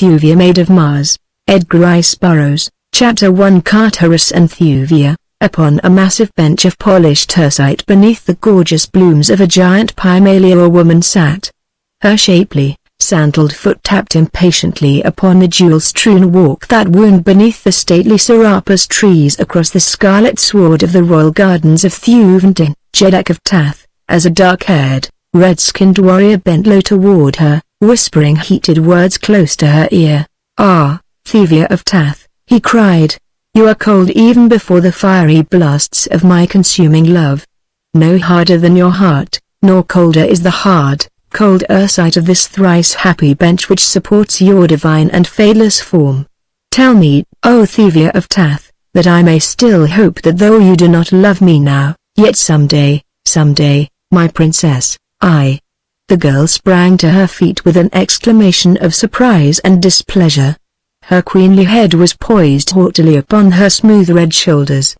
Thuvia Maid of Mars, Edgar Rice Burroughs, Chapter 1. Carterus and Thuvia. Upon a massive bench of polished tersite beneath the gorgeous blooms of a giant pimalia a woman sat. Her shapely, sandaled foot tapped impatiently upon the jewel-strewn walk that wound beneath the stately Serapis trees across the scarlet sward of the royal gardens of Thuvia, Jeddak of Tath, as a dark-haired, red-skinned warrior bent low toward her, whispering heated words close to her ear. "Ah, Thuvia of Tath," he cried. "You are cold even before the fiery blasts of my consuming love. No harder than your heart, nor colder is the hard, cold earthside of this thrice-happy bench which supports your divine and fadeless form. Tell me, O Thuvia of Tath, that I may still hope that though you do not love me now, yet someday, my princess, I." The girl sprang to her feet with an exclamation of surprise and displeasure. Her queenly head was poised haughtily upon her smooth red shoulders.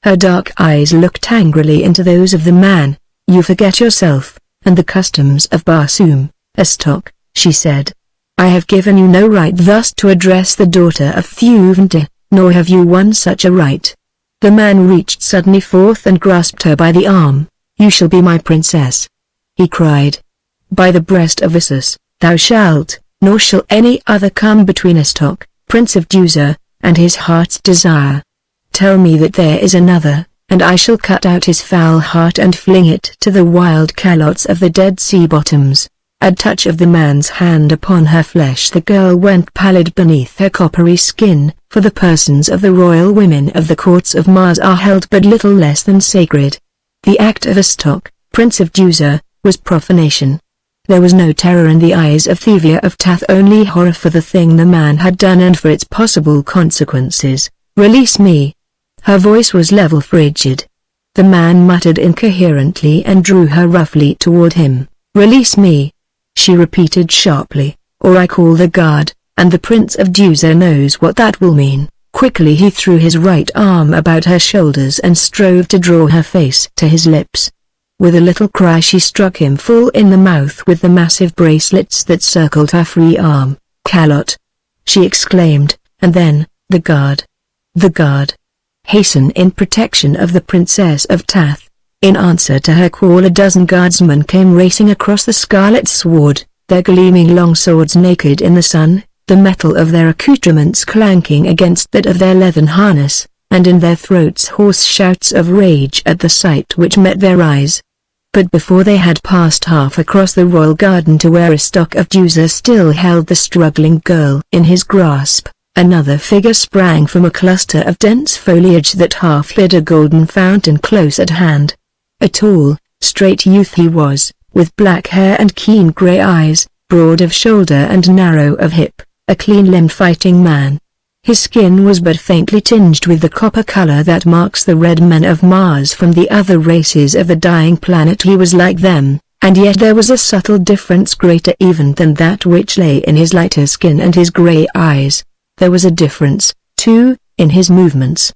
Her dark eyes looked angrily into those of the man. "You forget yourself, and the customs of Barsoom, Estok," she said. "I have given you no right thus to address the daughter of Thuvia, nor have you won such a right." The man reached suddenly forth and grasped her by the arm. "You shall be my princess," he cried. "By the breast of Isis, thou shalt, nor shall any other come between Estok, Prince of Duzur, and his heart's desire. Tell me that there is another, and I shall cut out his foul heart and fling it to the wild calots of the Dead Sea bottoms." At touch of the man's hand upon her flesh the girl went pallid beneath her coppery skin, for the persons of the royal women of the courts of Mars are held but little less than sacred. The act of Estok, Prince of Duzur, was profanation. There was no terror in the eyes of Thuvia of Tath, only horror for the thing the man had done and for its possible consequences. "Release me." Her voice was level frigid. The man muttered incoherently and drew her roughly toward him. "Release me," she repeated sharply, "or I call the guard, and the Prince of Duzur knows what that will mean." Quickly he threw his right arm about her shoulders and strove to draw her face to his lips. With a little cry she struck him full in the mouth with the massive bracelets that circled her free arm. "Calot!" she exclaimed, and then, "The guard! The guard! Hasten in protection of the Princess of Tath." In answer to her call a dozen guardsmen came racing across the scarlet sward, their gleaming long swords naked in the sun, the metal of their accoutrements clanking against that of their leathern harness, and in their throats hoarse shouts of rage at the sight which met their eyes. But before they had passed half across the royal garden to where Estok of Duzur still held the struggling girl in his grasp, another figure sprang from a cluster of dense foliage that half hid a golden fountain close at hand. A tall, straight youth he was, with black hair and keen grey eyes, broad of shoulder and narrow of hip, a clean-limbed fighting man. His skin was but faintly tinged with the copper color that marks the red men of Mars from the other races of the dying planet. He was like them, and yet there was a subtle difference greater even than that which lay in his lighter skin and his grey eyes. There was a difference, too, in his movements.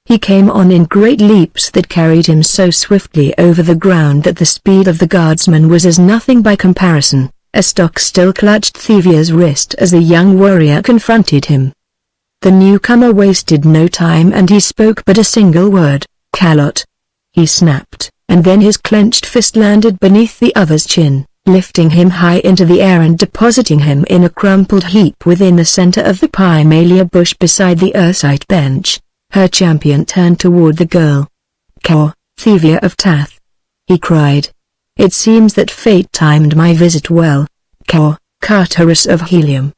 He came on in great leaps that carried him so swiftly over the ground that the speed of the guardsman was as nothing by comparison. Estok still clutched Thuvia's wrist as the young warrior confronted him. The newcomer wasted no time and he spoke but a single word, "Calot." He snapped, and then his clenched fist landed beneath the other's chin, lifting him high into the air and depositing him in a crumpled heap within the center of the pimalia bush beside the earthside bench. Her champion turned toward the girl. "Caw, Thuvia of Tath," he cried. "It seems that fate timed my visit well. Caw, Carterus of Helium."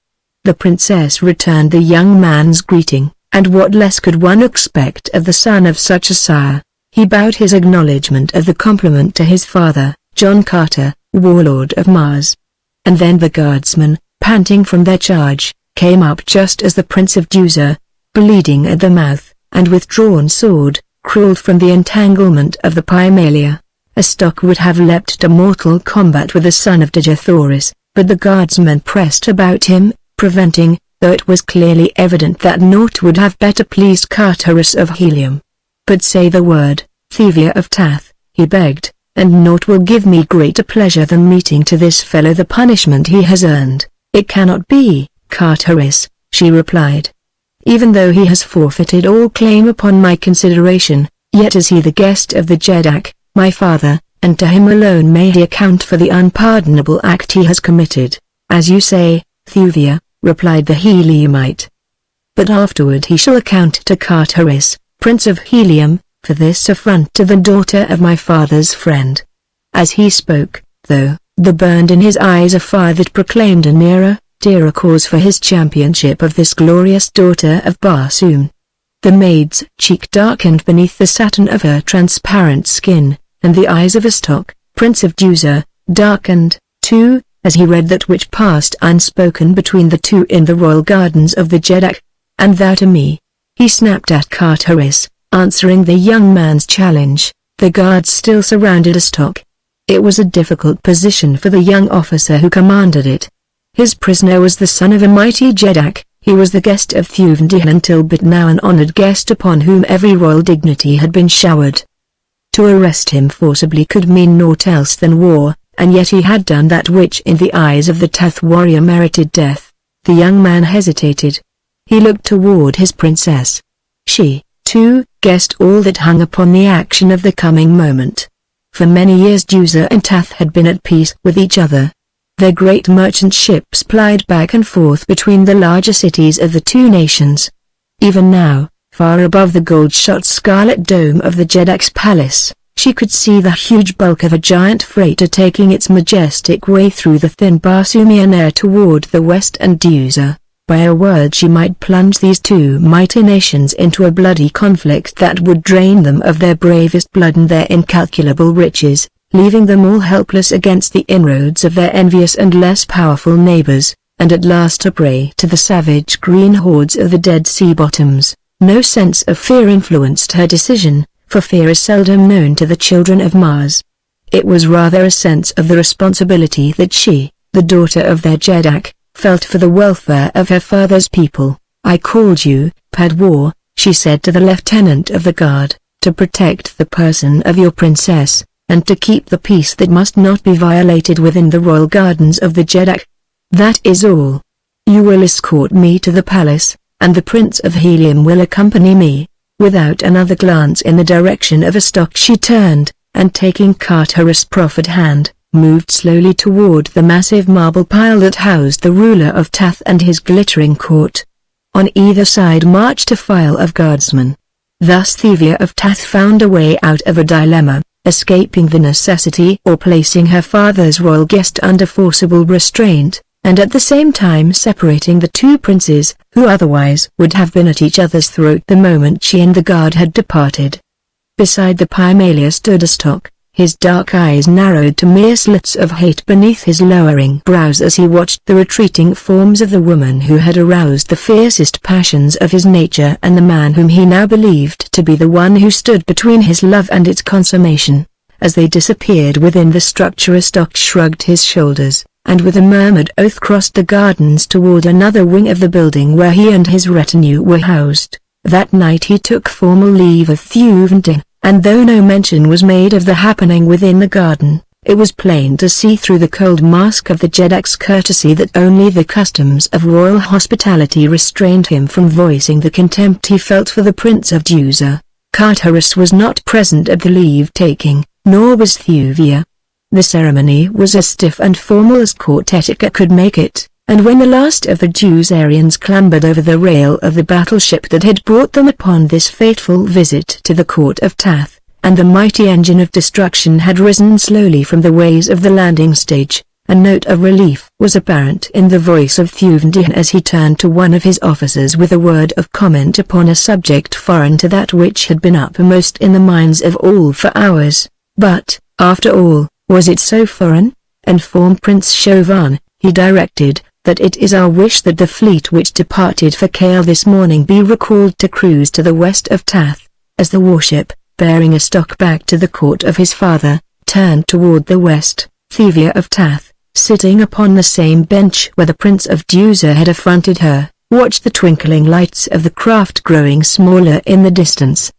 The princess returned the young man's greeting, and what less could one expect of the son of such a sire? He bowed his acknowledgement of the compliment to his father, John Carter, warlord of Mars. And then the guardsmen, panting from their charge, came up just as the Prince of Duzur, bleeding at the mouth, and with drawn sword, crawled from the entanglement of the pimalia. Estok would have leapt to mortal combat with the son of Dejathoris, but the guardsmen pressed about him, preventing, though it was clearly evident that naught would have better pleased Carterus of Helium. "But say the word, Thuvia of Tath," he begged, "and naught will give me greater pleasure than meeting to this fellow the punishment he has earned." "It cannot be," Carteris, she replied. Even though he has forfeited all claim upon my consideration, yet is he the guest of the Jeddak, my father, and to him alone may he account for the unpardonable act he has committed. As you say, Thuvia, replied the Heliumite. But afterward he shall account to Carteris, Prince of Helium, for this affront to the daughter of my father's friend. As he spoke, though, there burned in his eyes a fire that proclaimed a nearer, dearer cause for his championship of this glorious daughter of Barsoom. The maid's cheek darkened beneath the satin of her transparent skin, and the eyes of Astok, Prince of Duzur, darkened, too, as he read that which passed unspoken between the two in the royal gardens of the Jeddak. And thou to me, he snapped at Carteris, answering the young man's challenge. The guards still surrounded Astok. It was a difficult position for the young officer who commanded it. His prisoner was the son of a mighty Jeddak. He was the guest of Thuvia until but now an honored guest upon whom every royal dignity had been showered. To arrest him forcibly could mean naught else than war, and yet he had done that which in the eyes of the Teth warrior merited death. The young man hesitated. He looked toward his princess. She, too, guessed all that hung upon the action of the coming moment. For many years Duzur and Teth had been at peace with each other. Their great merchant ships plied back and forth between the larger cities of the two nations. Even now, far above the gold-shot scarlet dome of the Jeddak's palace, she could see the huge bulk of a giant freighter taking its majestic way through the thin Barsoomian air toward the west and Duzur. By a word she might plunge these two mighty nations into a bloody conflict that would drain them of their bravest blood and their incalculable riches, leaving them all helpless against the inroads of their envious and less powerful neighbors, and at last a prey to the savage green hordes of the Dead Sea bottoms. No sense of fear influenced her decision, for fear is seldom known to the children of Mars. It was rather a sense of the responsibility that she, the daughter of their Jeddak, felt for the welfare of her father's people. I called you, Padwar, she said to the lieutenant of the guard, to protect the person of your princess, and to keep the peace that must not be violated within the royal gardens of the Jeddak. That is all. You will escort me to the palace, and the Prince of Helium will accompany me. Without another glance in the direction of Astok she turned, and taking Carteris' proffered hand, moved slowly toward the massive marble pile that housed the ruler of Teth and his glittering court. On either side marched a file of guardsmen. Thus Thuvia of Teth found a way out of a dilemma, escaping the necessity or placing her father's royal guest under forcible restraint, and at the same time separating the two princes, who otherwise would have been at each other's throat the moment she and the guard had departed. Beside the Pymalia stood Astok, his dark eyes narrowed to mere slits of hate beneath his lowering brows as he watched the retreating forms of the woman who had aroused the fiercest passions of his nature and the man whom he now believed to be the one who stood between his love and its consummation. As they disappeared within the structure Astok shrugged his shoulders, and with a murmured oath crossed the gardens toward another wing of the building where he and his retinue were housed. That night he took formal leave of Thuvia, and though no mention was made of the happening within the garden, it was plain to see through the cold mask of the Jeddak's courtesy that only the customs of royal hospitality restrained him from voicing the contempt he felt for the Prince of Duzur. Carteris was not present at the leave-taking, nor was Thuvia. The ceremony was as stiff and formal as court etiquette could make it, and when the last of the Duzurians clambered over the rail of the battleship that had brought them upon this fateful visit to the court of Teth, and the mighty engine of destruction had risen slowly from the ways of the landing stage, a note of relief was apparent in the voice of Thuvia as he turned to one of his officers with a word of comment upon a subject foreign to that which had been uppermost in the minds of all for hours. But, after all, was it so foreign? Inform Prince Chauvin, he directed, that it is our wish that the fleet which departed for Kale this morning be recalled to cruise to the west of Teth. As the warship, bearing Astok back to the court of his father, turned toward the west, Thuvia of Teth, sitting upon the same bench where the Prince of Duzur had affronted her, watched the twinkling lights of the craft growing smaller in the distance.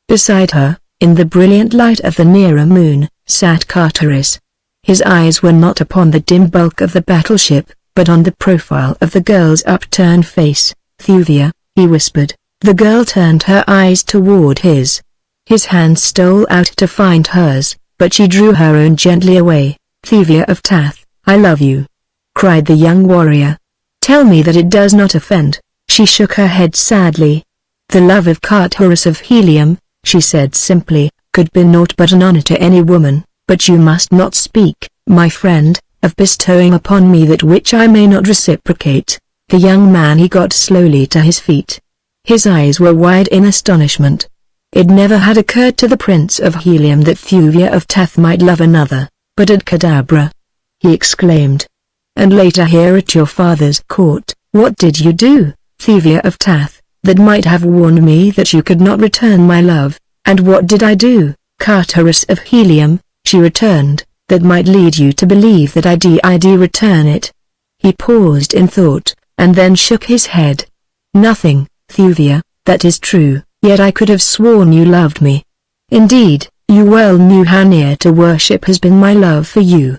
Beside her, in the brilliant light of the nearer moon, sat Carteris. His eyes were not upon the dim bulk of the battleship, but on the profile of the girl's upturned face. "Thuvia," he whispered. The girl turned her eyes toward his. His hand stole out to find hers, but she drew her own gently away. "Thuvia of Tath, I love you," cried the young warrior. "Tell me that it does not offend." She shook her head sadly. "The love of Carthoris of Helium," she said simply, "could be naught but an honor to any woman, but you must not speak, my friend, of bestowing upon me that which I may not reciprocate." The young man he got slowly to his feet. His eyes were wide in astonishment. It never had occurred to the Prince of Helium that Thuvia of Tath might love another, but at Kadabra, he exclaimed. "And later here at your father's court, what did you do, Thuvia of Tath, that might have warned me that you could not return my love?" "And what did I do, Carthoris of Helium," she returned, "that might lead you to believe that I did return it?" He paused in thought, and then shook his head. "Nothing, Thuvia, that is true, yet I could have sworn you loved me. Indeed, you well knew how near to worship has been my love for you."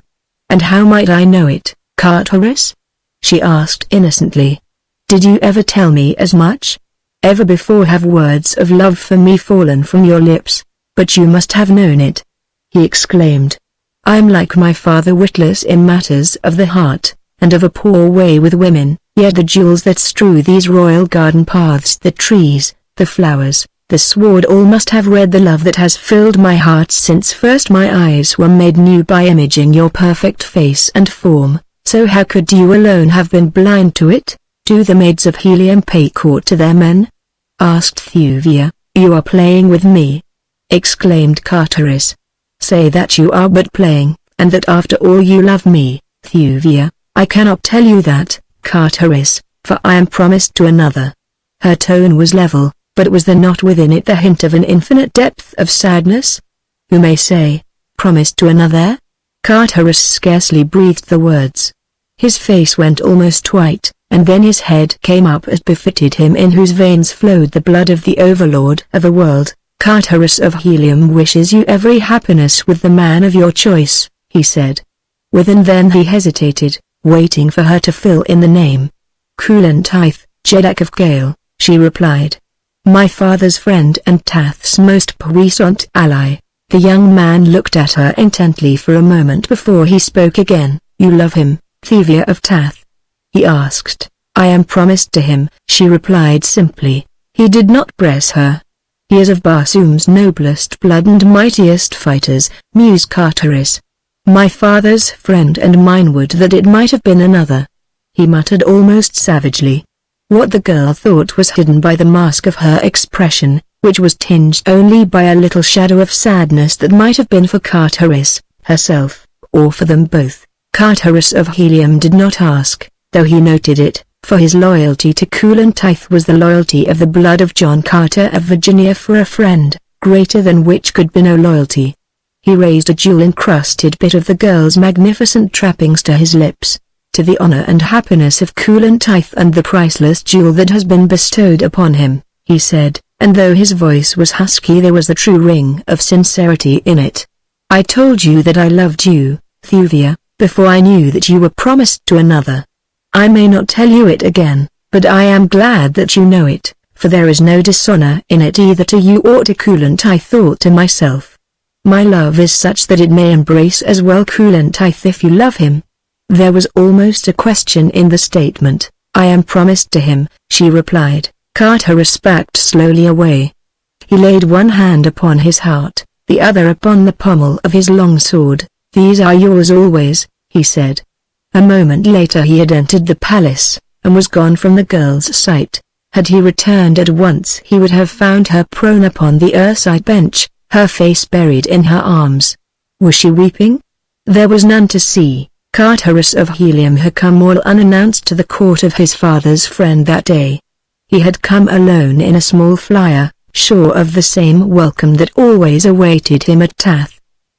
"And how might I know it, Carthoris?" she asked innocently. "Did you ever tell me as much? Ever before have words of love for me fallen from your lips? But you must have known it," he exclaimed. "I am like my father, witless in matters of the heart, and of a poor way with women, yet the jewels that strew these royal garden paths, the trees, the flowers, the sward, all must have read the love that has filled my heart since first my eyes were made new by imaging your perfect face and form. So how could you alone have been blind to it? Do the maids of Helium pay court to their men?" asked Thuvia. "You are playing with me," exclaimed Carthoris. "Say that you are but playing, and that after all you love me, Thuvia." "I cannot tell you that, Carthoris, for I am promised to another." Her tone was level, but was there not within it the hint of an infinite depth of sadness? Who may say, "Promised to another"? Carthoris scarcely breathed the words. His face went almost white, and then his head came up as befitted him in whose veins flowed the blood of the overlord of a world. "Carthoris of Helium wishes you every happiness with the man of your choice," he said. And then he hesitated, waiting for her to fill in the name. "Kulantaith, Jeddak of Gale," she replied. "My father's friend and Tath's most puissant ally." The young man looked at her intently for a moment before he spoke again. "You love him, Thuvia of Tath?" he asked. "I am promised to him," she replied simply. He did not press her. "He is of Barsoom's noblest blood and mightiest fighters," mused Carthoris. "My father's friend and mine, would that it might have been another," he muttered almost savagely. What the girl thought was hidden by the mask of her expression, which was tinged only by a little shadow of sadness that might have been for Carthoris, herself, or for them both. Carthoris of Helium did not ask, though he noted it, for his loyalty to Kulantaith was the loyalty of the blood of John Carter of Virginia for a friend, greater than which could be no loyalty. He raised a jewel-encrusted bit of the girl's magnificent trappings to his lips. "To the honor and happiness of Kulantaith and the priceless jewel that has been bestowed upon him," he said, and though his voice was husky there was the true ring of sincerity in it. "I told you that I loved you, Thuvia, before I knew that you were promised to another. I may not tell you it again, but I am glad that you know it, for there is no dishonor in it either to you or to Kulantaith or to myself. My love is such that it may embrace as well Kulantaith if you love him." There was almost a question in the statement. "I am promised to him," she replied. Carthoris backed slowly away. He laid one hand upon his heart, the other upon the pommel of his long sword. "These are yours always," he said. A moment later he had entered the palace, and was gone from the girl's sight. Had he returned at once he would have found her prone upon the earthside bench, her face buried in her arms. Was she weeping? There was none to see. Carthoris of Helium had come all unannounced to the court of his father's friend that day. He had come alone in a small flyer, sure of the same welcome that always awaited him at Tath.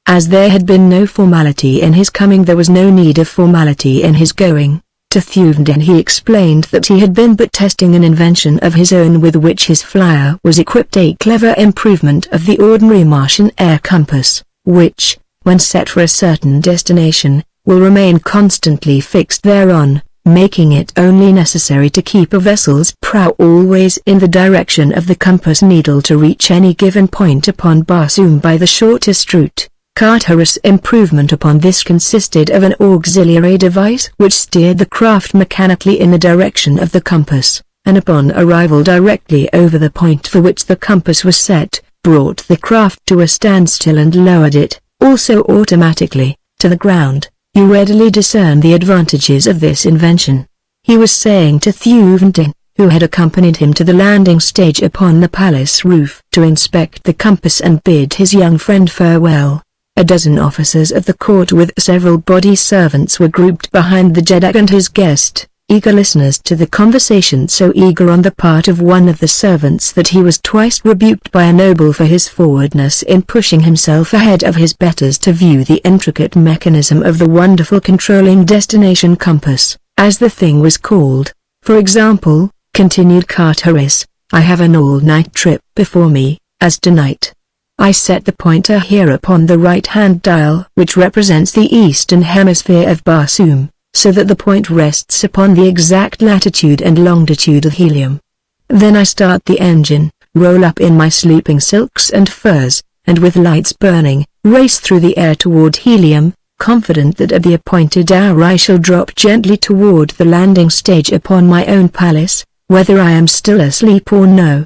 As there had been no formality in his coming, there was no need of formality in his going. To Thuvia he explained that he had been but testing an invention of his own with which his flyer was equipped, a clever improvement of the ordinary Martian air compass, which, when set for a certain destination, will remain constantly fixed thereon, making it only necessary to keep a vessel's prow always in the direction of the compass needle to reach any given point upon Barsoom by the shortest route. Carteret improvement upon this consisted of an auxiliary device which steered the craft mechanically in the direction of the compass, and upon arrival directly over the point for which the compass was set, brought the craft to a standstill and lowered it, also automatically, to the ground. You readily discern the advantages of this invention. He was saying to Thuvia, who had accompanied him to the landing stage upon the palace roof to inspect the compass and bid his young friend farewell. A dozen officers of the court with several body servants were grouped behind the Jeddak and his guest, eager listeners to the conversation, so eager on the part of one of the servants that he was twice rebuked by a noble for his forwardness in pushing himself ahead of his betters to view the intricate mechanism of the wonderful controlling destination compass, as the thing was called. For example, continued Carteret, I have an all-night trip before me, as tonight. I set the pointer here upon the right-hand dial, which represents the eastern hemisphere of Barsoom, so that the point rests upon the exact latitude and longitude of Helium. Then I start the engine, roll up in my sleeping silks and furs, and with lights burning, race through the air toward Helium, confident that at the appointed hour I shall drop gently toward the landing stage upon my own palace, whether I am still asleep or no.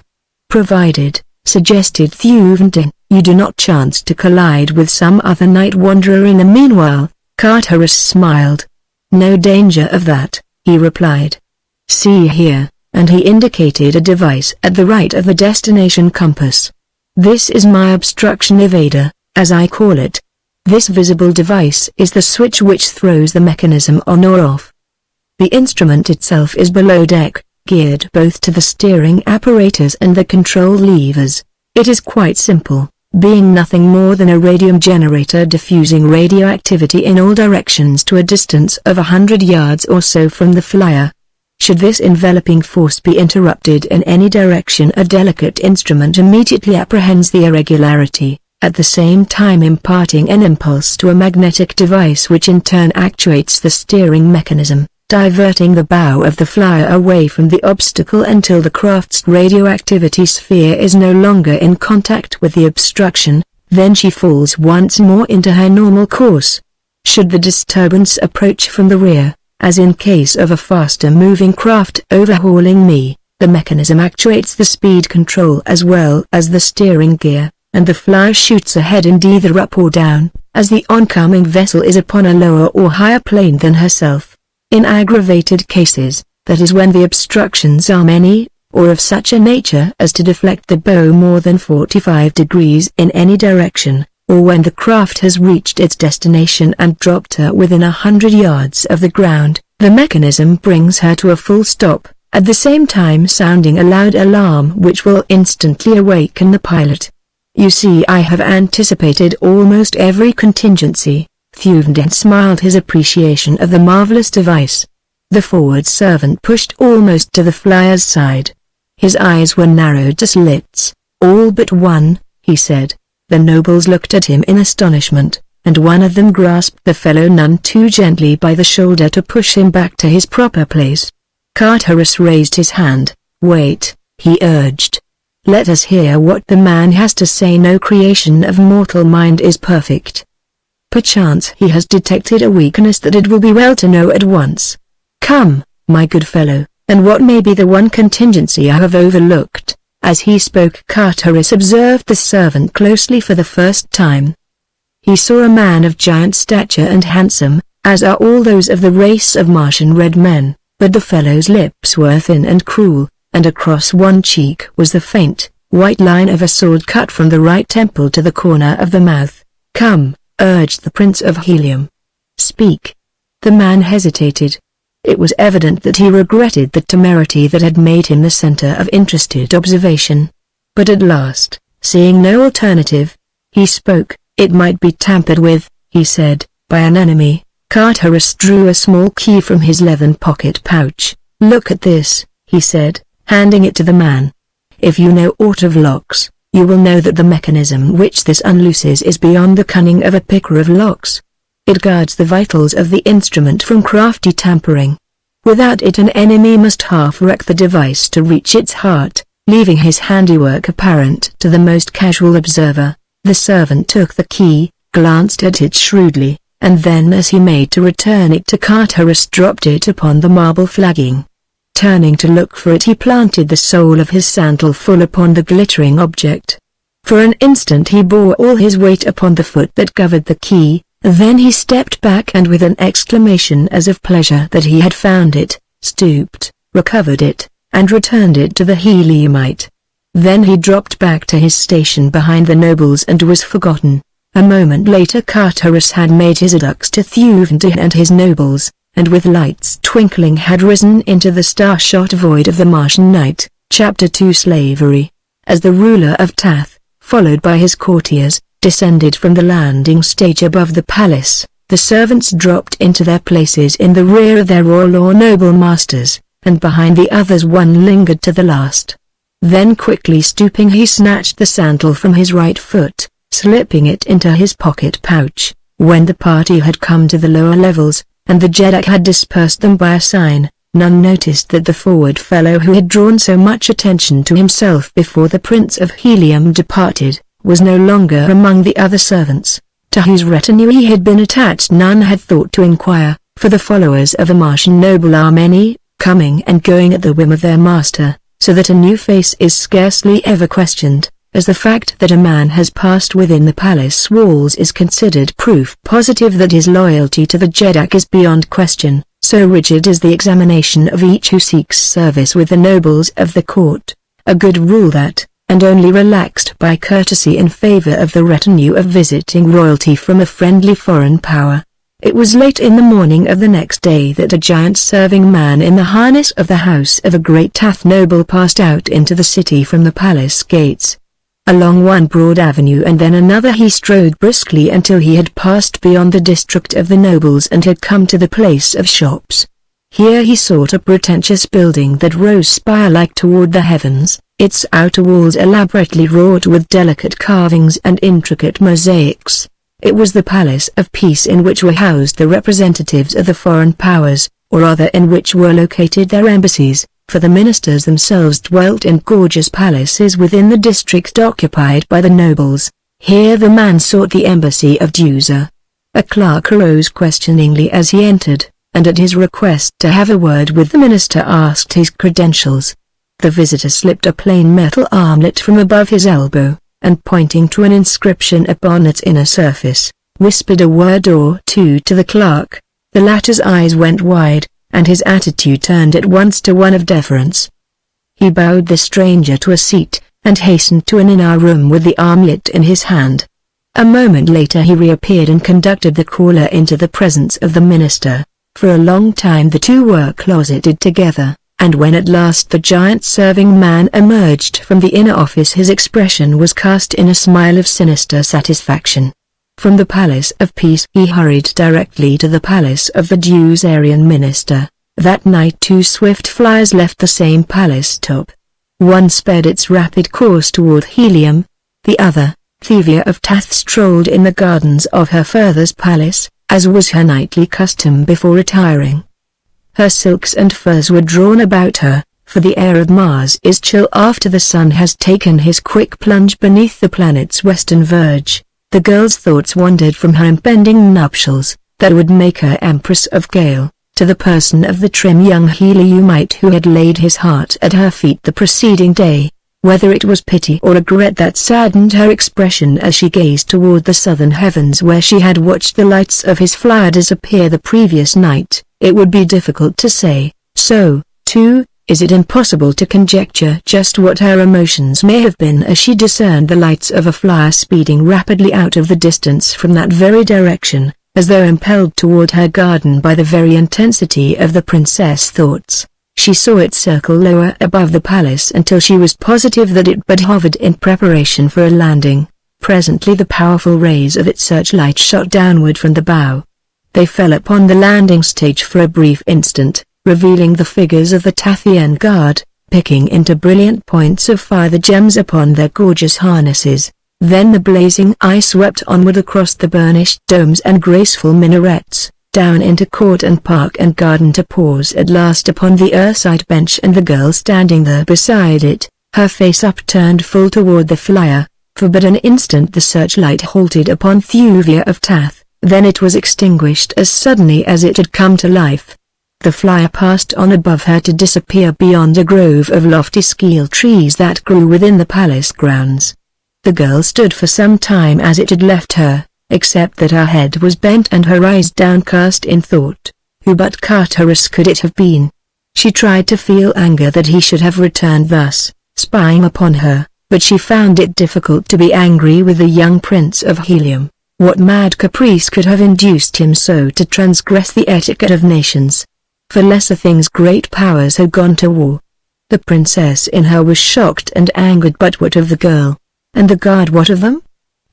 Provided, suggested Thuvia, you do not chance to collide with some other night wanderer in the meanwhile. Carteret smiled. No danger of that, he replied. See here, and he indicated a device at the right of the destination compass. This is my obstruction evader, as I call it. This visible device is the switch which throws the mechanism on or off. The instrument itself is below deck, geared both to the steering apparatus and the control levers. It is quite simple, being nothing more than a radium generator diffusing radioactivity in all directions to a distance of 100 yards or so from the flyer. Should this enveloping force be interrupted in any direction, a delicate instrument immediately apprehends the irregularity, at the same time imparting an impulse to a magnetic device which in turn actuates the steering mechanism, diverting the bow of the flyer away from the obstacle until the craft's radioactivity sphere is no longer in contact with the obstruction. Then she falls once more into her normal course. Should the disturbance approach from the rear, as in case of a faster moving craft overhauling me, the mechanism actuates the speed control as well as the steering gear, and the flyer shoots ahead and either up or down, as the oncoming vessel is upon a lower or higher plane than herself. In aggravated cases, that is when the obstructions are many, or of such a nature as to deflect the bow more than 45 degrees in any direction, or when the craft has reached its destination and dropped her within 100 yards of the ground, the mechanism brings her to a full stop, at the same time sounding a loud alarm which will instantly awaken the pilot. You see, I have anticipated almost every contingency. Thuvia smiled his appreciation of the marvelous device. The forward servant pushed almost to the flyer's side. His eyes were narrowed to slits. All but one, he said. The nobles looked at him in astonishment, and one of them grasped the fellow none too gently by the shoulder to push him back to his proper place. Carteret raised his hand. Wait, he urged. Let us hear what the man has to say. No creation of mortal mind is perfect. Perchance he has detected a weakness that it will be well to know at once. Come, my good fellow, and what may be the one contingency I have overlooked? As he spoke, Carteret observed the servant closely for the first time. He saw a man of giant stature and handsome, as are all those of the race of Martian red men, but the fellow's lips were thin and cruel, and across one cheek was the faint, white line of a sword cut from the right temple to the corner of the mouth. Come, urged the Prince of Helium. Speak. The man hesitated. It was evident that he regretted the temerity that had made him the center of interested observation. But at last, seeing no alternative, he spoke. It might be tampered with, he said, by an enemy. Carteret drew a small key from his leathern pocket pouch. Look at this, he said, handing it to the man. If you know aught of locks, you will know that the mechanism which this unlooses is beyond the cunning of a picker of locks. It guards the vitals of the instrument from crafty tampering. Without it an enemy must half-wreck the device to reach its heart, leaving his handiwork apparent to the most casual observer. The servant took the key, glanced at it shrewdly, and then as he made to return it to Cartharus dropped it upon the marble flagging. Turning to look for it he planted the sole of his sandal full upon the glittering object. For an instant he bore all his weight upon the foot that covered the key, then he stepped back and with an exclamation as of pleasure that he had found it, stooped, recovered it, and returned it to the Heliumite. Then he dropped back to his station behind the nobles and was forgotten. A moment later Cartharus had made his adducts to Thuvia and his nobles, and with lights twinkling had risen into the star-shot void of the Martian night. Chapter 2 Slavery. As the ruler of Tath, followed by his courtiers, descended from the landing stage above the palace, the servants dropped into their places in the rear of their royal or noble masters, and behind the others one lingered to the last. Then quickly stooping he snatched the sandal from his right foot, slipping it into his pocket pouch. When the party had come to the lower levels, and the Jedi had dispersed them by a sign, none noticed that the forward fellow who had drawn so much attention to himself before the Prince of Helium departed, was no longer among the other servants, to whose retinue he had been attached. None had thought to inquire, for the followers of a Martian noble are many, coming and going at the whim of their master, so that a new face is scarcely ever questioned, as the fact that a man has passed within the palace walls is considered proof positive that his loyalty to the Jedi is beyond question. So rigid is the examination of each who seeks service with the nobles of the court, a good rule that, and only relaxed by courtesy in favor of the retinue of visiting royalty from a friendly foreign power. It was late in the morning of the next day that a giant serving man in the harness of the house of a great Tath noble passed out into the city from the palace gates. Along one broad avenue and then another he strode briskly until he had passed beyond the district of the nobles and had come to the place of shops. Here he sought a pretentious building that rose spire-like toward the heavens, its outer walls elaborately wrought with delicate carvings and intricate mosaics. It was the Palace of Peace, in which were housed the representatives of the foreign powers, or rather in which were located their embassies, for the ministers themselves dwelt in gorgeous palaces within the district occupied by the nobles. Here the man sought the embassy of Thuvia. A clerk arose questioningly as he entered, and at his request to have a word with the minister asked his credentials. The visitor slipped a plain metal armlet from above his elbow, and pointing to an inscription upon its inner surface, whispered a word or two to the clerk. The latter's eyes went wide, and his attitude turned at once to one of deference. He bowed the stranger to a seat, and hastened to an inner room with the armlet in his hand. A moment later he reappeared and conducted the caller into the presence of the minister. For a long time the two were closeted together, and when at last the giant serving man emerged from the inner office his expression was cast in a smile of sinister satisfaction. From the Palace of Peace he hurried directly to the palace of the Dusarian minister. That night two swift flyers left the same palace top. One sped its rapid course toward Helium, the other, Thuvia of Tath, strolled in the gardens of her father's palace, as was her nightly custom before retiring. Her silks and furs were drawn about her, for the air of Mars is chill after the sun has taken his quick plunge beneath the planet's western verge. The girl's thoughts wandered from her impending nuptials, that would make her Empress of Gale, to the person of the trim young Heliumite who had laid his heart at her feet the preceding day. Whether it was pity or regret that saddened her expression as she gazed toward the southern heavens where she had watched the lights of his flyer disappear the previous night, it would be difficult to say. So, too, is it impossible to conjecture just what her emotions may have been as she discerned the lights of a flyer speeding rapidly out of the distance from that very direction, as though impelled toward her garden by the very intensity of the princess' thoughts. She saw it circle lower above the palace until she was positive that it but hovered in preparation for a landing. Presently the powerful rays of its searchlight shot downward from the bow. They fell upon the landing stage for a brief instant, revealing the figures of the Tathian guard, picking into brilliant points of fire the gems upon their gorgeous harnesses. Then the blazing eye swept onward across the burnished domes and graceful minarets, down into court and park and garden to pause at last upon the earthside bench and the girl standing there beside it, her face upturned full toward the flyer. For but an instant the searchlight halted upon Thuvia of Tath, then it was extinguished as suddenly as it had come to life. The flyer passed on above her to disappear beyond a grove of lofty skeel trees that grew within the palace grounds. The girl stood for some time as it had left her, except that her head was bent and her eyes downcast in thought. Who but Carterus could it have been? She tried to feel anger that he should have returned thus, spying upon her, but she found it difficult to be angry with the young prince of Helium. What mad caprice could have induced him so to transgress the etiquette of nations? For lesser things great powers had gone to war. The princess in her was shocked and angered, but what of the girl? And the guard, what of them?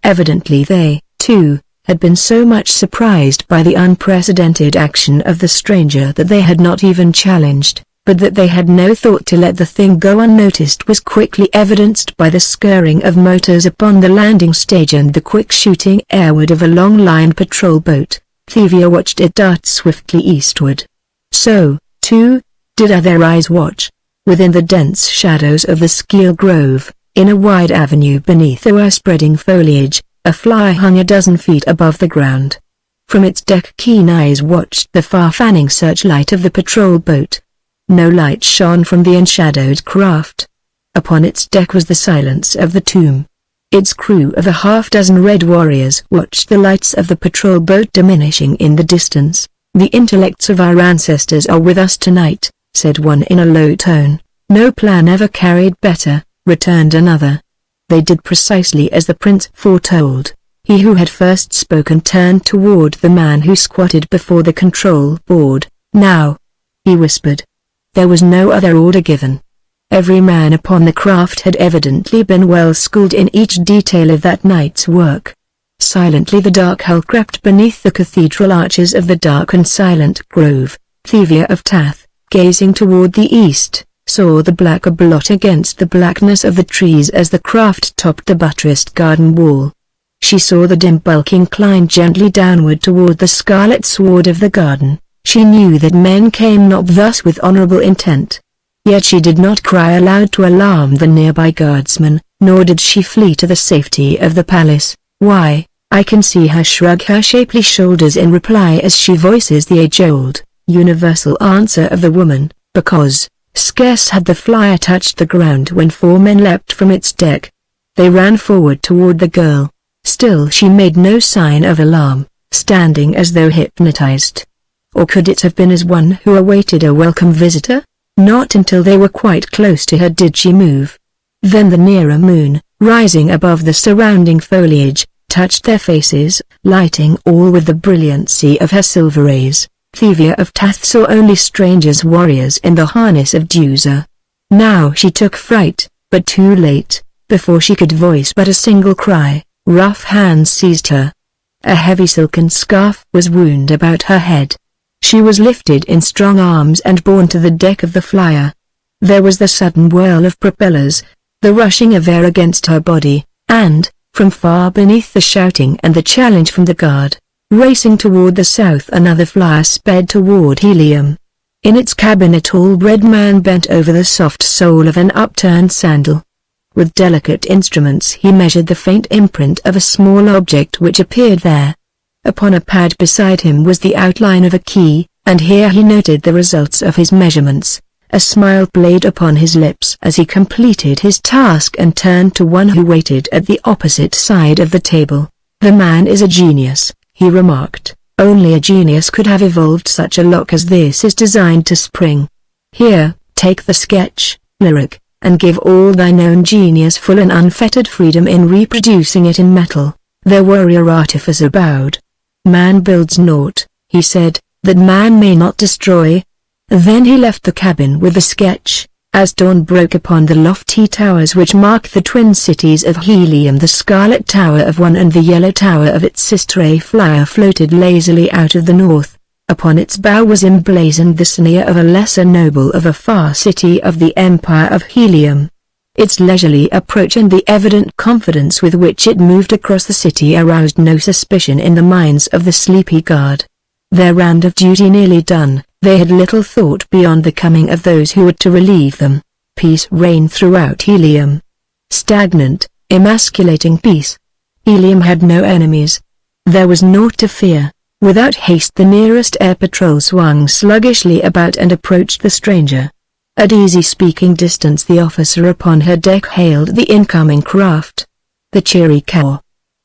Evidently they, too, had been so much surprised by the unprecedented action of the stranger that they had not even challenged, but that they had no thought to let the thing go unnoticed was quickly evidenced by the scurrying of motors upon the landing stage and the quick shooting airward of a long-lined patrol boat. Thuvia watched it dart swiftly eastward. So, too, did other eyes watch. Within the dense shadows of the skeel grove, in a wide avenue beneath the o'erspreading foliage, a flyer hung a dozen feet above the ground. From its deck keen eyes watched the far-fanning searchlight of the patrol boat. No light shone from the enshadowed craft. Upon its deck was the silence of the tomb. Its crew of a half-dozen red warriors watched the lights of the patrol boat diminishing in the distance. "The intellects of our ancestors are with us tonight," said one in a low tone. "No plan ever carried better," returned another. They did precisely as the prince foretold. He who had first spoken turned toward the man who squatted before the control board. "Now," he whispered. There was no other order given. Every man upon the craft had evidently been well schooled in each detail of that night's work. Silently the dark hull crept beneath the cathedral arches of the dark and silent grove. Thuvia of Tath, gazing toward the east, saw the black blot against the blackness of the trees as the craft topped the buttressed garden wall. She saw the dim bulk incline gently downward toward the scarlet sward of the garden. She knew that men came not thus with honorable intent. Yet she did not cry aloud to alarm the nearby guardsmen, nor did she flee to the safety of the palace. "Why?" I can see her shrug her shapely shoulders in reply as she voices the age-old, universal answer of the woman, "Because." Scarce had the flyer touched the ground when 4 men leapt from its deck. They ran forward toward the girl. Still she made no sign of alarm, standing as though hypnotized. Or could it have been as one who awaited a welcome visitor? Not until they were quite close to her did she move. Then the nearer moon, rising above the surrounding foliage, touched their faces, lighting all with the brilliancy of her silver rays. Thuvia of Tath saw only strangers, warriors in the harness of Deusa. Now she took fright, but too late. Before she could voice but a single cry, rough hands seized her. A heavy silken scarf was wound about her head. She was lifted in strong arms and borne to the deck of the flyer. There was the sudden whirl of propellers, the rushing of air against her body, and, from far beneath the shouting and the challenge from the guard, racing toward the south another flyer sped toward Helium. In its cabin a tall red man bent over the soft sole of an upturned sandal. With delicate instruments he measured the faint imprint of a small object which appeared there. Upon a pad beside him was the outline of a key, and here he noted the results of his measurements. A smile played upon his lips as he completed his task and turned to one who waited at the opposite side of the table. "The man is a genius," he remarked. "Only a genius could have evolved such a lock as this is designed to spring. Here, take the sketch, lyric, and give all thine own genius full and unfettered freedom in reproducing it in metal." The warrior artificer bowed. "Man builds naught," he said, "that man may not destroy." Then he left the cabin with the sketch. As dawn broke upon the lofty towers which mark the twin cities of Helium, the scarlet tower of one and the yellow tower of its sister, a flyer floated lazily out of the north. Upon its bow was emblazoned the sneer of a lesser noble of a far city of the empire of Helium. Its leisurely approach and the evident confidence with which it moved across the city aroused no suspicion in the minds of the sleepy guard. Their round of duty nearly done, they had little thought beyond the coming of those who were to relieve them. Peace reigned throughout Helium. Stagnant, emasculating peace. Helium had no enemies. There was naught to fear. Without haste the nearest air patrol swung sluggishly about and approached the stranger. At easy speaking distance the officer upon her deck hailed the incoming craft. The cheery caw,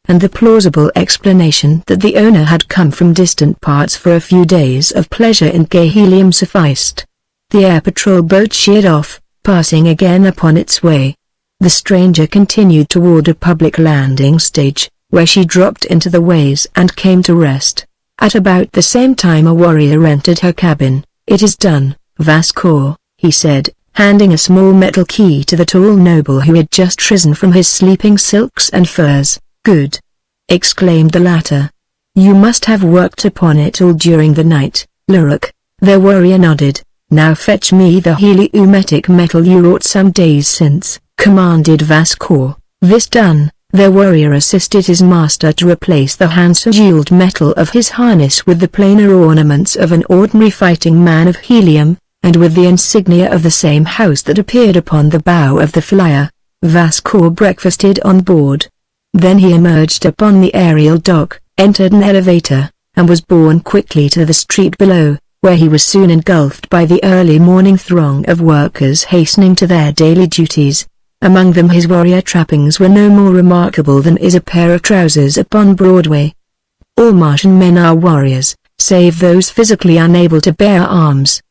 and the plausible explanation that the owner had come from distant parts for a few days of pleasure in gay Helium sufficed. The air patrol boat sheered off, passing again upon its way. The stranger continued toward a public landing stage, where she dropped into the ways and came to rest. At about the same time a warrior entered her cabin. "It is done, Vasco," he said, handing a small metal key to the tall noble who had just risen from his sleeping silks and furs. "Good," exclaimed the latter. "You must have worked upon it all during the night, Luruk." The warrior nodded. "Now fetch me the heliometic metal you wrought some days since," commanded Vasco. This done, the warrior assisted his master to replace the handsome jeweled metal of his harness with the plainer ornaments of an ordinary fighting man of Helium, and with the insignia of the same house that appeared upon the bow of the flyer. Vasco breakfasted on board. Then he emerged upon the aerial dock, entered an elevator, and was borne quickly to the street below, where he was soon engulfed by the early morning throng of workers hastening to their daily duties. Among them his warrior trappings were no more remarkable than is a pair of trousers upon Broadway. All Martian men are warriors, save those physically unable to bear arms.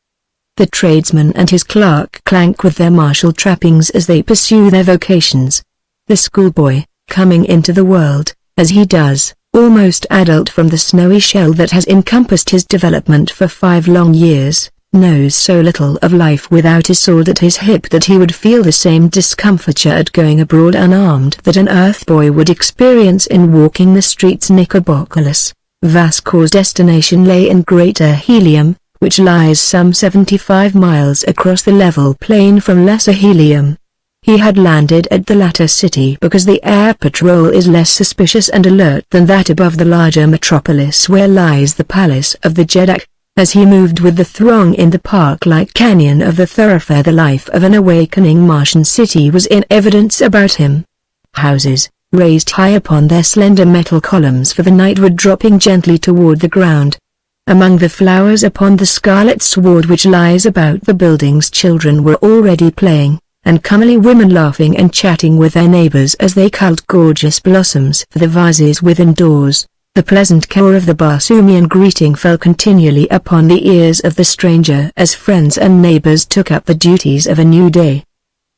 The tradesman and his clerk clank with their martial trappings as they pursue their vocations. The schoolboy, coming into the world, as he does, almost adult from the snowy shell that has encompassed his development for 5 long years, knows so little of life without a sword at his hip that he would feel the same discomfiture at going abroad unarmed that an earthboy would experience in walking the streets knickerbockerless. Vasco's destination lay in Greater Helium, which lies some 75 miles across the level plain from Lesser Helium. He had landed at the latter city because the air patrol is less suspicious and alert than that above the larger metropolis where lies the palace of the Jeddak. As he moved with the throng in the park-like canyon of the thoroughfare, the life of an awakening Martian city was in evidence about him. Houses, raised high upon their slender metal columns for the night, were dropping gently toward the ground. Among the flowers upon the scarlet sward which lies about the buildings children were already playing, and comely women laughing and chatting with their neighbors as they culled gorgeous blossoms for the vases within doors. The pleasant caw of the Barsoomian greeting fell continually upon the ears of the stranger as friends and neighbors took up the duties of a new day.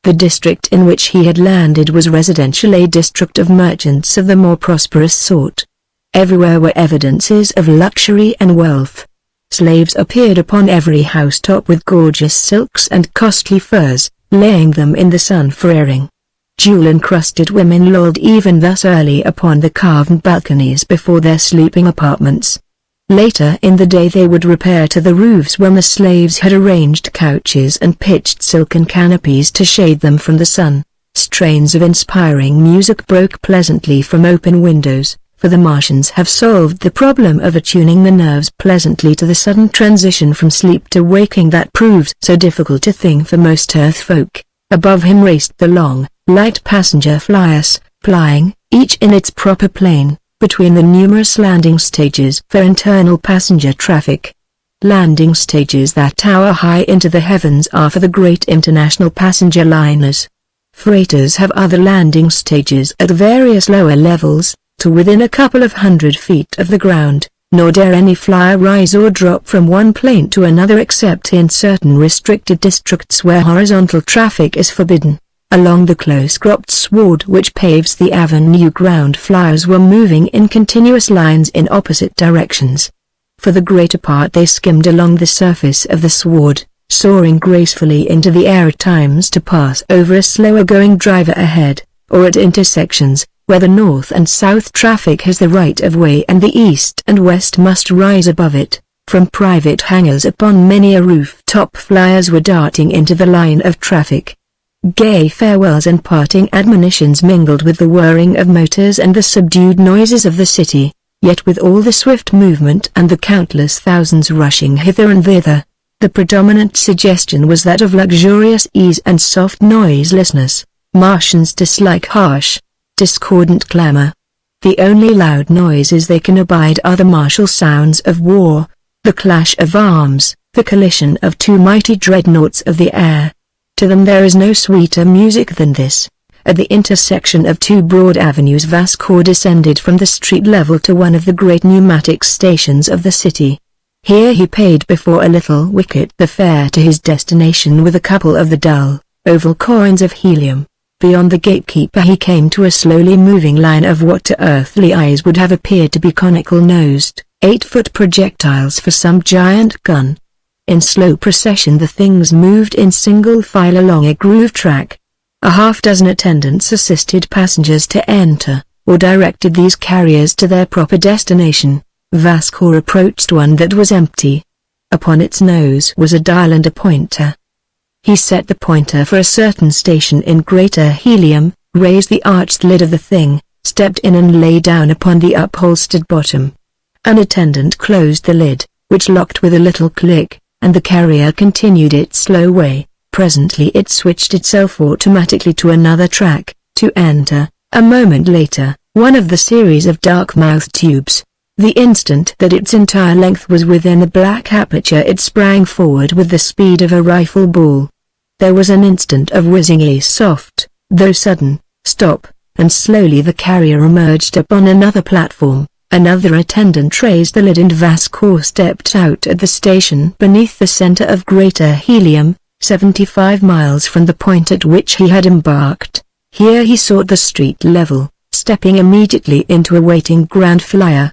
The district in which he had landed was residential, a district of merchants of the more prosperous sort. Everywhere were evidences of luxury and wealth. Slaves appeared upon every housetop with gorgeous silks and costly furs, laying them in the sun for airing. Jewel-encrusted women lolled even thus early upon the carved balconies before their sleeping apartments. Later in the day they would repair to the roofs when the slaves had arranged couches and pitched silken canopies to shade them from the sun. Strains of inspiring music broke pleasantly from open windows, for the Martians have solved the problem of attuning the nerves pleasantly to the sudden transition from sleep to waking that proves so difficult a thing for most Earth folk. Above him raced the long, light passenger flyers, plying, each in its proper plane, between the numerous landing stages for internal passenger traffic. Landing stages that tower high into the heavens are for the great international passenger liners. Freighters have other landing stages at various lower levels, to within a couple of 100 feet of the ground, nor dare any flyer rise or drop from one plane to another except in certain restricted districts where horizontal traffic is forbidden. Along the close-cropped sward which paves the avenue, ground flyers were moving in continuous lines in opposite directions. For the greater part they skimmed along the surface of the sward, soaring gracefully into the air at times to pass over a slower-going driver ahead, or at intersections, where the north and south traffic has the right of way and the east and west must rise above it. From private hangars upon many a rooftop flyers were darting into the line of traffic. Gay farewells and parting admonitions mingled with the whirring of motors and the subdued noises of the city. Yet with all the swift movement and the countless thousands rushing hither and thither, the predominant suggestion was that of luxurious ease and soft noiselessness. Martians dislike harsh, discordant clamor. The only loud noises they can abide are the martial sounds of war, the clash of arms, the collision of two mighty dreadnoughts of the air. To them there is no sweeter music than this. At the intersection of two broad avenues Vascour descended from the street level to one of the great pneumatic stations of the city. Here he paid before a little wicket the fare to his destination with a couple of the dull, oval coins of helium. Beyond the gatekeeper he came to a slowly moving line of what to earthly eyes would have appeared to be conical-nosed, 8-foot projectiles for some giant gun. In slow procession the things moved in single file along a groove track. A half-dozen attendants assisted passengers to enter, or directed these carriers to their proper destination. Vascour approached one that was empty. Upon its nose was a dial and a pointer. He set the pointer for a certain station in greater helium, raised the arched lid of the thing, stepped in and lay down upon the upholstered bottom. An attendant closed the lid, which locked with a little click, and the carrier continued its slow way. Presently it switched itself automatically to another track, to enter, a moment later, one of the series of dark-mouthed tubes. The instant that its entire length was within the black aperture it sprang forward with the speed of a rifle ball. There was an instant of whizzingly soft, though sudden, stop, and slowly the carrier emerged upon another platform. Another attendant raised the lid and Vascour stepped out at the station beneath the center of greater helium, 75 miles from the point at which he had embarked. Here he sought the street level, stepping immediately into a waiting Grand Flyer.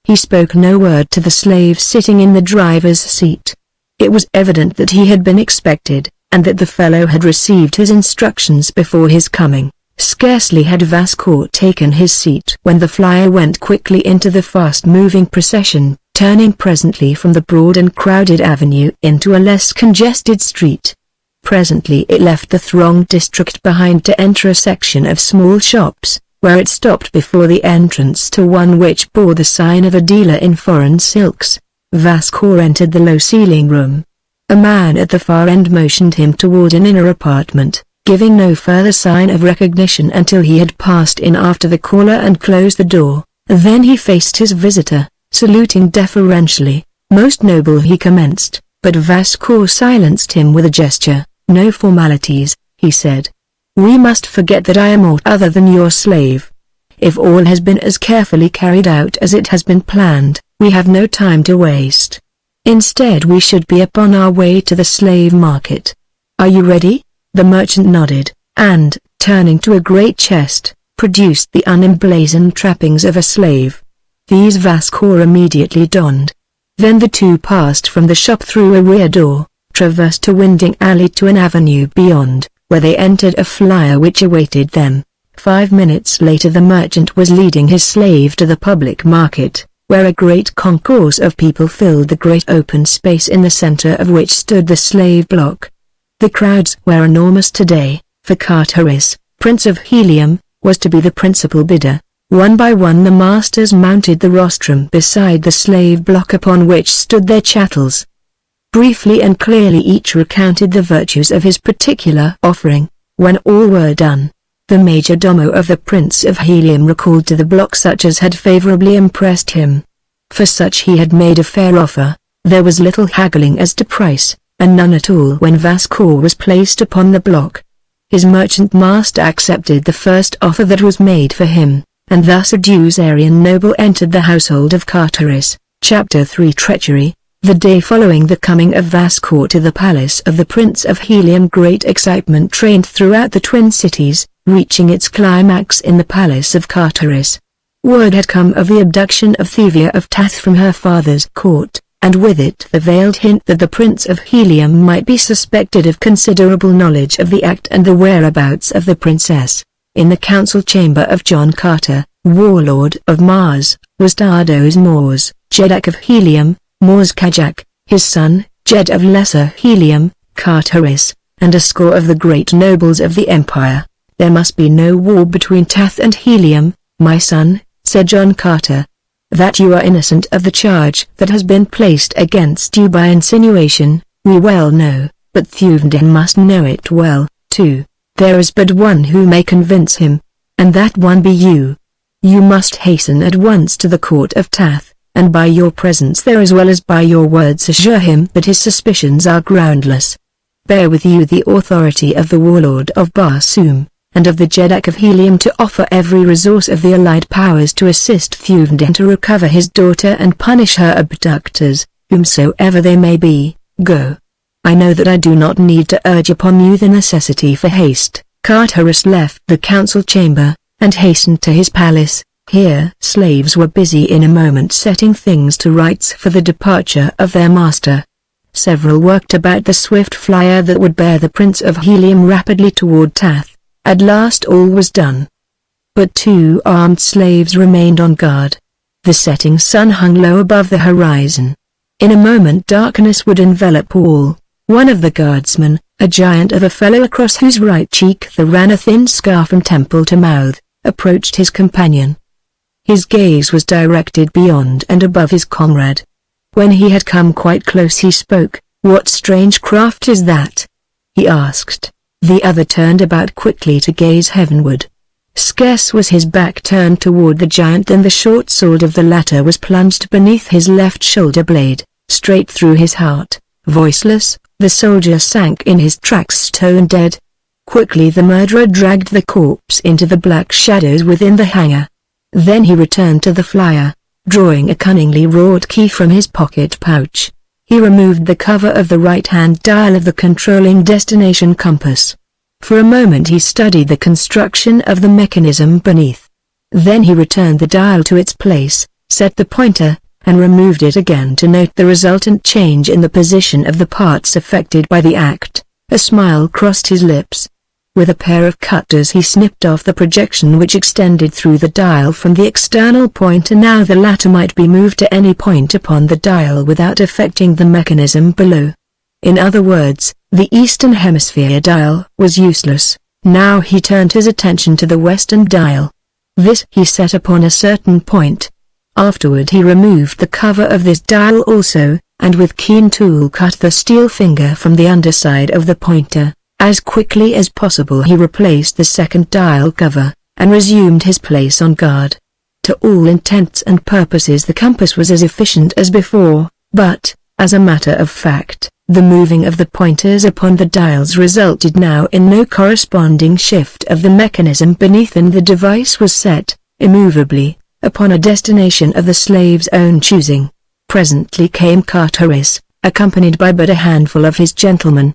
He spoke no word to the slave sitting in the driver's seat. It was evident that he had been expected, and that the fellow had received his instructions before his coming. Scarcely had Vascour taken his seat when the flyer went quickly into the fast-moving procession, turning presently from the broad and crowded avenue into a less congested street. Presently it left the thronged district behind to enter a section of small shops, where it stopped before the entrance to one which bore the sign of a dealer in foreign silks. Vascour entered the low-ceiling room. A man at the far end motioned him toward an inner apartment, giving no further sign of recognition until he had passed in after the caller and closed the door. Then he faced his visitor, saluting deferentially. "Most noble," he commenced, but Vascour silenced him with a gesture. "No formalities," he said. "We must forget that I am aught other than your slave. If all has been as carefully carried out as it has been planned, we have no time to waste. Instead we should be upon our way to the slave market. Are you ready?" The merchant nodded, and, turning to a great chest, produced the unemblazoned trappings of a slave. These Vascour immediately donned. Then the two passed from the shop through a rear door, traversed a winding alley to an avenue beyond, where they entered a flyer which awaited them. 5 minutes later the merchant was leading his slave to the public market, where a great concourse of people filled the great open space in the center of which stood the slave block. The crowds were enormous today, for Cartaris, Prince of Helium, was to be the principal bidder. One by one the masters mounted the rostrum beside the slave block upon which stood their chattels. Briefly and clearly each recounted the virtues of his particular offering. When all were done, the major domo of the Prince of Helium recalled to the block such as had favorably impressed him. For such he had made a fair offer. There was little haggling as to price, and none at all when Vascour was placed upon the block. His merchant master accepted the first offer that was made for him, and thus a Dusarian noble entered the household of Cartaris. Chapter 3 Treachery. The day following the coming of Vascour to the palace of the Prince of Helium great excitement reigned throughout the twin cities, reaching its climax in the palace of Cartaris. Word had come of the abduction of Thuvia of Tath from her father's court, and with it the veiled hint that the Prince of Helium might be suspected of considerable knowledge of the act and the whereabouts of the princess. In the council chamber of John Carter, warlord of Mars, was Dardos Mors, Jedak of Helium, Mors Kajak, his son, Jed of Lesser Helium, Cartaris, and a score of the great nobles of the empire. "There must be no war between Tath and Helium, my son," said John Carter. That you are innocent of the charge that has been placed against you by insinuation, we well know, but Thuvia must know it well, too. There is but one who may convince him, and that one be you. You must hasten at once to the court of Tath, and by your presence there as well as by your words assure him that his suspicions are groundless. Bear with you the authority of the warlord of Barsoom, and of the Jeddak of Helium to offer every resource of the allied powers to assist Thuvia to recover his daughter and punish her abductors, whomsoever they may be. Go. I know that I do not need to urge upon you the necessity for haste. Carteris left the council chamber, and hastened to his palace. Here slaves were busy in a moment setting things to rights for the departure of their master. Several worked about the swift flyer that would bear the Prince of Helium rapidly toward Tath. At last all was done. But 2 armed slaves remained on guard. The setting sun hung low above the horizon. In a moment darkness would envelop all. One of the guardsmen, a giant of a fellow across whose right cheek there ran a thin scar from temple to mouth, approached his companion. His gaze was directed beyond and above his comrade. When he had come quite close he spoke. "What strange craft is that?" he asked. The other turned about quickly to gaze heavenward. Scarce was his back turned toward the giant than the short sword of the latter was plunged beneath his left shoulder blade, straight through his heart. Voiceless, the soldier sank in his tracks stone dead. Quickly the murderer dragged the corpse into the black shadows within the hangar. Then he returned to the flyer, drawing a cunningly wrought key from his pocket pouch. He removed the cover of the right-hand dial of the controlling destination compass. For a moment he studied the construction of the mechanism beneath. Then he returned the dial to its place, set the pointer, and removed it again to note the resultant change in the position of the parts affected by the act. A smile crossed his lips. With a pair of cutters he snipped off the projection which extended through the dial from the external pointer. Now the latter might be moved to any point upon the dial without affecting the mechanism below. In other words, the Eastern Hemisphere dial was useless. Now he turned his attention to the Western dial. This he set upon a certain point. Afterward he removed the cover of this dial also, and with keen tool cut the steel finger from the underside of the pointer. As quickly as possible he replaced the second dial cover, and resumed his place on guard. To all intents and purposes the compass was as efficient as before, but, as a matter of fact, the moving of the pointers upon the dials resulted now in no corresponding shift of the mechanism beneath, and the device was set, immovably, upon a destination of the slave's own choosing. Presently came Carteris, accompanied by but a handful of his gentlemen.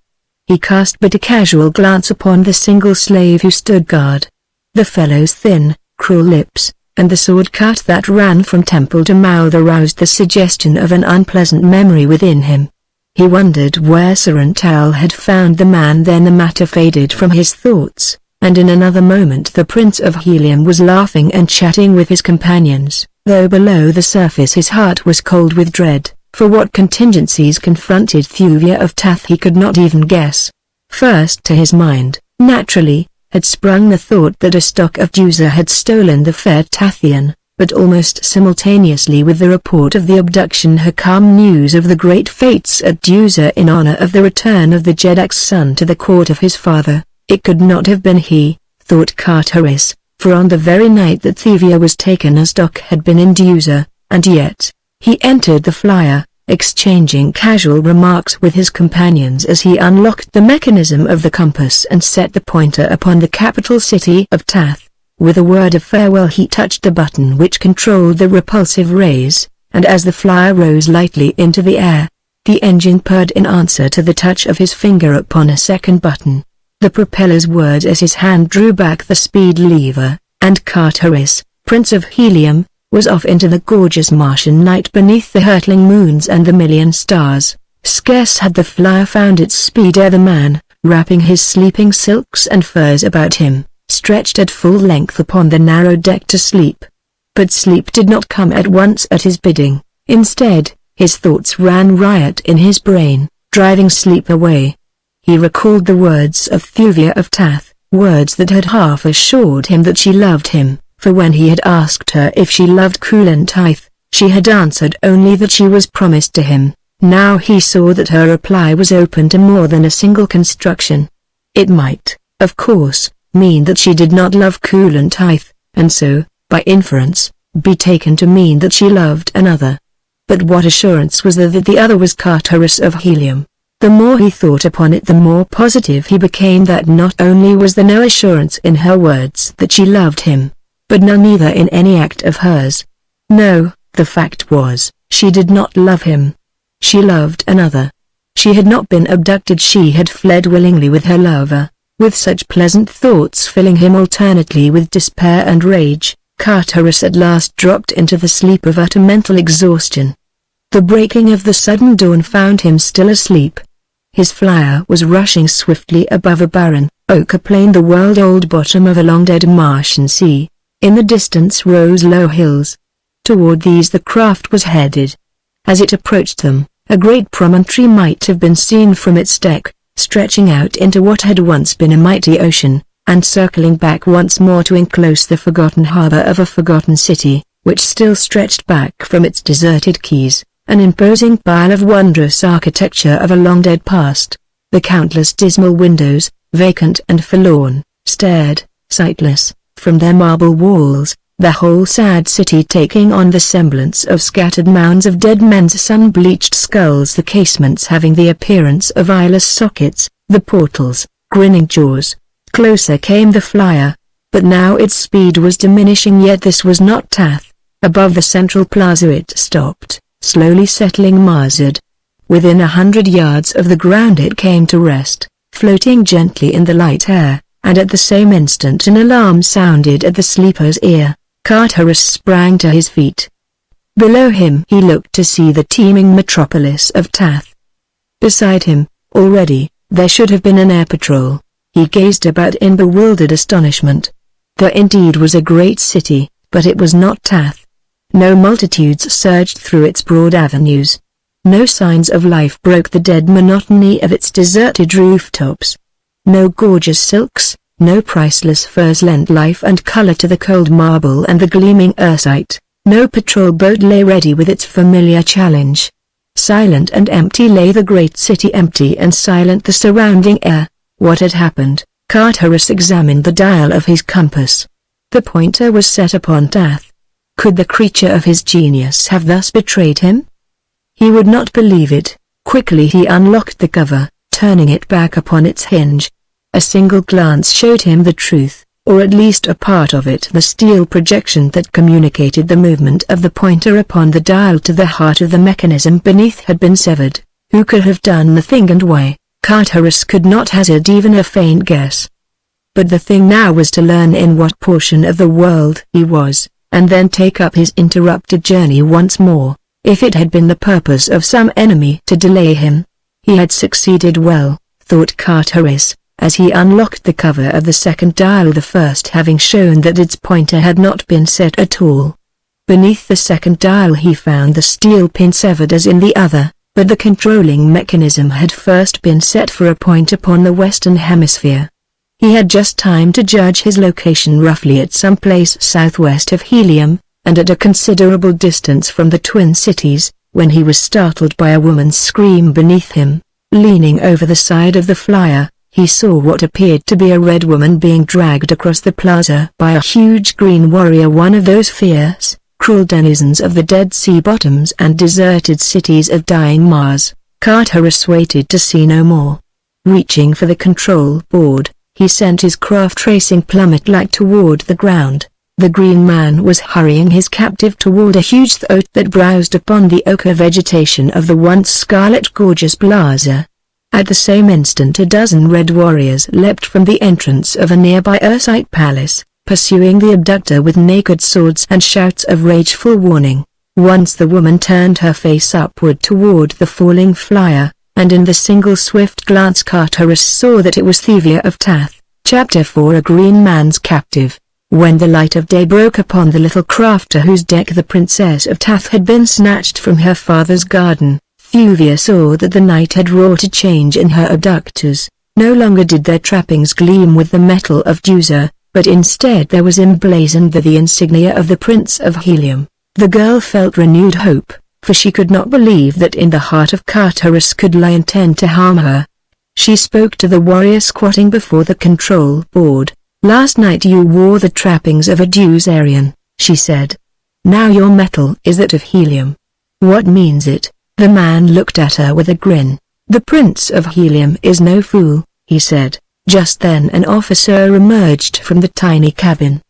He cast but a casual glance upon the single slave who stood guard. The fellow's thin, cruel lips, and the sword cut that ran from temple to mouth aroused the suggestion of an unpleasant memory within him. He wondered where Sarantal had found the man. Then the matter faded from his thoughts, and in another moment the Prince of Helium was laughing and chatting with his companions, though below the surface his heart was cold with dread. For what contingencies confronted Thuvia of Tath he could not even guess. First to his mind, naturally, had sprung the thought that a stock of Deuza had stolen the fair Tathian, but almost simultaneously with the report of the abduction had come news of the great fates at Deuza in honor of the return of the Jeddak's son to the court of his father. It could not have been he, thought Carteris, for on the very night that Thuvia was taken a stock had been in Deuza, and yet he entered the flyer, exchanging casual remarks with his companions as he unlocked the mechanism of the compass and set the pointer upon the capital city of Tath. With a word of farewell he touched the button which controlled the repulsive rays, and as the flyer rose lightly into the air, the engine purred in answer to the touch of his finger upon a second button. The propellers whirred as his hand drew back the speed lever, and Carteris, Prince of Helium, was off into the gorgeous Martian night beneath the hurtling moons and the million stars. Scarce had the flyer found its speed ere the man, wrapping his sleeping silks and furs about him, stretched at full length upon the narrow deck to sleep. But sleep did not come at once at his bidding. Instead, his thoughts ran riot in his brain, driving sleep away. He recalled the words of Thuvia of Tath, words that had half assured him that she loved him. For when he had asked her if she loved Kulantith, She had answered only that she was promised to him. Now he saw that her reply was open to more than a single construction. It might, of course, mean that she did not love Coolantith, and so, by inference, be taken to mean that she loved another. But what assurance was there that the other was Carteris of Helium? The more he thought upon it, the more positive he became that not only was there no assurance in her words that she loved him, but none either in any act of hers. No, the fact was, she did not love him. She loved another. She had not been abducted, she had fled willingly with her lover. With such pleasant thoughts filling him alternately with despair and rage, Carteris at last dropped into the sleep of utter mental exhaustion. The breaking of the sudden dawn found him still asleep. His flyer was rushing swiftly above a barren, ochre plain, the world-old bottom of a long-dead Martian sea. In the distance rose low hills. Toward these the craft was headed. As it approached them, a great promontory might have been seen from its deck, stretching out into what had once been a mighty ocean, and circling back once more to enclose the forgotten harbor of a forgotten city, which still stretched back from its deserted quays, an imposing pile of wondrous architecture of a long-dead past. The countless dismal windows, vacant and forlorn, stared, sightless, from their marble walls, the whole sad city taking on the semblance of scattered mounds of dead men's sun-bleached skulls, the casements having the appearance of eyeless sockets, the portals, grinning jaws. Closer came the flyer, but now its speed was diminishing, yet this was not Tath. Above the central plaza it stopped, slowly settling marsed. Within 100 yards of the ground it came to rest, floating gently in the light air, and at the same instant an alarm sounded at the sleeper's ear. Carteris sprang to his feet. Below him he looked to see the teeming metropolis of Tath. Beside him, already, there should have been an air patrol. He gazed about in bewildered astonishment. There indeed was a great city, but it was not Tath. No multitudes surged through its broad avenues. No signs of life broke the dead monotony of its deserted rooftops. No gorgeous silks, no priceless furs lent life and color to the cold marble and the gleaming earthite. No patrol boat lay ready with its familiar challenge. Silent and empty lay the great city, empty and silent the surrounding air. What had happened? Carteris examined the dial of his compass. The pointer was set upon Tath. Could the creature of his genius have thus betrayed him? He would not believe it. Quickly he unlocked the cover, turning it back upon its hinge. A single glance showed him the truth, or at least a part of it. The steel projection that communicated the movement of the pointer upon the dial to the heart of the mechanism beneath had been severed. Who could have done the thing and why? Carteris could not hazard even a faint guess. But the thing now was to learn in what portion of the world he was, and then take up his interrupted journey once more. If it had been the purpose of some enemy to delay him, he had succeeded well, thought Carteris, as he unlocked the cover of the second dial, the first having shown that its pointer had not been set at all. Beneath the second dial he found the steel pin severed as in the other, but the controlling mechanism had first been set for a point upon the western hemisphere. He had just time to judge his location roughly at some place southwest of Helium, and at a considerable distance from the Twin Cities, when he was startled by a woman's scream beneath him. Leaning over the side of the flyer, he saw what appeared to be a red woman being dragged across the plaza by a huge green warrior, one of those fierce, cruel denizens of the dead sea bottoms and deserted cities of dying Mars. Carteris waited to see no more. Reaching for the control board, he sent his craft racing plummet-like toward the ground. The green man was hurrying his captive toward a huge throat that browsed upon the ochre vegetation of the once scarlet gorgeous plaza. At the same instant a dozen red warriors leapt from the entrance of a nearby Ursite palace, pursuing the abductor with naked swords and shouts of rageful warning. Once the woman turned her face upward toward the falling flyer, and in the single swift glance Carteris saw that it was Thuvia of Tath. Chapter 4 A Green Man's Captive. When the light of day broke upon the little craft to whose deck the Princess of Tath had been snatched from her father's garden, Thuvia saw that the night had wrought a change in her abductors. No longer did their trappings gleam with the metal of Deusa, but instead there was emblazoned the insignia of the Prince of Helium. The girl felt renewed hope, for she could not believe that in the heart of Tartarus could lie intent to harm her. She spoke to the warrior squatting before the control board. "Last night you wore the trappings of a Deusarian," she said. "Now your metal is that of helium. What means it?" The man looked at her with a grin. "The Prince of Helium is no fool," he said. Just then an officer emerged from the tiny cabin.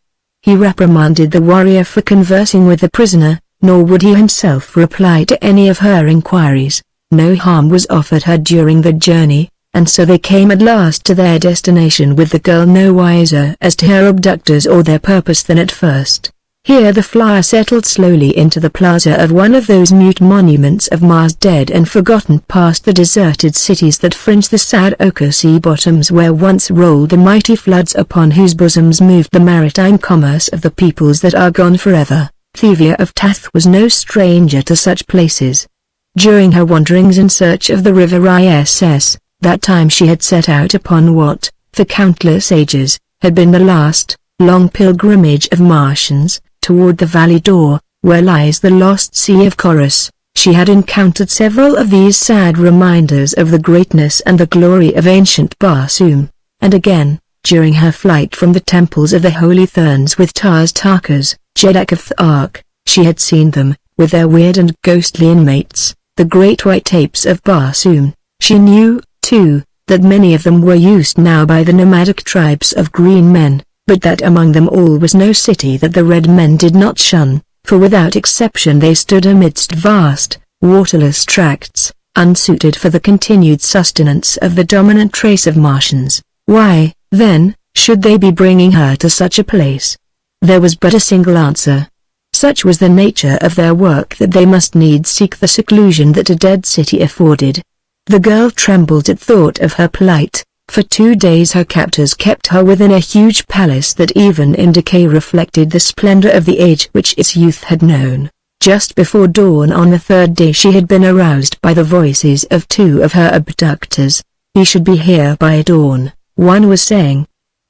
He reprimanded the warrior for conversing with the prisoner, nor would he himself reply to any of her inquiries. No harm was offered her during the journey, and so they came at last to their destination with the girl no wiser as to her abductors or their purpose than at first. Here the flyer settled slowly into the plaza of one of those mute monuments of Mars dead and forgotten past the deserted cities that fringe the sad ochre sea bottoms where once rolled the mighty floods upon whose bosoms moved the maritime commerce of the peoples that are gone forever. Thuvia of Tath was no stranger to such places. During her wanderings in search of the river Iss, that time she had set out upon what, for countless ages, had been the last, long pilgrimage of Martians, toward the valley door, where lies the lost sea of Chorus. She had encountered several of these sad reminders of the greatness and the glory of ancient Barsoom, and again, during her flight from the temples of the Holy Therns with Tarkas, Jeddak of the Ark, she had seen them, with their weird and ghostly inmates, the great white apes of Barsoom. She knew, too, that many of them were used now by the nomadic tribes of green men, but that among them all was no city that the red men did not shun, for without exception they stood amidst vast, waterless tracts, unsuited for the continued sustenance of the dominant race of Martians. Why, then, should they be bringing her to such a place? There was but a single answer. Such was the nature of their work that they must needs seek the seclusion that a dead city afforded. The girl trembled at thought of her plight. For 2 days her captors kept her within a huge palace that even in decay reflected the splendor of the age which its youth had known. Just before dawn on the 3rd day she had been aroused by the voices of 2 of her abductors. "He should be here by dawn," one was saying.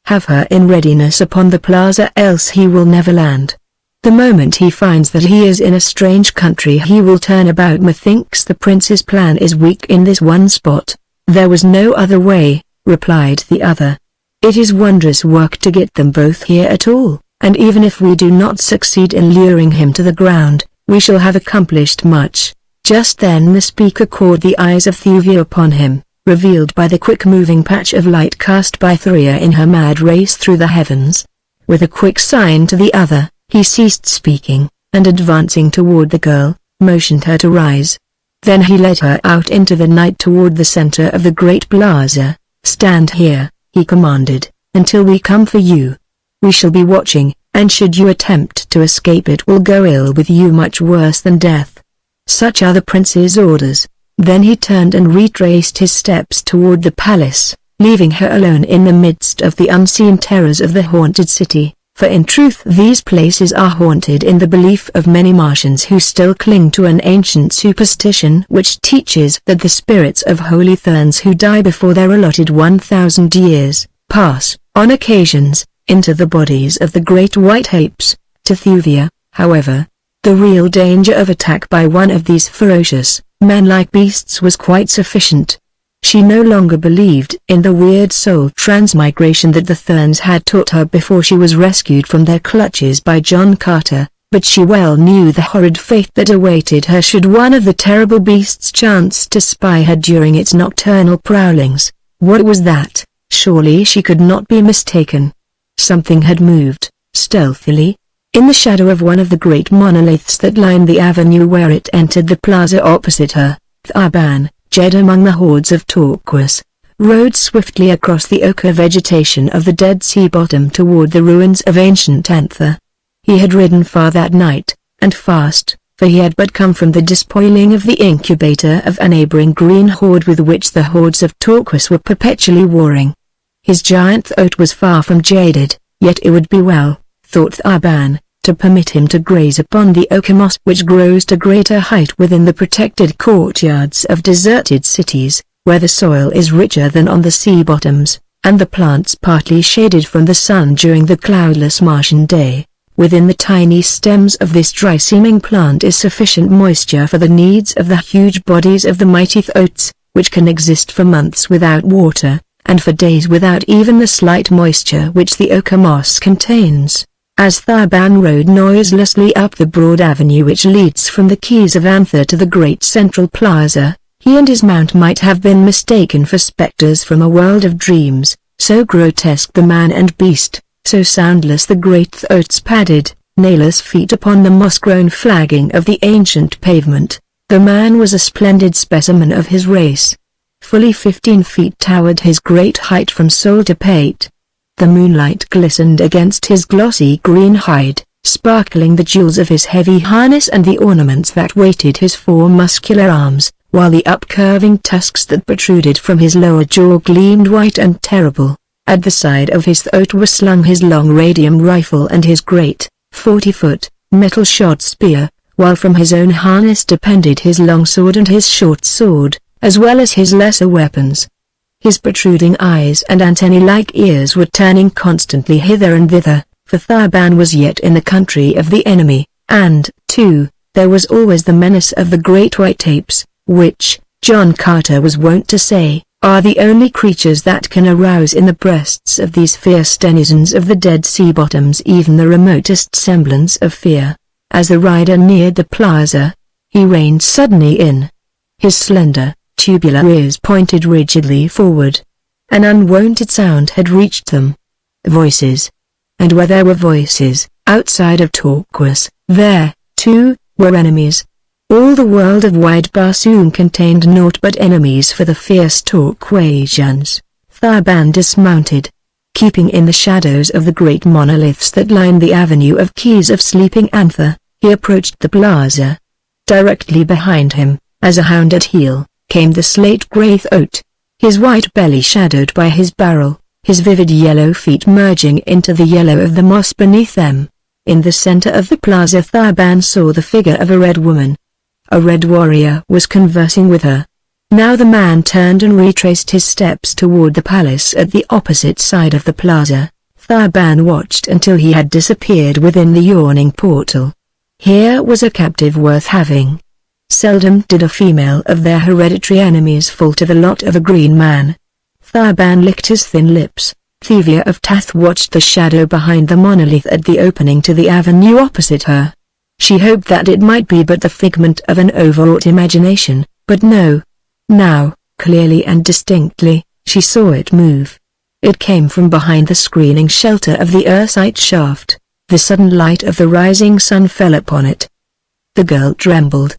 "Have her in readiness upon the plaza else he will never land. The moment he finds that he is in a strange country he will turn about. Methinks the prince's plan is weak in this one spot." "There was no other way," replied the other. "It is wondrous work to get them both here at all, and even if we do not succeed in luring him to the ground, we shall have accomplished much." Just then the speaker caught the eyes of Thuvia upon him, revealed by the quick-moving patch of light cast by Thuvia in her mad race through the heavens. With a quick sign to the other, he ceased speaking, and advancing toward the girl, motioned her to rise. Then he led her out into the night toward the center of the great plaza. "Stand here," he commanded, "until we come for you. We shall be watching, and should you attempt to escape it will go ill with you, much worse than death." Such are the prince's orders. Then he turned and retraced his steps toward the palace, leaving her alone in the midst of the unseen terrors of the haunted city, for in truth these places are haunted in the belief of many Martians who still cling to an ancient superstition which teaches that the spirits of holy Therns who die before their allotted 1,000 years, pass, on occasions, into the bodies of the great white apes. To Thuvia, however, the real danger of attack by one of these ferocious, man-like beasts was quite sufficient. She no longer believed in the weird soul transmigration that the Therns had taught her before she was rescued from their clutches by John Carter, but she well knew the horrid fate that awaited her should one of the terrible beasts chance to spy her during its nocturnal prowlings. What was that? Surely she could not be mistaken. Something had moved, stealthily, in the shadow of one of the great monoliths that lined the avenue where it entered the plaza opposite her. Tharban, Jed among the hordes of Torquas, rode swiftly across the ochre vegetation of the Dead Sea bottom toward the ruins of ancient Anther. He had ridden far that night, and fast, for he had but come from the despoiling of the incubator of a neighboring green horde with which the hordes of Torquas were perpetually warring. His giant throat was far from jaded, yet it would be well, thought Tharban, to permit him to graze upon the ochre moss which grows to greater height within the protected courtyards of deserted cities, where the soil is richer than on the sea bottoms, and the plants partly shaded from the sun during the cloudless Martian day. Within the tiny stems of this dry-seeming plant is sufficient moisture for the needs of the huge bodies of the mighty oats, which can exist for months without water, and for days without even the slight moisture which the oak moss contains. As Thurban rode noiselessly up the broad avenue which leads from the quays of Anther to the great central plaza, he and his mount might have been mistaken for specters from a world of dreams, so grotesque the man and beast, so soundless the great oats padded, nailless feet upon the moss-grown flagging of the ancient pavement. The man was a splendid specimen of his race. Fully 15 feet towered his great height from sole to pate. The moonlight glistened against his glossy green hide, sparkling the jewels of his heavy harness and the ornaments that weighted his 4 muscular arms, while the up-curving tusks that protruded from his lower jaw gleamed white and terrible. At the side of his throat was slung his long radium rifle and his great, 40-foot, metal-shod spear, while from his own harness depended his long sword and his short sword, as well as his lesser weapons. His protruding eyes and antennae-like ears were turning constantly hither and thither, for Thurban was yet in the country of the enemy, and, too, there was always the menace of the great white apes, which, John Carter was wont to say, are the only creatures that can arouse in the breasts of these fierce denizens of the Dead Sea bottoms even the remotest semblance of fear. As the rider neared the plaza, he reined suddenly in. His slender, tubular ears pointed rigidly forward. An unwonted sound had reached them. Voices. And where there were voices, outside of Torquas, there, too, were enemies. All the world of Wide Barsoom contained naught but enemies for the fierce Torquasians. Thurban dismounted. Keeping in the shadows of the great monoliths that lined the avenue of quays of sleeping Anther, he approached the plaza. Directly behind him, as a hound at heel, came the slate-grey oat, his white belly shadowed by his barrel, his vivid yellow feet merging into the yellow of the moss beneath them. In the center of the plaza Thurban saw the figure of a red woman. A red warrior was conversing with her. Now the man turned and retraced his steps toward the palace at the opposite side of the plaza. Thurban watched until he had disappeared within the yawning portal. Here was a captive worth having. Seldom did a female of their hereditary enemies fall to the lot of a green man. Thurban licked his thin lips. Thuvia of Tath watched the shadow behind the monolith at the opening to the avenue opposite her. She hoped that it might be but the figment of an overwrought imagination, but no. Now, clearly and distinctly, she saw it move. It came from behind the screening shelter of the earthite shaft. The sudden light of the rising sun fell upon it. The girl trembled.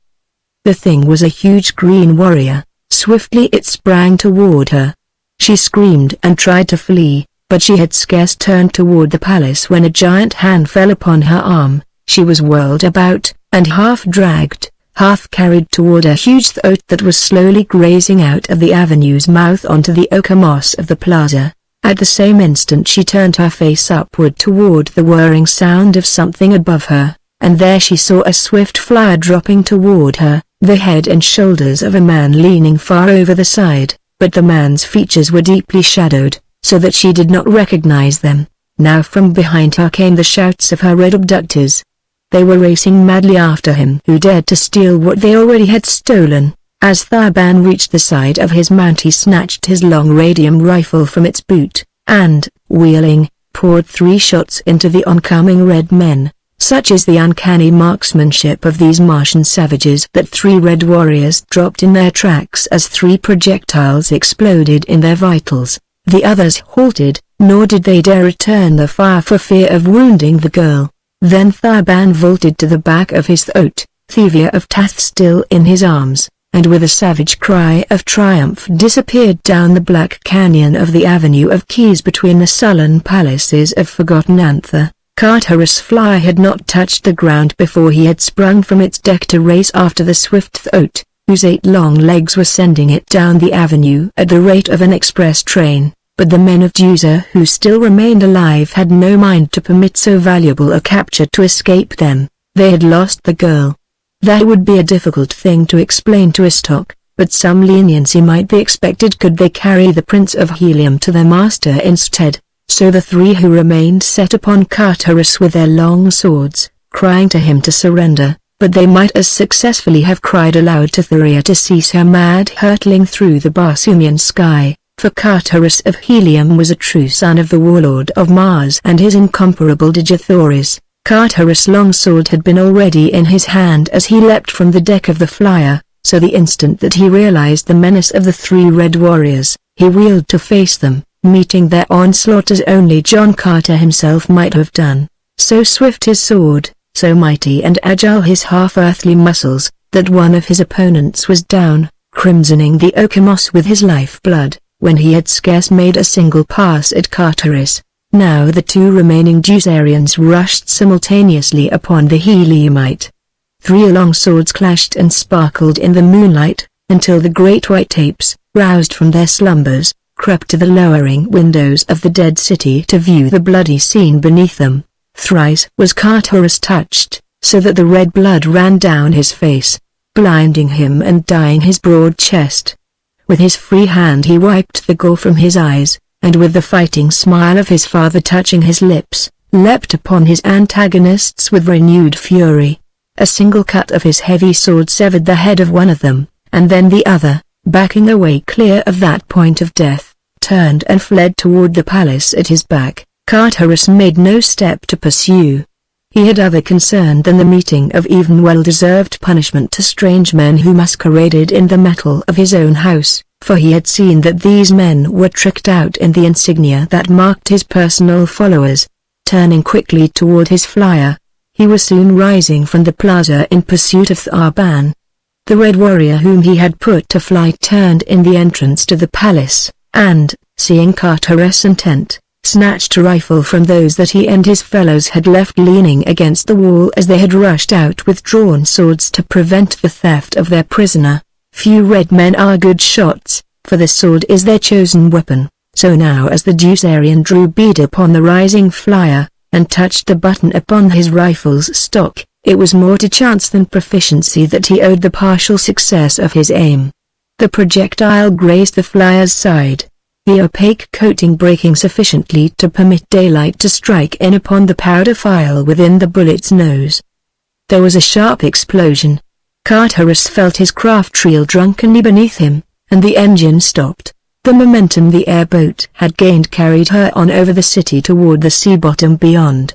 The thing was a huge green warrior. Swiftly it sprang toward her. She screamed and tried to flee, but she had scarce turned toward the palace when a giant hand fell upon her arm. She was whirled about, and half dragged, half carried toward a huge throat that was slowly grazing out of the avenue's mouth onto the oak moss of the plaza. At the same instant she turned her face upward toward the whirring sound of something above her, and there she saw a swift flower dropping toward her, the head and shoulders of a man leaning far over the side, but the man's features were deeply shadowed, so that she did not recognize them. Now from behind her came the shouts of her red abductors. They were racing madly after him who dared to steal what they already had stolen. As Thurban reached the side of his mount he snatched his long radium rifle from its boot, and, wheeling, poured 3 shots into the oncoming red men. Such is the uncanny marksmanship of these Martian savages that 3 red warriors dropped in their tracks as 3 projectiles exploded in their vitals. The others halted, nor did they dare return the fire for fear of wounding the girl. Then Thurban vaulted to the back of his throat, Thuvia of Tath still in his arms, and with a savage cry of triumph disappeared down the black canyon of the avenue of quays between the sullen palaces of forgotten Anther. Carter's fly had not touched the ground before he had sprung from its deck to race after the swift throat, whose 8 long legs were sending it down the avenue at the rate of an express train. But the men of Deuza who still remained alive had no mind to permit so valuable a capture to escape them. They had lost the girl. That would be a difficult thing to explain to Istok, but some leniency might be expected could they carry the Prince of Helium to their master instead. So the three who remained set upon Carteris with their long swords, crying to him to surrender, but they might as successfully have cried aloud to Thuvia to cease her mad hurtling through the Barsoomian sky, for Carteris of Helium was a true son of the warlord of Mars and his incomparable Digithoris. Carteris' longsword had been already in his hand as he leapt from the deck of the flyer, so the instant that he realized the menace of the three red warriors, he wheeled to face them, meeting their onslaught as only John Carter himself might have done. So swift his sword, so mighty and agile his half-earthly muscles, that one of his opponents was down, crimsoning the oaken moss with his life-blood, when he had scarce made a single pass at Carteris. Now the two remaining Dusarians rushed simultaneously upon the Heliumite. Three long swords clashed and sparkled in the moonlight, until the great white apes, roused from their slumbers, crept to the lowering windows of the dead city to view the bloody scene beneath them. Thrice was Carteris touched, so that the red blood ran down his face, blinding him and dyeing his broad chest. With his free hand he wiped the gore from his eyes, and with the fighting smile of his father touching his lips, leapt upon his antagonists with renewed fury. A single cut of his heavy sword severed the head of one of them, and then the other, backing away clear of that point of death, turned and fled toward the palace at his back. Carteris made no step to pursue. He had other concern than the meeting of even well-deserved punishment to strange men who masqueraded in the metal of his own house, for he had seen that these men were tricked out in the insignia that marked his personal followers. Turning quickly toward his flyer, he was soon rising from the plaza in pursuit of Tharban. The red warrior whom he had put to flight turned in the entrance to the palace, and, seeing Carteris' intent, snatched a rifle from those that he and his fellows had left leaning against the wall as they had rushed out with drawn swords to prevent the theft of their prisoner. Few red men are good shots, for the sword is their chosen weapon, so now as the Dusarian drew bead upon the rising flyer, and touched the button upon his rifle's stock, it was more to chance than proficiency that he owed the partial success of his aim. The projectile grazed the flyer's side, the opaque coating breaking sufficiently to permit daylight to strike in upon the powder file within the bullet's nose. There was a sharp explosion. Carteris felt his craft reel drunkenly beneath him, and the engine stopped. The momentum the airboat had gained carried her on over the city toward the sea bottom beyond.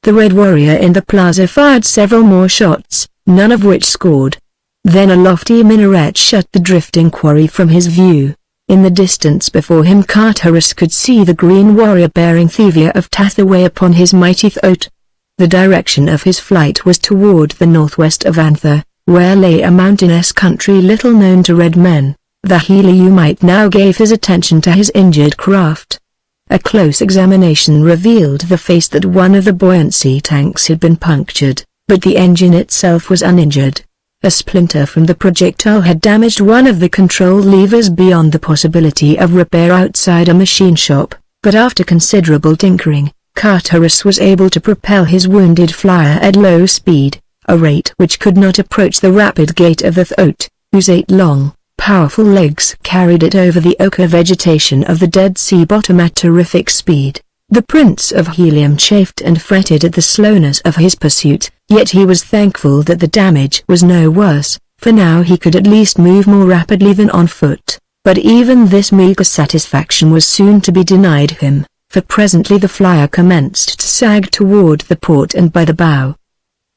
The red warrior in the plaza fired several more shots, none of which scored. Then a lofty minaret shut the drifting quarry from his view. In the distance before him Carteris could see the green warrior bearing Thuvia of Tathaway upon his mighty throat. The direction of his flight was toward the northwest of Anther, where lay a mountainous country little known to red men. The Heliumite now gave his attention to his injured craft. A close examination revealed the face that one of the buoyancy tanks had been punctured, but the engine itself was uninjured. A splinter from the projectile had damaged one of the control levers beyond the possibility of repair outside a machine shop, but after considerable tinkering, Carteris was able to propel his wounded flyer at low speed, a rate which could not approach the rapid gait of the Thoat, whose 8 long, powerful legs carried it over the ochre vegetation of the Dead Sea bottom at terrific speed. The Prince of Helium chafed and fretted at the slowness of his pursuit, yet he was thankful that the damage was no worse, for now he could at least move more rapidly than on foot. But even this meager satisfaction was soon to be denied him, for presently the flyer commenced to sag toward the port and by the bow.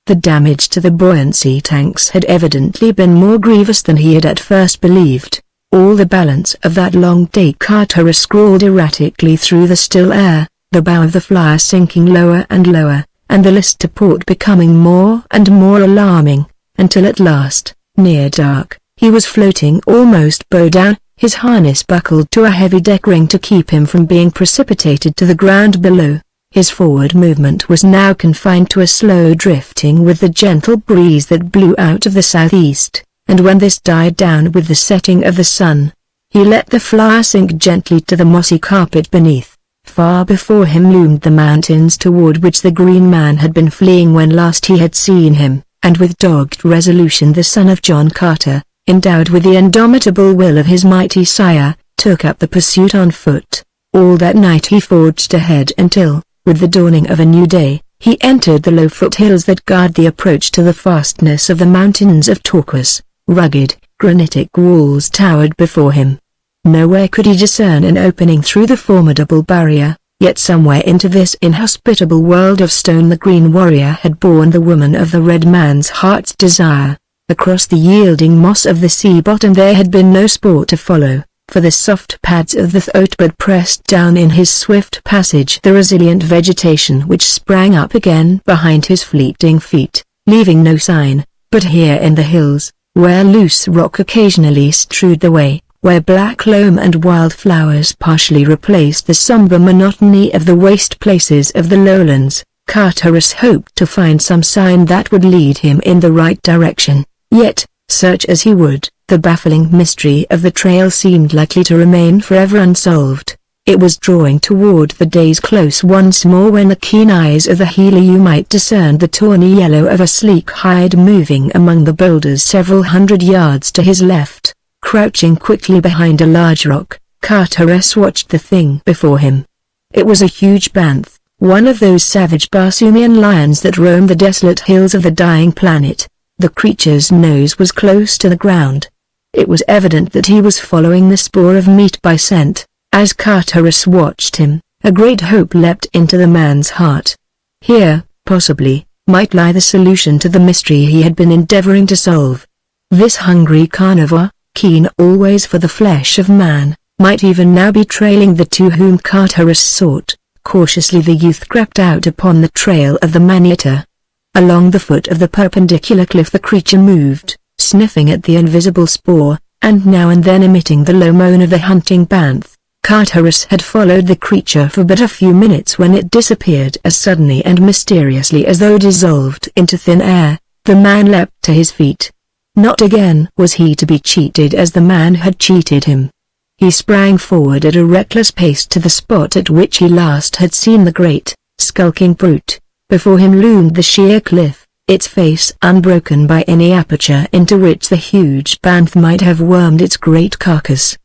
The damage to the buoyancy tanks had evidently been more grievous than he had at first believed. All the balance of that long day Carteris scrawled erratically through the still air, the bow of the flyer sinking lower and lower, and the list to port becoming more and more alarming, until at last, near dark, he was floating almost bow down, his harness buckled to a heavy deck ring to keep him from being precipitated to the ground below. His forward movement was now confined to a slow drifting with the gentle breeze that blew out of the southeast, and when this died down with the setting of the sun, he let the flyer sink gently to the mossy carpet beneath. Far before him loomed the mountains toward which the Green Man had been fleeing when last he had seen him, and with dogged resolution the son of John Carter, endowed with the indomitable will of his mighty sire, took up the pursuit on foot. All that night he forged ahead until, with the dawning of a new day, he entered the low foothills that guard the approach to the fastness of the mountains of Turquoise. Rugged, granitic walls towered before him. Nowhere could he discern an opening through the formidable barrier, yet somewhere into this inhospitable world of stone the green warrior had borne the woman of the red man's heart's desire. Across the yielding moss of the sea bottom there had been no sport to follow, for the soft pads of the thoatbird pressed down in his swift passage the resilient vegetation which sprang up again behind his fleeting feet, leaving no sign. But here in the hills, where loose rock occasionally strewed the way, where black loam and wild flowers partially replaced the somber monotony of the waste places of the lowlands, Carteris hoped to find some sign that would lead him in the right direction. Yet, search as he would, the baffling mystery of the trail seemed likely to remain forever unsolved. It was drawing toward the day's close once more when the keen eyes of the healer might discern the tawny yellow of a sleek hide moving among the boulders several hundred yards to his left. Crouching quickly behind a large rock, Carteris watched the thing before him. It was a huge banth, one of those savage Barsoomian lions that roam the desolate hills of the dying planet. The creature's nose was close to the ground. It was evident that he was following the spoor of meat by scent. As Carteris watched him, a great hope leapt into the man's heart. Here, possibly, might lie the solution to the mystery he had been endeavoring to solve. This hungry carnivore, keen always for the flesh of man, might even now be trailing the two whom Carteris sought. Cautiously the youth crept out upon the trail of the man-eater. Along the foot of the perpendicular cliff the creature moved, sniffing at the invisible spoor, and now and then emitting the low moan of the hunting banth. Carteris had followed the creature for but a few minutes when it disappeared as suddenly and mysteriously as though dissolved into thin air. The man leapt to his feet. Not again was he to be cheated as the man had cheated him. He sprang forward at a reckless pace to the spot at which he last had seen the great, skulking brute. Before him loomed the sheer cliff, its face unbroken by any aperture into which the huge banth might have wormed its great carcass.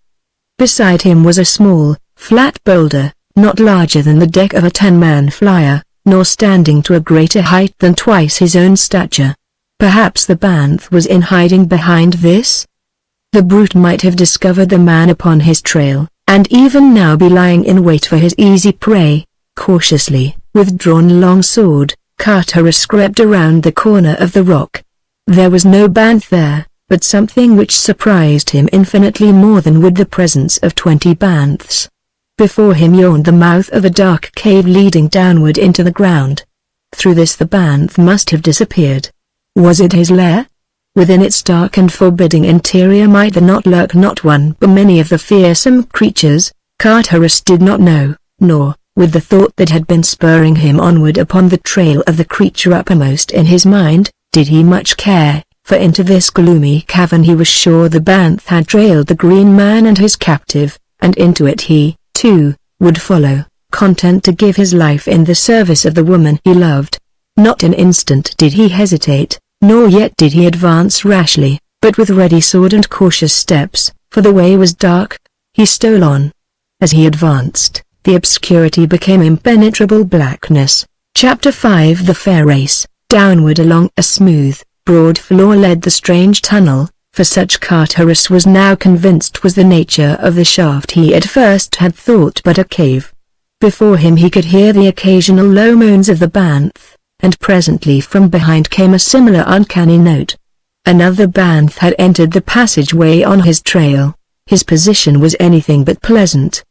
Beside him was a small, flat boulder, not larger than the deck of a 10-man flyer, nor standing to a greater height than twice his own stature. Perhaps the banth was in hiding behind this? The brute might have discovered the man upon his trail, and even now be lying in wait for his easy prey. Cautiously, with drawn long sword, Carteris crept around the corner of the rock. There was no banth there, but something which surprised him infinitely more than would the presence of 20 banths. Before him yawned the mouth of a dark cave leading downward into the ground. Through this the banth must have disappeared. Was it his lair? Within its dark and forbidding interior might there not lurk not one but many of the fearsome creatures? Carteris did not know, nor, with the thought that had been spurring him onward upon the trail of the creature uppermost in his mind, did he much care, for into this gloomy cavern he was sure the banth had trailed the green man and his captive, and into it he, too, would follow, content to give his life in the service of the woman he loved. Not an instant did he hesitate, nor yet did he advance rashly, but with ready sword and cautious steps, for the way was dark. He stole on. As he advanced, the obscurity became impenetrable blackness. Chapter 5 The Fair Race. Downward along a smooth, broad floor led the strange tunnel, for such Carteris was now convinced was the nature of the shaft he at first had thought but a cave. Before him he could hear the occasional low moans of the banth, and presently from behind came a similar uncanny note. Another banth had entered the passageway on his trail. His position was anything but pleasant.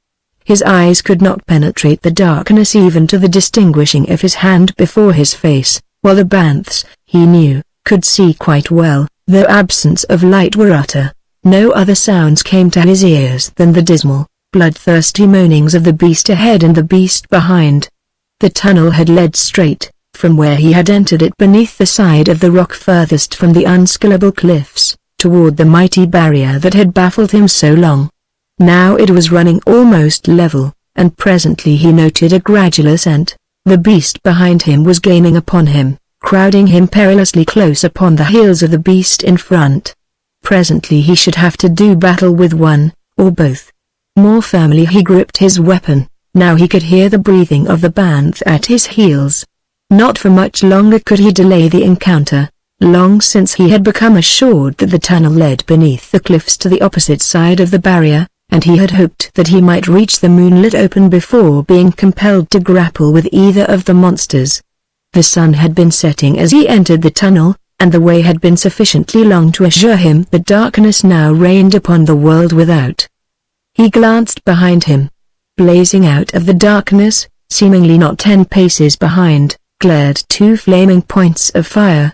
His eyes could not penetrate the darkness even to the distinguishing of his hand before his face, while the banths, he knew, could see quite well, though absence of light were utter. No other sounds came to his ears than the dismal, bloodthirsty moanings of the beast ahead and the beast behind. The tunnel had led straight, from where he had entered it beneath the side of the rock furthest from the unscalable cliffs, toward the mighty barrier that had baffled him so long. Now it was running almost level, and presently he noted a gradual ascent. The beast behind him was gaining upon him, crowding him perilously close upon the heels of the beast in front. Presently he should have to do battle with one, or both. More firmly he gripped his weapon. Now he could hear the breathing of the bantha at his heels. Not for much longer could he delay the encounter. Long since he had become assured that the tunnel led beneath the cliffs to the opposite side of the barrier, and he had hoped that he might reach the moonlit open before being compelled to grapple with either of the monsters. The sun had been setting as he entered the tunnel, and the way had been sufficiently long to assure him that darkness now reigned upon the world without. He glanced behind him. Blazing out of the darkness, seemingly not 10 paces behind, glared 2 flaming points of fire.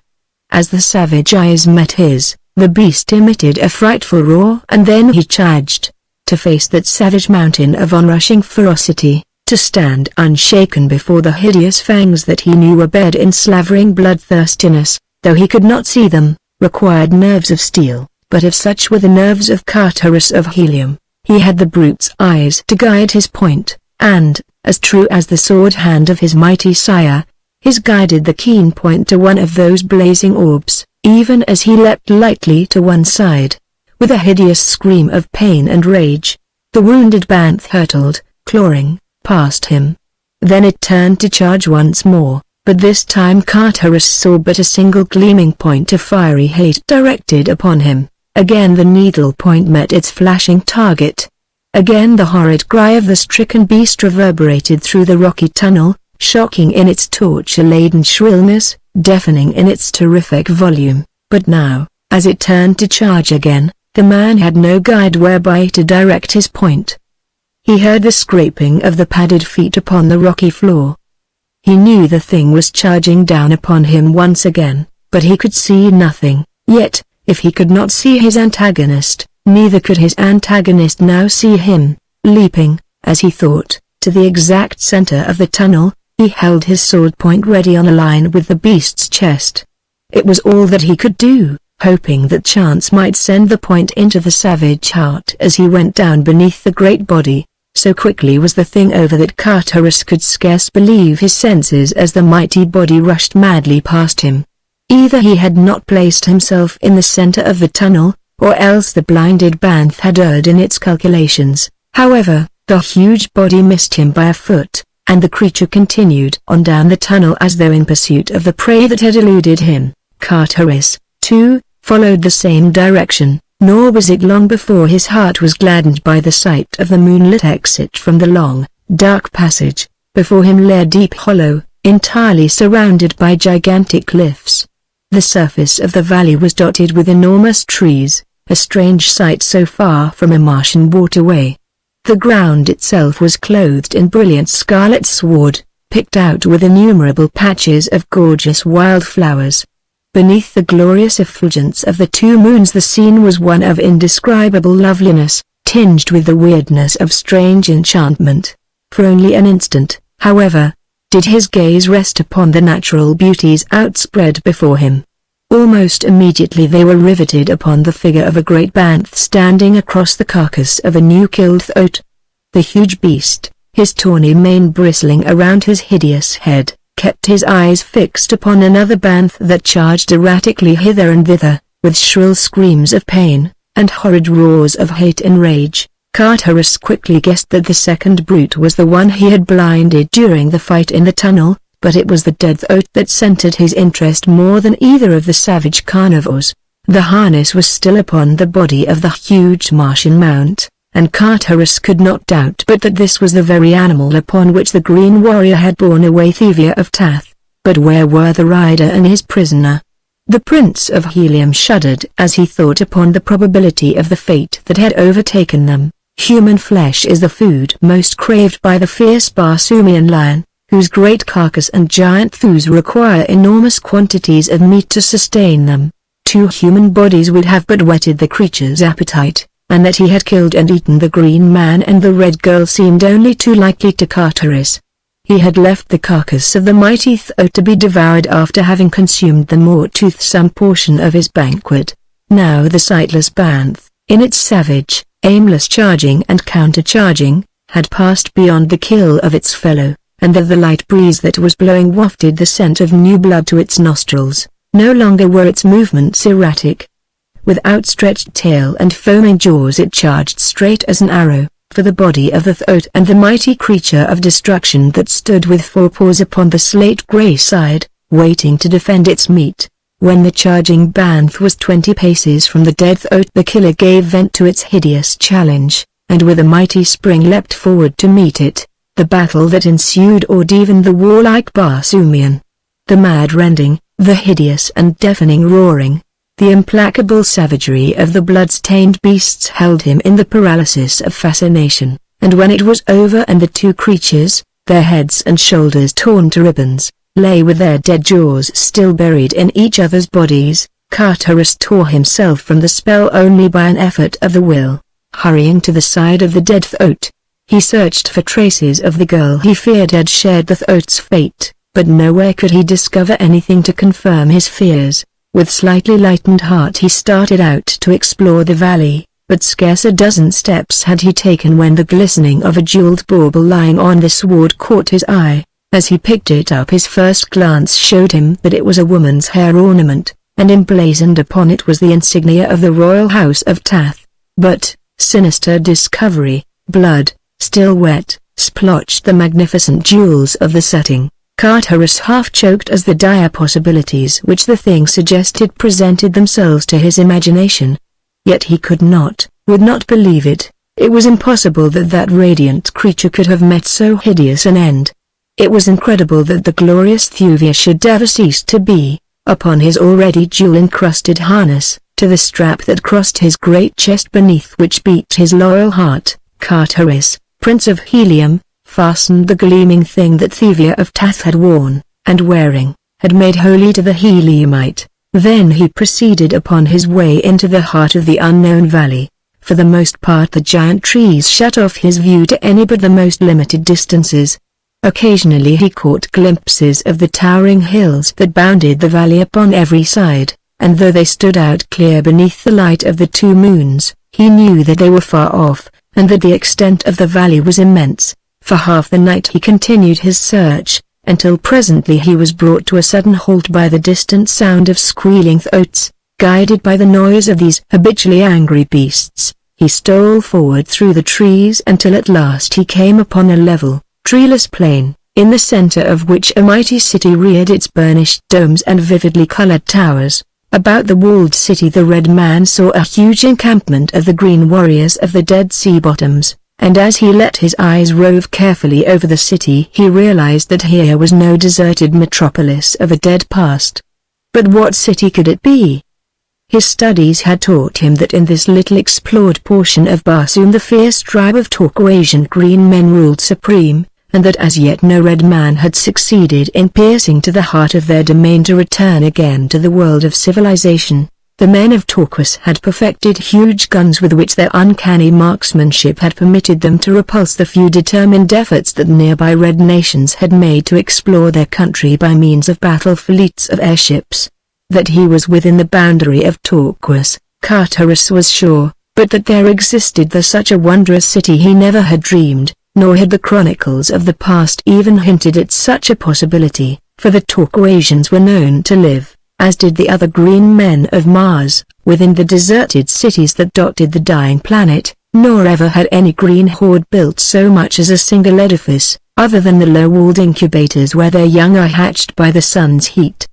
As the savage eyes met his, the beast emitted a frightful roar and then he charged. To face that savage mountain of onrushing ferocity, to stand unshaken before the hideous fangs that he knew were bred in slavering bloodthirstiness, though he could not see them, required nerves of steel, but if such were the nerves of Carterus of helium, he had the brute's eyes to guide his point, and, as true as the sword hand of his mighty sire, his guided the keen point to one of those blazing orbs, even as he leapt lightly to one side. With a hideous scream of pain and rage, the wounded bantha hurtled, clawing, past him. Then it turned to charge once more, but this time Carterus saw but a single gleaming point of fiery hate directed upon him. Again the needle point met its flashing target. Again the horrid cry of the stricken beast reverberated through the rocky tunnel, shocking in its torture-laden shrillness, deafening in its terrific volume. But now, as it turned to charge again, the man had no guide whereby to direct his point. He heard the scraping of the padded feet upon the rocky floor. He knew the thing was charging down upon him once again, but he could see nothing. Yet, if he could not see his antagonist, neither could his antagonist now see him. Leaping, as he thought, to the exact center of the tunnel, he held his sword point ready on a line with the beast's chest. It was all that he could do, hoping that chance might send the point into the savage heart as he went down beneath the great body. So quickly was the thing over that Carterus could scarce believe his senses as the mighty body rushed madly past him. Either he had not placed himself in the center of the tunnel, or else the blinded bantha had erred in its calculations. However, the huge body missed him by a foot, and the creature continued on down the tunnel as though in pursuit of the prey that had eluded him. Carterus, too, followed the same direction, nor was it long before his heart was gladdened by the sight of the moonlit exit from the long, dark passage. Before him lay a deep hollow, entirely surrounded by gigantic cliffs. The surface of the valley was dotted with enormous trees, a strange sight so far from a Martian waterway. The ground itself was clothed in brilliant scarlet sward, picked out with innumerable patches of gorgeous wildflowers. Beneath the glorious effulgence of the 2 moons the scene was one of indescribable loveliness, tinged with the weirdness of strange enchantment. For only an instant, however, did his gaze rest upon the natural beauties outspread before him. Almost immediately they were riveted upon the figure of a great bantha standing across the carcass of a new-killed thoat. The huge beast, his tawny mane bristling around his hideous head, kept his eyes fixed upon another bantha that charged erratically hither and thither, with shrill screams of pain, and horrid roars of hate and rage. Carterus quickly guessed that the second brute was the one he had blinded during the fight in the tunnel, but it was the dead thoat that centered his interest more than either of the savage carnivores. The harness was still upon the body of the huge Martian mount, and Carterus could not doubt but that this was the very animal upon which the Green Warrior had borne away Thuvia of Tath. But where were the rider and his prisoner? The Prince of Helium shuddered as he thought upon the probability of the fate that had overtaken them. Human flesh is the food most craved by the fierce Barsoomian lion, whose great carcass and giant thews require enormous quantities of meat to sustain them. 2 human bodies would have but whetted the creature's appetite, and that he had killed and eaten the green man and the red girl seemed only too likely to Carterus. He had left the carcass of the mighty thoat to be devoured after having consumed the more toothsome portion of his banquet. Now the sightless bantha, in its savage, aimless charging and counter-charging, had passed beyond the kill of its fellow, and the light breeze that was blowing wafted the scent of new blood to its nostrils. No longer were its movements erratic. With outstretched tail and foaming jaws it charged straight as an arrow, for the body of the throat and the mighty creature of destruction that stood with forepaws upon the slate-grey side, waiting to defend its meat. When the charging band was 20 paces from the dead throat, the killer gave vent to its hideous challenge, and with a mighty spring leapt forward to meet it. The battle that ensued awed even the warlike Barsoomian. The mad rending, the hideous and deafening roaring, the implacable savagery of the blood-stained beasts held him in the paralysis of fascination, and when it was over and the two creatures, their heads and shoulders torn to ribbons, lay with their dead jaws still buried in each other's bodies, Carteret tore himself from the spell only by an effort of the will. Hurrying to the side of the dead throat, he searched for traces of the girl he feared had shared the throat's fate, but nowhere could he discover anything to confirm his fears. With slightly lightened heart he started out to explore the valley, but scarce a dozen steps had he taken when the glistening of a jeweled bauble lying on the sward caught his eye. As he picked it up, his first glance showed him that it was a woman's hair ornament, and emblazoned upon it was the insignia of the royal house of Tath. But, sinister discovery, blood, still wet, splotched the magnificent jewels of the setting. Carteret half choked as the dire possibilities which the thing suggested presented themselves to his imagination. Yet he would not believe it. It was impossible that that radiant creature could have met so hideous an end. It was incredible that the glorious Thuvia should ever cease to be, upon his already jewel-encrusted harness, to the strap that crossed his great chest beneath which beat his loyal heart. Carteret, Prince of Helium, fastened the gleaming thing that Thuvia of Tath had worn, and wearing, had made holy to the Heliumite. Then he proceeded upon his way into the heart of the unknown valley. For the most part the giant trees shut off his view to any but the most limited distances. Occasionally he caught glimpses of the towering hills that bounded the valley upon every side, and though they stood out clear beneath the light of the two moons, he knew that they were far off, and that the extent of the valley was immense. For half the night he continued his search, until presently he was brought to a sudden halt by the distant sound of squealing throats. Guided by the noise of these habitually angry beasts, he stole forward through the trees until at last he came upon a level, treeless plain, in the center of which a mighty city reared its burnished domes and vividly colored towers. About the walled city the red man saw a huge encampment of the green warriors of the Dead Sea Bottoms, and as he let his eyes rove carefully over the city he realized that here was no deserted metropolis of a dead past. But what city could it be? His studies had taught him that in this little explored portion of Barsoom the fierce tribe of Caucasian green men ruled supreme, and that as yet no red man had succeeded in piercing to the heart of their domain to return again to the world of civilization. The men of Torquas had perfected huge guns with which their uncanny marksmanship had permitted them to repulse the few determined efforts that nearby red nations had made to explore their country by means of battle fleets of airships. That he was within the boundary of Torquas, Carteret was sure, but that there existed such a wondrous city he never had dreamed, nor had the chronicles of the past even hinted at such a possibility, for the Torquasians were known to live, as did the other green men of Mars, within the deserted cities that dotted the dying planet, nor ever had any green horde built so much as a single edifice, other than the low-walled incubators where their young are hatched by the sun's heat.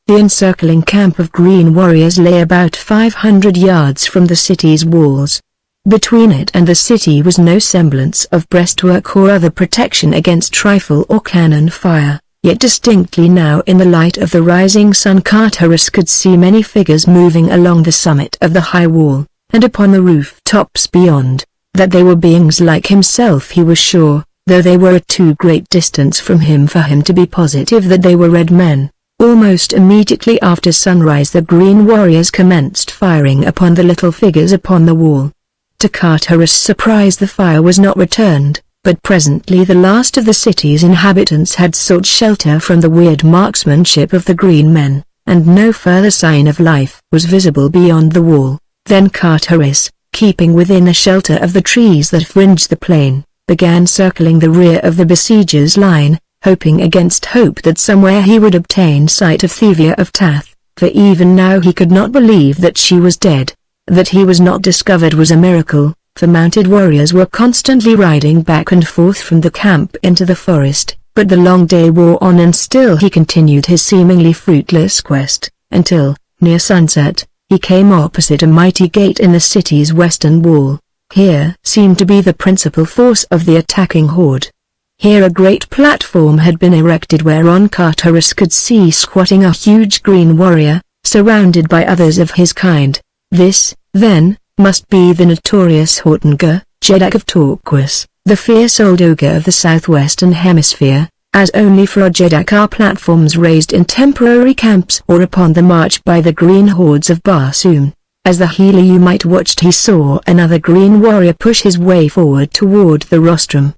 The encircling camp of green warriors lay about 500 yards from the city's walls. Between it and the city was no semblance of breastwork or other protection against rifle or cannon fire. Yet distinctly now in the light of the rising sun Carteret could see many figures moving along the summit of the high wall, and upon the roof-tops beyond. That they were beings like himself he was sure, though they were at too great distance from him for him to be positive that they were red men. Almost immediately after sunrise the green warriors commenced firing upon the little figures upon the wall. To Carteret's surprise the fire was not returned. But presently the last of the city's inhabitants had sought shelter from the weird marksmanship of the green men, and no further sign of life was visible beyond the wall. Then Carteret, keeping within the shelter of the trees that fringed the plain, began circling the rear of the besiegers' line, hoping against hope that somewhere he would obtain sight of Thuvia of Tath, for even now he could not believe that she was dead. That he was not discovered was a miracle, for mounted warriors were constantly riding back and forth from the camp into the forest, but the long day wore on and still he continued his seemingly fruitless quest, until, near sunset, he came opposite a mighty gate in the city's western wall. Here seemed to be the principal force of the attacking horde. Here a great platform had been erected whereon Carterus could see squatting a huge green warrior, surrounded by others of his kind. This, then, must be the notorious Hortinger, Jeddak of Torquas, the fierce old ogre of the southwestern hemisphere, as only for a Jeddak are platforms raised in temporary camps or upon the march by the green hordes of Barsoom. As the Heliumite watched he saw another green warrior push his way forward toward the rostrum.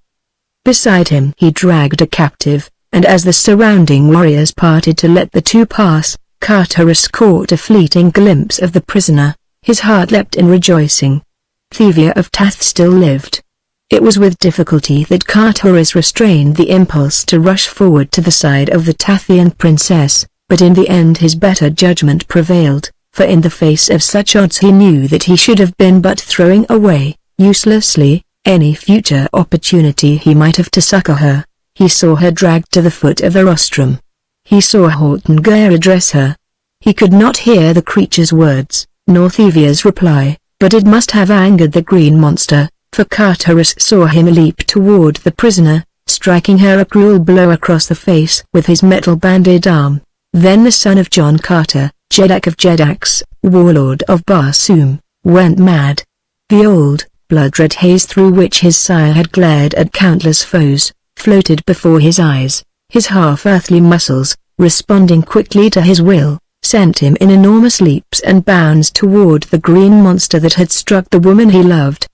Beside him he dragged a captive, and as the surrounding warriors parted to let the two pass, Carterus caught a fleeting glimpse of the prisoner. His heart leapt in rejoicing. Thuvia of Tath still lived. It was with difficulty that Carterus restrained the impulse to rush forward to the side of the Tathian princess, but in the end his better judgment prevailed, for in the face of such odds he knew that he should have been but throwing away, uselessly, any future opportunity he might have to succor her. He saw her dragged to the foot of the rostrum. He saw Hortinger address her. He could not hear the creature's words, nor Thuvia's reply, but it must have angered the green monster, for Carterus saw him leap toward the prisoner, striking her a cruel blow across the face with his metal-banded arm. Then the son of John Carter, Jeddak of Jeddaks, warlord of Barsoom, went mad. The old, blood-red haze through which his sire had glared at countless foes, floated before his eyes. His half-earthly muscles, responding quickly to his will, sent him in enormous leaps and bounds toward the green monster that had struck the woman he loved.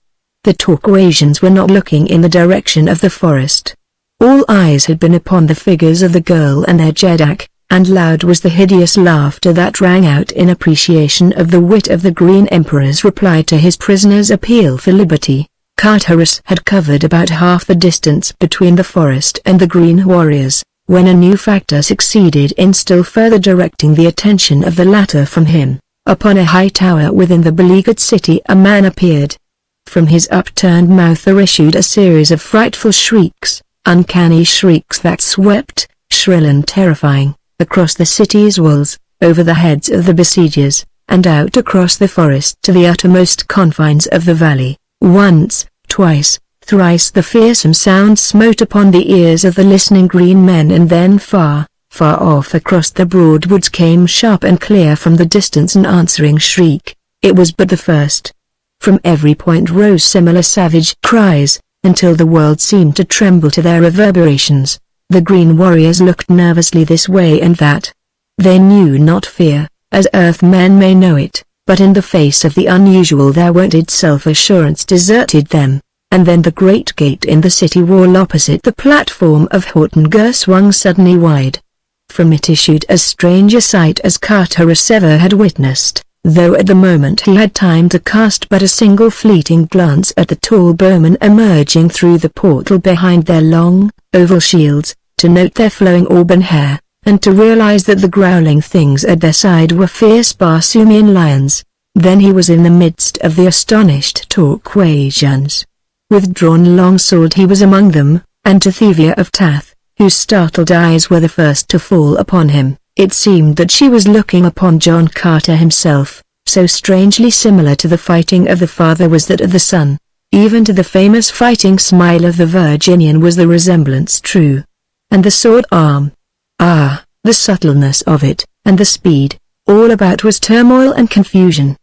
The Torquasians were not looking in the direction of the forest. All eyes had been upon the figures of the girl and their Jeddak, and loud was the hideous laughter that rang out in appreciation of the wit of the Green Emperor's reply to his prisoner's appeal for liberty. Carterus had covered about half the distance between the forest and the green warriors, when a new factor succeeded in still further directing the attention of the latter from him. Upon a high tower within the beleaguered city a man appeared. From his upturned mouth there issued a series of frightful shrieks, uncanny shrieks that swept, shrill and terrifying, across the city's walls, over the heads of the besiegers, and out across the forest to the uttermost confines of the valley. Once, twice, thrice the fearsome sound smote upon the ears of the listening green men, and then far, far off across the broad woods came sharp and clear from the distance an answering shriek. It was but the first. From every point rose similar savage cries, until the world seemed to tremble to their reverberations. The green warriors looked nervously this way and that. They knew not fear, as earthmen may know it, but in the face of the unusual their wonted self-assurance deserted them. And then the great gate in the city wall opposite the platform of Hortinger swung suddenly wide. From it issued as strange a sight as Carterus ever had witnessed, though at the moment he had time to cast but a single fleeting glance at the tall bowmen emerging through the portal behind their long, oval shields, to note their flowing auburn hair, and to realize that the growling things at their side were fierce Barsoomian lions. Then he was in the midst of the astonished Torquasians. With drawn longsword he was among them, and to Thuvia of Tath, whose startled eyes were the first to fall upon him, it seemed that she was looking upon John Carter himself. So strangely similar to the fighting of the father was that of the son. Even to the famous fighting smile of the Virginian was the resemblance true. And the sword arm. Ah, the subtleness of it, and the speed. All about was turmoil and confusion.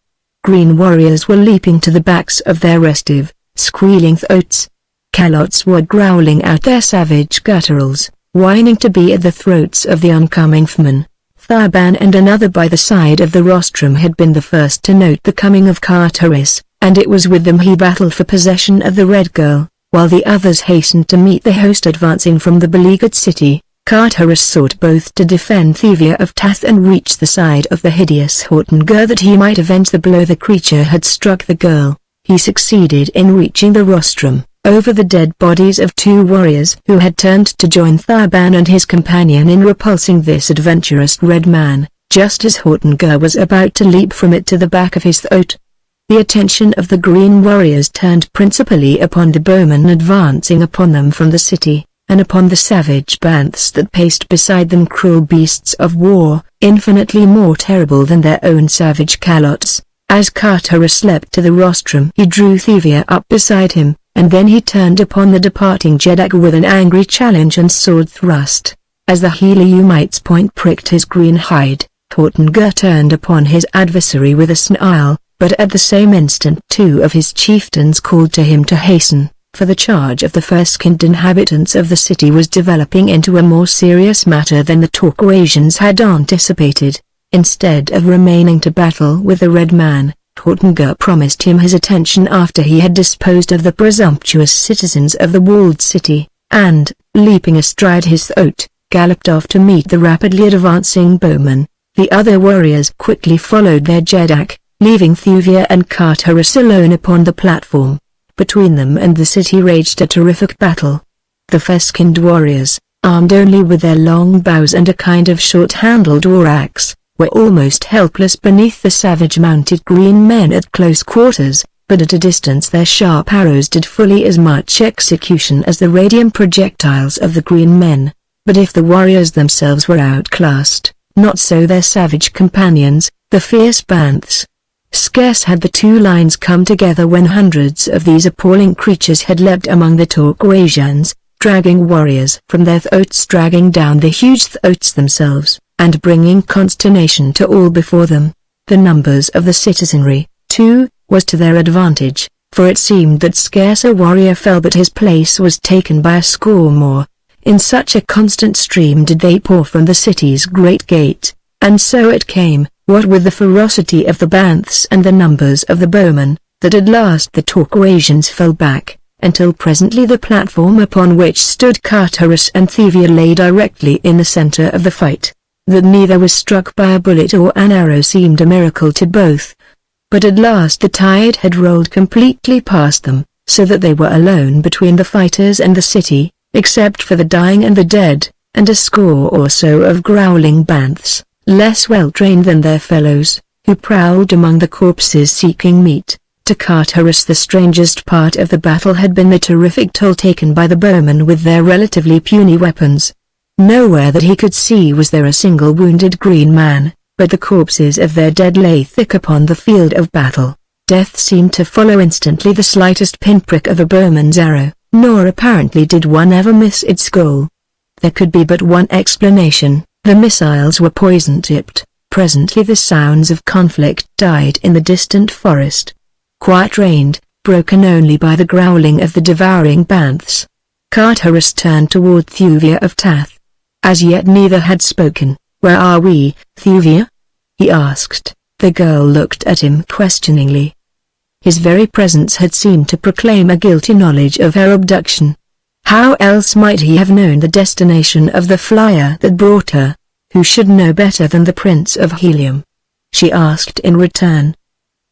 Green warriors were leaping to the backs of their restive, squealing throats. Calots were growling out their savage gutturals, whining to be at the throats of the oncoming foemen. Tharban and another by the side of the rostrum had been the first to note the coming of Carterus, and it was with them he battled for possession of the Red Girl, while the others hastened to meet the host advancing from the beleaguered city. Carterus sought both to defend Thuvia of Tath and reach the side of the hideous Hortinger that he might avenge the blow the creature had struck the girl. He succeeded in reaching the rostrum, over the dead bodies of two warriors who had turned to join Tharban and his companion in repulsing this adventurous red man, just as Hortinger was about to leap from it to the back of his throat. The attention of the green warriors turned principally upon the bowmen advancing upon them from the city, and upon the savage banths that paced beside them, cruel beasts of war, infinitely more terrible than their own savage calots. As Carterus leapt to the rostrum, he drew Thuvia up beside him, and then he turned upon the departing Jeddak with an angry challenge and sword thrust. As the Heliumite's point pricked his green hide, Edgar turned upon his adversary with a smile, but at the same instant 2 of his chieftains called to him to hasten, for the charge of the first-skinned inhabitants of the city was developing into a more serious matter than the Torquasians had anticipated. Instead of remaining to battle with the Red Man, Edgar promised him his attention after he had disposed of the presumptuous citizens of the walled city, and, leaping astride his thoat, galloped off to meet the rapidly advancing bowmen. The other warriors quickly followed their Jeddak, leaving Thuvia and Carterus alone upon the platform. Between them and the city raged a terrific battle. The fair-skinned warriors, armed only with their long bows and a kind of short-handled war-axe, were almost helpless beneath the savage mounted green men at close quarters, but at a distance their sharp arrows did fully as much execution as the radium projectiles of the green men. But if the warriors themselves were outclassed, not so their savage companions, the fierce banths. Scarce had the 2 lines come together when hundreds of these appalling creatures had leapt among the Torquasians, dragging warriors from their throats, dragging down the huge throats themselves, and bringing consternation to all before them. The numbers of the citizenry, too, was to their advantage, for it seemed that scarce a warrior fell but his place was taken by a score more. In such a constant stream did they pour from the city's great gate, and so it came, what with the ferocity of the banths and the numbers of the bowmen, that at last the Torquasians fell back, until presently the platform upon which stood Carterus and Thuvia lay directly in the center of the fight. That neither was struck by a bullet or an arrow seemed a miracle to both. But at last the tide had rolled completely past them, so that they were alone between the fighters and the city, except for the dying and the dead, and a score or so of growling banths, less well-trained than their fellows, who prowled among the corpses seeking meat. To Carterus the strangest part of the battle had been the terrific toll taken by the bowmen with their relatively puny weapons. Nowhere that he could see was there a single wounded green man, but the corpses of their dead lay thick upon the field of battle. Death seemed to follow instantly the slightest pinprick of a bowman's arrow, nor apparently did one ever miss its goal. There could be but one explanation: the missiles were poison-tipped. Presently the sounds of conflict died in the distant forest. Quiet reigned, broken only by the growling of the devouring banths. Carterus turned toward Thuvia of Tath. As yet neither had spoken. "Where are we, Thuvia?" he asked. The girl looked at him questioningly. His very presence had seemed to proclaim a guilty knowledge of her abduction. How else might he have known the destination of the flyer that brought her? Who should know better than the Prince of Helium? She asked in return.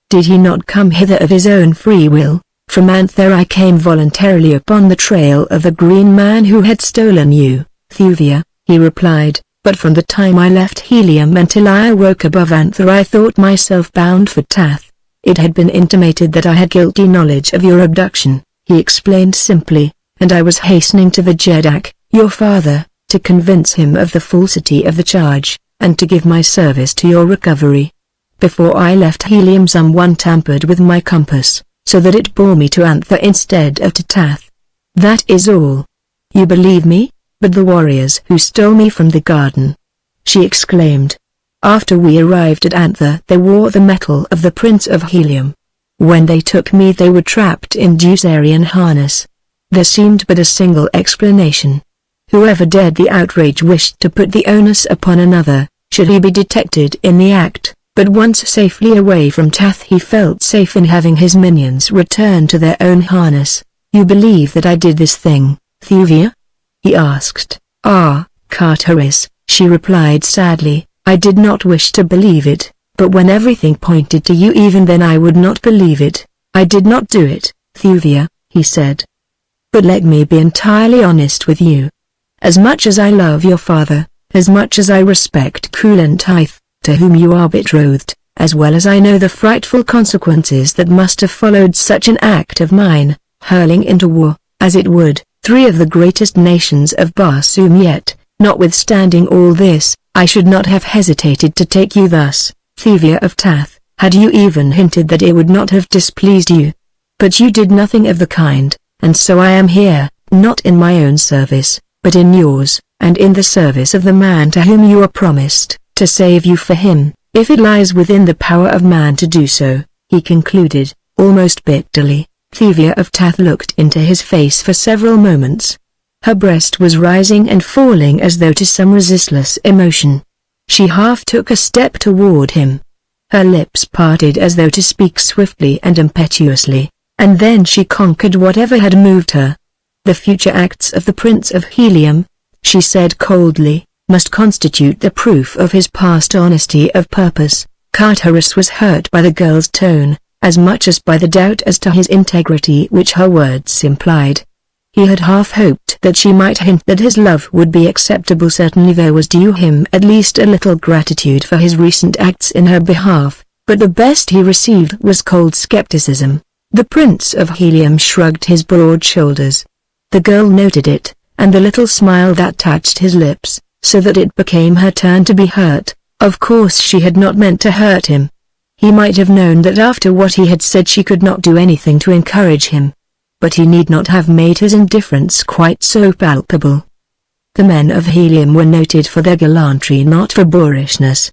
Did he not come hither of his own free will? From Anther I came voluntarily upon the trail of the green man who had stolen you, Thuvia, he replied, but from the time I left Helium until I awoke above Anther I thought myself bound for Tath. It had been intimated that I had guilty knowledge of your abduction, he explained simply, and I was hastening to the Jeddak, your father, to convince him of the falsity of the charge, and to give my service to your recovery. Before I left Helium someone tampered with my compass, so that it bore me to Anther instead of to Tath. That is all. You believe me? But the warriors who stole me from the garden, she exclaimed. After we arrived at Anther they wore the metal of the Prince of Helium. When they took me they were trapped in Deucerian harness. There seemed but a single explanation. Whoever dared the outrage wished to put the onus upon another, should he be detected in the act, but once safely away from Tath he felt safe in having his minions return to their own harness. You believe that I did this thing, Thuvia? He asked. Ah, Carterus, she replied sadly, I did not wish to believe it, but when everything pointed to you even then I would not believe it. I did not do it, Thuvia, he said. But let me be entirely honest with you. As much as I love your father, as much as I respect Kulantith, to whom you are betrothed, as well as I know the frightful consequences that must have followed such an act of mine, hurling into war, as it would, three of the greatest nations of Barsoom yet. Notwithstanding all this, I should not have hesitated to take you thus, Thuvia of Tath, had you even hinted that it would not have displeased you. But you did nothing of the kind, and so I am here, not in my own service, but in yours, and in the service of the man to whom you are promised, to save you for him, if it lies within the power of man to do so, he concluded, almost bitterly. Thuvia of Tath looked into his face for several moments. Her breast was rising and falling as though to some resistless emotion. She half took a step toward him. Her lips parted as though to speak swiftly and impetuously, and then she conquered whatever had moved her. The future acts of the Prince of Helium, she said coldly, must constitute the proof of his past honesty of purpose. Carteris was hurt by the girl's tone, as much as by the doubt as to his integrity which her words implied. He had half hoped that she might hint that his love would be acceptable. Certainly there was due him at least a little gratitude for his recent acts in her behalf, but the best he received was cold skepticism. The Prince of Helium shrugged his broad shoulders. The girl noted it, and the little smile that touched his lips, so that it became her turn to be hurt. Of course she had not meant to hurt him. He might have known that after what he had said she could not do anything to encourage him. But he need not have made his indifference quite so palpable. The men of Helium were noted for their gallantry, not for boorishness.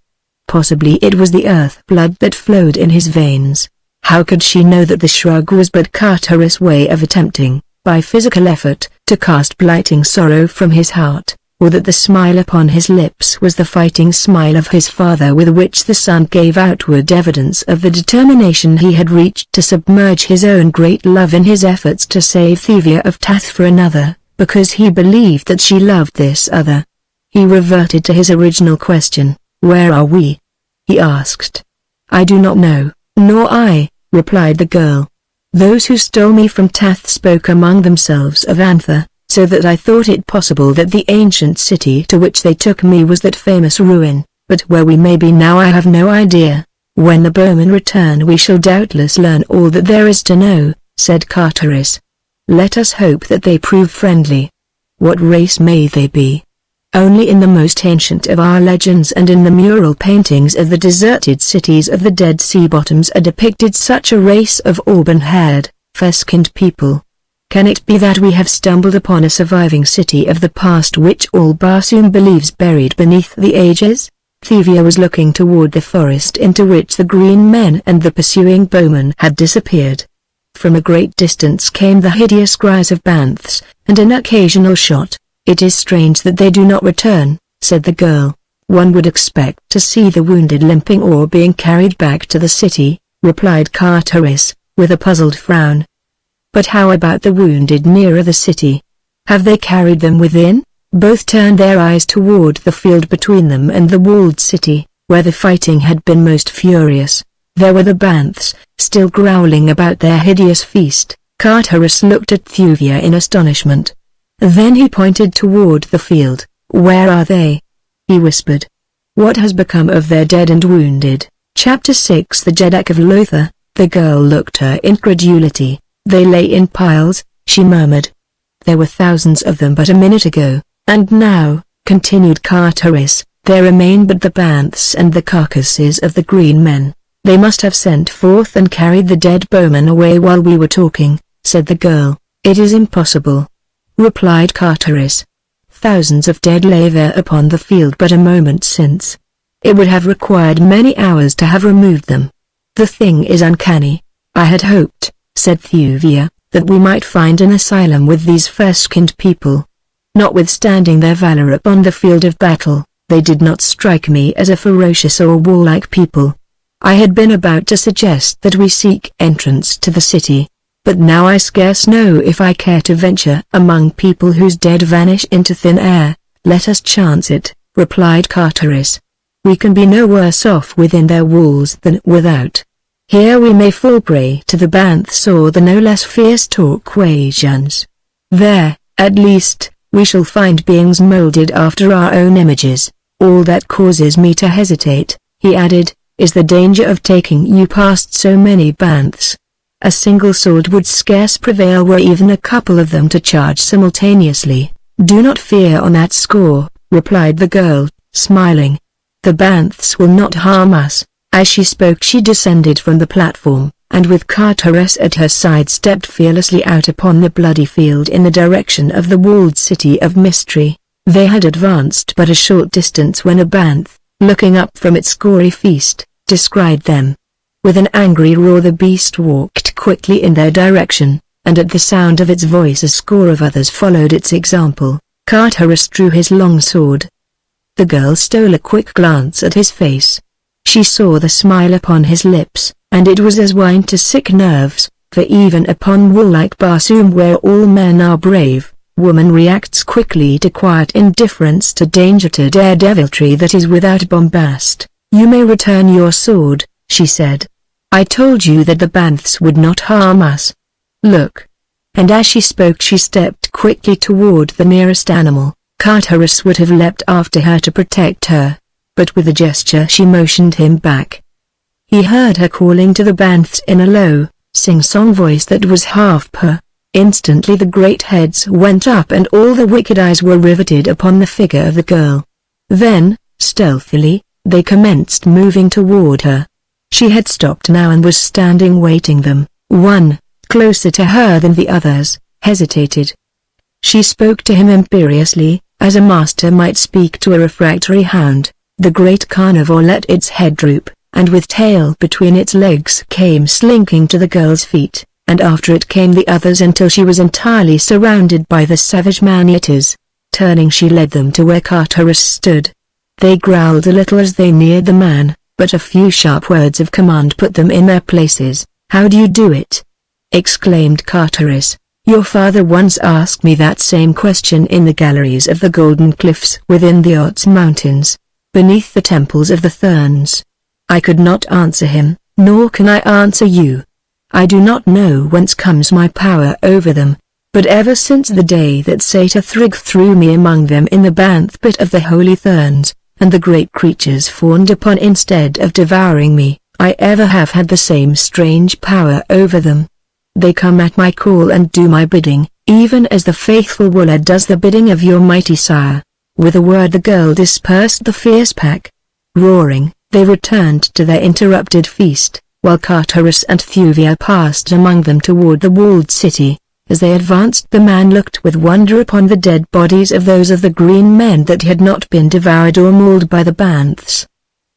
Possibly it was the earth blood that flowed in his veins. How could she know that the shrug was but Carteris' way of attempting, by physical effort, to cast blighting sorrow from his heart, or that the smile upon his lips was the fighting smile of his father with which the son gave outward evidence of the determination he had reached to submerge his own great love in his efforts to save Thuvia of Tath for another, because he believed that she loved this other. He reverted to his original question, "Where are we?" he asked. "I do not know, nor I," replied the girl. "Those who stole me from Tath spoke among themselves of Anther, so that I thought it possible that the ancient city to which they took me was that famous ruin, but where we may be now I have no idea. When the bowmen return we shall doubtless learn all that there is to know," said Carteris. "Let us hope that they prove friendly. What race may they be? Only in the most ancient of our legends and in the mural paintings of the deserted cities of the Dead Sea bottoms are depicted such a race of auburn-haired, fair-skinned people. Can it be that we have stumbled upon a surviving city of the past which all Barsoom believes buried beneath the ages?" Thuvia was looking toward the forest into which the green men and the pursuing bowmen had disappeared. From a great distance came the hideous cries of banths, and an occasional shot. "It is strange that they do not return," said the girl. "One would expect to see the wounded limping or being carried back to the city," replied Carteris, with a puzzled frown. "But how about the wounded nearer the city? Have they carried them within?" Both turned their eyes toward the field between them and the walled city, where the fighting had been most furious. There were the banths, still growling about their hideous feast. Carteris looked at Thuvia in astonishment. Then he pointed toward the field. "Where are they?" he whispered. "What has become of their dead and wounded?" Chapter 6 The Jeddak of Lothar. The girl looked her incredulity. "They lay in piles," she murmured. "There were thousands of them but a minute ago, and now," continued Carteris, "there remain but the banths and the carcasses of the green men. They must have sent forth and carried the dead bowmen away while we were talking," said the girl. "It is impossible," replied Carteris. "Thousands of dead lay there upon the field but a moment since. It would have required many hours to have removed them. The thing is uncanny. I had hoped," said Thuvia, "that we might find an asylum with these fair-skinned people. Notwithstanding their valor upon the field of battle, they did not strike me as a ferocious or warlike people. I had been about to suggest that we seek entrance to the city, but now I scarce know if I care to venture among people whose dead vanish into thin air." "Let us chance it," replied Carteris. "We can be no worse off within their walls than without. Here we may fall prey to the banths or the no less fierce Torquasians. There, at least, we shall find beings molded after our own images. All that causes me to hesitate," he added, is the danger of taking you past so many banths. A single sword would scarce prevail were even a couple of them to charge simultaneously. Do not fear on that score, replied the girl, smiling. The banths will not harm us. As she spoke she descended from the platform, and with Carterus at her side stepped fearlessly out upon the bloody field in the direction of the walled city of mystery. They had advanced but a short distance when a banth, looking up from its gory feast, descried them. With an angry roar the beast walked quickly in their direction, and at the sound of its voice a score of others followed its example. Carterus drew his long sword. The girl stole a quick glance at his face. She saw the smile upon his lips, and it was as wine to sick nerves, for even upon wall-like Barsoom where all men are brave, woman reacts quickly to quiet indifference to danger to daredeviltry that is without bombast. You may return your sword, she said. I told you that the banths would not harm us. Look. And as she spoke she stepped quickly toward the nearest animal. Carterus would have leapt after her to protect her, but with a gesture she motioned him back. He heard her calling to the banths in a low, sing-song voice that was half purr. Instantly the great heads went up and all the wicked eyes were riveted upon the figure of the girl. Then, stealthily, they commenced moving toward her. She had stopped now and was standing waiting them. One, closer to her than the others, hesitated. She spoke to him imperiously, as a master might speak to a refractory hound. The great carnivore let its head droop, and with tail between its legs came slinking to the girl's feet, and after it came the others until she was entirely surrounded by the savage man-eaters. Turning she led them to where Carterus stood. They growled a little as they neared the man, but a few sharp words of command put them in their places. How do you do it? Exclaimed Carterus. Your father once asked me that same question in the galleries of the Golden Cliffs within the Ots Mountains, beneath the temples of the Therns. I could not answer him, nor can I answer you. I do not know whence comes my power over them, but ever since the day that Satyr threw me among them in the banth pit of the Holy Therns, and the great creatures fawned upon instead of devouring me, I ever have had the same strange power over them. They come at my call and do my bidding, even as the faithful Wooler does the bidding of your mighty sire. With a word the girl dispersed the fierce pack. Roaring, they returned to their interrupted feast, while Carterus and Thuvia passed among them toward the walled city. As they advanced the man looked with wonder upon the dead bodies of those of the green men that had not been devoured or mauled by the banths.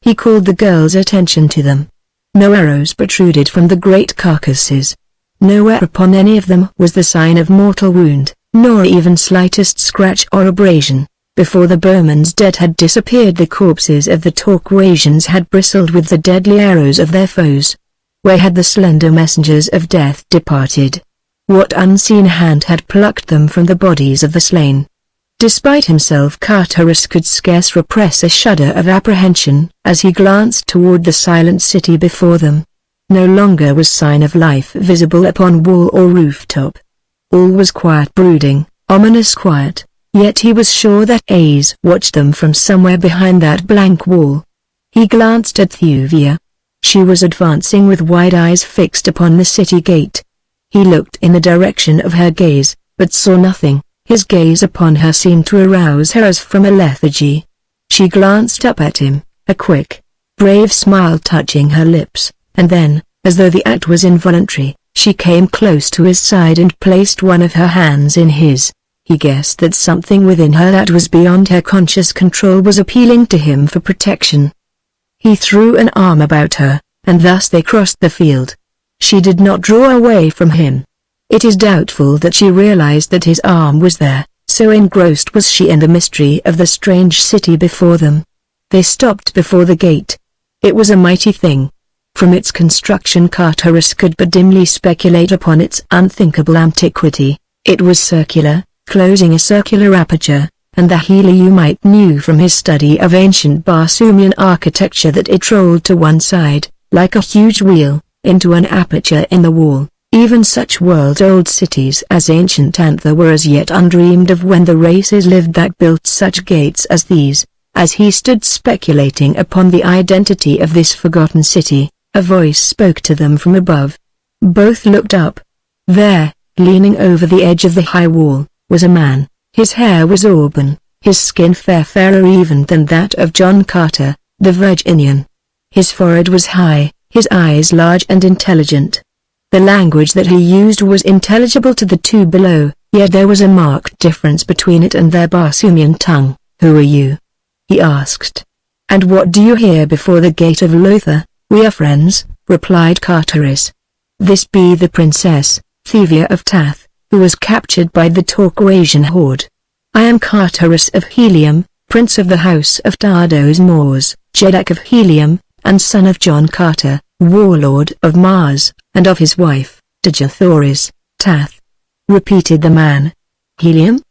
He called the girl's attention to them. No arrows protruded from the great carcasses. Nowhere upon any of them was the sign of mortal wound, nor even slightest scratch or abrasion. Before the bowmen's dead had disappeared the corpses of the Torquasians had bristled with the deadly arrows of their foes. Where had the slender messengers of death departed? What unseen hand had plucked them from the bodies of the slain? Despite himself Carterus could scarce repress a shudder of apprehension as he glanced toward the silent city before them. No longer was sign of life visible upon wall or rooftop. All was quiet, brooding, ominous quiet, yet he was sure that eyes watched them from somewhere behind that blank wall. He glanced at Thuvia. She was advancing with wide eyes fixed upon the city gate. He looked in the direction of her gaze, but saw nothing. His gaze upon her seemed to arouse her as from a lethargy. She glanced up at him, a quick, brave smile touching her lips, and then, as though the act was involuntary, she came close to his side and placed one of her hands in his. He guessed that something within her that was beyond her conscious control was appealing to him for protection. He threw an arm about her, and thus they crossed the field. She did not draw away from him. It is doubtful that she realized that his arm was there, so engrossed was she in the mystery of the strange city before them. They stopped before the gate. It was a mighty thing. From its construction Carterus could but dimly speculate upon its unthinkable antiquity. It was circular, closing a circular aperture, and the Heliumite knew from his study of ancient Barsoomian architecture that it rolled to one side, like a huge wheel, into an aperture in the wall. Even such world-old cities as ancient Anther were as yet undreamed of when the races lived that built such gates as these. As he stood speculating upon the identity of this forgotten city, a voice spoke to them from above. Both looked up. There, leaning over the edge of the high wall, was a man. His hair was auburn, his skin fairer even than that of John Carter, the Virginian. His forehead was high, his eyes large and intelligent. The language that he used was intelligible to the two below, yet there was a marked difference between it and their Barsoomian tongue. "Who are you?" he asked. "And what do you here before the gate of Lothar?" "We are friends," replied Carteris. "This be the princess, Thuvia of Tath, who was captured by the Torquasian horde. I am Carteris of Helium, prince of the house of Tardos Mors, Jeddak of Helium, and son of John Carter, warlord of Mars, and of his wife, Dejathoris, Tath," repeated the man. "Helium?"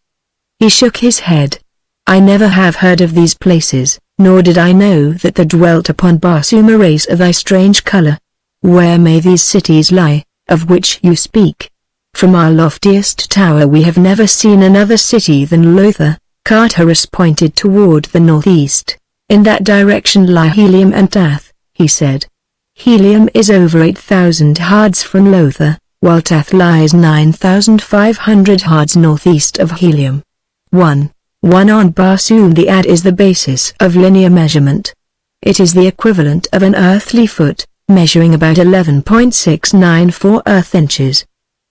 He shook his head. "I never have heard of these places, nor did I know that there dwelt upon Barsoom a race of thy strange color. Where may these cities lie, of which you speak?" "From our loftiest tower we have never seen another city than Lothar." Carteris pointed toward the northeast. "In that direction lie Helium and Tath," he said. "Helium is over 8,000 hards from Lothar, while Tath lies 9,500 hards northeast of Helium. 1 on Barsoom. The ad is the basis of linear measurement. It is the equivalent of an earthly foot, measuring about 11.694 earth inches.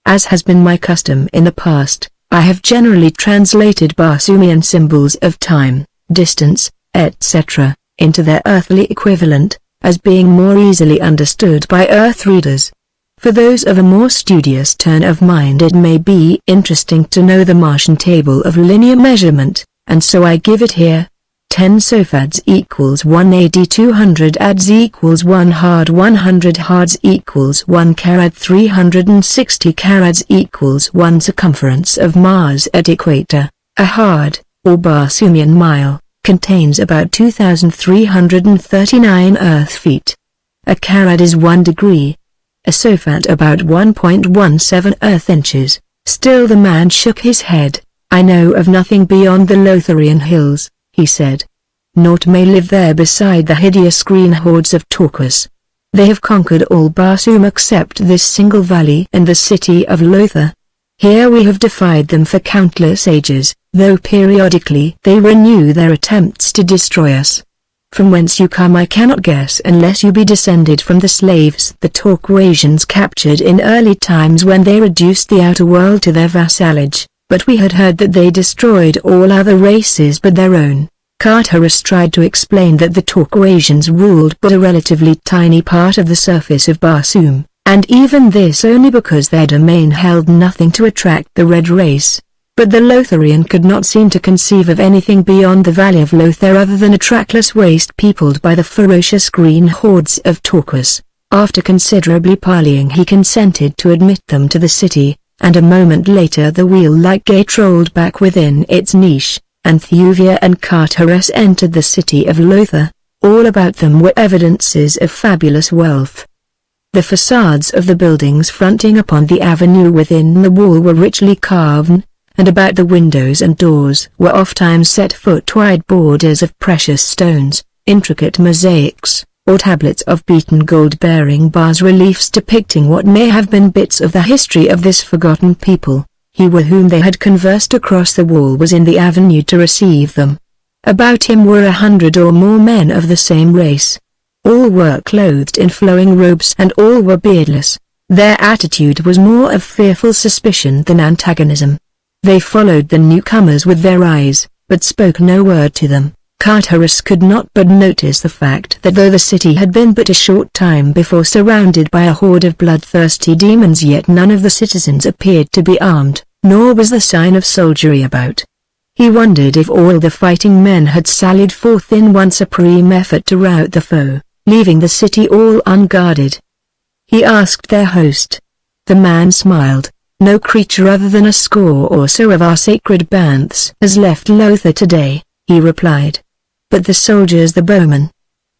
As has been my custom in the past, I have generally translated Barsoomian symbols of time, distance, etc., into their earthly equivalent, as being more easily understood by earth readers. For those of a more studious turn of mind it may be interesting to know the Martian table of linear measurement, and so I give it here. 10 sofads equals 1 AD, 200 ads equals 1 hard, 100 hards equals 1 carad, 360 carads equals 1 circumference of Mars at equator. A hard, or Barsoomian mile, contains about 2,339 earth feet. A carad is 1 degree. A sofad about 1.17 earth inches. Still the man shook his head. "I know of nothing beyond the Lotharian hills," he said. "Naught may live there beside the hideous green hordes of Torquas. They have conquered all Barsoom except this single valley and the city of Lothar. Here we have defied them for countless ages, though periodically they renew their attempts to destroy us. From whence you come I cannot guess unless you be descended from the slaves the Torquasians captured in early times when they reduced the outer world to their vassalage, but we had heard that they destroyed all other races but their own." Carteris tried to explain that the Torquasians ruled but a relatively tiny part of the surface of Barsoom, and even this only because their domain held nothing to attract the Red race. But the Lotharian could not seem to conceive of anything beyond the Valley of Lothar other than a trackless waste peopled by the ferocious green hordes of Torquas. After considerably parleying he consented to admit them to the city, and a moment later the wheel-like gate rolled back within its niche, and Thuvia and Carteris entered the city of Lothar. All about them were evidences of fabulous wealth. The facades of the buildings fronting upon the avenue within the wall were richly carved, and about the windows and doors were ofttimes set foot-wide borders of precious stones, intricate mosaics, or tablets of beaten gold bearing bas-reliefs depicting what may have been bits of the history of this forgotten people. He with whom they had conversed across the wall was in the avenue to receive them. About him were 100 or more men of the same race. All were clothed in flowing robes and all were beardless. Their attitude was more of fearful suspicion than antagonism. They followed the newcomers with their eyes, but spoke no word to them. Carteris could not but notice the fact that though the city had been but a short time before surrounded by a horde of bloodthirsty demons, yet none of the citizens appeared to be armed, nor was the sign of soldiery about. He wondered if all the fighting men had sallied forth in one supreme effort to rout the foe, leaving the city all unguarded. He asked their host. The man smiled. "No creature other than a score or so of our sacred banths has left Lothar today," he replied. "But the soldiers, the bowmen,"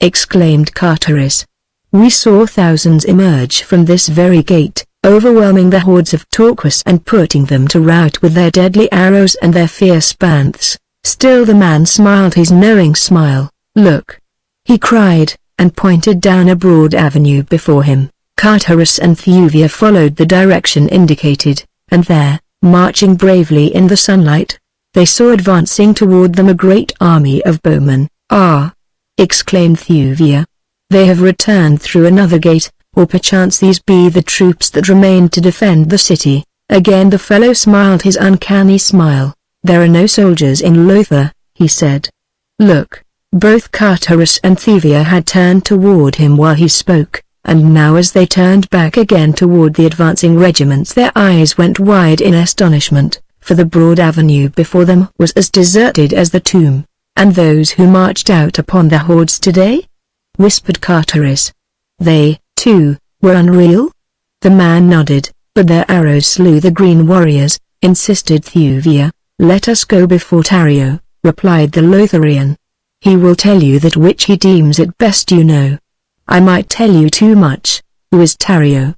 exclaimed Carteris. "We saw thousands emerge from this very gate, overwhelming the hordes of Torquas and putting them to rout with their deadly arrows and their fierce banths. Still the man smiled his knowing smile. "Look!" he cried, and pointed down a broad avenue before him. Carteris and Thuvia followed the direction indicated, and there, marching bravely in the sunlight, they saw advancing toward them a great army of bowmen. "Ah!" exclaimed Thuvia. "They have returned through another gate, or perchance these be the troops that remain to defend the city." Again the fellow smiled his uncanny smile. "There are no soldiers in Lothar," he said. "Look!" Both Carteris and Thuvia had turned toward him while he spoke, and now as they turned back again toward the advancing regiments their eyes went wide in astonishment, for the broad avenue before them was as deserted as the tomb. "And those who marched out upon the hordes today?" whispered Carteris. "They, too, were unreal?" The man nodded. "But their arrows slew the green warriors," insisted Thuvia. "Let us go before Tario," replied the Lotharian. "He will tell you that which he deems it best you know." "I might tell you too much." "Who is Tario?"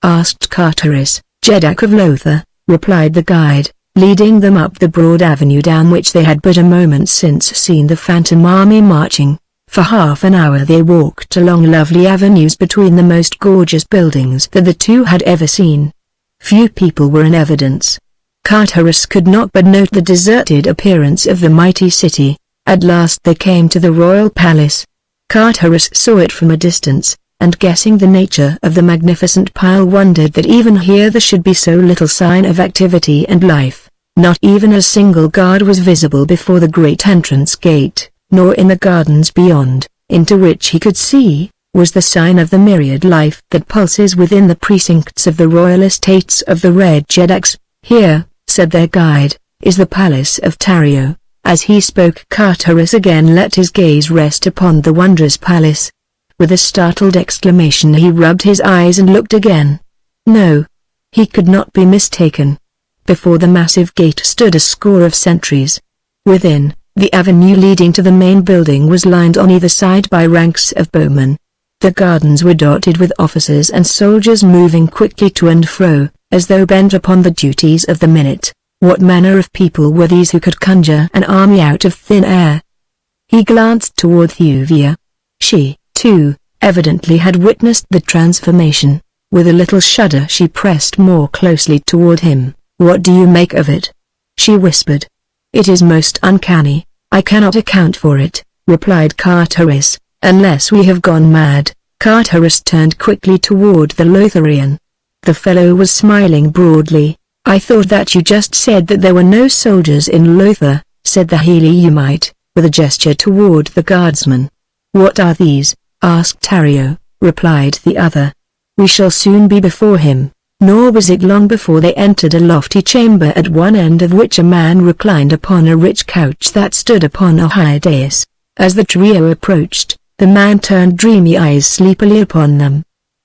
asked Carteris. "Jeddak of Lothar," replied the guide, leading them up the broad avenue down which they had but a moment since seen the phantom army marching. For half an hour they walked along lovely avenues between the most gorgeous buildings that the two had ever seen. Few people were in evidence. Carteris could not but note the deserted appearance of the mighty city. At last they came to the royal palace. Carteris saw it from a distance, and guessing the nature of the magnificent pile wondered that even here there should be so little sign of activity and life. Not even a single guard was visible before the great entrance gate, nor in the gardens beyond, into which he could see, was the sign of the myriad life that pulses within the precincts of the royal estates of the Red Jeddaks. "Here," said their guide, "is the palace of Tario." As he spoke Carteris again let his gaze rest upon the wondrous palace. With a startled exclamation he rubbed his eyes and looked again. No. He could not be mistaken. Before the massive gate stood a score of sentries. Within, the avenue leading to the main building was lined on either side by ranks of bowmen. The gardens were dotted with officers and soldiers moving quickly to and fro, as though bent upon the duties of the minute. What manner of people were these who could conjure an army out of thin air? He glanced toward Thuvia. She, too, evidently had witnessed the transformation. With a little shudder she pressed more closely toward him. "What do you make of it?" she whispered. "It is most uncanny. I cannot account for it," replied Carteris. "Unless we have gone mad." Carteris turned quickly toward the Lotharian. The fellow was smiling broadly. "I thought that you just said that there were no soldiers in Lothar," said the Heliumite, with a gesture toward the guardsmen. "What are these?" asked Tario, replied the other. "We shall soon be before him." Nor was it long before they entered a lofty chamber at one end of which a man reclined upon a rich couch that stood upon a high dais. As the trio approached, the man turned dreamy eyes sleepily upon them.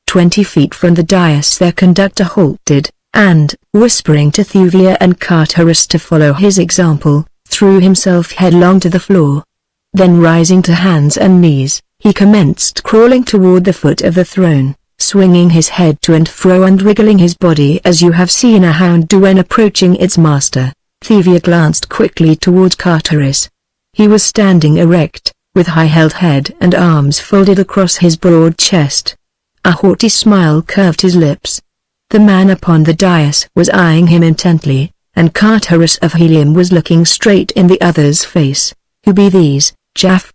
20 feet from the dais their conductor halted, and, whispering to Thuvia and Carteris to follow his example, threw himself headlong to the floor. Then rising to hands and knees, he commenced crawling toward the foot of the throne, swinging his head to and fro and wriggling his body as you have seen a hound do when approaching its master. Thuvia glanced quickly toward Carteris. He was standing erect, with high-held head and arms folded across his broad chest. A haughty smile curved his lips. The man upon the dais was eyeing him intently, and Carteris of Helium was looking straight in the other's face. "Who be these, Jaff?"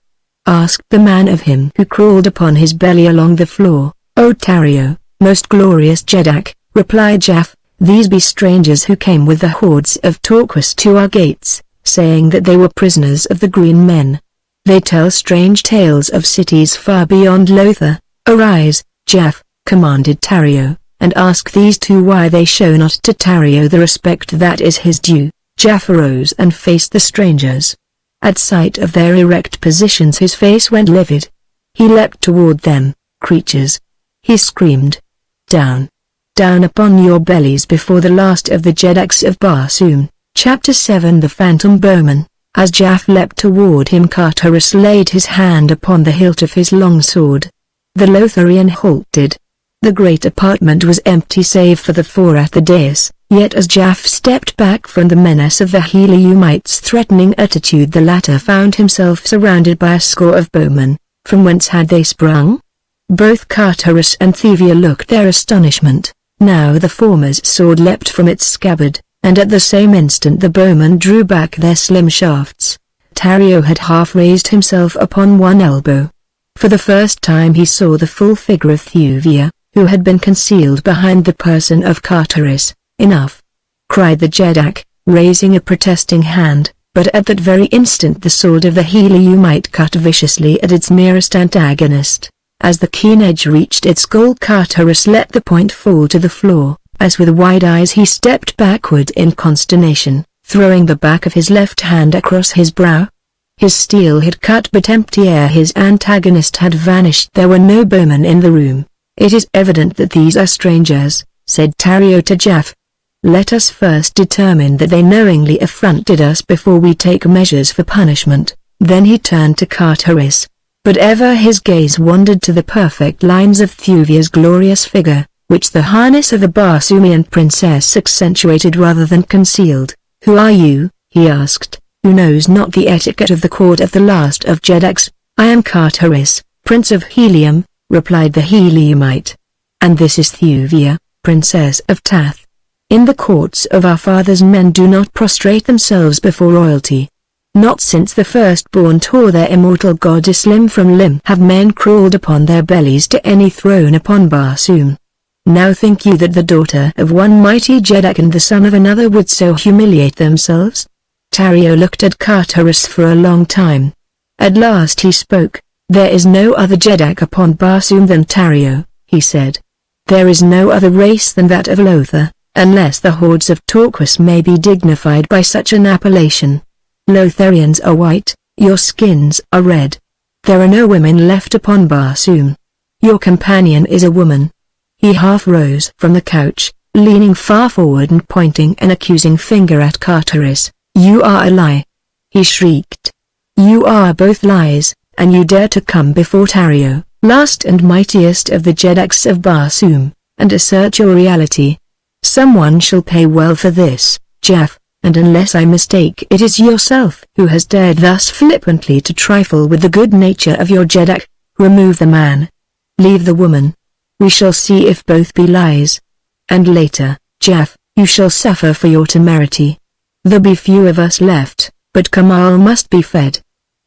asked the man of him who crawled upon his belly along the floor. "O Tario, most glorious Jeddak," replied Jaff, "these be strangers who came with the hordes of Torquus to our gates, saying that they were prisoners of the Green Men. They tell strange tales of cities far beyond Lothar." "Arise, Jaff," commanded Tario, "and ask these two why they show not to Tario the respect that is his due." Jaff arose and faced the strangers. At sight of their erect positions his face went livid. He leapt toward them. "Creatures!" he screamed. "Down! Down upon your bellies before the last of the Jeddaks of Barsoom." Chapter 7 The Phantom Bowman. As Jaff leapt toward him Carteris laid his hand upon the hilt of his long sword. The Lotharian halted. The great apartment was empty save for the four at the dais, Yet as Jaff stepped back from the menace of the Heliumite's threatening attitude, the latter found himself surrounded by a score of bowmen. From whence had they sprung? Both Carteris and Thuvia looked their astonishment. Now the former's sword leapt from its scabbard, and at the same instant the bowmen drew back their slim shafts. Tario had half raised himself upon one elbow. For the first time he saw the full figure of Thuvia, who had been concealed behind the person of Carteris. "Enough!" cried the Jeddak, raising a protesting hand, but at that very instant the sword of the Heliumite cut viciously at its nearest antagonist. As the keen edge reached its goal, Carteris let the point fall to the floor. As with wide eyes he stepped backward in consternation, throwing the back of his left hand across his brow. His steel had cut but empty ere his antagonist had vanished. There were no bowmen in the room. "It is evident that these are strangers," said Tario to Jaff. "Let us first determine that they knowingly affronted us before we take measures for punishment." Then he turned to Carteris. But ever his gaze wandered to the perfect lines of Thuvia's glorious figure, which the harness of a Barsumian princess accentuated rather than concealed. "Who are you?" he asked, "who knows not the etiquette of the court of the last of Jeddaks?" "I am Carteris, Prince of Helium," replied the Heliumite. "And this is Thuvia, Princess of Tath. In the courts of our fathers men do not prostrate themselves before royalty. Not since the firstborn tore their immortal goddess limb from limb have men crawled upon their bellies to any throne upon Barsum. Now think you that the daughter of one mighty Jeddak and the son of another would so humiliate themselves?" Tario looked at Carteris for a long time. At last he spoke. "There is no other Jeddak upon Barsum than Tario," he said. "There is no other race than that of Lothar, unless the hordes of Torquus may be dignified by such an appellation. Lotharians are white, your skins are red. There are no women left upon Barsum. Your companion is a woman." He half rose from the couch, leaning far forward and pointing an accusing finger at Carteris. "You are a lie!" he shrieked. "You are both lies, and you dare to come before Tario, last and mightiest of the Jeddaks of Barsum, and assert your reality. Someone shall pay well for this, Jaff, and unless I mistake it is yourself who has dared thus flippantly to trifle with the good nature of your Jeddak. Remove the man. Leave the woman. We shall see if both be lies. And later, Jaff, you shall suffer for your temerity. There be few of us left, but Kamal must be fed.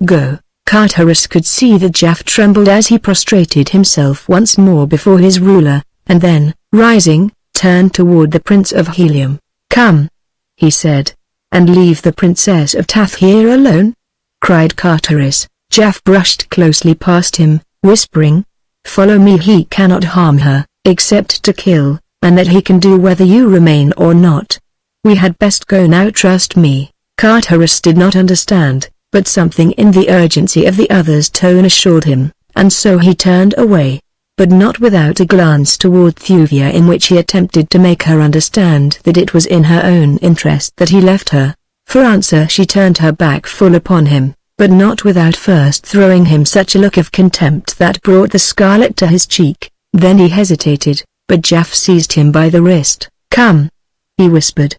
Go." Carteris could see that Jaff trembled as he prostrated himself once more before his ruler, and then, rising, turned toward the Prince of Helium. "Come," he said, "and leave the Princess of Tath here alone?" cried Carteris. Jaff brushed closely past him, whispering, "Follow me. He cannot harm her, except to kill, and that he can do whether you remain or not. We had best go now, trust me." Carteris did not understand, but something in the urgency of the other's tone assured him, and so he turned away, but not without a glance toward Thuvia in which he attempted to make her understand that it was in her own interest that he left her. For answer she turned her back full upon him, but not without first throwing him such a look of contempt that brought the scarlet to his cheek. Then he hesitated, but Jaff seized him by the wrist. "Come," he whispered,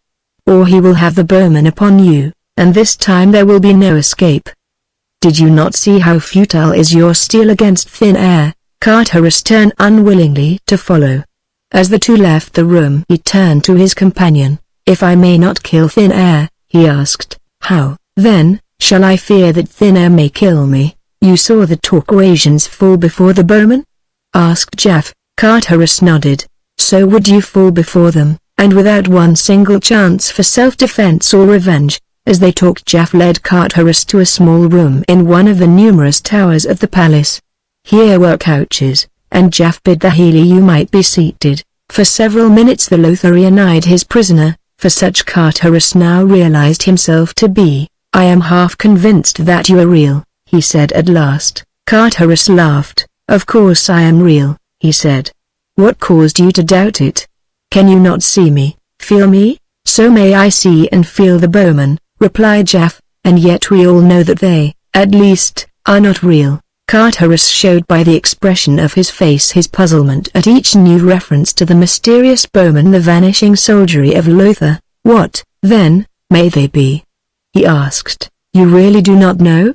"or he will have the bowman upon you, and this time there will be no escape. Did you not see how futile is your steel against thin air?" Carteris turned unwillingly to follow. As the two left the room he turned to his companion. "If I may not kill thin air," he asked, "how, then, shall I fear that thin air may kill me?" "You saw the Torquasians fall before the bowmen?" asked Jaff. Carteris nodded. "So would you fall before them, and without one single chance for self-defense or revenge." As they talked, Jaff led Carteris to a small room in one of the numerous towers of the palace. Here were couches, and Jaff bid the Heliumite be seated. For several minutes the Lotharian eyed his prisoner, for such Carteris now realized himself to be. "I am half convinced that you are real," he said at last. Carteris laughed. "Of course I am real," he said. "What caused you to doubt it? Can you not see me, feel me?" "So may I see and feel the bowman," replied Jaff, "and yet we all know that they, at least, are not real." Carterus showed by the expression of his face his puzzlement at each new reference to the mysterious bowmen, the vanishing soldiery of Lothar. "What, then, may they be?" he asked. "You really do not know?"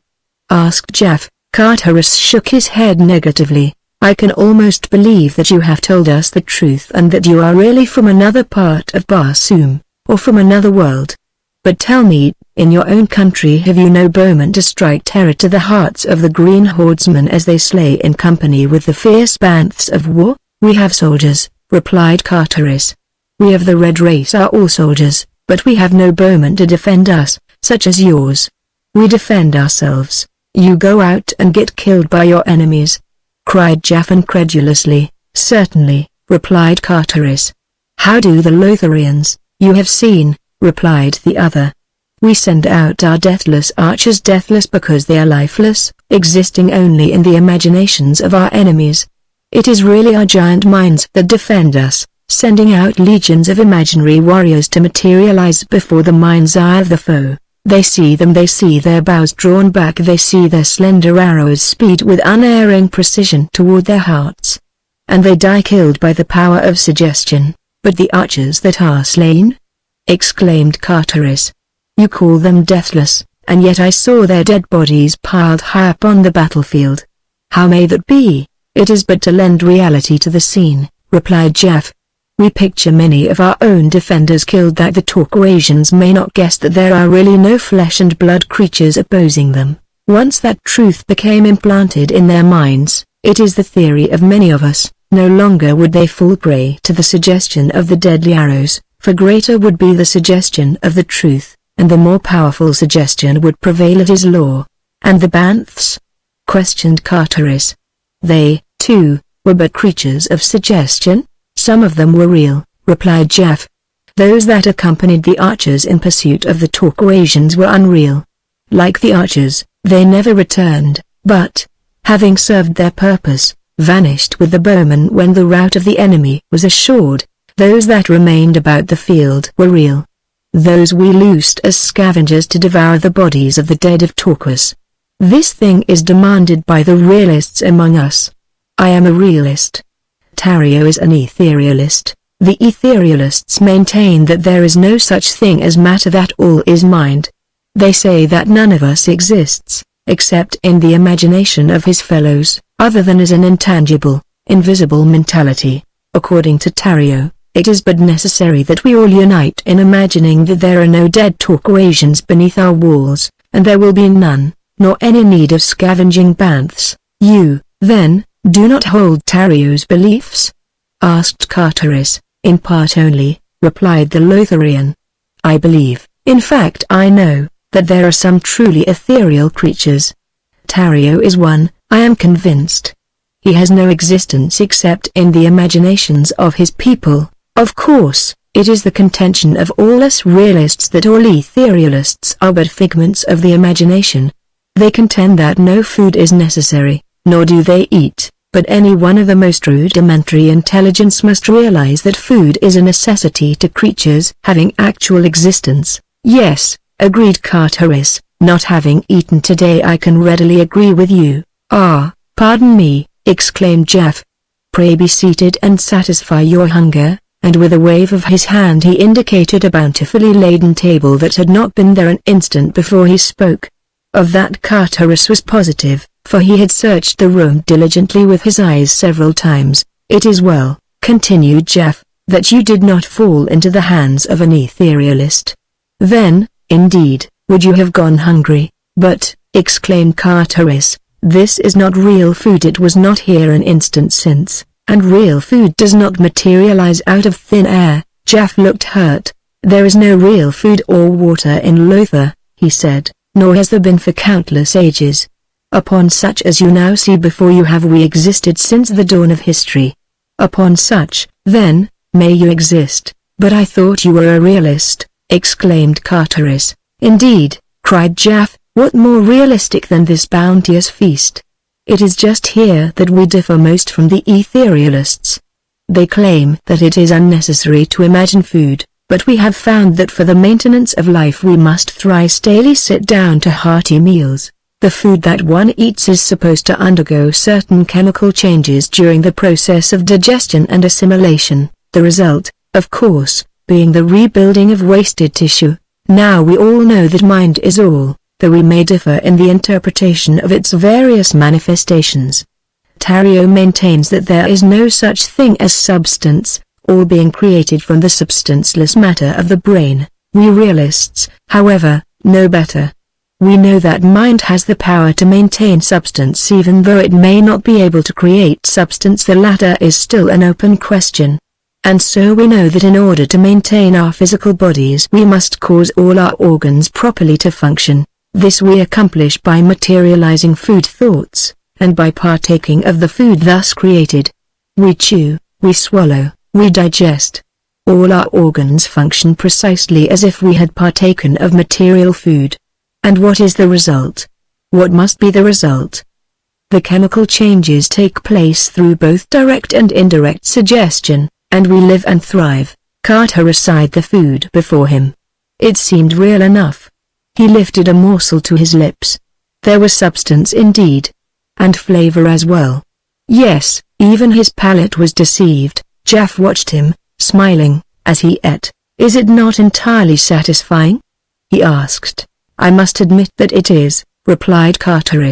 asked Jeff. Carterus shook his head negatively. "I can almost believe that you have told us the truth and that you are really from another part of Barsoom, or from another world. But tell me, in your own country have you no bowmen to strike terror to the hearts of the green hordesmen as they slay in company with the fierce banths of war?" "We have soldiers," replied Carterus. "We of the red race are all soldiers, but we have no bowmen to defend us, such as yours. We defend ourselves. You go out and get killed by your enemies," cried Jeff incredulously. "Certainly," replied Carterus. "How do the Lotharians?" "You have seen," replied the other. "We send out our deathless archers, deathless because they are lifeless, existing only in the imaginations of our enemies. It is really our giant minds that defend us, sending out legions of imaginary warriors to materialize before the mind's eye of the foe. They see them, they see their bows drawn back, they see their slender arrows speed with unerring precision toward their hearts. And they die killed by the power of suggestion. But the archers that are slain?" exclaimed Carterus. "You call them deathless, and yet I saw their dead bodies piled high up on the battlefield. How may that be?" "It is but to lend reality to the scene," replied Jeff. "We picture many of our own defenders killed that the Torquasians may not guess that there are really no flesh and blood creatures opposing them. Once that truth became implanted in their minds, it is the theory of many of us, no longer would they fall prey to the suggestion of the deadly arrows, for greater would be the suggestion of the truth, and the more powerful suggestion would prevail. It is law." "And the Banths?" questioned Carterus. "They, too, were but creatures of suggestion. Some of them were real," replied Jeff. "Those that accompanied the archers in pursuit of the Torquasians were unreal. Like the archers, they never returned, but, having served their purpose, vanished with the bowmen when the rout of the enemy was assured. Those that remained about the field were real. Those we loosed as scavengers to devour the bodies of the dead of Torquas. This thing is demanded by the realists among us. I am a realist. Tario is an etherealist. The etherealists maintain that there is no such thing as matter, that all is mind. They say that none of us exists, except in the imagination of his fellows, other than as an intangible, invisible mentality. According to Tario, it is but necessary that we all unite in imagining that there are no dead Torquasians beneath our walls, and there will be none, nor any need of scavenging banths. "You, then, do not hold Tario's beliefs?" asked Carterus. "In part only," replied the Lotharian. "I believe, in fact I know, that there are some truly ethereal creatures. Tario is one, I am convinced. He has no existence except in the imaginations of his people. Of course, it is the contention of all us realists that all etherealists are but figments of the imagination. They contend that no food is necessary, nor do they eat, but any one of the most rudimentary intelligence must realize that food is a necessity to creatures having actual existence." "Yes," agreed Carterus, "not having eaten today I can readily agree with you." "Ah, pardon me," exclaimed Jeff. "Pray be seated and satisfy your hunger," and with a wave of his hand he indicated a bountifully laden table that had not been there an instant before he spoke. Of that Carterus was positive, for he had searched the room diligently with his eyes several times. "It is well," continued Jeff, "that you did not fall into the hands of an etherealist. Then, indeed, would you have gone hungry. But," exclaimed Carterus, "this is not real food. It was not here an instant since, and real food does not materialize out of thin air." Jeff looked hurt. "There is no real food or water in Lothar," he said, "nor has there been for countless ages. Upon such as you now see before you have we existed since the dawn of history. Upon such, then, may you exist." "But I thought you were a realist," exclaimed Carterus. "Indeed," cried Jeff, "what more realistic than this bounteous feast? It is just here that we differ most from the etherealists. They claim that it is unnecessary to imagine food, but we have found that for the maintenance of life we must thrice daily sit down to hearty meals. The food that one eats is supposed to undergo certain chemical changes during the process of digestion and assimilation, the result, of course, being the rebuilding of wasted tissue. Now we all know that mind is all, though we may differ in the interpretation of its various manifestations. Thuvia maintains that there is no such thing as substance, all being created from the substanceless matter of the brain. We realists, however, know better. We know that mind has the power to maintain substance even though it may not be able to create substance. The latter is still an open question. And so we know that in order to maintain our physical bodies we must cause all our organs properly to function. This we accomplish by materializing food thoughts, and by partaking of the food thus created. We chew, we swallow, we digest. All our organs function precisely as if we had partaken of material food. And what is the result? What must be the result? The chemical changes take place through both direct and indirect suggestion, and we live and thrive. Carter eyed the food before him. It seemed real enough. He lifted a morsel to his lips. There was substance indeed. And flavor as well. Yes, even his palate was deceived. Jeff watched him, smiling, as he ate. Is it not entirely satisfying? He asked. I must admit that it is, replied Carter.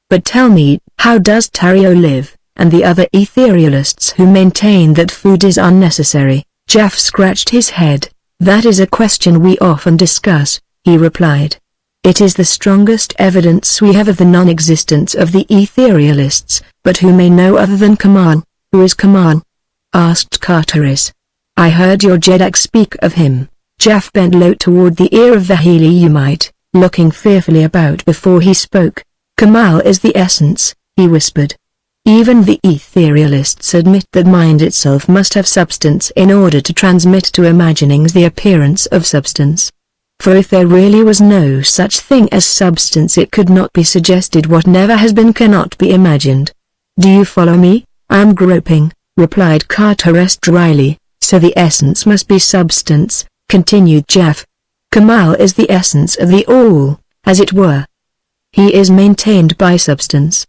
But tell me, how does Thuvia live, and the other etherealists who maintain that food is unnecessary? Jeff scratched his head. That is a question we often discuss, he replied. It is the strongest evidence we have of the non-existence of the etherealists, but who may know other than Kamal? Who is Kamal? Asked Carter. I heard your Jeddak speak of him. Jeff bent low toward the ear of the Heliumite, looking fearfully about before he spoke. Kamal is the essence, he whispered. Even the etherealists admit that mind itself must have substance in order to transmit to imaginings the appearance of substance. For if there really was no such thing as substance it could not be suggested. What never has been cannot be imagined. Do you follow me? I am groping, replied Carter dryly. So the essence must be substance, continued Jeff. Kamal is the essence of the all, as it were. He is maintained by substance.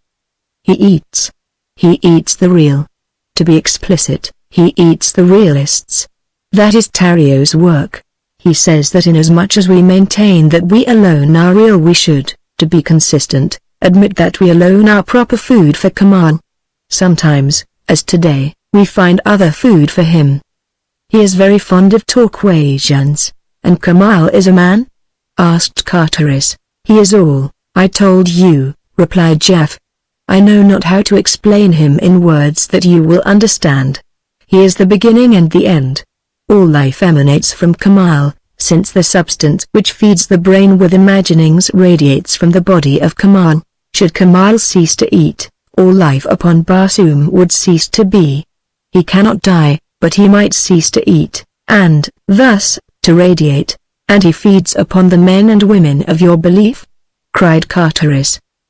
He eats. He eats the real. To be explicit, he eats the realists. That is Thuvia's work. He says that inasmuch as we maintain that we alone are real we should, to be consistent, admit that we alone are proper food for Kamal. Sometimes, as today, we find other food for him. He is very fond of talkations. And Kamal is a man? Asked Carter. He is all, I told you, replied Jeff. I know not how to explain him in words that you will understand. He is the beginning and the end. All life emanates from Kamal, since the substance which feeds the brain with imaginings radiates from the body of Kamal. Should Kamal cease to eat, all life upon Barsoom would cease to be. He cannot die, but he might cease to eat, and, thus, to radiate, and he feeds upon the men and women of your belief? Cried Carter.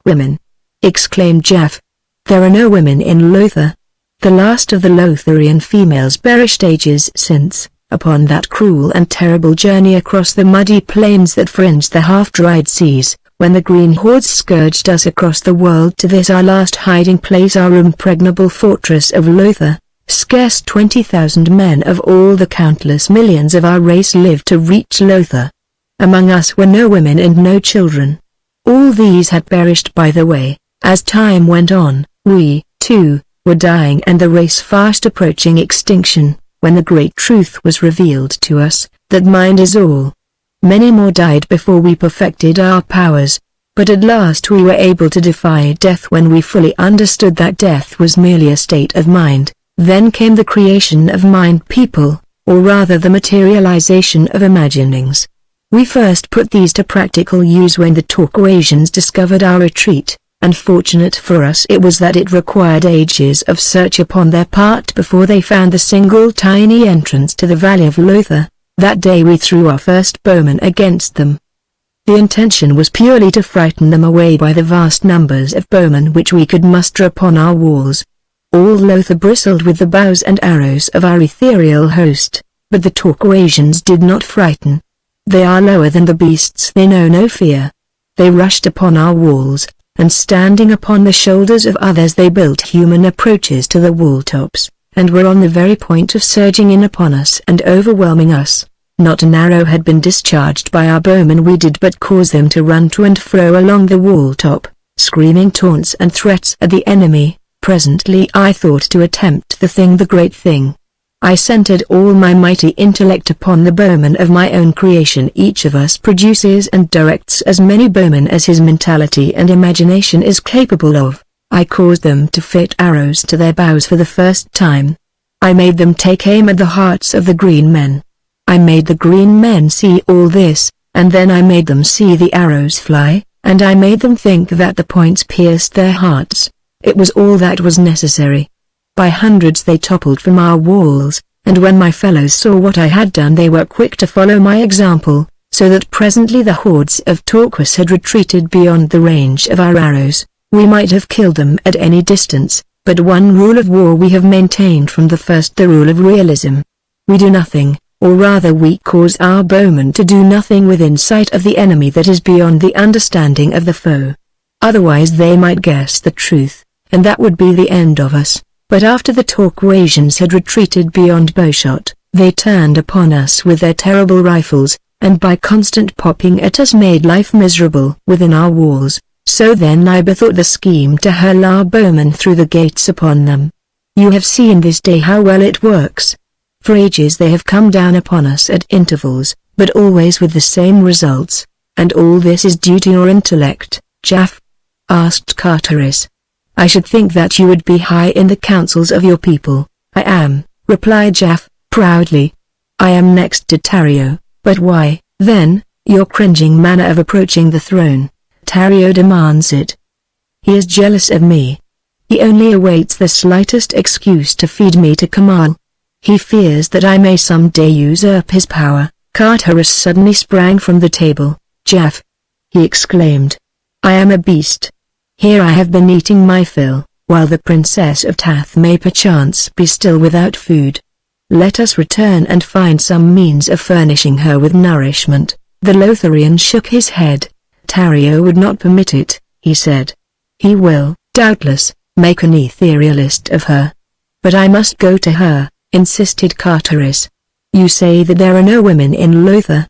Women? Exclaimed Jeff. There are no women in Lothar. The last of the Lotharian females perished ages since, upon that cruel and terrible journey across the muddy plains that fringe the half-dried seas, when the green hordes scourged us across the world to this our last hiding place, our impregnable fortress of Lothar. Scarce 20,000 men of all the countless millions of our race lived to reach Lothar. Among us were no women and no children. All these had perished by the way. As time went on, we, too, were dying and the race fast approaching extinction, when the great truth was revealed to us, that mind is all. Many more died before we perfected our powers, but at last we were able to defy death when we fully understood that death was merely a state of mind. Then came the creation of mind people, or rather the materialization of imaginings. We first put these to practical use when the Torquasians discovered our retreat, and fortunate for us it was that it required ages of search upon their part before they found the single tiny entrance to the valley of Lothar. That day we threw our first bowmen against them. The intention was purely to frighten them away by the vast numbers of bowmen which we could muster upon our walls. All Lothar bristled with the bows and arrows of our ethereal host, but the Torquasians did not frighten. They are lower than the beasts, they know no fear. They rushed upon our walls, and standing upon the shoulders of others they built human approaches to the wall tops, and were on the very point of surging in upon us and overwhelming us. Not an arrow had been discharged by our bowmen. We did but cause them to run to and fro along the wall top, screaming taunts and threats at the enemy. Presently I thought to attempt the great thing. I centered all my mighty intellect upon the bowmen of my own creation. Each of us produces and directs as many bowmen as his mentality and imagination is capable of. I caused them to fit arrows to their bows for the first time. I made them take aim at the hearts of the green men. I made the green men see all this, and then I made them see the arrows fly, and I made them think that the points pierced their hearts. It was all that was necessary. By hundreds they toppled from our walls, and when my fellows saw what I had done they were quick to follow my example, so that presently the hordes of Torquas had retreated beyond the range of our arrows. We might have killed them at any distance, but one rule of war we have maintained from the first, the rule of realism. We do nothing, or rather we cause our bowmen to do nothing within sight of the enemy that is beyond the understanding of the foe. Otherwise they might guess the truth, and that would be the end of us. But after the Torquasians had retreated beyond bowshot, they turned upon us with their terrible rifles, and by constant popping at us made life miserable within our walls. So then I bethought the scheme to hurl our bowmen through the gates upon them. You have seen this day how well it works. For ages they have come down upon us at intervals, but always with the same results. And all this is due to your intellect, Jaff? Asked Carteris. I should think that you would be high in the councils of your people. I am, replied Jaff, proudly. I am next to Tario. But why, then, your cringing manner of approaching the throne? Tario demands it. He is jealous of me. He only awaits the slightest excuse to feed me to Kamal. He fears that I may someday usurp his power. Carteris suddenly sprang from the table. Jaff, he exclaimed. I am a beast. Here I have been eating my fill, while the Princess of Tath may perchance be still without food. Let us return and find some means of furnishing her with nourishment. The Lotharian shook his head. Tario would not permit it, he said. He will, doubtless, make an etherealist of her. But I must go to her, insisted Carteris. You say that there are no women in Lothar?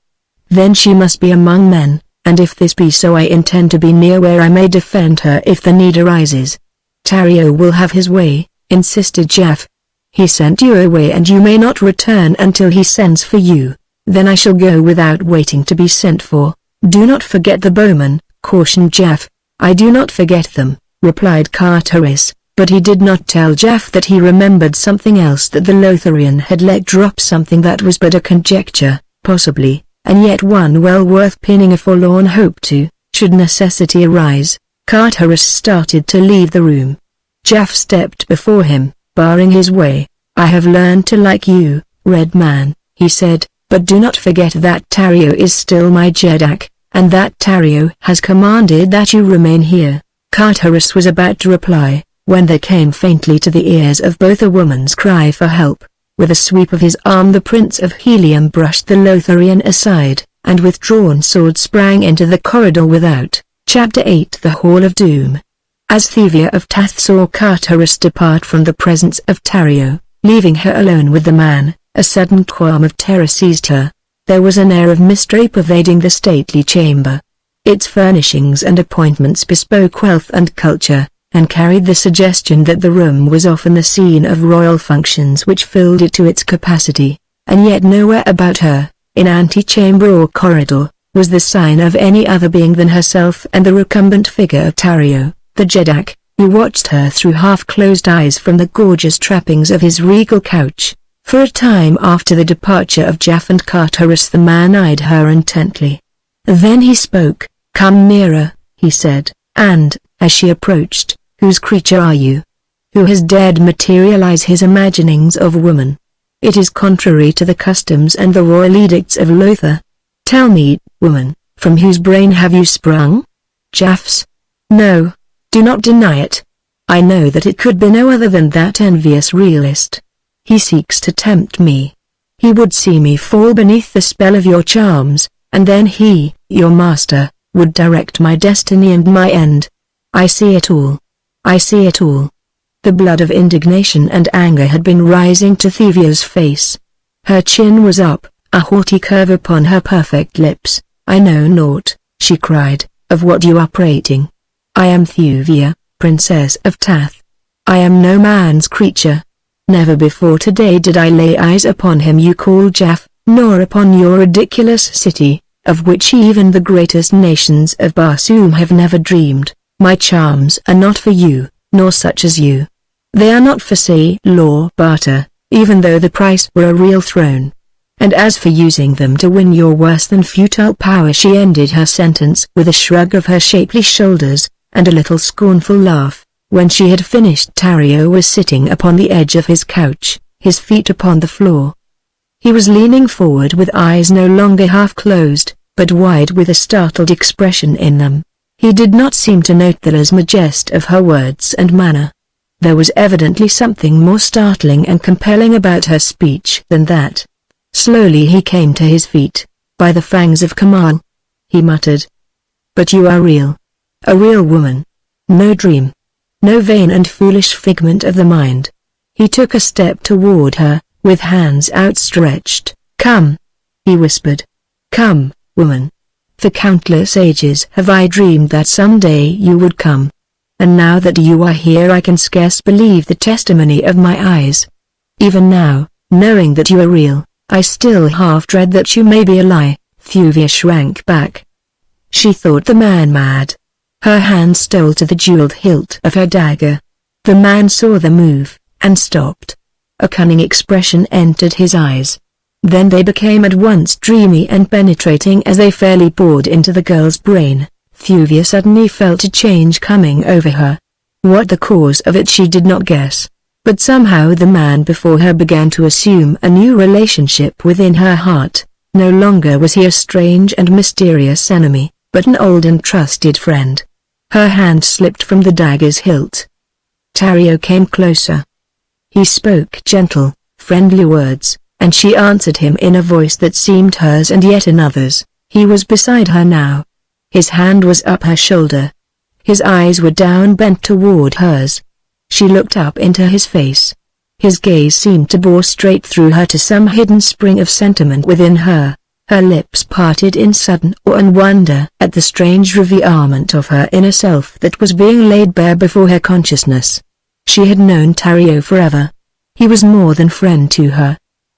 Then she must be among men, and if this be so I intend to be near where I may defend her if the need arises. Tario will have his way, insisted Jaff. He sent you away and you may not return until he sends for you. Then I shall go without waiting to be sent for. Do not forget the bowmen, cautioned Jaff. I do not forget them, replied Carteris, but he did not tell Jaff that he remembered something else, that the Lotharian had let drop something that was but a conjecture, possibly, and yet one well worth pinning a forlorn hope to, should necessity arise. Carteris started to leave the room. Jaff stepped before him, barring his way. I have learned to like you, Red Man, he said, but do not forget that Tario is still my Jeddak, and that Tario has commanded that you remain here. Carteris was about to reply, when there came faintly to the ears of both a woman's cry for help. With a sweep of his arm the Prince of Helium brushed the Lotharian aside, and with drawn sword sprang into the corridor without. Chapter 8 The Hall of Doom. As Thuvia of Tath saw Carteris depart from the presence of Tario, leaving her alone with the man, a sudden qualm of terror seized her. There was an air of mystery pervading the stately chamber. Its furnishings and appointments bespoke wealth and culture, and carried the suggestion that the room was often the scene of royal functions which filled it to its capacity. And yet nowhere about her, in antechamber or corridor, was the sign of any other being than herself and the recumbent figure of Tario, the Jeddak, who watched her through half-closed eyes from the gorgeous trappings of his regal couch. For a time after the departure of Jaff and Carteris the man eyed her intently. Then he spoke. Come nearer, he said, and, as she approached, whose creature are you? Who has dared materialize his imaginings of woman? It is contrary to the customs and the royal edicts of Lothar. Tell me, woman, from whose brain have you sprung? Jaff's? No. Do not deny it. I know that it could be no other than that envious realist. He seeks to tempt me. He would see me fall beneath the spell of your charms, and then he, your master, would direct my destiny and my end. I see it all. I see it all. The blood of indignation and anger had been rising to Thuvia's face. Her chin was up, a haughty curve upon her perfect lips. "I know naught," she cried, "of what you are prating. I am Thuvia, Princess of Tath. I am no man's creature. Never before today did I lay eyes upon him you call Jaff, nor upon your ridiculous city, of which even the greatest nations of Barsoom have never dreamed. My charms are not for you, nor such as you. They are not for sale or barter, even though the price were a real throne. And as for using them to win your worse than futile power," she ended her sentence with a shrug of her shapely shoulders, and a little scornful laugh. When she had finished, Tario was sitting upon the edge of his couch, his feet upon the floor. He was leaning forward with eyes no longer half closed, but wide with a startled expression in them. He did not seem to note the leze-majest of her words and manner. There was evidently something more startling and compelling about her speech than that. Slowly he came to his feet. "By the fangs of Kamal," he muttered. "But you are real. A real woman. No dream. No vain and foolish figment of the mind." He took a step toward her, with hands outstretched. "Come," he whispered. "Come, woman. For countless ages have I dreamed that someday you would come. And now that you are here I can scarce believe the testimony of my eyes. Even now, knowing that you are real, I still half dread that you may be a lie." Thuvia shrank back. She thought the man mad. Her hand stole to the jeweled hilt of her dagger. The man saw the move, and stopped. A cunning expression entered his eyes. Then they became at once dreamy and penetrating as they fairly bored into the girl's brain. Thuvia suddenly felt a change coming over her. What the cause of it she did not guess. But somehow the man before her began to assume a new relationship within her heart. No longer was he a strange and mysterious enemy, but an old and trusted friend. Her hand slipped from the dagger's hilt. Tario came closer. He spoke gentle, friendly words, and she answered him in a voice that seemed hers and yet another's. He was beside her now. His hand was up her shoulder. His eyes were down bent toward hers. She looked up into his face. His gaze seemed to bore straight through her to some hidden spring of sentiment within her. Her lips parted in sudden awe and wonder at the strange revealment of her inner self that was being laid bare before her consciousness. She had known Tario forever. He was more than friend to her.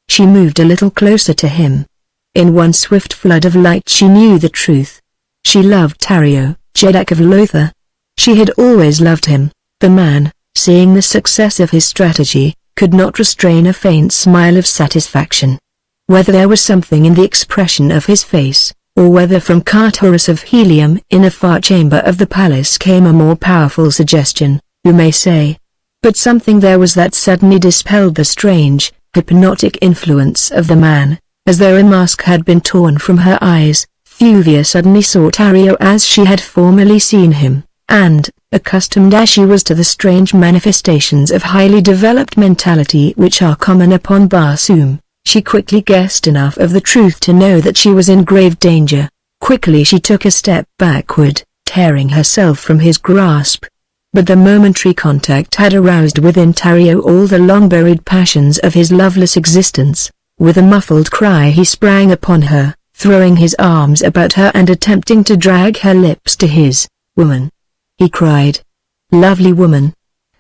She moved a little closer to him. In one swift flood of light she knew the truth. She loved Tario, Jeddak of Lothar. She had always loved him. The man, seeing the success of his strategy, could not restrain a faint smile of satisfaction. Whether there was something in the expression of his face, or whether from Cartaurus of helium in a far chamber of the palace came a more powerful suggestion, who may say? But something there was that suddenly dispelled the strange, hypnotic influence of the man, as though a mask had been torn from her eyes. Thuvia suddenly saw Tario as she had formerly seen him, and, accustomed as she was to the strange manifestations of highly developed mentality which are common upon Barsoom, she quickly guessed enough of the truth to know that she was in grave danger. Quickly she took a step backward, tearing herself from his grasp. But the momentary contact had aroused within Tario all the long-buried passions of his loveless existence. With a muffled cry he sprang upon her, throwing his arms about her and attempting to drag her lips to his. "Woman," he cried. "Lovely woman.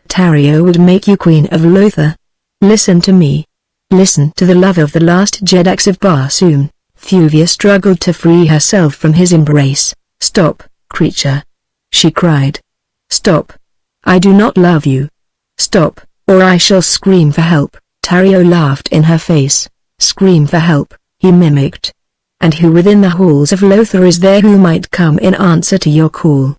Tario would make you queen of Lothar. Listen to me. Listen to the love of the last Jeddaks of Barsoom." Thuvia struggled to free herself from his embrace. "Stop, creature," she cried. "Stop. I do not love you. Stop, or I shall scream for help." Tario laughed in her face. "Scream for help," he mimicked. "And who within the halls of Lothar is there who might come in answer to your call?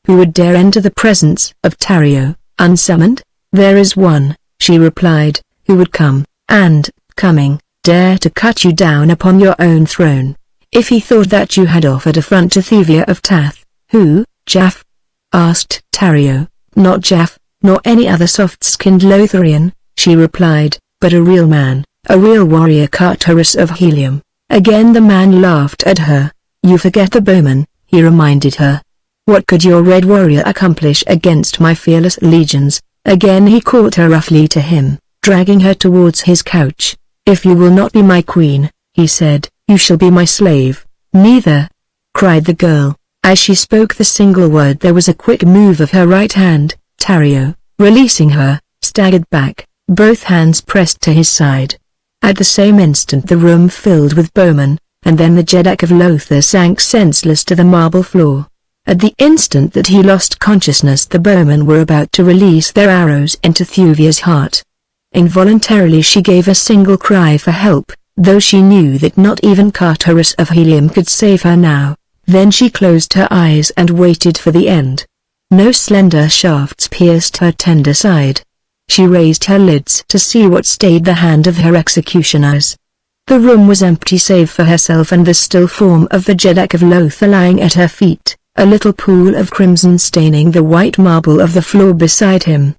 Who would dare enter the presence of Tario, unsummoned?" "There is one," she replied, "who would come, and, coming, dare to cut you down upon your own throne, if he thought that you had offered affront to Thuvia of Tath." "Who, Jaff?" asked Tario. "Not Jaff, nor any other soft-skinned Lotharian," she replied, "but a real man, a real warrior Cartaurus of helium." Again the man laughed at her. "You forget the bowman," he reminded her. "What could your Red Warrior accomplish against my fearless legions?" Again he caught her roughly to him, dragging her towards his couch. "If you will not be my queen," he said, "you shall be my slave." "Neither!" cried the girl. As she spoke the single word there was a quick move of her right hand. Tario, releasing her, staggered back, both hands pressed to his side. At the same instant the room filled with bowmen, and then the Jeddak of Lothar sank senseless to the marble floor. At the instant that he lost consciousness the bowmen were about to release their arrows into Thuvia's heart. Involuntarily she gave a single cry for help, though she knew that not even Carterus of Helium could save her now. Then she closed her eyes and waited for the end. No slender shafts pierced her tender side. She raised her lids to see what stayed the hand of her executioners. The room was empty save for herself and the still form of the Jeddak of Lothar lying at her feet, a little pool of crimson staining the white marble of the floor beside him.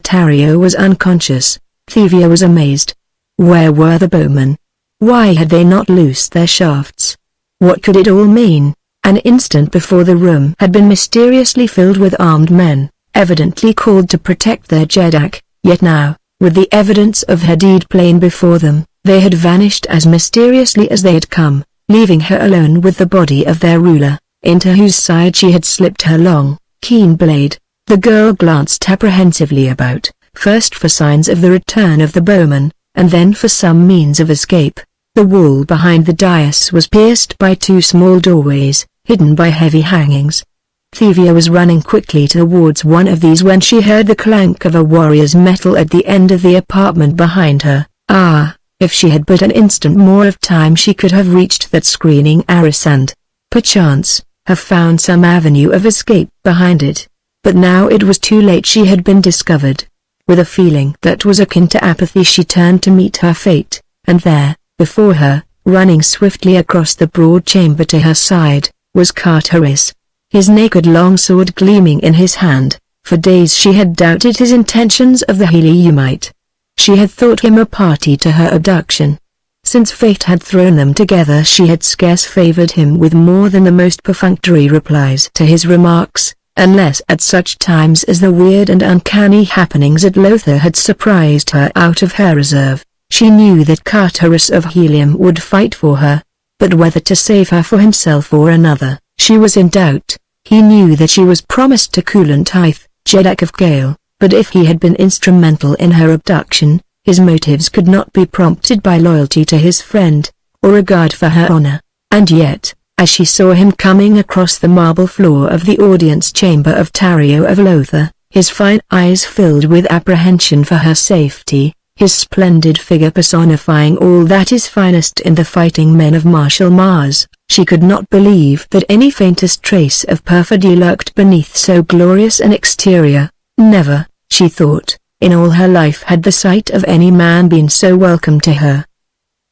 Tario was unconscious. Thuvia was amazed. Where were the bowmen? Why had they not loosed their shafts? What could it all mean? An instant before the room had been mysteriously filled with armed men, evidently called to protect their Jeddak, yet now, with the evidence of her deed plain before them, they had vanished as mysteriously as they had come, leaving her alone with the body of their ruler, into whose side she had slipped her long, keen blade. The girl glanced apprehensively about, first for signs of the return of the bowman, and then for some means of escape. The wall behind the dais was pierced by two small doorways, hidden by heavy hangings. Thuvia was running quickly towards one of these when she heard the clank of a warrior's metal at the end of the apartment behind her. If she had but an instant more of time she could have reached that screening arras and, perchance, have found some avenue of escape behind it. But now it was too late. She had been discovered. With a feeling that was akin to apathy she turned to meet her fate, and there, before her, running swiftly across the broad chamber to her side, was Carterus, his naked longsword gleaming in his hand. For days she had doubted his intentions of the Heliumite. She had thought him a party to her abduction. Since fate had thrown them together she had scarce favored him with more than the most perfunctory replies to his remarks, unless at such times as the weird and uncanny happenings at Lothar had surprised her out of her reserve. She knew that Carterus of Helium would fight for her, but whether to save her for himself or another, she was in doubt. He knew that she was promised to Kulantith, Jeddak of Gale, but if he had been instrumental in her abduction, his motives could not be prompted by loyalty to his friend, or regard for her honor. And yet, as she saw him coming across the marble floor of the audience chamber of Tario of Lothar, his fine eyes filled with apprehension for her safety, his splendid figure personifying all that is finest in the fighting men of martial Mars, she could not believe that any faintest trace of perfidy lurked beneath so glorious an exterior. Never, she thought, in all her life had the sight of any man been so welcome to her.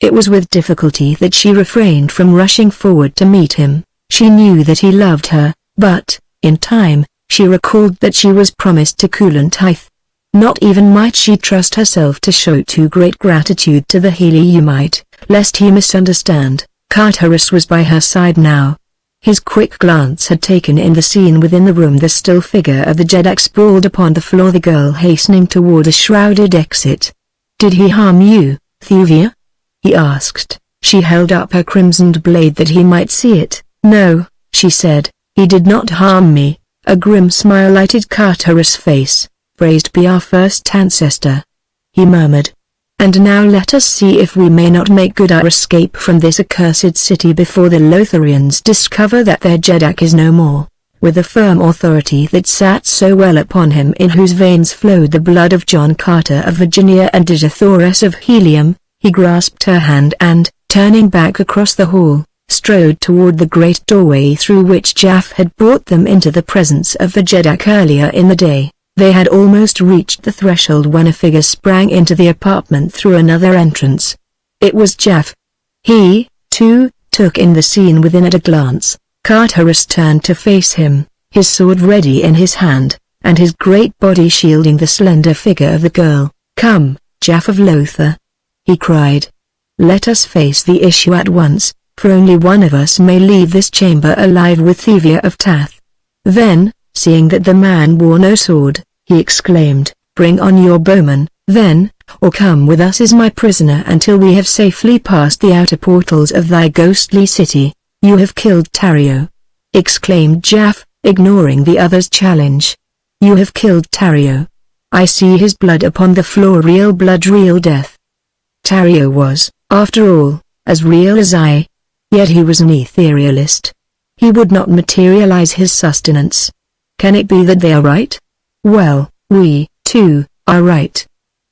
It was with difficulty that she refrained from rushing forward to meet him. She knew that he loved her, but, in time, she recalled that she was promised to Kulantith. Not even might she trust herself to show too great gratitude to the Heliumite, lest he misunderstand. Carterus was by her side now. His quick glance had taken in the scene within the room, the still figure of the Jeddak sprawled upon the floor, the girl hastening toward a shrouded exit. "Did he harm you, Thuvia?" he asked. She held up her crimsoned blade that he might see it. "No," she said, "he did not harm me." A grim smile lighted Carterus' face. "Praised be our first ancestor," he murmured. "And now let us see if we may not make good our escape from this accursed city before the Lotharians discover that their Jeddak is no more." With the firm authority that sat so well upon him, in whose veins flowed the blood of John Carter of Virginia and Digithoris of Helium, he grasped her hand and, turning back across the hall, strode toward the great doorway through which Jaff had brought them into the presence of the Jeddak earlier in the day. They had almost reached the threshold when a figure sprang into the apartment through another entrance. It was Jaff. He, too, took in the scene within at a glance. Carterus turned to face him, his sword ready in his hand, and his great body shielding the slender figure of the girl. "Come, Jaff of Lothar," he cried. "Let us face the issue at once." for only one of us may leave this chamber alive with Thuvia of Tath." Then, seeing that the man wore no sword, he exclaimed, "Bring on your bowman, then, or come with us as my prisoner until we have safely passed the outer portals of thy ghostly city." "You have killed Tario!" exclaimed Jaff, ignoring the other's challenge. "You have killed Tario. I see his blood upon the floor, real blood, real death." Tario was, after all, as real as I. Yet he was an etherealist. He would not materialize his sustenance. Can it be that they are right? Well, we, too, are right.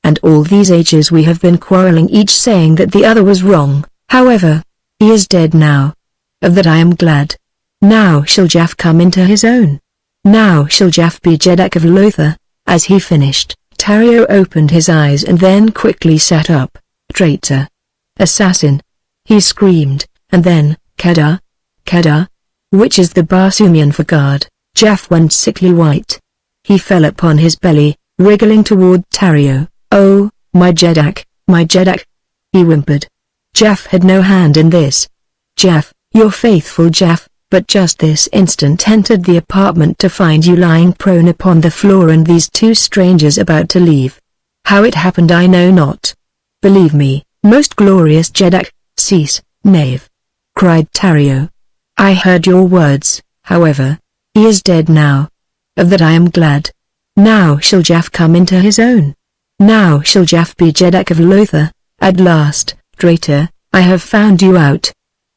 And all these ages we have been quarreling, each saying that the other was wrong. However, he is dead now. Of that I am glad. Now shall Jaff come into his own. Now shall Jaff be Jeddak of Lothar. As he finished, Tario opened his eyes and then quickly sat up. "Traitor! Assassin!" he screamed, and then, "Kedar? Kedar?" which is the Barsumian for guard. Jaff went sickly white. He fell upon his belly, wriggling toward Tario. "Oh, my Jeddak, my Jeddak!" he whimpered. Jaff had no hand in this. "Jaff, your faithful Jaff," but just this instant entered the apartment to find you lying prone upon the floor and these two strangers about to leave. How it happened I know not. "Believe me, most glorious Jeddak, cease, knave!" cried Tario. "I heard your words, however. He is dead now. Of that I am glad. Now shall Jaff come into his own. Now shall Jaff be Jeddak of Lothar. At last, traitor, I have found you out.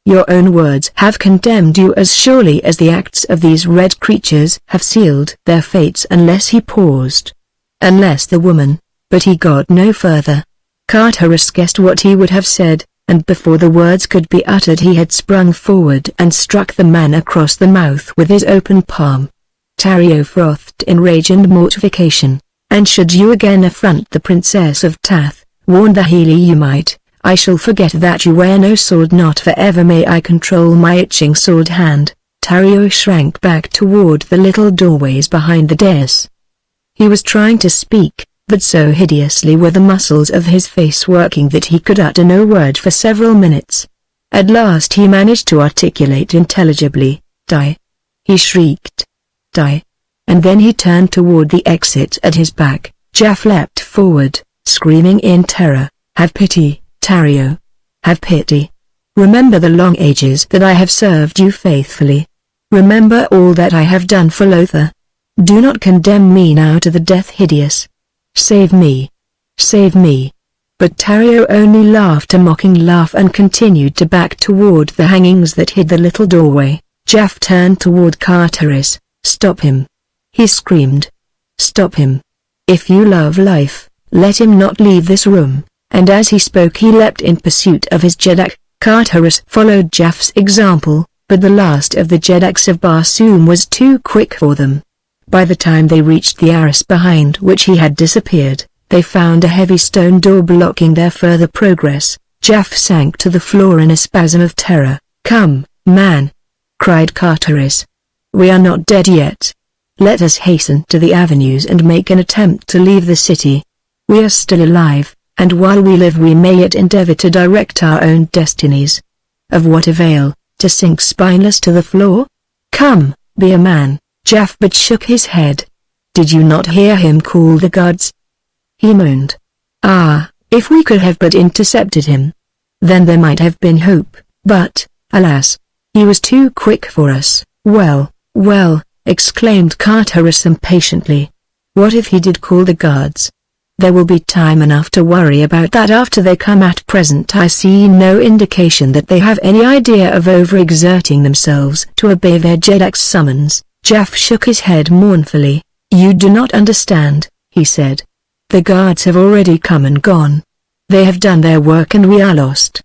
Your own words have condemned you as surely as the acts of these red creatures have sealed their fates." Unless he paused. Unless the woman, but he got no further. Carteris guessed what he would have said, and before the words could be uttered he had sprung forward and struck the man across the mouth with his open palm. Tario frothed in rage and mortification. "And should you again affront the Princess of Tath," warned the Healy, "you might. I shall forget that you wear no sword, not forever. May I control my itching sword hand." Tario shrank back toward the little doorways behind the dais. He was trying to speak, but so hideously were the muscles of his face working that he could utter no word for several minutes. At last he managed to articulate intelligibly, "Die!" he shrieked. "Die!" And then he turned toward the exit at his back. Jaff leapt forward, screaming in terror, "Have pity, Tario! Have pity! Remember the long ages that I have served you faithfully. Remember all that I have done for Lothar. Do not condemn me now to the death hideous. Save me! Save me!" But Tario only laughed a mocking laugh and continued to back toward the hangings that hid the little doorway. Jaff turned toward Carteris. "Stop him!" he screamed. "Stop him! If you love life, let him not leave this room." And as he spoke he leapt in pursuit of his Jeddak. Carteris followed Jaff's example, but the last of the Jeddaks of Barsoom was too quick for them. By the time they reached the arras behind which he had disappeared, they found a heavy stone door blocking their further progress. Jaff sank to the floor in a spasm of terror. "Come, man!" cried Carteris. "We are not dead yet. Let us hasten to the avenues and make an attempt to leave the city. We are still alive, and while we live we may yet endeavor to direct our own destinies. Of what avail, to sink spineless to the floor? Come, be a man." Jaff but shook his head. "Did you not hear him call the gods?" he moaned. "Ah, if we could have but intercepted him. Then there might have been hope, but, alas, he was too quick for us." "Well, well," exclaimed Carteris impatiently. "What if he did call the guards? There will be time enough to worry about that after they come. At present I see no indication that they have any idea of overexerting themselves to obey their Jeddak's summons." Jaff shook his head mournfully. "You do not understand," he said. "The guards have already come and gone. They have done their work and we are lost.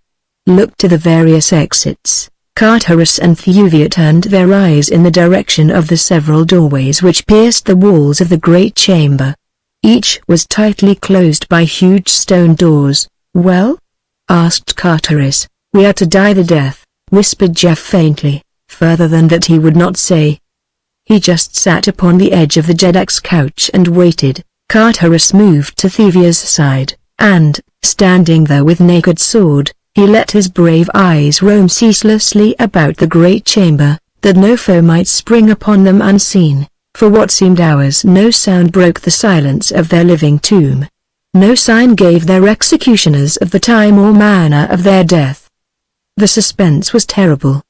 Look to the various exits." Carteris and Thuvia turned their eyes in the direction of the several doorways which pierced the walls of the great chamber. Each was tightly closed by huge stone doors. "Well?" asked Carteris. "We are to die the death," whispered Jaff faintly. Further than that he would not say. He just sat upon the edge of the Jeddak's couch and waited. Carteris moved to Thuvia's side, and, standing there with naked sword, he He let his brave eyes roam ceaselessly about the great chamber, that no foe might spring upon them unseen. For what seemed hours no sound broke the silence of their living tomb. No sign gave their executioners of the time or manner of their death. The suspense was terrible.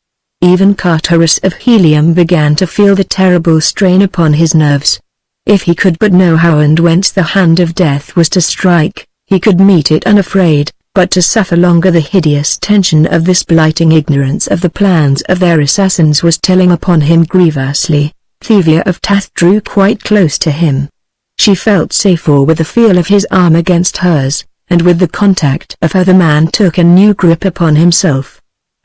Even Carterus of Helium began to feel the terrible strain upon his nerves. If he could but know how and whence the hand of death was to strike, he could meet it unafraid, but to suffer longer the hideous tension of this blighting ignorance of the plans of their assassins was telling upon him grievously. Thuvia of Tath drew quite close to him. She felt safer with the feel of his arm against hers, and with the contact of her the man took a new grip upon himself.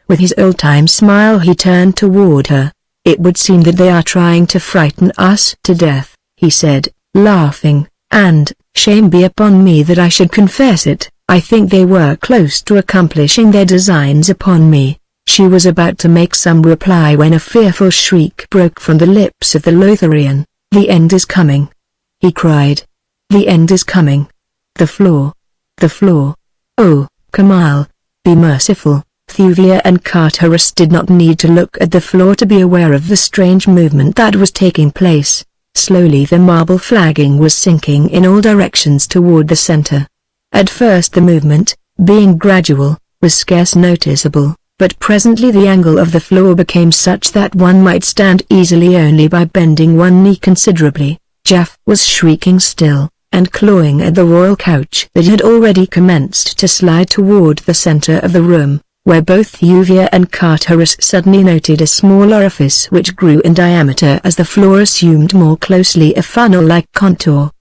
With his old-time smile he turned toward her. "It would seem that they are trying to frighten us to death," he said, laughing, "and, shame be upon me that I should confess it, I think they were close to accomplishing their designs upon me." She was about to make some reply when a fearful shriek broke from the lips of the Lotharian. "The end is coming!" he cried. "The end is coming! The floor! The floor! Oh, Kamal, be merciful!" Thuvia and Carterus did not need to look at the floor to be aware of the strange movement that was taking place. Slowly the marble flagging was sinking in all directions toward the center. At first the movement, being gradual, was scarce noticeable, but presently the angle of the floor became such that one might stand easily only by bending one knee considerably. Jaff was shrieking still, and clawing at the royal couch that had already commenced to slide toward the center of the room, where both Thuvia and Carterus suddenly noted a small orifice which grew in diameter as the floor assumed more closely a funnel-like contour.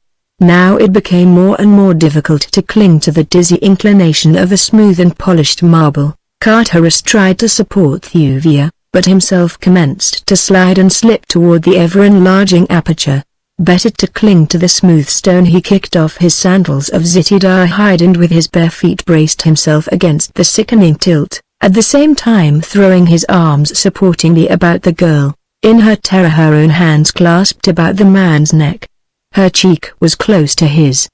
Now it became more and more difficult to cling to the dizzy inclination of the smooth and polished marble. Carterus tried to support Thuvia, but himself commenced to slide and slip toward the ever-enlarging aperture. Better to cling to the smooth stone. He kicked off his sandals of zitidar hide and with his bare feet braced himself against the sickening tilt, at the same time throwing his arms supportingly about the girl. In her terror her own hands clasped about the man's neck. Her cheek was close to his.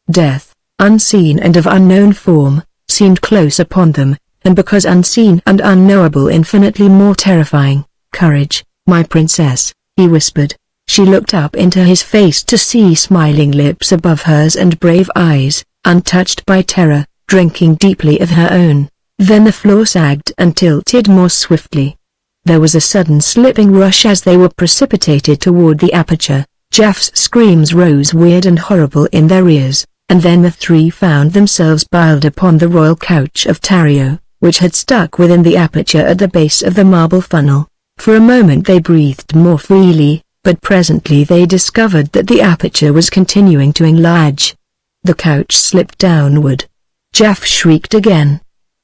Death, unseen and of unknown form, seemed close upon them, and because unseen and unknowable infinitely more terrifying. "Courage, my princess," he whispered. She looked up into his face to see smiling lips above hers and brave eyes, untouched by terror, drinking deeply of her own. Then the floor sagged and tilted more swiftly. There was a sudden slipping rush as they were precipitated toward the aperture. Jaff's screams rose weird and horrible in their ears, and then the three found themselves piled upon the royal couch of Tario, which had stuck within the aperture at the base of the marble funnel. For a moment they breathed more freely, but presently they discovered that the aperture was continuing to enlarge. The couch slipped downward. Jaff shrieked again.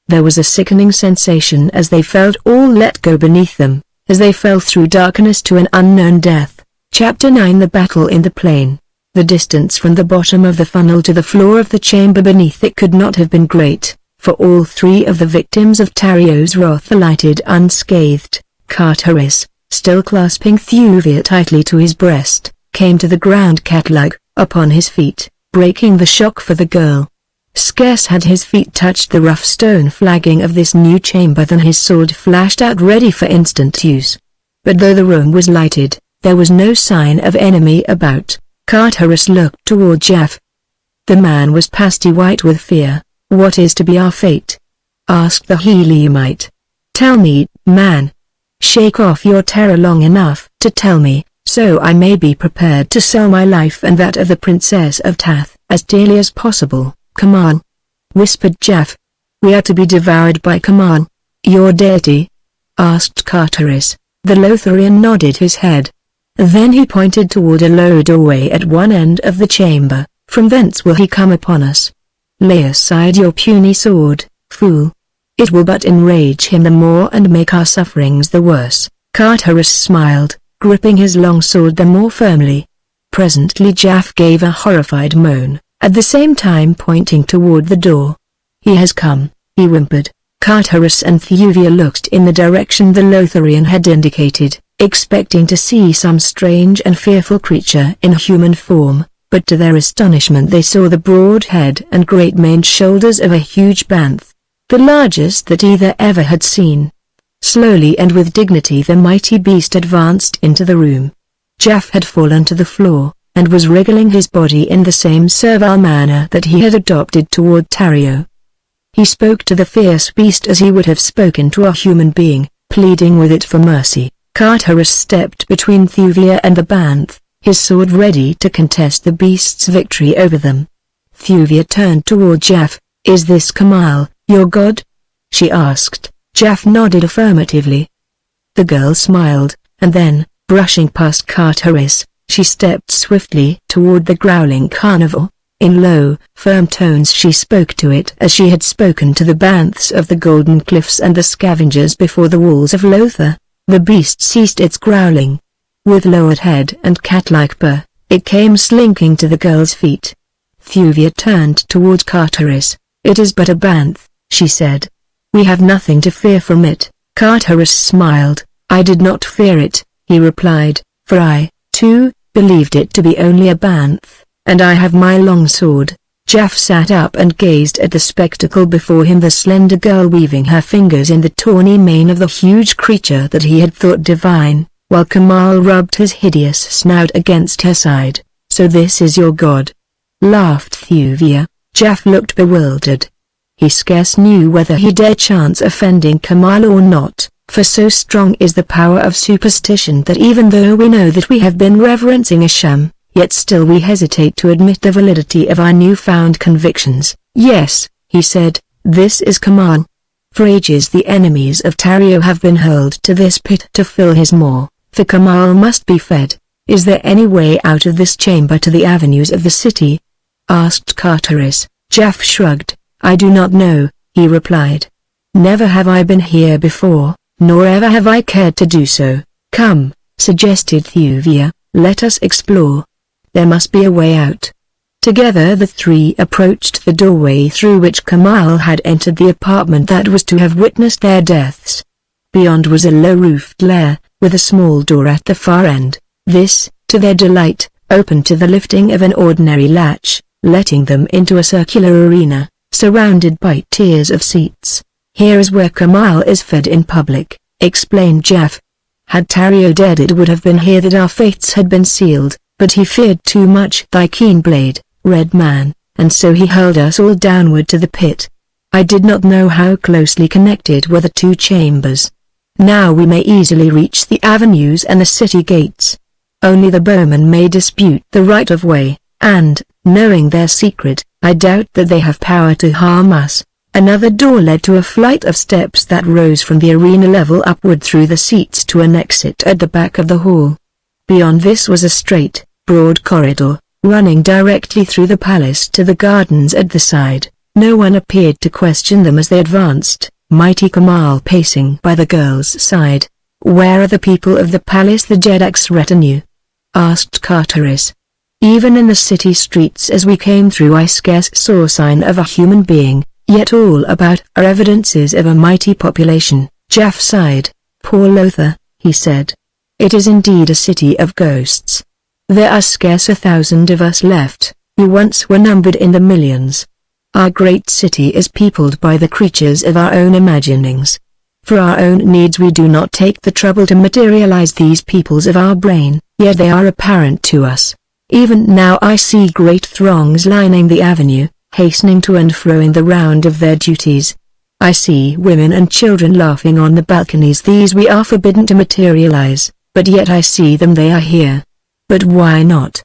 There was a sickening sensation as they felt all let go beneath them, as they fell through darkness to an unknown death. Chapter 9 The Battle in the Plain. The distance from the bottom of the funnel to the floor of the chamber beneath it could not have been great, for all three of the victims of Tario's wrath alighted unscathed. Carterus, still clasping Thuvia tightly to his breast, came to the ground cat-like, upon his feet, breaking the shock for the girl. Scarce had his feet touched the rough stone flagging of this new chamber than his sword flashed out ready for instant use. But though the room was lighted, there was no sign of enemy about. Carterus looked toward Jaff. The man was pasty white with fear. "What is to be our fate?" asked the Heliumite. "Tell me, man. Shake off your terror long enough to tell me, so I may be prepared to sell my life and that of the Princess of Tath as dearly as possible." "Kamal," whispered Jaff. "We are to be devoured by Kamal, your deity?" asked Carterus. The Lotharian nodded his head. Then he pointed toward a low doorway at one end of the chamber. "From thence will he come upon us. Lay aside your puny sword, fool. It will but enrage him the more and make our sufferings the worse." Carterus smiled, gripping his long sword the more firmly. Presently Jaff gave a horrified moan, at the same time pointing toward the door. "He has come," he whimpered. Carterus and Thuvia looked in the direction the Lotharian had indicated, expecting to see some strange and fearful creature in human form, but to their astonishment they saw the broad head and great maned shoulders of a huge banth. the largest that either ever had seen. Slowly and with dignity the mighty beast advanced into the room. Jeff had fallen to the floor, and was wriggling his body in the same servile manner that he had adopted toward Tario. He spoke to the fierce beast as he would have spoken to a human being, pleading with it for mercy. Carterus stepped between Thuvia and the Banth, his sword ready to contest the beast's victory over them. Thuvia turned toward Jeff. "Is this Kamal, your god?" she asked. Jeff nodded affirmatively. The girl smiled, and then, brushing past Carterus, she stepped swiftly toward the growling carnivore. In low, firm tones she spoke to it as she had spoken to the Banths of the Golden Cliffs and the scavengers before the walls of Lothar. The beast ceased its growling. With lowered head and cat-like purr, it came slinking to the girl's feet. Thuvia turned toward Carterus. "It is but a Banth," she said. "We have nothing to fear from it." Carterus smiled. "I did not fear it," he replied, "for I, too, believed it to be only a Banth, and I have my long sword." Jeff sat up and gazed at the spectacle before him, the slender girl weaving her fingers in the tawny mane of the huge creature that he had thought divine, while Kamal rubbed his hideous snout against her side. "So this is your god?" laughed Thuvia. Jeff looked bewildered. He scarce knew whether he dared chance offending Kamal or not, for so strong is the power of superstition that even though we know that we have been reverencing a sham, yet still we hesitate to admit the validity of our newfound convictions. "Yes," he said, "this is Kamal. For ages the enemies of Tario have been hurled to this pit to fill his maw, for Kamal must be fed. Is there any way out of this chamber to the avenues of the city?" asked Carterus. Jeff shrugged. "I do not know," he replied. "Never have I been here before, nor ever have I cared to do so." "Come," suggested Thuvia, "let us explore. There must be a way out." Together the three approached the doorway through which Kamal had entered the apartment that was to have witnessed their deaths. Beyond was a low-roofed lair, with a small door at the far end. This, to their delight, opened to the lifting of an ordinary latch, letting them into a circular arena, surrounded by tiers of seats. "Here is where Kamal is fed in public," explained Jeff. "Had Tario dared it would have been here that our fates had been sealed. But he feared too much thy keen blade, red man, and so he hurled us all downward to the pit. I did not know how closely connected were the two chambers. Now we may easily reach the avenues and the city gates. Only the bowmen may dispute the right of way, and, knowing their secret, I doubt that they have power to harm us." Another door led to a flight of steps that rose from the arena level upward through the seats to an exit at the back of the hall. Beyond this was a straight, broad corridor, running directly through the palace to the gardens at the side. No one appeared to question them as they advanced, mighty Kamal pacing by the girl's side. "Where are the people of the palace, the Jedak's retinue?" asked Carterus. "Even in the city streets as we came through I scarce saw sign of a human being, yet all about are evidences of a mighty population." Jeff sighed. "Poor Lothar," he said. "It is indeed a city of ghosts. There are scarce 1,000 of us left, who once were numbered in the millions. Our great city is peopled by the creatures of our own imaginings. For our own needs we do not take the trouble to materialize these peoples of our brain, yet they are apparent to us. Even now I see great throngs lining the avenue, hastening to and froing the round of their duties. I see women and children laughing on the balconies. These we are forbidden to materialize, but yet I see them, they are here. But why not?"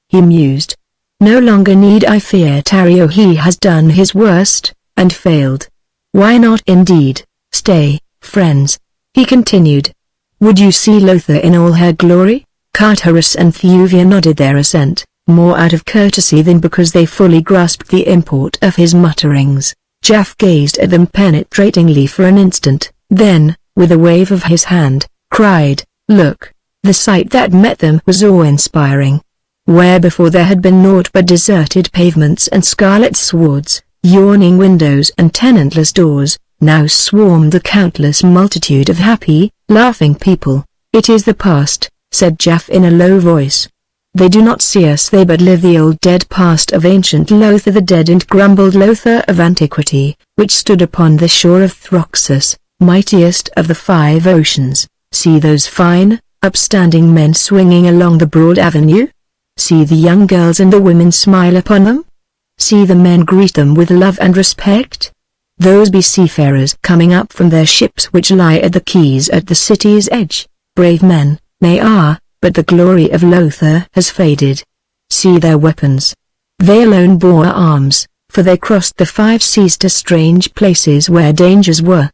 he mused. "No longer need I fear Tario, he has done his worst, and failed. Why not indeed? Stay, friends," he continued. "Would you see Lothar in all her glory?" Carterus and Thuvia nodded their assent, more out of courtesy than because they fully grasped the import of his mutterings. Jeff gazed at them penetratingly for an instant, then, with a wave of his hand, cried, "Look!" The sight that met them was awe-inspiring. Where before there had been naught but deserted pavements and scarlet swords, yawning windows and tenantless doors, now swarmed a countless multitude of happy, laughing people. "It is the past," said Jeff in a low voice. They do not see us, they but live the old dead past of ancient Lothar the dead and grumbled Lothar of antiquity, which stood upon the shore of Throxus, mightiest of the 5 oceans. See those fine, upstanding men swinging along the broad avenue? See the young girls and the women smile upon them? See the men greet them with love and respect? Those be seafarers coming up from their ships which lie at the quays at the city's edge. Brave men, they are, but the glory of Lothar has faded. See their weapons. They alone bore arms, for they crossed the 5 seas to strange places where dangers were.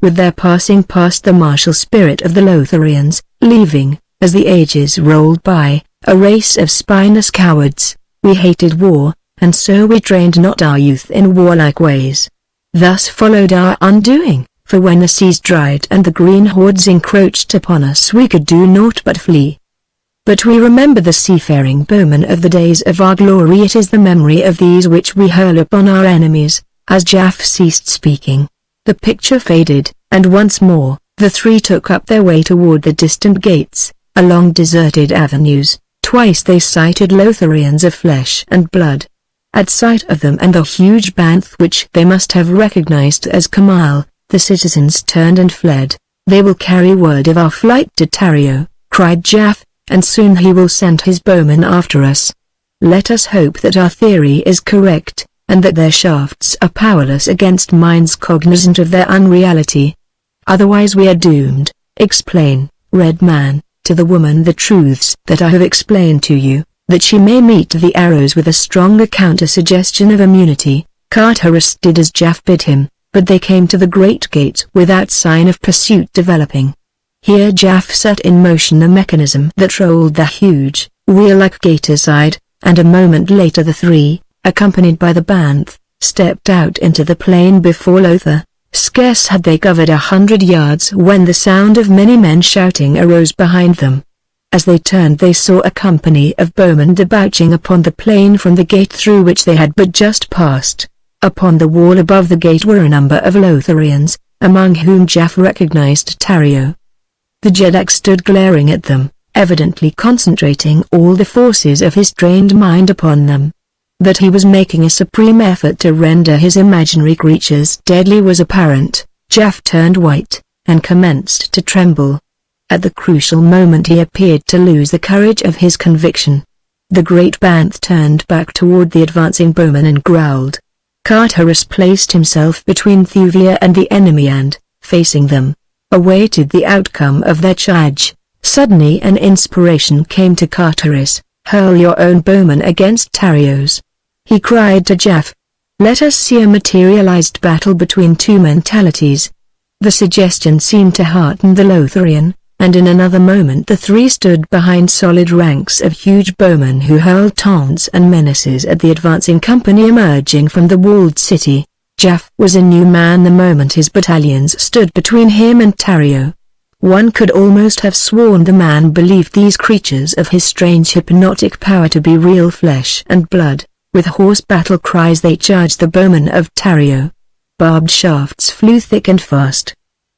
With their passing past the martial spirit of the Lotharians, leaving, as the ages rolled by, a race of spineless cowards. We hated war, and so we trained not our youth in warlike ways. Thus followed our undoing, for when the seas dried and the green hordes encroached upon us we could do naught but flee. But we remember the seafaring bowmen of the days of our glory. It is the memory of these which we hurl upon our enemies. As Jaff ceased speaking, the picture faded, and once more, the 3 took up their way toward the distant gates, along deserted avenues. Twice they sighted Lotharians of flesh and blood. At sight of them and the huge band which they must have recognized as Kamal, the citizens turned and fled. They will carry word of our flight to Tario, cried Jaff, and soon he will send his bowmen after us. Let us hope that our theory is correct, and that their shafts are powerless against minds cognizant of their unreality. Otherwise we are doomed. Explain, Red Man, to the woman the truths that I have explained to you, that she may meet the arrows with a stronger counter-suggestion of immunity. Cartharus did as Jaff bid him, but they came to the great gate without sign of pursuit developing. Here Jaff set in motion the mechanism that rolled the huge, wheel-like gate aside, and a moment later the 3, accompanied by the band, stepped out into the plain before Lothar. Scarce had they covered 100 yards when the sound of many men shouting arose behind them. As they turned they saw a company of bowmen debouching upon the plain from the gate through which they had but just passed. Upon the wall above the gate were a number of Lotharians, among whom Jaff recognized Tario. The Jeddak stood glaring at them, evidently concentrating all the forces of his trained mind upon them. That he was making a supreme effort to render his imaginary creatures deadly was apparent. Jaff turned white, and commenced to tremble. At the crucial moment he appeared to lose the courage of his conviction. The great band turned back toward the advancing bowmen and growled. Cartharus placed himself between Thuvia and the enemy and, facing them, awaited the outcome of their charge. Suddenly an inspiration came to Cartharus. Hurl your own bowmen against Tario's. He cried to Jaff. Let us see a materialized battle between 2 mentalities. The suggestion seemed to hearten the Lotharian, and in another moment the 3 stood behind solid ranks of huge bowmen who hurled taunts and menaces at the advancing company emerging from the walled city. Jaff was a new man the moment his battalions stood between him and Tario. One could almost have sworn the man believed these creatures of his strange hypnotic power to be real flesh and blood. With hoarse battle cries they charged the bowmen of Tario. Barbed shafts flew thick and fast.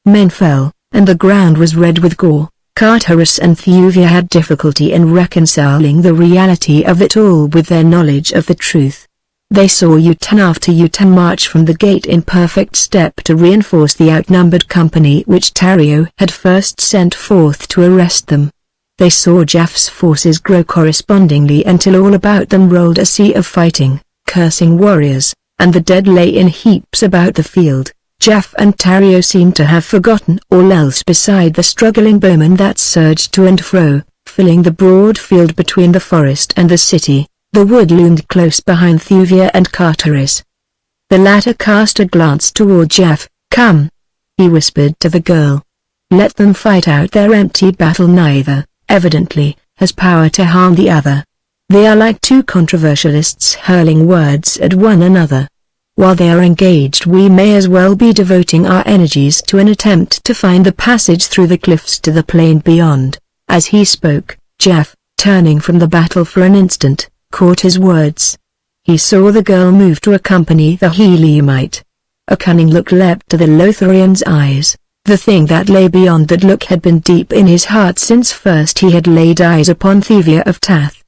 Men fell, and the ground was red with gore. Cartharus and Thuvia had difficulty in reconciling the reality of it all with their knowledge of the truth. They saw Utan after Utan march from the gate in perfect step to reinforce the outnumbered company which Tario had first sent forth to arrest them. They saw Jaff's forces grow correspondingly until all about them rolled a sea of fighting, cursing warriors, and the dead lay in heaps about the field. Jaff and Tario seemed to have forgotten all else beside the struggling bowmen that surged to and fro, filling the broad field between the forest and the city. The wood loomed close behind Thuvia and Cartharus. The latter cast a glance toward Jaff. Come, he whispered to the girl. Let them fight out their empty battle. Neither, evidently, has power to harm the other. They are like 2 controversialists hurling words at one another. While they are engaged we may as well be devoting our energies to an attempt to find the passage through the cliffs to the plain beyond. As he spoke, Jaff, turning from the battle for an instant, caught his words. He saw the girl move to accompany the Heliumite. A cunning look leapt to the Lotharian's eyes. The thing that lay beyond that look had been deep in his heart since first he had laid eyes upon Thuvia of Tath.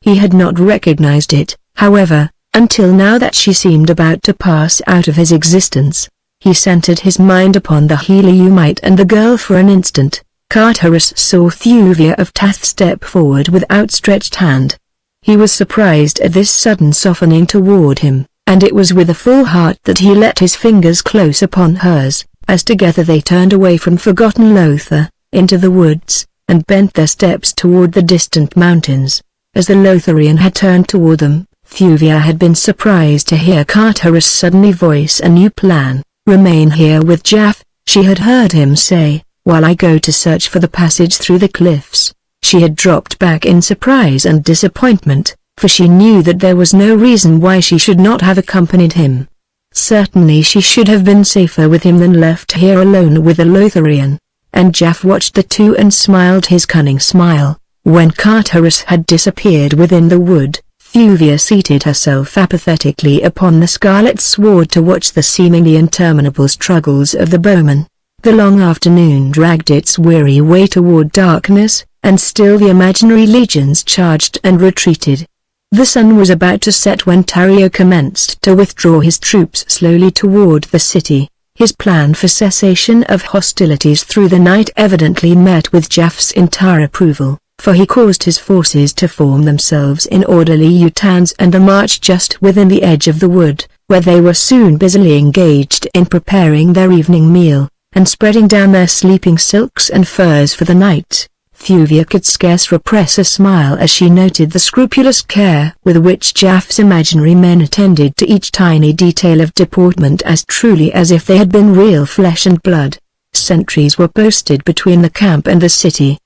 He had not recognized it, however, until now that she seemed about to pass out of his existence. He centered his mind upon the Heliumite and the girl for an instant. Carterus saw Thuvia of Tath step forward with outstretched hand. He was surprised at this sudden softening toward him, and it was with a full heart that he let his fingers close upon hers, as together they turned away from forgotten Lothar, into the woods, and bent their steps toward the distant mountains. As the Lotharian had turned toward them, Thuvia had been surprised to hear Carterus suddenly voice a new plan. "Remain here with Jaff," she had heard him say, "while I go to search for the passage through the cliffs." She had dropped back in surprise and disappointment, for she knew that there was no reason why she should not have accompanied him. Certainly she should have been safer with him than left here alone with the Lotharian, and Jaff watched the two and smiled his cunning smile. When Carterus had disappeared within the wood, Thuvia seated herself apathetically upon the scarlet sward to watch the seemingly interminable struggles of the bowmen. The long afternoon dragged its weary way toward darkness, and still the imaginary legions charged and retreated. The sun was about to set when Tario commenced to withdraw his troops slowly toward the city. His plan for cessation of hostilities through the night evidently met with Jaff's entire approval, for he caused his forces to form themselves in orderly U-turns and a march just within the edge of the wood, where they were soon busily engaged in preparing their evening meal, and spreading down their sleeping silks and furs for the night. Thuvia could scarce repress a smile as she noted the scrupulous care with which Jaff's imaginary men attended to each tiny detail of deportment as truly as if they had been real flesh and blood. Sentries were posted between the camp and the city.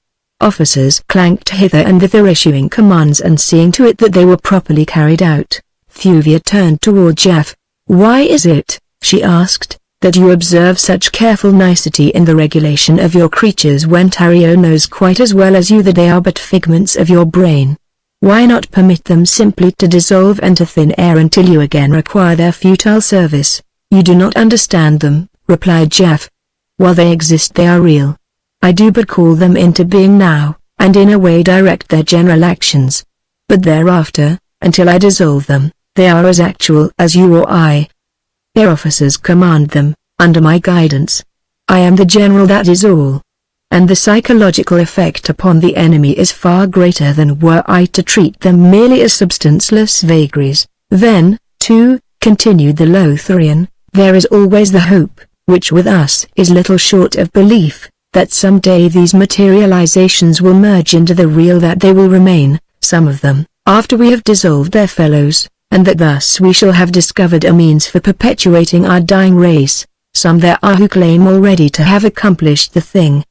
Officers clanked hither and thither issuing commands and seeing to it that they were properly carried out. Thuvia turned toward Jaff. "Why is it," she asked, "that you observe such careful nicety in the regulation of your creatures when Tario knows quite as well as you that they are but figments of your brain? Why not permit them simply to dissolve into thin air until you again require their futile service?" "You do not understand them," replied Jaff. "While they exist they are real. I do but call them into being now, and in a way direct their general actions. But thereafter, until I dissolve them, they are as actual as you or I. Their officers command them, under my guidance. I am the general, that is all. And the psychological effect upon the enemy is far greater than were I to treat them merely as substanceless vagaries. Then, too," continued the Lotharian, "there is always the hope, which with us is little short of belief, that some day these materializations will merge into the real, that they will remain, some of them, after we have dissolved their fellows, and that thus we shall have discovered a means for perpetuating our dying race. Some there are who claim already to have accomplished the thing.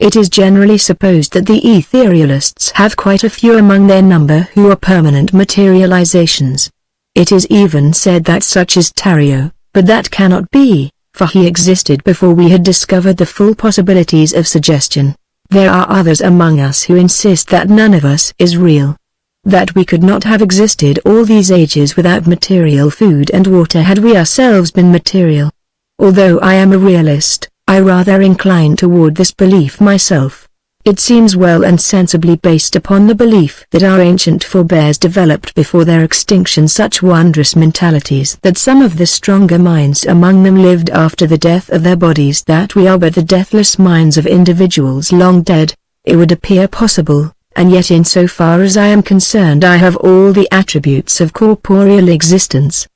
It is generally supposed that the etherealists have quite a few among their number who are permanent materializations. It is even said that such is Tario, but that cannot be, for he existed before we had discovered the full possibilities of suggestion. There are others among us who insist that none of us is real. That we could not have existed all these ages without material food and water had we ourselves been material. Although I am a realist, I rather incline toward this belief myself. It seems well and sensibly based upon the belief that our ancient forebears developed before their extinction such wondrous mentalities that some of the stronger minds among them lived after the death of their bodies, that we are but the deathless minds of individuals long dead. It would appear possible, and yet in so far as I am concerned I have all the attributes of corporeal existence.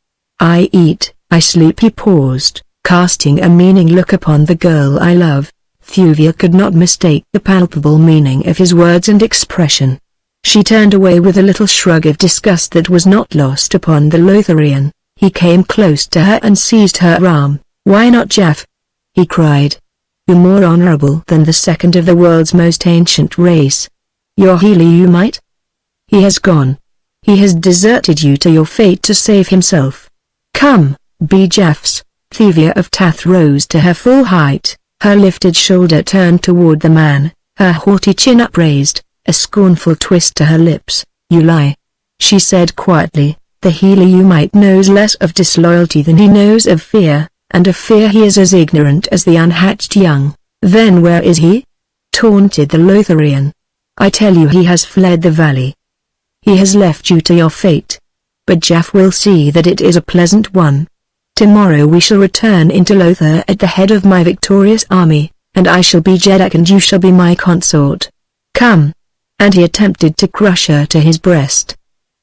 I eat, I sleep." He paused, casting a meaning look upon the girl I love. Thuvia could not mistake the palpable meaning of his words and expression. She turned away with a little shrug of disgust that was not lost upon the Lotharian. He came close to her and seized her arm. "Why not Jaff?" he cried. "You're more honorable than the second of the world's most ancient race. Your Heliumite? He has gone. He has deserted you to your fate to save himself. Come, be Jaff's." Thuvia of Tath rose to her full height. Her lifted shoulder turned toward the man, her haughty chin upraised, a scornful twist to her lips. "You lie," she said quietly. "The Heliumite knows less of disloyalty than he knows of fear, and of fear he is as ignorant as the unhatched young." "Then where is he?" taunted the Lotharian. "I tell you he has fled the valley." he has left you to your fate. But Jeff will see that it is a pleasant one. Tomorrow we shall return into Lothar at the head of my victorious army, and I shall be Jeddak and you shall be my consort. Come." And he attempted to crush her to his breast.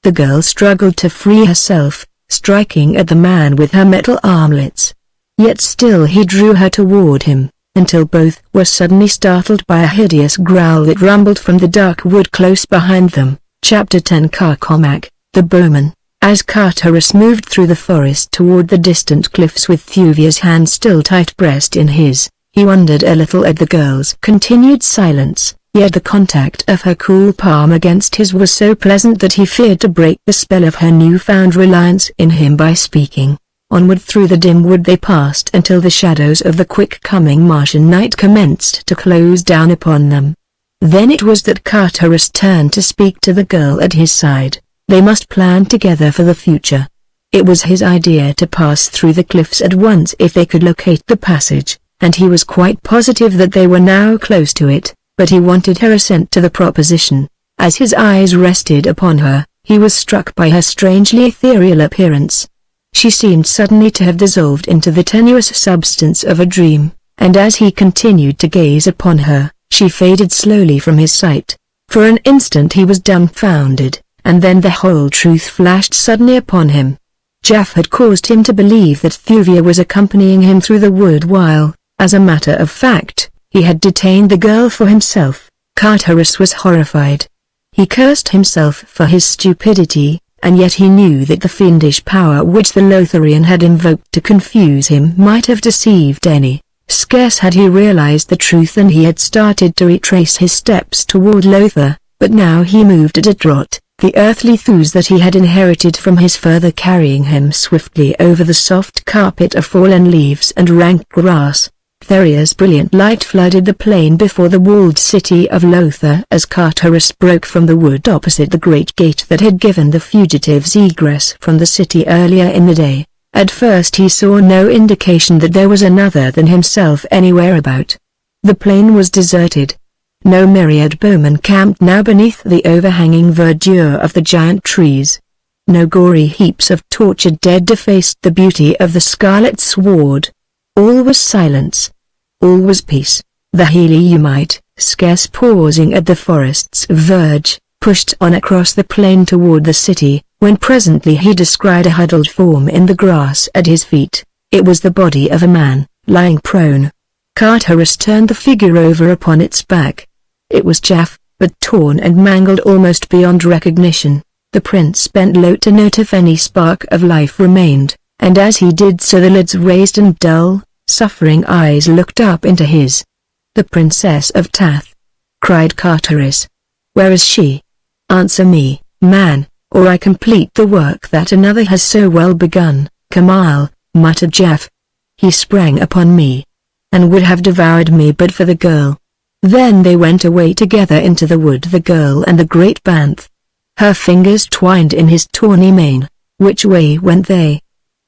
The girl struggled to free herself, striking at the man with her metal armlets. Yet still he drew her toward him, until both were suddenly startled by a hideous growl that rumbled from the dark wood close behind them. Chapter 10 Carcomac, the Bowman. As Carteris moved through the forest toward the distant cliffs with Thuvia's hand still tight pressed in his, he wondered a little at the girl's continued silence, yet the contact of her cool palm against his was so pleasant that he feared to break the spell of her newfound reliance in him by speaking. Onward through the dim wood they passed until the shadows of the quick-coming Martian night commenced to close down upon them. Then it was that Carteris turned to speak to the girl at his side. They must plan together for the future. It was his idea to pass through the cliffs at once if they could locate the passage, and he was quite positive that they were now close to it, but he wanted her assent to the proposition. As his eyes rested upon her, he was struck by her strangely ethereal appearance. She seemed suddenly to have dissolved into the tenuous substance of a dream, and as he continued to gaze upon her, she faded slowly from his sight. For an instant he was dumbfounded, and then the whole truth flashed suddenly upon him. Jeff had caused him to believe that Thuvia was accompanying him through the wood while, as a matter of fact, he had detained the girl for himself. Carteris was horrified. He cursed himself for his stupidity, and yet he knew that the fiendish power which the Lotharian had invoked to confuse him might have deceived any. Scarce had he realized the truth than he had started to retrace his steps toward Lothar, but now he moved at a trot, the earthly thews that he had inherited from his father carrying him swiftly over the soft carpet of fallen leaves and rank grass. Theria's brilliant light flooded the plain before the walled city of Lothar as Carteris broke from the wood opposite the great gate that had given the fugitives egress from the city earlier in the day. At first he saw no indication that there was another than himself anywhere about. The plain was deserted. No myriad bowmen camped now beneath the overhanging verdure of the giant trees. No gory heaps of tortured dead defaced the beauty of the scarlet sward. All was silence. All was peace. The Heliumite, scarce pausing at the forest's verge, pushed on across the plain toward the city, when presently he descried a huddled form in the grass at his feet. It was the body of a man, lying prone. Carteris turned the figure over upon its back. It was Jeff, but torn and mangled almost beyond recognition. The prince bent low to note if any spark of life remained, and as he did so the lids raised and dull, suffering eyes looked up into his. "The Princess of Tath," cried Carteris. "Where is she? Answer me, man, or I complete the work that another has so well begun." "Kamal," muttered Jeff. "He sprang upon me, and would have devoured me but for the girl." Then they went away together into the wood, the girl and the great Banth. Her fingers twined in his tawny mane. "Which way went they?"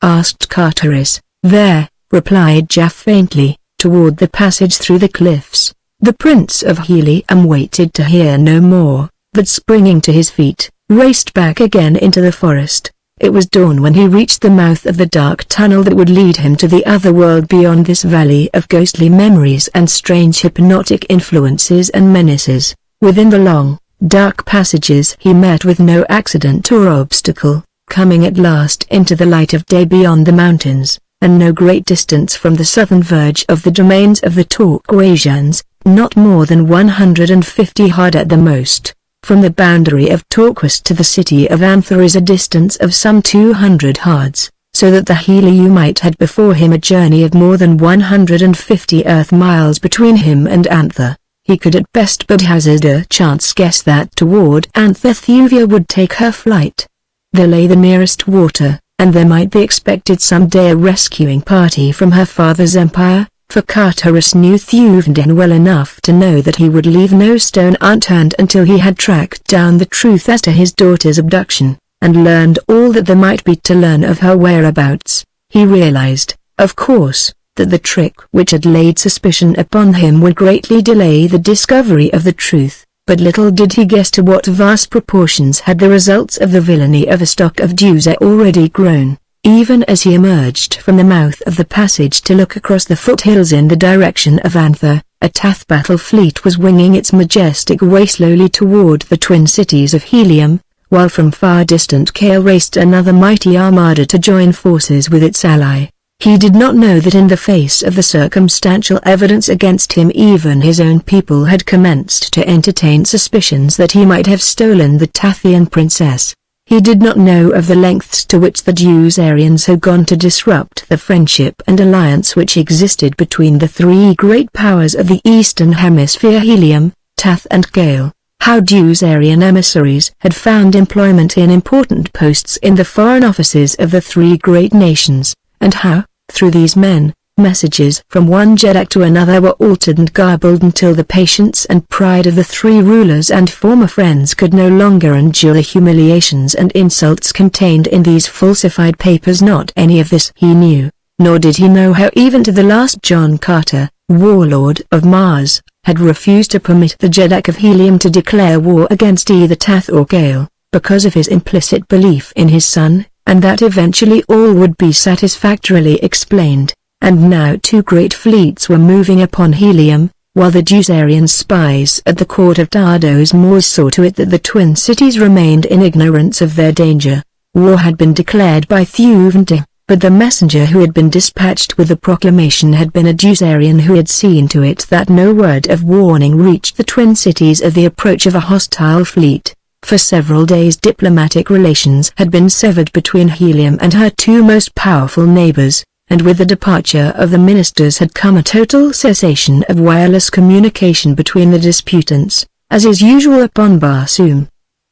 asked Carteris. "There," replied Jeff faintly, "toward the passage through the cliffs." The Prince of Helium waited to hear no more, but springing to his feet, raced back again into the forest. It was dawn when he reached the mouth of the dark tunnel that would lead him to the other world beyond this valley of ghostly memories and strange hypnotic influences and menaces. Within the long, dark passages he met with no accident or obstacle, coming at last into the light of day beyond the mountains, and no great distance from the southern verge of the domains of the Torquasians, not more than 150 hard at the most. From the boundary of Torquas to the city of Anther is a distance of some 200 hards, so that the Heliumite had before him a journey of more than 150 earth miles between him and Anther. He could at best but hazard a chance guess that toward Anther Thuvia would take her flight. There lay the nearest water, and there might be expected some day a rescuing party from her father's empire, for Carteris knew Thuvden well enough to know that he would leave no stone unturned until he had tracked down the truth as to his daughter's abduction, and learned all that there might be to learn of her whereabouts. He realized, of course, that the trick which had laid suspicion upon him would greatly delay the discovery of the truth, But little did he guess to what vast proportions had the results of the villainy of a stock of Jews already grown. Even as he emerged from the mouth of the passage to look across the foothills in the direction of Anther, a Tath battle fleet was winging its majestic way slowly toward the twin cities of Helium, while from far distant Kale raced another mighty armada to join forces with its ally. He did not know that in the face of the circumstantial evidence against him even his own people had commenced to entertain suspicions that he might have stolen the Tathian princess. He did not know of the lengths to which the Jewsarians had gone to disrupt the friendship and alliance which existed between the three great powers of the Eastern Hemisphere, Helium, Tath and Gale. How Jewsarian emissaries had found employment in important posts in the foreign offices of the three great nations, and how, through these men, messages from one Jeddak to another were altered and garbled until the patience and pride of the three rulers and former friends could no longer endure the humiliations and insults contained in these falsified papers. Not any of this he knew, nor did he know how even to the last John Carter, warlord of Mars, had refused to permit the Jeddak of Helium to declare war against either Tath or Gale, because of his implicit belief in his son, and that eventually all would be satisfactorily explained. And now two great fleets were moving upon Helium, while the Jewsarian spies at the court of Dardos Moors saw to it that the twin cities remained in ignorance of their danger. War had been declared by Thuvia, but the messenger who had been dispatched with the proclamation had been a Jewsarian who had seen to it that no word of warning reached the twin cities of the approach of a hostile fleet. For several days diplomatic relations had been severed between Helium and her two most powerful neighbors, and with the departure of the ministers had come a total cessation of wireless communication between the disputants, as is usual upon Barsoom.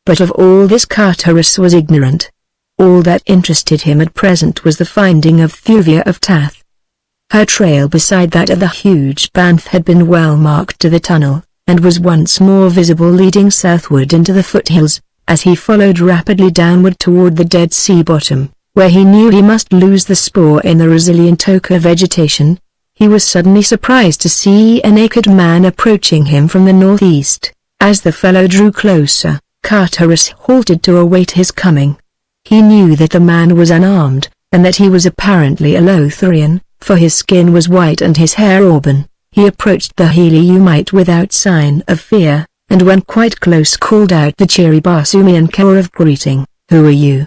But of all this Carterus was ignorant. All that interested him at present was the finding of Thuvia of Tath. Her trail beside that of the huge Banth had been well marked to the tunnel, and was once more visible leading southward into the foothills, as he followed rapidly downward toward the Dead Sea bottom, where he knew he must lose the spoor in the resilient ochre vegetation. He was suddenly surprised to see a naked man approaching him from the northeast. As the fellow drew closer, Carterus halted to await his coming. He knew that the man was unarmed, and that he was apparently a Lotharian, for his skin was white and his hair auburn. He approached the Heliumite without sign of fear, and when quite close called out the cheery Barsoomian call of greeting. "Who are you?"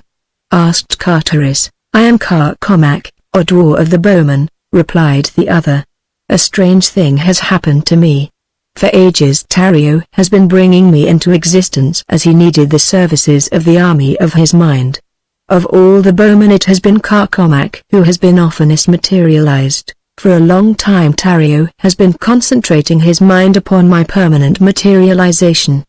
asked Carterus. "I am Carcomac, Odwar of the Bowmen," replied the other. "A strange thing has happened to me. For ages Tario has been bringing me into existence as he needed the services of the army of his mind. Of all the bowmen it has been Carcomac who has been oftenest materialized. For a long time Tario has been concentrating his mind upon my permanent materialization.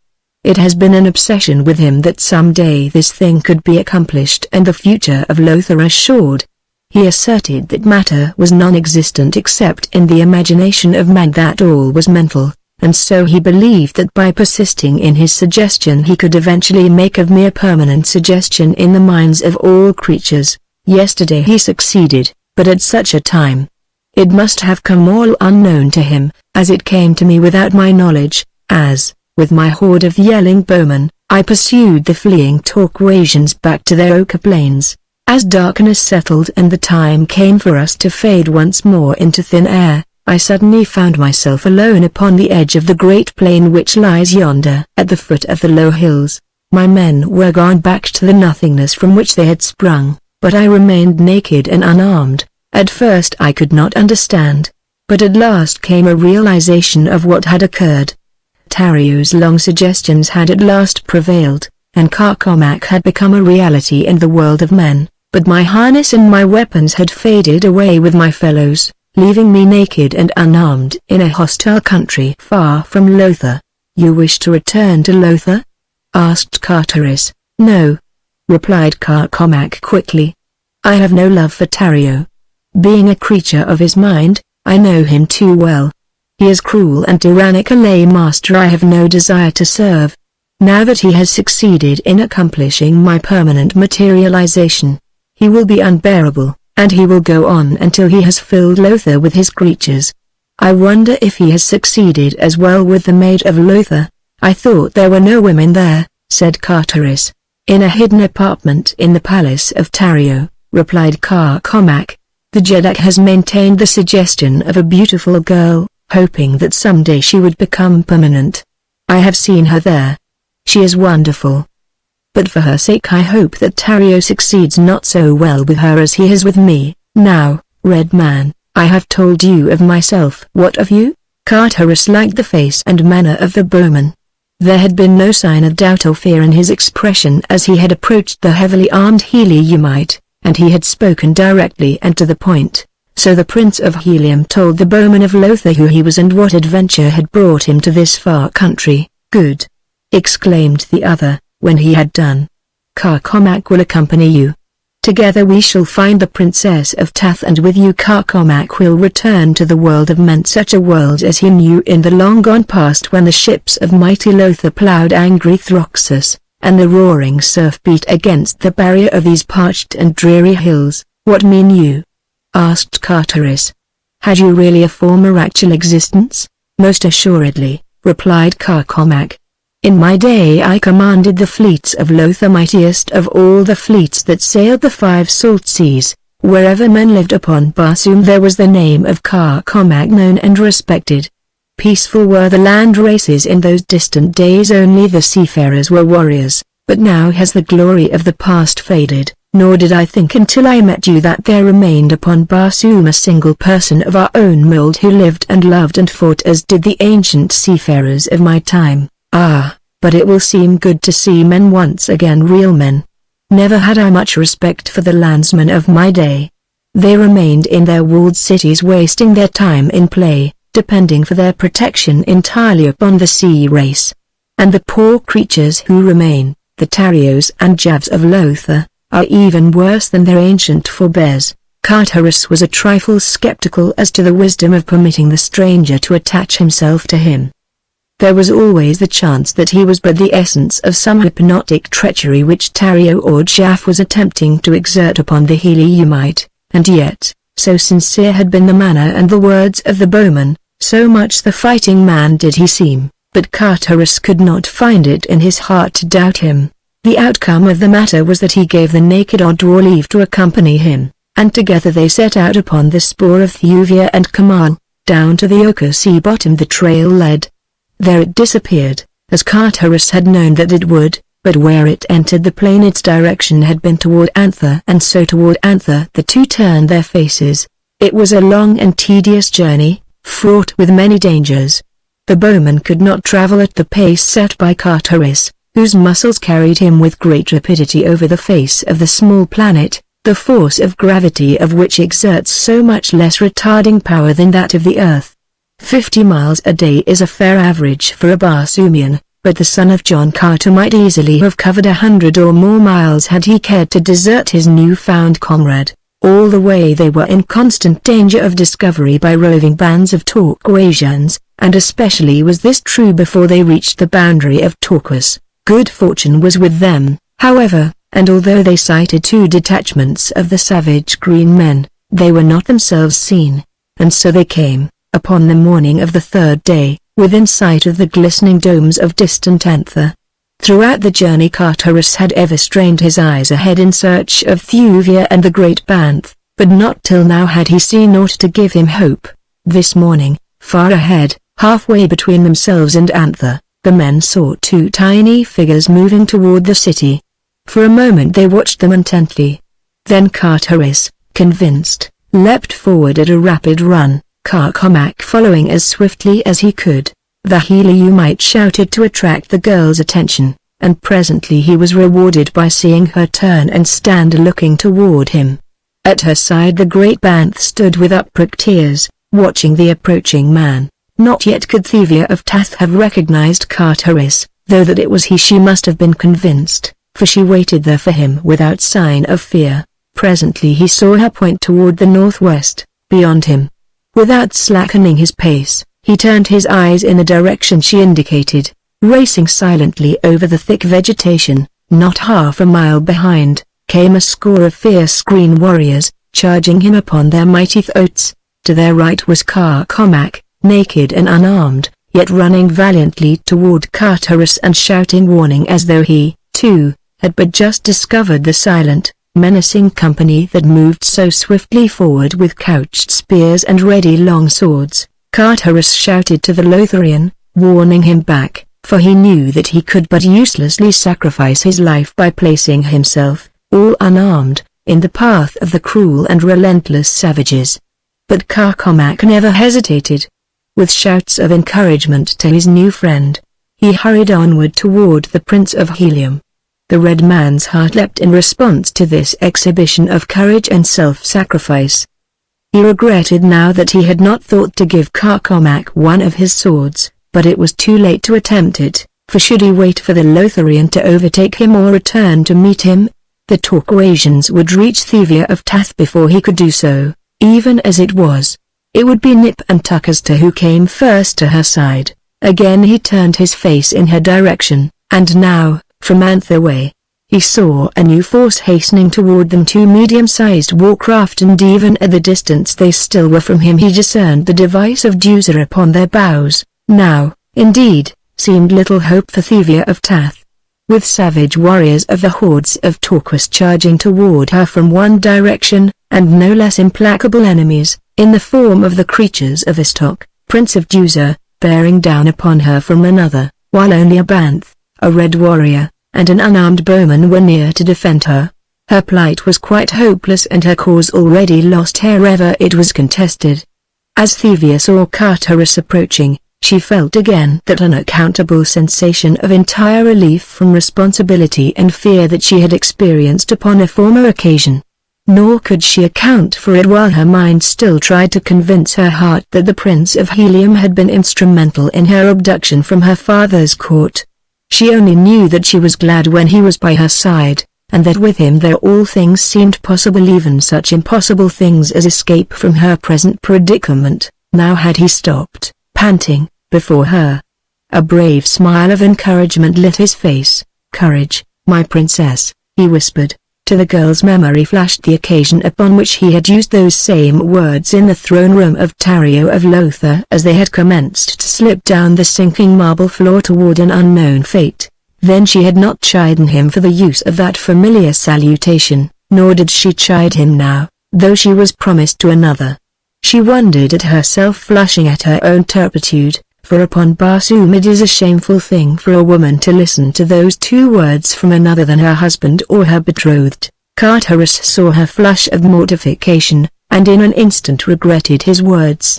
It has been an obsession with him that someday this thing could be accomplished and the future of Lothar assured. He asserted that matter was non-existent except in the imagination of man, that all was mental, and so he believed that by persisting in his suggestion he could eventually make a mere permanent suggestion in the minds of all creatures. Yesterday he succeeded, but at such a time. It must have come all unknown to him, as it came to me without my knowledge, as, with my horde of yelling bowmen, I pursued the fleeing Torquasians back to their ochre plains. As darkness settled and the time came for us to fade once more into thin air, I suddenly found myself alone upon the edge of the great plain which lies yonder at the foot of the low hills. My men were gone back to the nothingness from which they had sprung, but I remained naked and unarmed. At first I could not understand, but at last came a realization of what had occurred. Tario's long suggestions had at last prevailed, and Carcomac had become a reality in the world of men, but my harness and my weapons had faded away with my fellows, leaving me naked and unarmed in a hostile country far from Lothar. "You wish to return to Lothar?" asked Carterus. "No," replied Carcomac quickly. "I have no love for Tario. Being a creature of his mind, I know him too well. He is cruel and tyrannical, a master I have no desire to serve. Now that he has succeeded in accomplishing my permanent materialization, he will be unbearable, and he will go on until he has filled Lothar with his creatures. I wonder if he has succeeded as well with the Maid of Lothar." "I thought there were no women there," said Carteris. "In a hidden apartment in the palace of Tario," replied Carcomac. "The Jeddak has maintained the suggestion of a beautiful girl, hoping that someday she would become permanent. I have seen her there. She is wonderful. But for her sake I hope that Tario succeeds not so well with her as he has with me. Now, Red Man, I have told you of myself. What of you?" Carteris liked the face and manner of the bowman. There had been no sign of doubt or fear in his expression as he had approached the heavily armed Heliumite, and he had spoken directly and to the point. So the Prince of Helium told the bowman of Lothar who he was and what adventure had brought him to this far country. "Good!" exclaimed the other, when he had done. "Carcomac will accompany you. Together we shall find the Princess of Tath, and with you Carcomac will return to the world of men, such a world as he knew in the long gone past when the ships of mighty Lothar ploughed angry Throxus, and the roaring surf beat against the barrier of these parched and dreary hills." "What mean you?" asked Carteris. "Had you really a former actual existence?" "Most assuredly," replied Carcomac. "In my day I commanded the fleets of Lothar, mightiest of all the fleets that sailed the 5 salt seas. Wherever men lived upon Barsoom there was the name of Carcomac known and respected. Peaceful were the land races in those distant days, only the seafarers were warriors, but now has the glory of the past faded, nor did I think until I met you that there remained upon Barsoom a single person of our own mold who lived and loved and fought as did the ancient seafarers of my time. Ah, but it will seem good to see men once again, real men. Never had I much respect for the landsmen of my day. They remained in their walled cities wasting their time in play, depending for their protection entirely upon the sea race. And the poor creatures who remain, the Tarios and Javs of Lothar, are even worse than their ancient forebears." Carteris was a trifle skeptical as to the wisdom of permitting the stranger to attach himself to him. There was always the chance that he was but the essence of some hypnotic treachery which Tario or Jaff was attempting to exert upon the Heliumite, and yet, so sincere had been the manner and the words of the bowman, so much the fighting man did he seem, but Carteris could not find it in his heart to doubt him. The outcome of the matter was that he gave the naked Odwar leave to accompany him, and together they set out upon the spoor of Thuvia and Kamal. Down to the ochre sea bottom the trail led. There it disappeared, as Carteris had known that it would, but where it entered the plain its direction had been toward Anther, and so toward Anther the two turned their faces. It was a long and tedious journey, fraught with many dangers. The bowman could not travel at the pace set by Carteris, whose muscles carried him with great rapidity over the face of the small planet, the force of gravity of which exerts so much less retarding power than that of the earth. 50 miles a day is a fair average for a Barsoomian, but the son of John Carter might easily have covered 100 or more miles had he cared to desert his new-found comrade. All the way they were in constant danger of discovery by roving bands of Torquasians, and especially was this true before they reached the boundary of Torquas. Good fortune was with them, however, and although they sighted 2 detachments of the savage green men, they were not themselves seen, and so they came, upon the morning of the 3rd day, within sight of the glistening domes of distant Anther. Throughout the journey Carteris had ever strained his eyes ahead in search of Thuvia and the Great Banth, but not till now had he seen aught to give him hope. This morning, far ahead, halfway between themselves and Anther, the men saw 2 tiny figures moving toward the city. For a moment they watched them intently. Then Carteris, convinced, leapt forward at a rapid run, Carcomac following as swiftly as he could. The Heliumite shouted to attract the girl's attention, and presently he was rewarded by seeing her turn and stand looking toward him. At her side the Great Banth stood with uppricked ears, watching the approaching man. Not yet could Thuvia of Tath have recognized Carteris, though that it was he she must have been convinced, for she waited there for him without sign of fear. Presently he saw her point toward the northwest, beyond him. Without slackening his pace, he turned his eyes in the direction she indicated, racing silently over the thick vegetation. Not half a mile behind, came a score of fierce green warriors, charging him upon their mighty throats. To their right was Carcomac, naked and unarmed, yet running valiantly toward Carterus and shouting warning as though he, too, had but just discovered the silent, menacing company that moved so swiftly forward with couched spears and ready long swords. Carterus shouted to the Lotharian, warning him back, for he knew that he could but uselessly sacrifice his life by placing himself, all unarmed, in the path of the cruel and relentless savages. But Carcomac never hesitated. With shouts of encouragement to his new friend, he hurried onward toward the Prince of Helium. The red man's heart leapt in response to this exhibition of courage and self-sacrifice. He regretted now that he had not thought to give Carcomac one of his swords, but it was too late to attempt it, for should he wait for the Lotharian to overtake him or return to meet him, the Torquasians would reach Thuvia of Tath before he could do so. Even as it was, it would be nip and tuck as to who came first to her side. Again he turned his face in her direction, and now, from Anther way, he saw a new force hastening toward them, two medium-sized warcraft, and even at the distance they still were from him he discerned the device of Deucer upon their bows. Now, indeed, seemed little hope for Thuvia of Tath. With savage warriors of the hordes of Torquas charging toward her from one direction, and no less implacable enemies, in the form of the creatures of Istok, Prince of Deucer, bearing down upon her from another, while only a Banth, a red warrior, and an unarmed bowman were near to defend her. Her plight was quite hopeless and her cause already lost wherever it was contested. As Thuvia saw Carterus approaching, she felt again that unaccountable sensation of entire relief from responsibility and fear that she had experienced upon a former occasion. Nor could she account for it while her mind still tried to convince her heart that the Prince of Helium had been instrumental in her abduction from her father's court. She only knew that she was glad when he was by her side, and that with him there all things seemed possible, even such impossible things as escape from her present predicament. Now had he stopped, panting, before her. A brave smile of encouragement lit his face. "Courage, my princess," he whispered. To the girl's memory flashed the occasion upon which he had used those same words in the throne room of Tario of Lothar as they had commenced to slip down the sinking marble floor toward an unknown fate. Then she had not chidden him for the use of that familiar salutation, nor did she chide him now, though she was promised to another. She wondered at herself, flushing at her own turpitude, for upon Barsoom it is a shameful thing for a woman to listen to those two words from another than her husband or her betrothed. Carterus saw her flush of mortification, and in an instant regretted his words.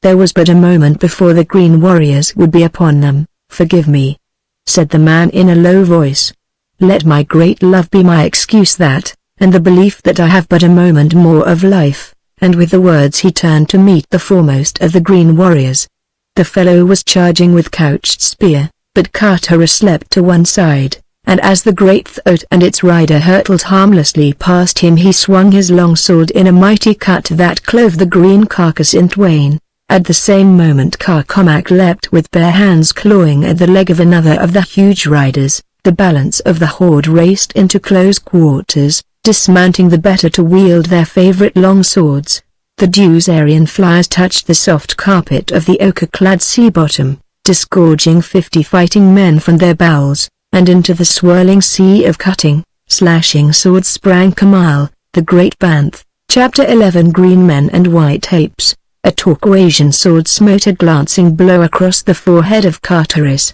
There was but a moment before the green warriors would be upon them. "Forgive me," said the man in a low voice. "Let my great love be my excuse, that, and the belief that I have but a moment more of life," and with the words he turned to meet the foremost of the green warriors. The fellow was charging with couched spear, but Carterus leapt to one side, and as the great throat and its rider hurtled harmlessly past him he swung his long sword in a mighty cut that clove the green carcass in twain. At the same moment Carcomac leapt with bare hands clawing at the leg of another of the huge riders. The balance of the horde raced into close quarters, dismounting the better to wield their favorite long swords. The Deucerian flyers touched the soft carpet of the ochre-clad sea bottom, disgorging 50 fighting men from their bowels, and into the swirling sea of cutting, slashing swords sprang Kamal, the great Banth. Chapter 11. Green Men and White Apes. A Torquasian sword smote a glancing blow across the forehead of Carterus.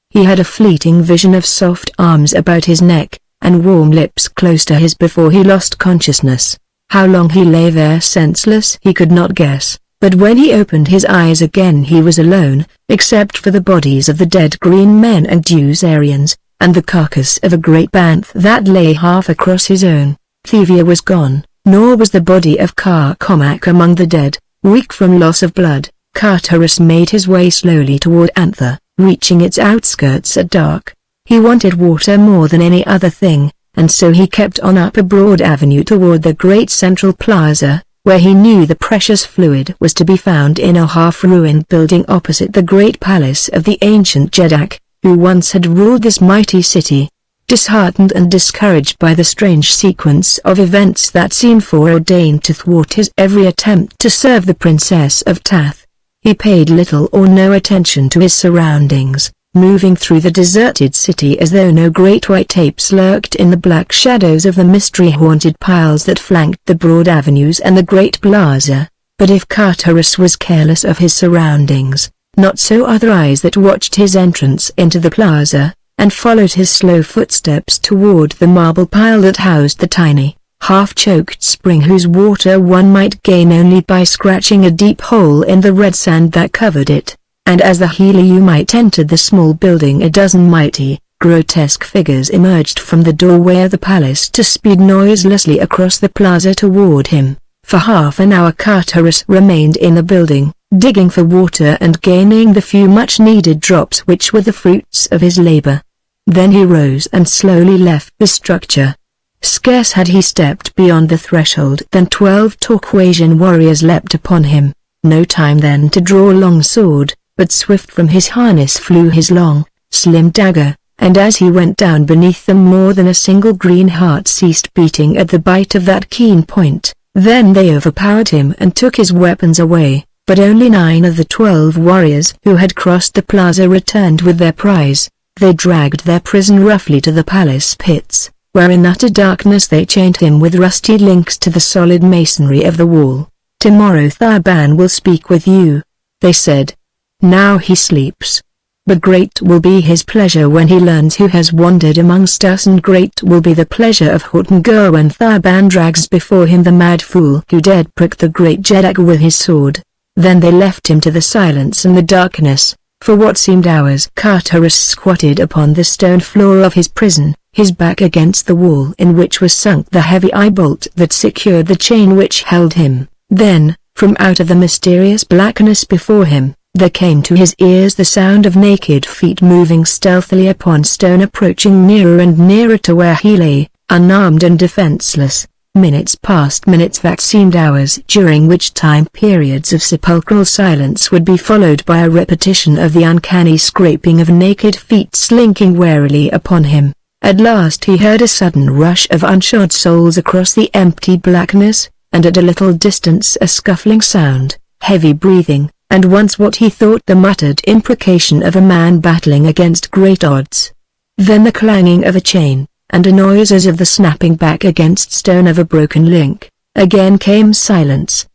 He had a fleeting vision of soft arms about his neck, and warm lips close to his before he lost consciousness. How long he lay there senseless he could not guess, but when he opened his eyes again he was alone, except for the bodies of the dead green men and Deucerians, and the carcass of a great Banth that lay half across his own. Thuvia was gone, nor was the body of Carcomac among the dead. Weak from loss of blood, Carterus made his way slowly toward Anther, reaching its outskirts at dark. He wanted water more than any other thing, and so he kept on up a broad avenue toward the great central plaza, where he knew the precious fluid was to be found in a half-ruined building opposite the great palace of the ancient Jeddak, who once had ruled this mighty city. Disheartened and discouraged by the strange sequence of events that seemed foreordained to thwart his every attempt to serve the Princess of Tath, He paid little or no attention to his surroundings, moving through the deserted city as though no great white tapes lurked in the black shadows of the mystery-haunted piles that flanked the broad avenues and the great plaza. But if Carterus was careless of his surroundings, not so other eyes that watched his entrance into the plaza, and followed his slow footsteps toward the marble pile that housed the tiny, half-choked spring whose water one might gain only by scratching a deep hole in the red sand that covered it. And as the Heliumite entered the small building, a dozen mighty, grotesque figures emerged from the doorway of the palace to speed noiselessly across the plaza toward him. For half an hour Carterus remained in the building, digging for water and gaining the few much-needed drops which were the fruits of his labor. Then he rose and slowly left the structure. Scarce had he stepped beyond the threshold than 12 Caucasian warriors leapt upon him. No time then to draw a long sword, but swift from his harness flew his long, slim dagger, and as he went down beneath them more than a single green heart ceased beating at the bite of that keen point. Then they overpowered him and took his weapons away, but only 9 of the 12 warriors who had crossed the plaza returned with their prize. They dragged their prison roughly to the palace pits, where in utter darkness they chained him with rusty links to the solid masonry of the wall. "Tomorrow Thaban will speak with you," they said. "Now he sleeps. But great will be his pleasure when he learns who has wandered amongst us, and great will be the pleasure of Hortengor when Thaban drags before him the mad fool who dared prick the great Jeddak with his sword." Then they left him to the silence and the darkness. For what seemed hours Carterus squatted upon the stone floor of his prison, his back against the wall in which was sunk the heavy eye-bolt that secured the chain which held him. Then, from out of the mysterious blackness before him, there came to his ears the sound of naked feet moving stealthily upon stone, approaching nearer and nearer to where he lay, unarmed and defenseless. Minutes passed, minutes that seemed hours, during which time periods of sepulchral silence would be followed by a repetition of the uncanny scraping of naked feet slinking warily upon him. At last he heard a sudden rush of unshod souls across the empty blackness, and at a little distance a scuffling sound, heavy breathing, and once what he thought the muttered imprecation of a man battling against great odds. Then the clanging of a chain, and a noise as of the snapping back against stone of a broken link. Again came silence.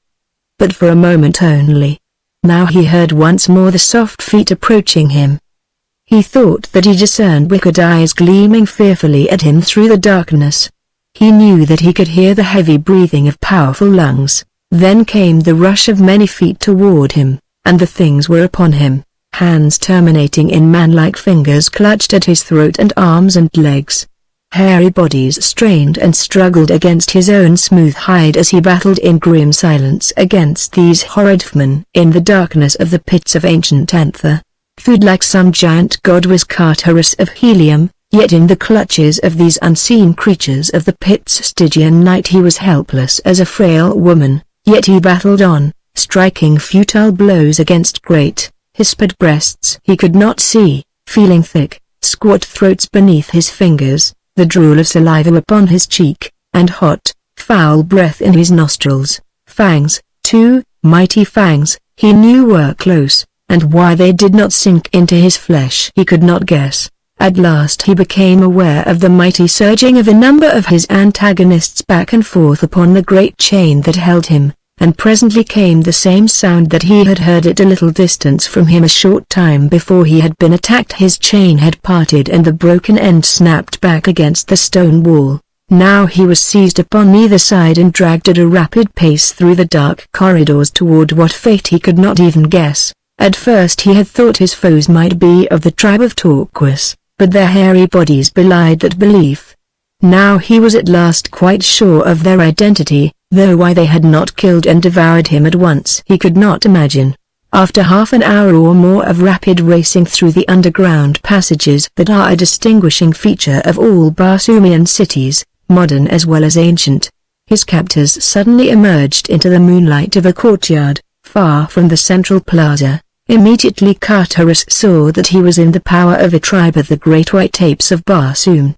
But for a moment only. Now he heard once more the soft feet approaching him. He thought that he discerned wicked eyes gleaming fearfully at him through the darkness. He knew that he could hear the heavy breathing of powerful lungs. Then came the rush of many feet toward him, and the things were upon him. Hands terminating in man-like fingers clutched at his throat and arms and legs. Hairy bodies strained and struggled against his own smooth hide as he battled in grim silence against these horrid men in the darkness of the pits of ancient Anther. Food like some giant god was Carterus of Helium, yet in the clutches of these unseen creatures of the pit's Stygian night he was helpless as a frail woman, yet he battled on, striking futile blows against great, hispid breasts he could not see, feeling thick, squat throats beneath his fingers, the drool of saliva upon his cheek, and hot, foul breath in his nostrils. Fangs, too, mighty fangs, he knew were close, and why they did not sink into his flesh he could not guess. At last he became aware of the mighty surging of a number of his antagonists back and forth upon the great chain that held him, and presently came the same sound that he had heard at a little distance from him a short time before he had been attacked. His chain had parted and the broken end snapped back against the stone wall. Now he was seized upon either side and dragged at a rapid pace through the dark corridors toward what fate he could not even guess. At first he had thought his foes might be of the tribe of Torquus, but their hairy bodies belied that belief. Now he was at last quite sure of their identity, though why they had not killed and devoured him at once he could not imagine. After half an hour or more of rapid racing through the underground passages that are a distinguishing feature of all Barsumian cities, modern as well as ancient, his captors suddenly emerged into the moonlight of a courtyard, far from the central plaza. Immediately Carterus saw that he was in the power of a tribe of the Great White Apes of Barsum.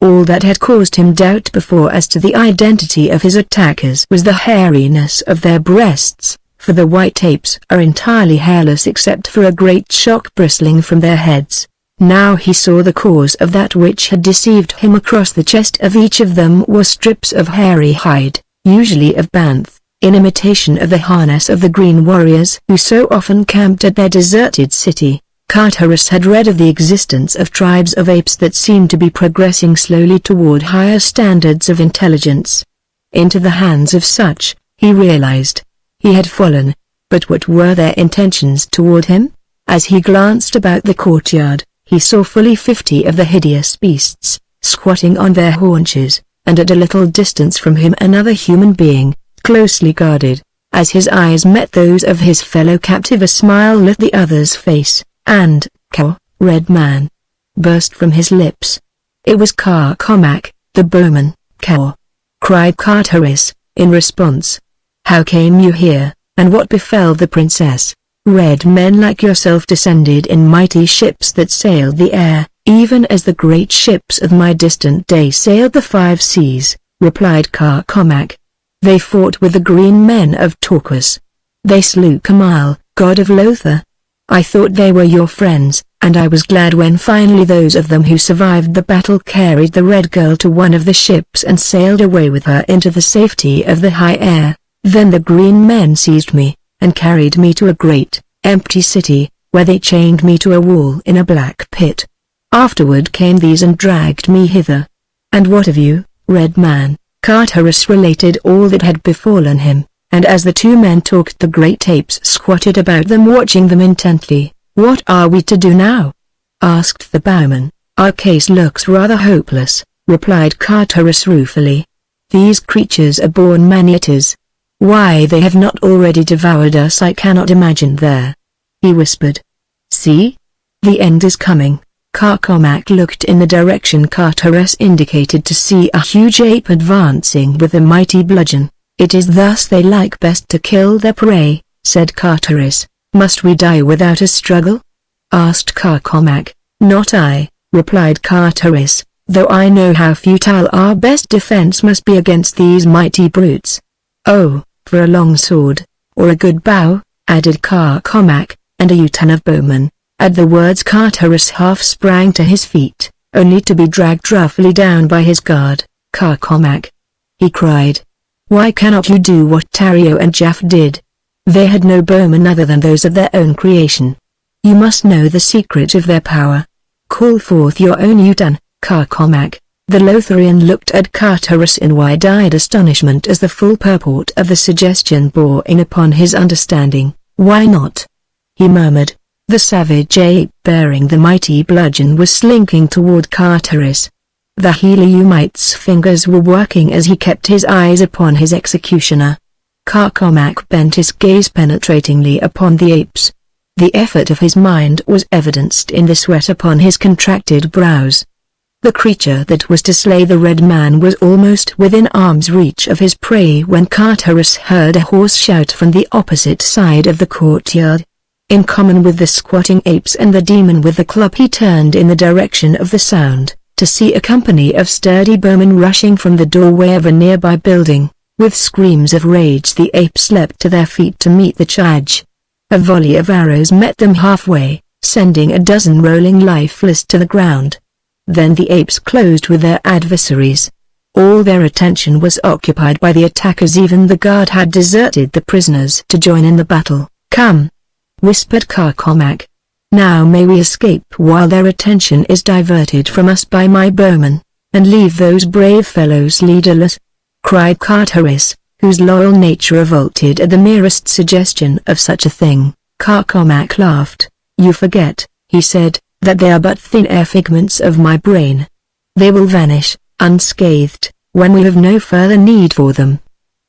All that had caused him doubt before as to the identity of his attackers was the hairiness of their breasts, for the white apes are entirely hairless except for a great shock bristling from their heads. Now he saw the cause of that which had deceived him. Across the chest of each of them were strips of hairy hide, usually of bantha, in imitation of the harness of the green warriors who so often camped at their deserted city. Carteris had read of the existence of tribes of apes that seemed to be progressing slowly toward higher standards of intelligence. Into the hands of such, he realized, he had fallen. But what were their intentions toward him? As he glanced about the courtyard, he saw fully 50 of the hideous beasts, squatting on their haunches, and at a little distance from him another human being, closely guarded. As his eyes met those of his fellow captive, a smile lit the other's face, and, "Cow, red man," burst from his lips. It was Carcomac, the bowman. "Cow!" cried Carteris, in response. "How came you here, and what befell the princess?" "Red men like yourself descended in mighty ships that sailed the air, even as the great ships of my distant day sailed the 5 seas, replied Carcomac. "They fought with the green men of Torquas. They slew Kamal, god of Lothar. I thought they were your friends, and I was glad when finally those of them who survived the battle carried the red girl to one of the ships and sailed away with her into the safety of the high air. Then the green men seized me, and carried me to a great, empty city, where they chained me to a wall in a black pit. Afterward came these and dragged me hither." "And what of you, red man?" Carteris related all that had befallen him, and as the two men talked the great apes squatted about them watching them intently. "What are we to do now?" asked the bowman. "Our case looks rather hopeless," replied Carteris ruefully. "These creatures are born man-eaters. Why they have not already devoured us I cannot imagine there," he whispered. "See? The end is coming." Carcomac looked in the direction Carteris indicated to see a huge ape advancing with a mighty bludgeon. "It is thus they like best to kill their prey," said Carteris. "Must we die without a struggle?" asked Carcomac. "Not I," replied Carteris, "though I know how futile our best defense must be against these mighty brutes." "Oh, for a long sword, or a good bow," added Carcomac, "and a ton of bowmen." At the words Carteris half sprang to his feet, only to be dragged roughly down by his guard. "Carcomac!" he cried. "Why cannot you do what Tario and Jaff did? They had no bowmen other than those of their own creation. You must know the secret of their power. Call forth your own Utan, Carcomac." The Lotharian looked at Carteris in wide-eyed astonishment as the full purport of the suggestion bore in upon his understanding. "Why not?" he murmured. The savage ape bearing the mighty bludgeon was slinking toward Carteris. The Heliumite's fingers were working as he kept his eyes upon his executioner. Carcomac bent his gaze penetratingly upon the apes. The effort of his mind was evidenced in the sweat upon his contracted brows. The creature that was to slay the red man was almost within arm's reach of his prey when Carteris heard a hoarse shout from the opposite side of the courtyard. In common with the squatting apes and the demon with the club, he turned in the direction of the sound, to see a company of sturdy bowmen rushing from the doorway of a nearby building. With screams of rage the apes leapt to their feet to meet the charge. A volley of arrows met them halfway, sending a dozen rolling lifeless to the ground. Then the apes closed with their adversaries. All their attention was occupied by the attackers. Even the guard had deserted the prisoners to join in the battle. "Come," whispered Carcomac. "Now may we escape while their attention is diverted from us by my bowmen, and leave those brave fellows leaderless," cried Carteris, whose loyal nature revolted at the merest suggestion of such a thing. Carcomac laughed. "You forget," he said, "that they are but thin air figments of my brain. They will vanish, unscathed, when we have no further need for them.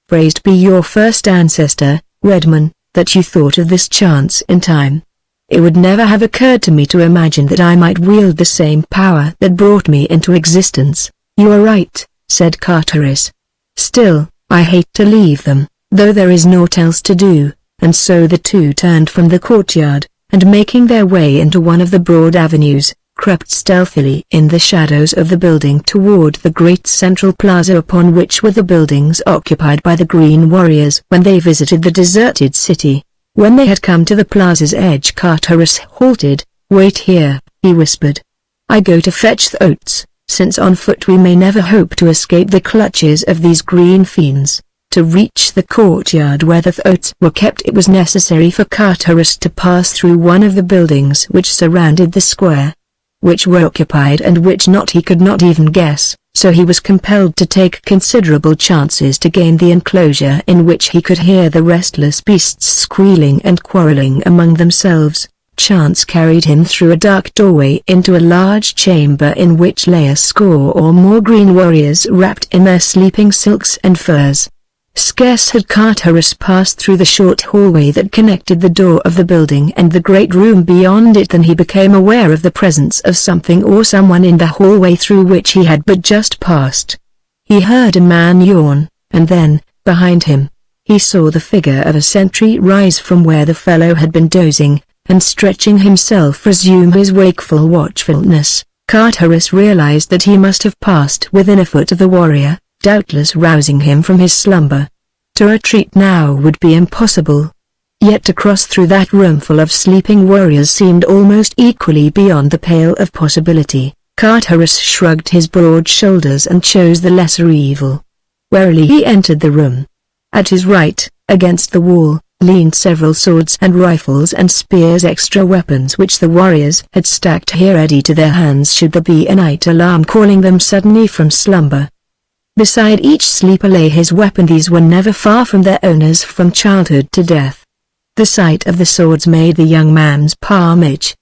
Praised be your first ancestor, Redman, that you thought of this chance in time. It would never have occurred to me to imagine that I might wield the same power that brought me into existence." "You are right," said Carteris. "Still, I hate to leave them, though there is naught else to do," and so the two turned from the courtyard, and making their way into one of the broad avenues, crept stealthily in the shadows of the building toward the great central plaza upon which were the buildings occupied by the Green Warriors when they visited the deserted city. When they had come to the plaza's edge, Carterus halted. "Wait here," he whispered. "I go to fetch the oats, since on foot we may never hope to escape the clutches of these green fiends." To reach the courtyard where the oats were kept, it was necessary for Carterus to pass through one of the buildings which surrounded the square. Which were occupied and which not he could not even guess, so he was compelled to take considerable chances to gain the enclosure, in which he could hear the restless beasts squealing and quarreling among themselves. Chance carried him through a dark doorway into a large chamber in which lay a score or more green warriors wrapped in their sleeping silks and furs. Scarce had Carterus passed through the short hallway that connected the door of the building and the great room beyond it than he became aware of the presence of something or someone in the hallway through which he had but just passed. He heard a man yawn, and then, behind him, he saw the figure of a sentry rise from where the fellow had been dozing, and stretching himself resume his wakeful watchfulness. Carterus realized that he must have passed within a foot of the warrior, doubtless rousing him from his slumber. To retreat now would be impossible. Yet to cross through that roomful of sleeping warriors seemed almost equally beyond the pale of possibility. Carterus shrugged his broad shoulders and chose the lesser evil. Warily he entered the room. At his right, against the wall, leaned several swords and rifles and spears, extra weapons which the warriors had stacked here ready to their hands should there be a night alarm calling them suddenly from slumber. Beside each sleeper lay his weapon. These were never far from their owners from childhood to death. The sight of the swords made the young man's palm itch.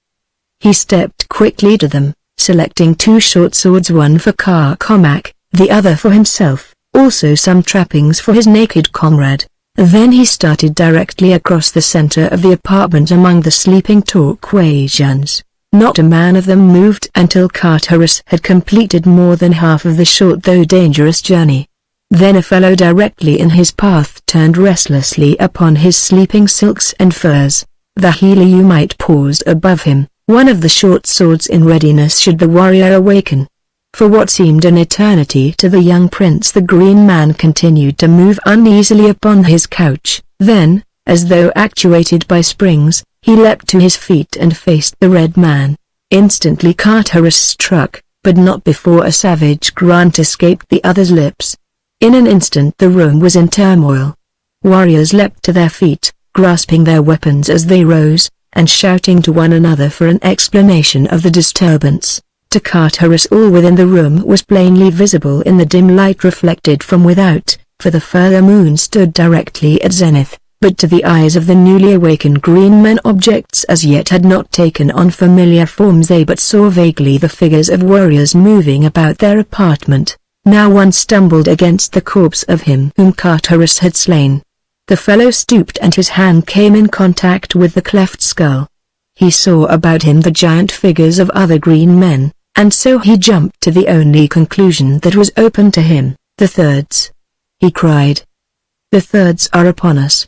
He stepped quickly to them, selecting two short swords, one for Carcomac, the other for himself, also some trappings for his naked comrade. Then he started directly across the center of the apartment among the sleeping Torquasians. Not a man of them moved until Carterus had completed more than half of the short though dangerous journey. Then a fellow directly in his path turned restlessly upon his sleeping silks and furs. The Heliumite paused above him, one of the short swords in readiness should the warrior awaken. For what seemed an eternity to the young prince, the green man continued to move uneasily upon his couch. Then, as though actuated by springs, he leapt to his feet and faced the red man. Instantly Carterus struck, but not before a savage grunt escaped the other's lips. In an instant the room was in turmoil. Warriors leapt to their feet, grasping their weapons as they rose, and shouting to one another for an explanation of the disturbance. To Carterus all within the room was plainly visible in the dim light reflected from without, for the further moon stood directly at zenith. But to the eyes of the newly awakened green men, objects as yet had not taken on familiar forms. They but saw vaguely the figures of warriors moving about their apartment. Now one stumbled against the corpse of him whom Carterus had slain. The fellow stooped and his hand came in contact with the cleft skull. He saw about him the giant figures of other green men, and so he jumped to the only conclusion that was open to him. "The Thirds!" he cried. "The Thirds are upon us.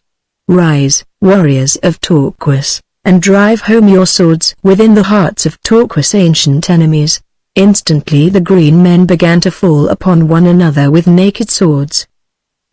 Rise, warriors of Torquas, and drive home your swords within the hearts of Torquas' ancient enemies." Instantly the green men began to fall upon one another with naked swords.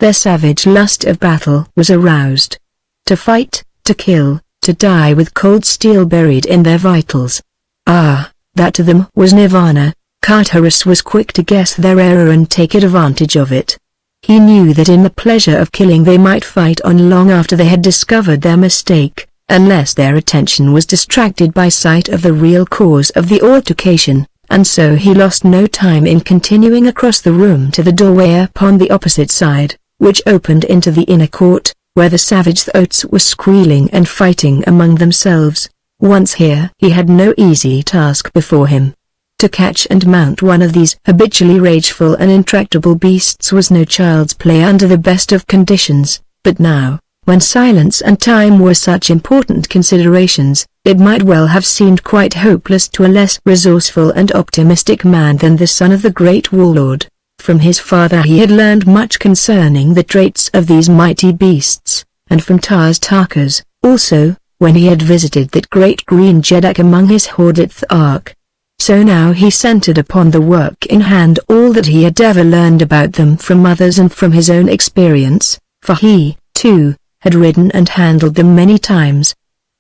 Their savage lust of battle was aroused. To fight, to kill, to die with cold steel buried in their vitals. Ah, that to them was nirvana. Carterus was quick to guess their error and take advantage of it. He knew that in the pleasure of killing they might fight on long after they had discovered their mistake, unless their attention was distracted by sight of the real cause of the altercation, and so he lost no time in continuing across the room to the doorway upon the opposite side, which opened into the inner court, where the savage thoats were squealing and fighting among themselves. Once here he had no easy task before him. To catch and mount one of these habitually rageful and intractable beasts was no child's play under the best of conditions, but now, when silence and time were such important considerations, it might well have seemed quite hopeless to a less resourceful and optimistic man than the son of the great warlord. From his father he had learned much concerning the traits of these mighty beasts, and from Tarkas, also, when he had visited that great green Jeddak among his horde at Thark. So now he centered upon the work in hand, all that he had ever learned about them from others and from his own experience, for he, too, had ridden and handled them many times.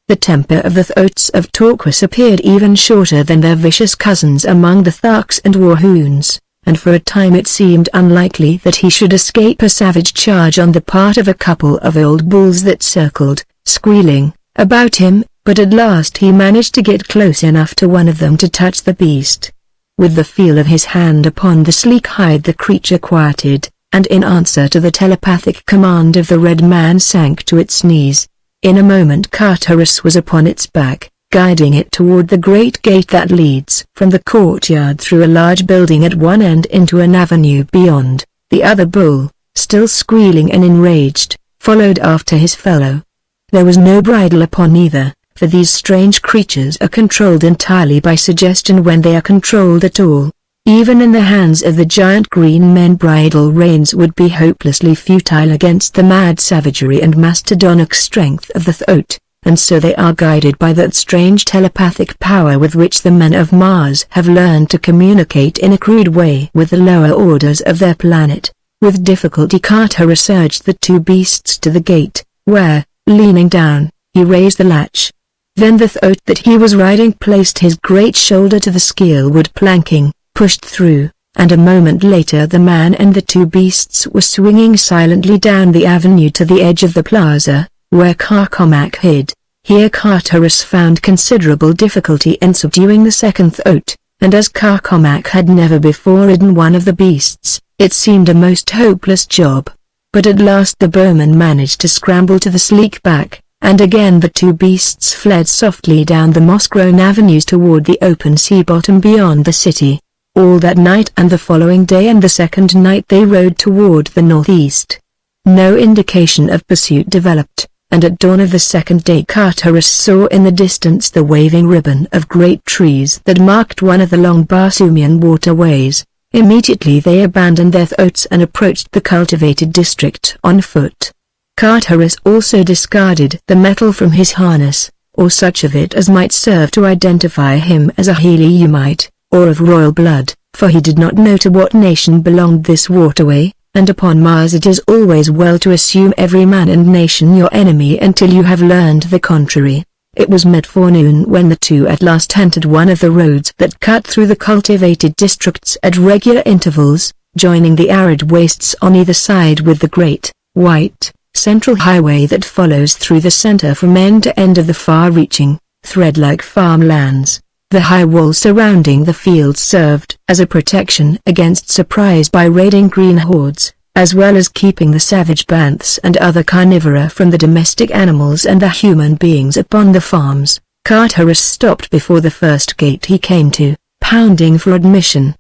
The temper of the Thoats of Torquus appeared even shorter than their vicious cousins among the Tharks and Warhoons, and for a time it seemed unlikely that he should escape a savage charge on the part of a couple of old bulls that circled, squealing, about him, but at last he managed to get close enough to one of them to touch the beast. With the feel of his hand upon the sleek hide the creature quieted, and in answer to the telepathic command of the red man sank to its knees. In a moment Carterus was upon its back, guiding it toward the great gate that leads from the courtyard through a large building at one end into an avenue beyond. The other bull, still squealing and enraged, followed after his fellow. There was no bridle upon either, for these strange creatures are controlled entirely by suggestion when they are controlled at all. Even in the hands of the giant green men bridle reins would be hopelessly futile against the mad savagery and mastodonic strength of the Thoat, and so they are guided by that strange telepathic power with which the men of Mars have learned to communicate in a crude way with the lower orders of their planet. With difficulty Carterus urged the two beasts to the gate, where, leaning down, he raised the latch. Then the Thoat that he was riding placed his great shoulder to the skeelwood planking, pushed through, and a moment later the man and the two beasts were swinging silently down the avenue to the edge of the plaza, where Carcomac hid. Here Carterus found considerable difficulty in subduing the second Thoat, and as Carcomac had never before ridden one of the beasts, it seemed a most hopeless job. But at last the bowman managed to scramble to the sleek back, and again the two beasts fled softly down the moss-grown avenues toward the open sea bottom beyond the city. All that night and the following day and the second night they rode toward the northeast. No indication of pursuit developed, and at dawn of the second day Carterus saw in the distance the waving ribbon of great trees that marked one of the long Barsumian waterways. Immediately they abandoned their Thoats and approached the cultivated district on foot. Carterus also discarded the metal from his harness, or such of it as might serve to identify him as a Heliumite, or of royal blood, for he did not know to what nation belonged this waterway, and upon Mars it is always well to assume every man and nation your enemy until you have learned the contrary. It was mid-forenoon when the two at last entered one of the roads that cut through the cultivated districts at regular intervals, joining the arid wastes on either side with the great, white, central highway that follows through the center from end to end of the far-reaching, thread-like farmlands. The high wall surrounding the fields served as a protection against surprise by raiding green hordes, as well as keeping the savage banths and other carnivora from the domestic animals and the human beings upon the farms. Carterus stopped before the first gate he came to, pounding for admission.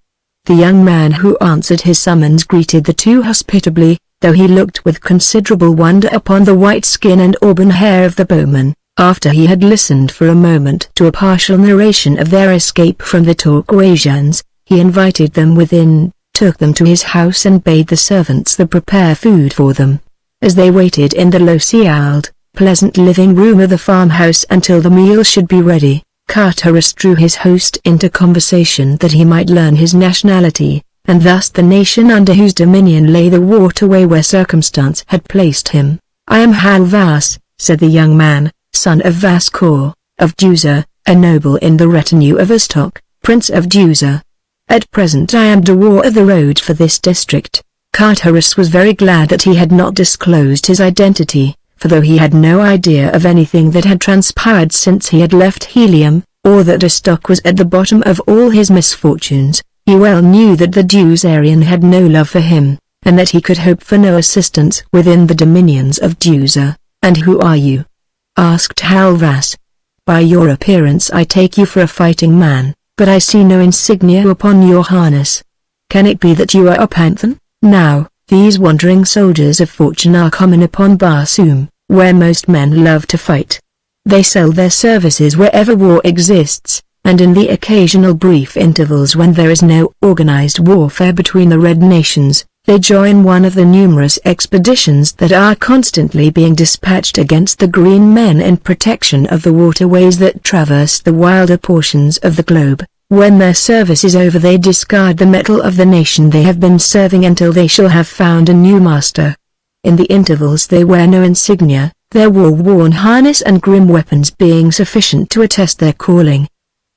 The young man who answered his summons greeted the two hospitably, though he looked with considerable wonder upon the white skin and auburn hair of the bowman. After he had listened for a moment to a partial narration of their escape from the Torquasians, he invited them within, took them to his house and bade the servants prepare food for them. As they waited in the low-ceiled, pleasant living room of the farmhouse until the meal should be ready, Carterus drew his host into conversation that he might learn his nationality, and thus the nation under whose dominion lay the waterway where circumstance had placed him. "I am Halvas," said the young man, son of Vascor, of Dusa, a noble in the retinue of Ustok, Prince of Dusa. "At present I am Dwar of the road for this district." Carterus was very glad that he had not disclosed his identity, for though he had no idea of anything that had transpired since he had left Helium, or that Ustok was at the bottom of all his misfortunes, he well knew that the Dusarian had no love for him, and that he could hope for no assistance within the dominions of Dusa. "And who are you?" asked Halvas. "By your appearance I take you for a fighting man, but I see no insignia upon your harness. Can it be that you are a Panthan?" Now, these wandering soldiers of fortune are common upon Barsum, where most men love to fight. They sell their services wherever war exists, and in the occasional brief intervals when there is no organized warfare between the Red Nations, they join one of the numerous expeditions that are constantly being dispatched against the Green Men in protection of the waterways that traverse the wilder portions of the globe. When their service is over they discard the metal of the nation they have been serving until they shall have found a new master. In the intervals they wear no insignia, their war-worn harness and grim weapons being sufficient to attest their calling.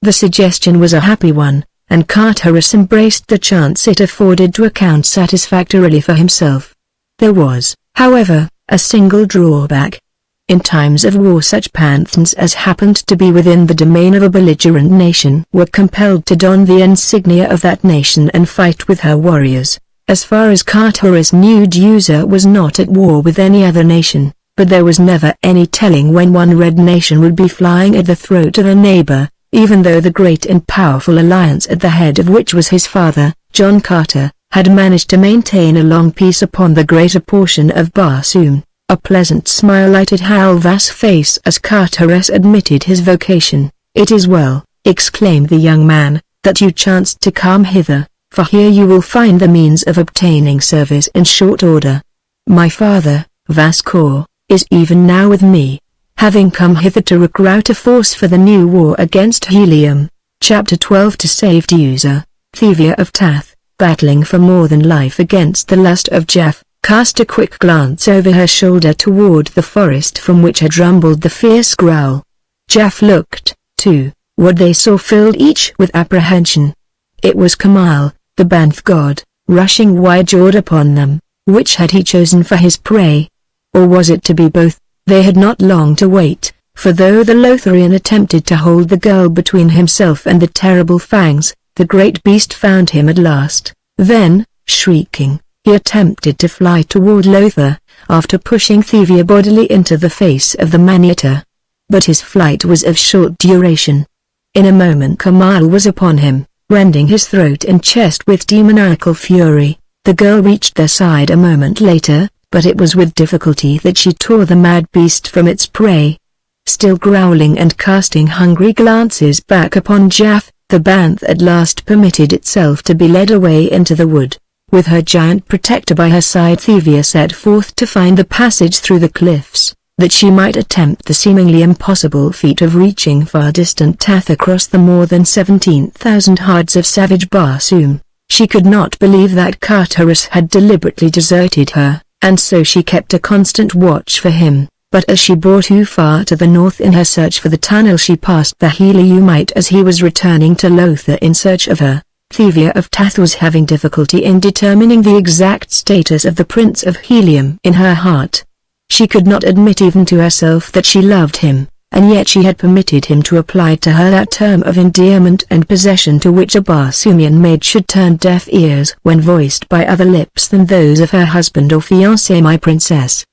The suggestion was a happy one, and Carteret embraced the chance it afforded to account satisfactorily for himself. There was, however, a single drawback. In times of war such pantheons as happened to be within the domain of a belligerent nation were compelled to don the insignia of that nation and fight with her warriors. As far as Carteret knew, Deuza was not at war with any other nation, but there was never any telling when one red nation would be flying at the throat of a neighbor, even though the great and powerful alliance at the head of which was his father, John Carter, had managed to maintain a long peace upon the greater portion of Barsoom. A pleasant smile lighted Halvas' face as Carteret admitted his vocation. "It is well," exclaimed the young man, "that you chanced to come hither, for here you will find the means of obtaining service in short order. My father, Vascour, is even now with me, having come hither to recruit a force for the new war against Helium." Chapter 12. To save Deuza, Thuvia of Tath, battling for more than life against the lust of Jeff, cast a quick glance over her shoulder toward the forest from which had rumbled the fierce growl. Jeff looked, too. What they saw filled each with apprehension. It was Kamal, the Banth god, rushing wide-jawed upon them. Which had he chosen for his prey? Or was it to be both? They had not long to wait, for though the Lotharian attempted to hold the girl between himself and the terrible fangs, the great beast found him at last. Then, shrieking, he attempted to fly toward Lothar, after pushing Thuvia bodily into the face of the man-eater. But his flight was of short duration. In a moment Kamal was upon him, rending his throat and chest with demoniacal fury. The girl reached their side a moment later, but it was with difficulty that she tore the mad beast from its prey. Still growling and casting hungry glances back upon Jaff, the Banth at last permitted itself to be led away into the wood. With her giant protector by her side, Thuvia set forth to find the passage through the cliffs, that she might attempt the seemingly impossible feat of reaching far distant Tath across the more than 17,000 herds of savage Barsoom. She could not believe that Carteret had deliberately deserted her, and so she kept a constant watch for him. But as she bore too far to the north in her search for the tunnel, she passed the Heliumite as he was returning to Lothar in search of her. Thuvia of Tath was having difficulty in determining the exact status of the Prince of Helium in her heart. She could not admit even to herself that she loved him, and yet she had permitted him to apply to her that term of endearment and possession to which a Barsoomian maid should turn deaf ears when voiced by other lips than those of her husband or fiancé. My princess.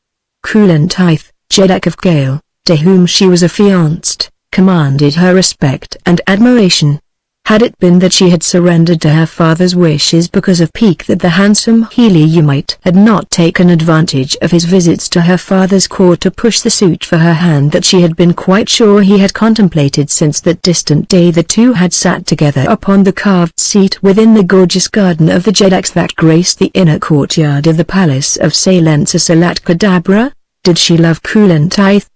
Kulantith, Jeddak of Gale, to whom she was affianced, commanded her respect and admiration. Had it been that she had surrendered to her father's wishes because of pique that the handsome Heliumite had not taken advantage of his visits to her father's court to push the suit for her hand that she had been quite sure he had contemplated since that distant day the two had sat together upon the carved seat within the gorgeous garden of the Jeddaks that graced the inner courtyard of the palace of Salensa Salat Kadabra? Did she love Kulantith?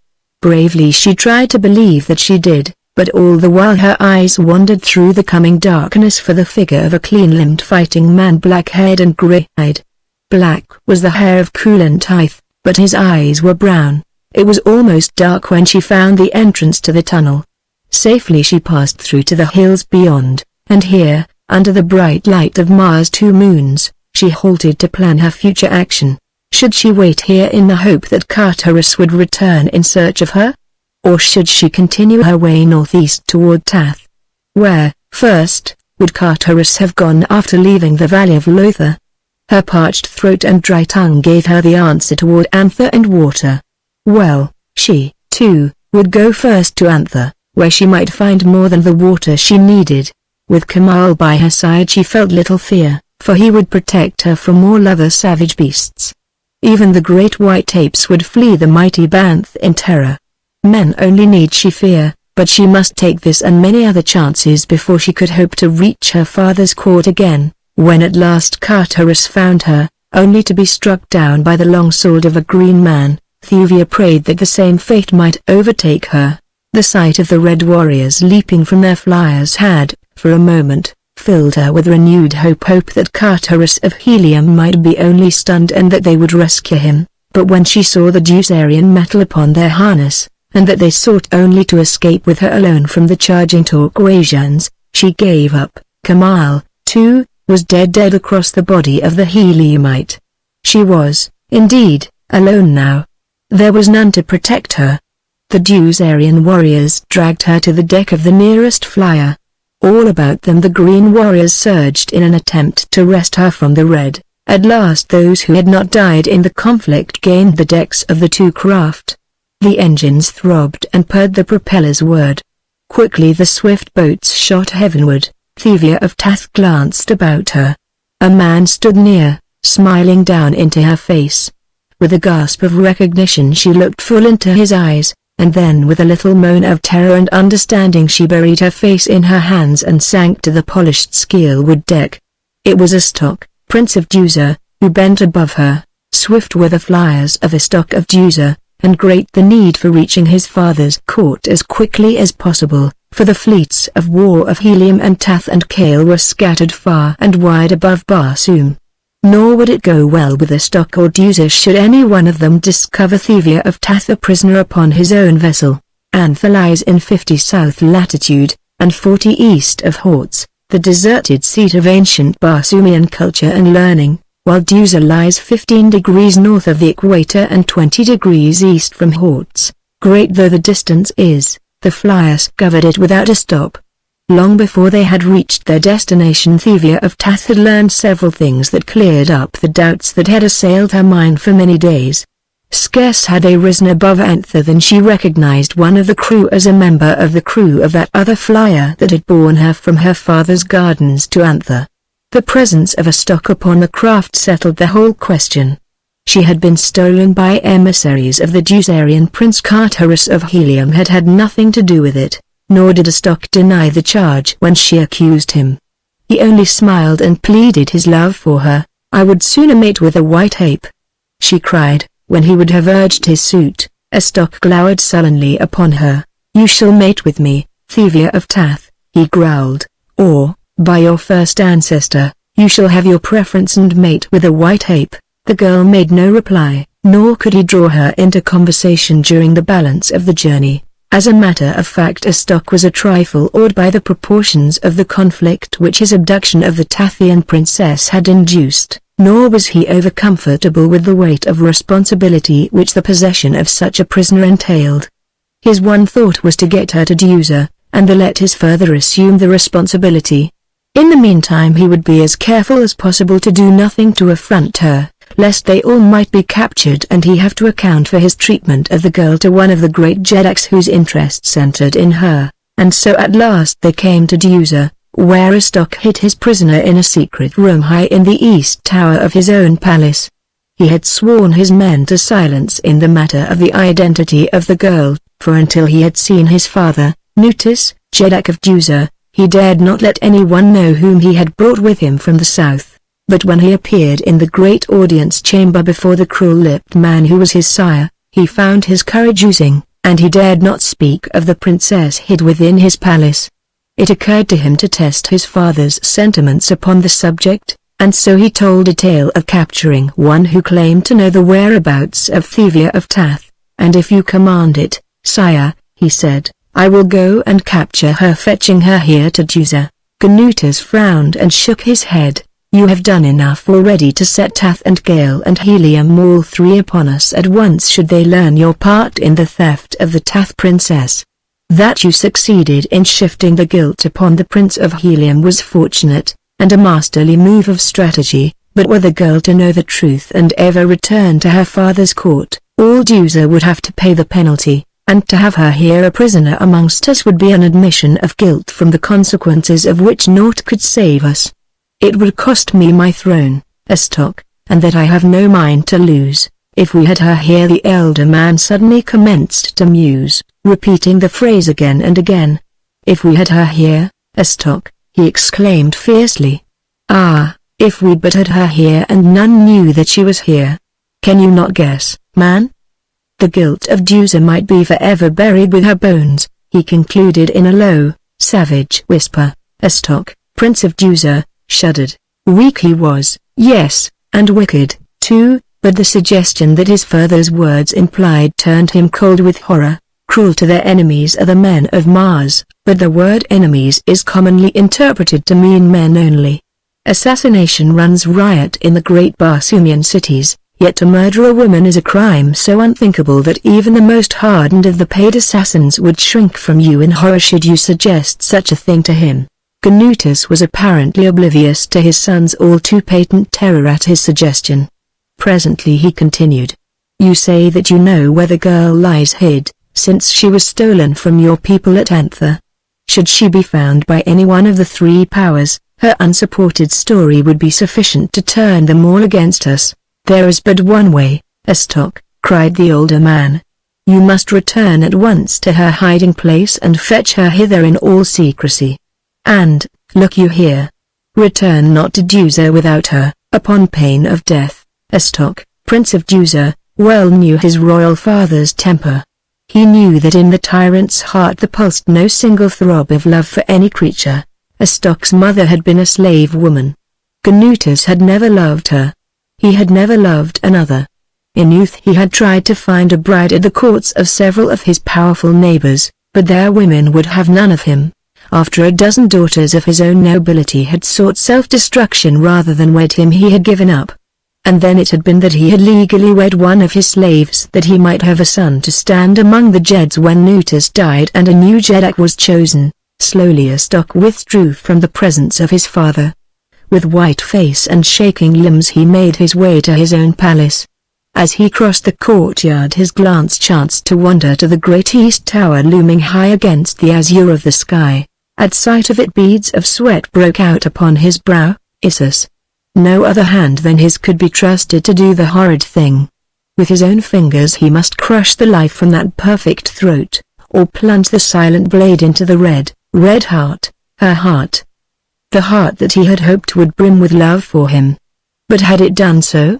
Bravely she tried to believe that she did, but all the while her eyes wandered through the coming darkness for the figure of a clean-limbed fighting man, black-haired and grey-eyed. Black was the hair of Kulantith, but his eyes were brown. It was almost dark when she found the entrance to the tunnel. Safely she passed through to the hills beyond, and here, under the bright light of Mars' two moons, she halted to plan her future action. Should she wait here in the hope that Carteret would return in search of her? Or should she continue her way northeast toward Tath? Where, first, would Carteret have gone after leaving the valley of Lothar? Her parched throat and dry tongue gave her the answer toward Anther and water. Well, she, too, would go first to Anther, where she might find more than the water she needed. With Kamal by her side she felt little fear, for he would protect her from all other savage beasts. Even the great white apes would flee the mighty Banth in terror. Men only need she fear, but she must take this and many other chances before she could hope to reach her father's court again. When at last Carteret found her, only to be struck down by the long sword of a green man, Thuvia prayed that the same fate might overtake her. The sight of the red warriors leaping from their flyers had, for a moment, filled her with renewed hope that Carterus of Helium might be only stunned and that they would rescue him. But when she saw the Dusarian metal upon their harness, and that they sought only to escape with her alone from the charging Torquasians, she gave up. Kamal, too, was dead across the body of the Heliumite. She was, indeed, alone now. There was none to protect her. The Dusarian warriors dragged her to the deck of the nearest flyer. All about them the green warriors surged in an attempt to wrest her from the red. At last those who had not died in the conflict gained the decks of the two craft. The engines throbbed and purred, the propellers whirred. Quickly the swift boats shot heavenward. Thuvia of Tath glanced about her. A man stood near, smiling down into her face. With a gasp of recognition she looked full into his eyes, and then with a little moan of terror and understanding she buried her face in her hands and sank to the polished skeelwood deck. It was Astok, Prince of Dusa, who bent above her. Swift were the flyers of Astok of Dusa, and great the need for reaching his father's court as quickly as possible, for the fleets of war of Helium and Tath and Kale were scattered far and wide above Barsoom. Nor would it go well with Astok or Dusa should any one of them discover Thuvia of Tath a prisoner upon his own vessel. Anther lies in 50 south latitude, and 40 east of Hortz, the deserted seat of ancient Barsoomian culture and learning, while Dusa lies 15 degrees north of the equator and 20 degrees east from Hortz. Great though the distance is, the flyers covered it without a stop. Long before they had reached their destination Thuvia of Tath had learned several things that cleared up the doubts that had assailed her mind for many days. Scarce had they risen above Anther than she recognized one of the crew as a member of the crew of that other flyer that had borne her from her father's gardens to Anther. The presence of Astok upon the craft settled the whole question. She had been stolen by emissaries of the Dusarian Prince. Carterus of Helium had had nothing to do with it, nor did Astok deny the charge when she accused him. He only smiled and pleaded his love for her. "I would sooner mate with a white ape," she cried, when he would have urged his suit. Astok glowered sullenly upon her. "You shall mate with me, Thuvia of Tath," he growled, "or, by your first ancestor, you shall have your preference and mate with a white ape." The girl made no reply, nor could he draw her into conversation during the balance of the journey. As a matter of fact Astok was a trifle awed by the proportions of the conflict which his abduction of the Tathian princess had induced, nor was he overcomfortable with the weight of responsibility which the possession of such a prisoner entailed. His one thought was to get her to Dusa, and to let his father assume the responsibility. In the meantime he would be as careful as possible to do nothing to affront her, lest they all might be captured and he have to account for his treatment of the girl to one of the great Jedaks whose interest centered in her. And so at last they came to Dusa, where Astok hid his prisoner in a secret room high in the east tower of his own palace. He had sworn his men to silence in the matter of the identity of the girl, for until he had seen his father, Nutis, Jedak of Dusa, he dared not let anyone know whom he had brought with him from the south. But when he appeared in the great audience chamber before the cruel-lipped man who was his sire, he found his courage oozing, and he dared not speak of the princess hid within his palace. It occurred to him to test his father's sentiments upon the subject, and so he told a tale of capturing one who claimed to know the whereabouts of Thuvia of Tath. "And if you command it, sire," he said, "I will go and capture her, fetching her here to Dusa." Ganutas frowned and shook his head. "You have done enough already to set Tath and Gale and Helium all three upon us at once should they learn your part in the theft of the Tath princess. That you succeeded in shifting the guilt upon the Prince of Helium was fortunate, and a masterly move of strategy, but were the girl to know the truth and ever return to her father's court, all Dusa would have to pay the penalty, and to have her here a prisoner amongst us would be an admission of guilt from the consequences of which naught could save us. It would cost me my throne, Astok, and that I have no mind to lose. If we had her here." The elder man suddenly commenced to muse, repeating the phrase again and again. "If we had her here, Astok," he exclaimed fiercely. "Ah, if we but had her here and none knew that she was here. Can you not guess, man? The guilt of Dusa might be forever buried with her bones," he concluded in a low, savage whisper. Estok, Prince of Duzur, shuddered. Weak he was, yes, and wicked, too, but the suggestion that his father's words implied turned him cold with horror. Cruel to their enemies are the men of Mars, but the word enemies is commonly interpreted to mean men only. Assassination runs riot in the great Barsumian cities, yet to murder a woman is a crime so unthinkable that even the most hardened of the paid assassins would shrink from you in horror should you suggest such a thing to him. Gnutus was apparently oblivious to his son's all too patent terror at his suggestion. Presently he continued. You say that you know where the girl lies hid, since she was stolen from your people at Anther. Should she be found by any one of the three powers, her unsupported story would be sufficient to turn them all against us. There is but one way, Estok, cried the older man. You must return at once to her hiding place and fetch her hither in all secrecy. And, look you here. Return not to Duzur without her, upon pain of death. Estok, Prince of Duzur, well knew his royal father's temper. He knew that in the tyrant's heart there pulsed no single throb of love for any creature. Estok's mother had been a slave woman. Gnutus had never loved her. He had never loved another. In youth he had tried to find a bride at the courts of several of his powerful neighbors, but their women would have none of him. After a dozen daughters of his own nobility had sought self-destruction rather than wed him, he had given up. And then it had been that he had legally wed one of his slaves that he might have a son to stand among the Jeds when Gnutus died and a new Jeddak was chosen. Slowly Estok withdrew from the presence of his father. With white face and shaking limbs he made his way to his own palace. As he crossed the courtyard his glance chanced to wander to the great east tower looming high against the azure of the sky. At sight of it beads of sweat broke out upon his brow. Issus. No other hand than his could be trusted to do the horrid thing. With his own fingers he must crush the life from that perfect throat, or plunge the silent blade into the red heart, her heart. The heart that he had hoped would brim with love for him. But had it done so?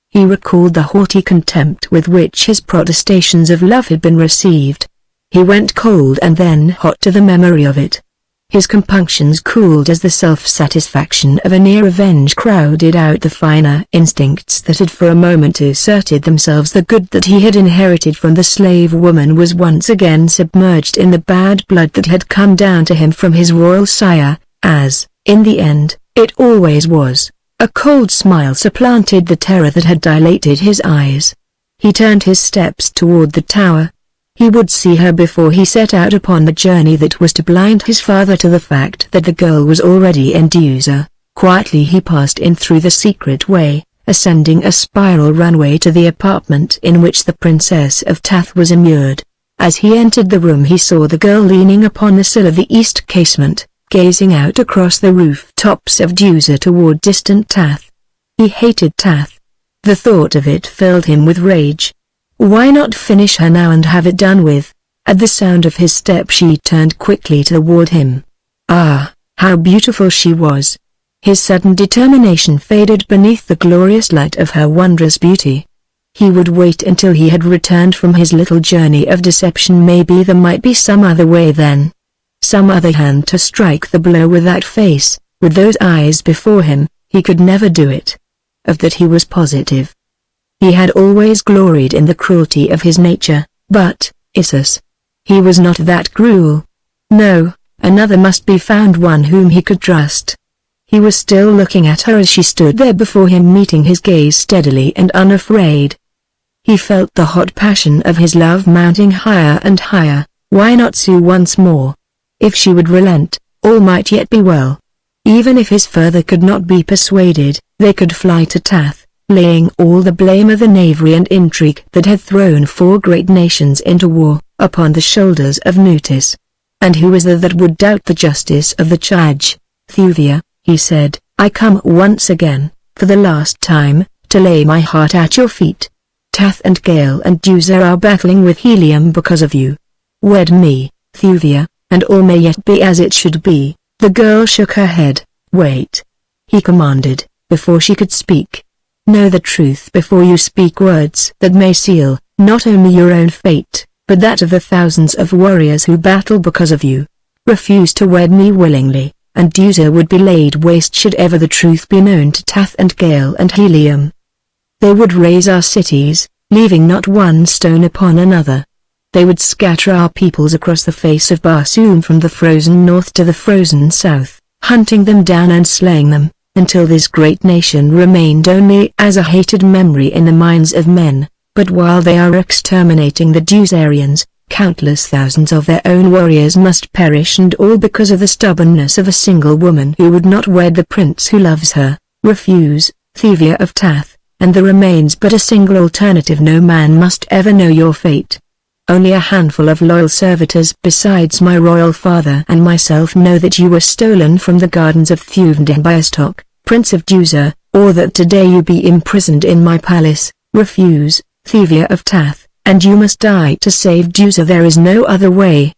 He recalled the haughty contempt with which his protestations of love had been received. He went cold and then hot to the memory of it. His compunctions cooled as the self-satisfaction of a near revenge crowded out the finer instincts that had for a moment asserted themselves. The good that he had inherited from the slave woman was once again submerged in the bad blood that had come down to him from his royal sire, as, in the end, it always was. A cold smile supplanted the terror that had dilated his eyes. He turned his steps toward the tower. He would see her before he set out upon the journey that was to blind his father to the fact that the girl was already in Duzur. Quietly he passed in through the secret way, ascending a spiral runway to the apartment in which the Princess of Tath was immured. As he entered the room he saw the girl leaning upon the sill of the east casement, gazing out across the rooftops of Duzur toward distant Tath. He hated Tath. The thought of it filled him with rage. Why not finish her now and have it done with? At the sound of his step she turned quickly toward him. Ah, how beautiful she was! His sudden determination faded beneath the glorious light of her wondrous beauty. He would wait until he had returned from his little journey of deception. Maybe there might be some other way then. Some other hand to strike the blow with that face, with those eyes before him. He could never do it. Of that he was positive. He had always gloried in the cruelty of his nature, but, Issus, he was not that cruel. No, another must be found, one whom he could trust. He was still looking at her as she stood there before him, meeting his gaze steadily and unafraid. He felt the hot passion of his love mounting higher and higher. Why not sue once more? If she would relent, all might yet be well. Even if his father could not be persuaded, they could fly to Tath, laying all the blame of the knavery and intrigue that had thrown four great nations into war, upon the shoulders of Gnutus. And who was there that would doubt the justice of the charge? Thuvia, he said, I come once again, for the last time, to lay my heart at your feet. Tath and Gale and Duzur are battling with helium because of you. Wed me, Thuvia, and all may yet be as it should be. The girl shook her head. Wait, he commanded, before she could speak. Know the truth before you speak words that may seal, not only your own fate, but that of the thousands of warriors who battle because of you. Refuse to wed me willingly, and Deuza would be laid waste should ever the truth be known to Tath and Gale and Helium. They would raze our cities, leaving not one stone upon another. They would scatter our peoples across the face of Barsoom from the frozen north to the frozen south, hunting them down and slaying them, until this great nation remained only as a hated memory in the minds of men. But while they are exterminating the Dusarians, countless thousands of their own warriors must perish, and all because of the stubbornness of a single woman who would not wed the prince who loves her, refuse, Thuvia of Tath, and there remains but a single alternative: no man must ever know your fate. Only a handful of loyal servitors besides my royal father and myself know that you were stolen from the gardens of Thuvia by Astok, Prince of Deuza, or that today you be imprisoned in my palace. Refuse, Thuvia of Tath, and you must die to save Deuza. There is no other way.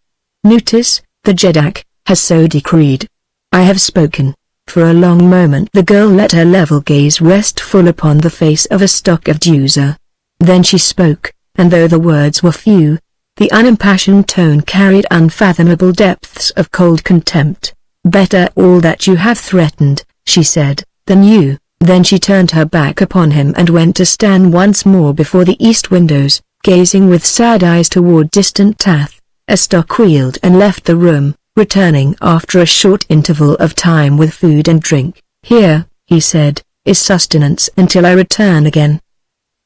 Nutis, the Jedak, has so decreed. I have spoken. For a long moment the girl let her level gaze rest full upon the face of Astok of Deuza. Then she spoke, and though the words were few, the unimpassioned tone carried unfathomable depths of cold contempt. Better all that you have threatened, she said, than you. Then she turned her back upon him and went to stand once more before the east windows, gazing with sad eyes toward distant Tath. Astok wheeled and left the room, returning after a short interval of time with food and drink. Here, he said, is sustenance until I return again.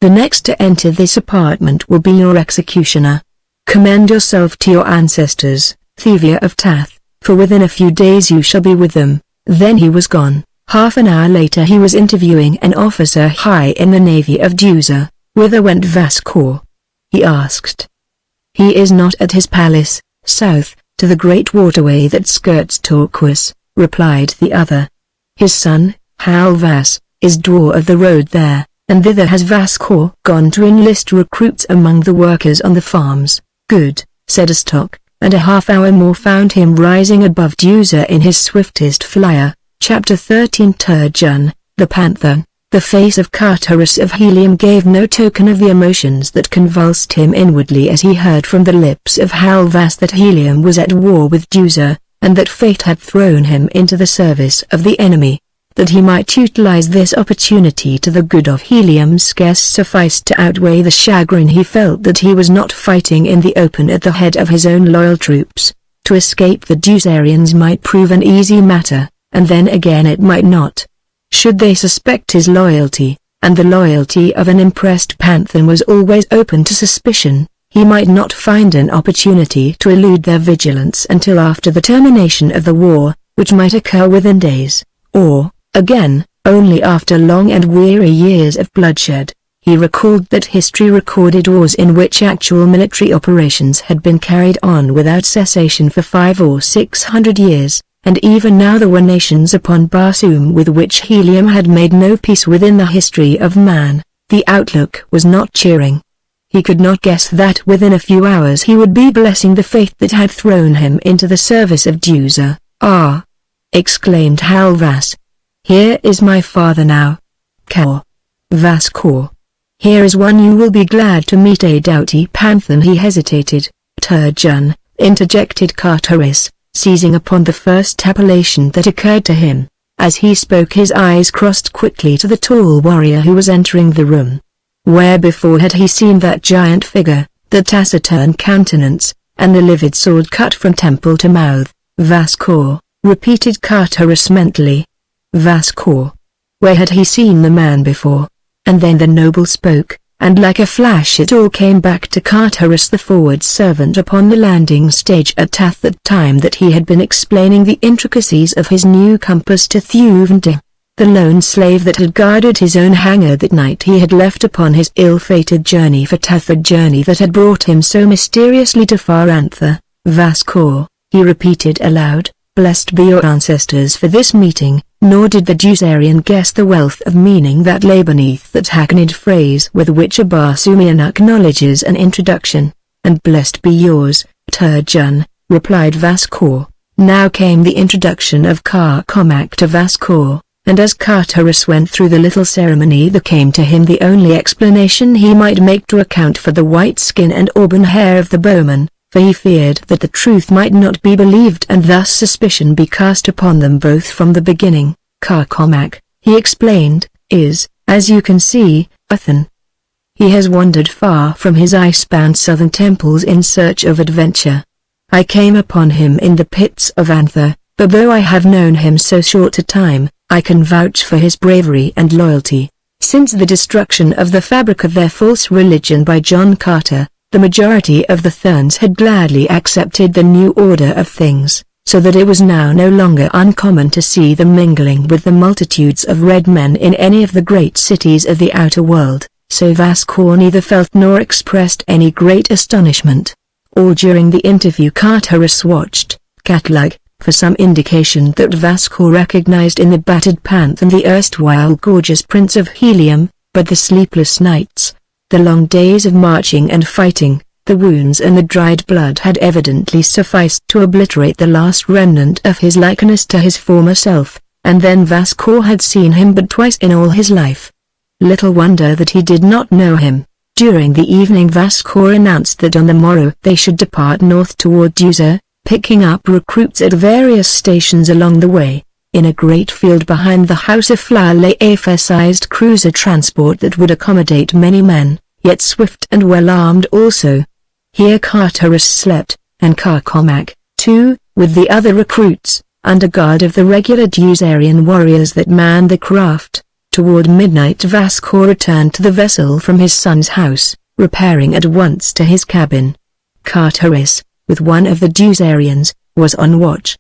The next to enter this apartment will be your executioner. Commend yourself to your ancestors, Thuvia of Tath, for within a few days you shall be with them. Then he was gone. Half an hour later he was interviewing an officer high in the navy of Deuza. Whither went Vascour? He asked. He is not at his palace, south, to the great waterway that skirts Torquas, replied the other. His son, Halvas, is dwarf of the road there, and thither has Vascour gone to enlist recruits among the workers on the farms. Good, said Astok, and a half hour more found him rising above Deuza in his swiftest flyer. Chapter 13 Turjan, the Panther. The face of Carterus of Helium gave no token of the emotions that convulsed him inwardly as he heard from the lips of Halvas that Helium was at war with Deuza, and that fate had thrown him into the service of the enemy. That he might utilize this opportunity to the good of Helium scarce sufficed to outweigh the chagrin he felt that he was not fighting in the open at the head of his own loyal troops. To escape the Dusarians might prove an easy matter, and then again it might not. Should they suspect his loyalty, and the loyalty of an impressed Panther was always open to suspicion, he might not find an opportunity to elude their vigilance until after the termination of the war, which might occur within days, or, again, only after long and weary years of bloodshed. He recalled that history recorded wars in which actual military operations had been carried on without cessation for 500 or 600 years. And even now there were nations upon Barsoom with which Helium had made no peace within the history of man. The outlook was not cheering. He could not guess that within a few hours he would be blessing the fate that had thrown him into the service of Deuza. Ah! exclaimed Halvas. Here is my father now. Kaur. Vascour. Here is one you will be glad to meet. A doughty Panther. He hesitated. Turjan, interjected Carterus, seizing upon the first appellation that occurred to him. As he spoke his eyes crossed quickly to the tall warrior who was entering the room. Where before had he seen that giant figure, the taciturn countenance, and the livid sword cut from temple to mouth? Vascour, repeated Carterus mentally. Vascour. Where had he seen the man before? And then the noble spoke, and like a flash it all came back to Carterus, the forward servant upon the landing stage at Tath, that time that he had been explaining the intricacies of his new compass to Thuvia, the lone slave that had guarded his own hangar that night he had left upon his ill-fated journey for Tath, a journey that had brought him so mysteriously to Farantha. Vascour, he repeated aloud, blessed be your ancestors for this meeting. Nor did the Dusarian guess the wealth of meaning that lay beneath that hackneyed phrase with which a Barsoomian acknowledges an introduction. And blessed be yours, Turjan, replied Vascour. Now came the introduction of Carcomac to Vascour, and as Carterus went through the little ceremony there came to him the only explanation he might make to account for the white skin and auburn hair of the bowman. for he feared that the truth might not be believed and thus suspicion be cast upon them both from the beginning. Carcomac, he explained, is, as you can see, Athen. He has wandered far from his ice-bound southern temples in search of adventure. I came upon him in the pits of Anther, but though I have known him so short a time, I can vouch for his bravery and loyalty. Since the destruction of the fabric of their false religion by John Carter, the majority of the Therns had gladly accepted the new order of things, so that it was now no longer uncommon to see them mingling with the multitudes of red men in any of the great cities of the outer world, so Vascour neither felt nor expressed any great astonishment. All during the interview Carteris watched, cat-like, for some indication that Vascour recognized in the battered panthan the erstwhile gorgeous Prince of Helium, but the sleepless nights, the long days of marching and fighting, the wounds and the dried blood had evidently sufficed to obliterate the last remnant of his likeness to his former self, and then Vascour had seen him but twice in all his life. Little wonder that he did not know him. During the evening Vascour announced that on the morrow they should depart north toward Dusa, picking up recruits at various stations along the way. In a great field behind the house of flour lay a fair-sized cruiser transport that would accommodate many men, yet swift and well-armed also. Here Carteris slept, and Carcomac, too, with the other recruits, under guard of the regular Dusarian warriors that manned the craft. Toward midnight Vascour returned to the vessel from his son's house, repairing at once to his cabin. Carteris, with one of the Dusarians, was on watch.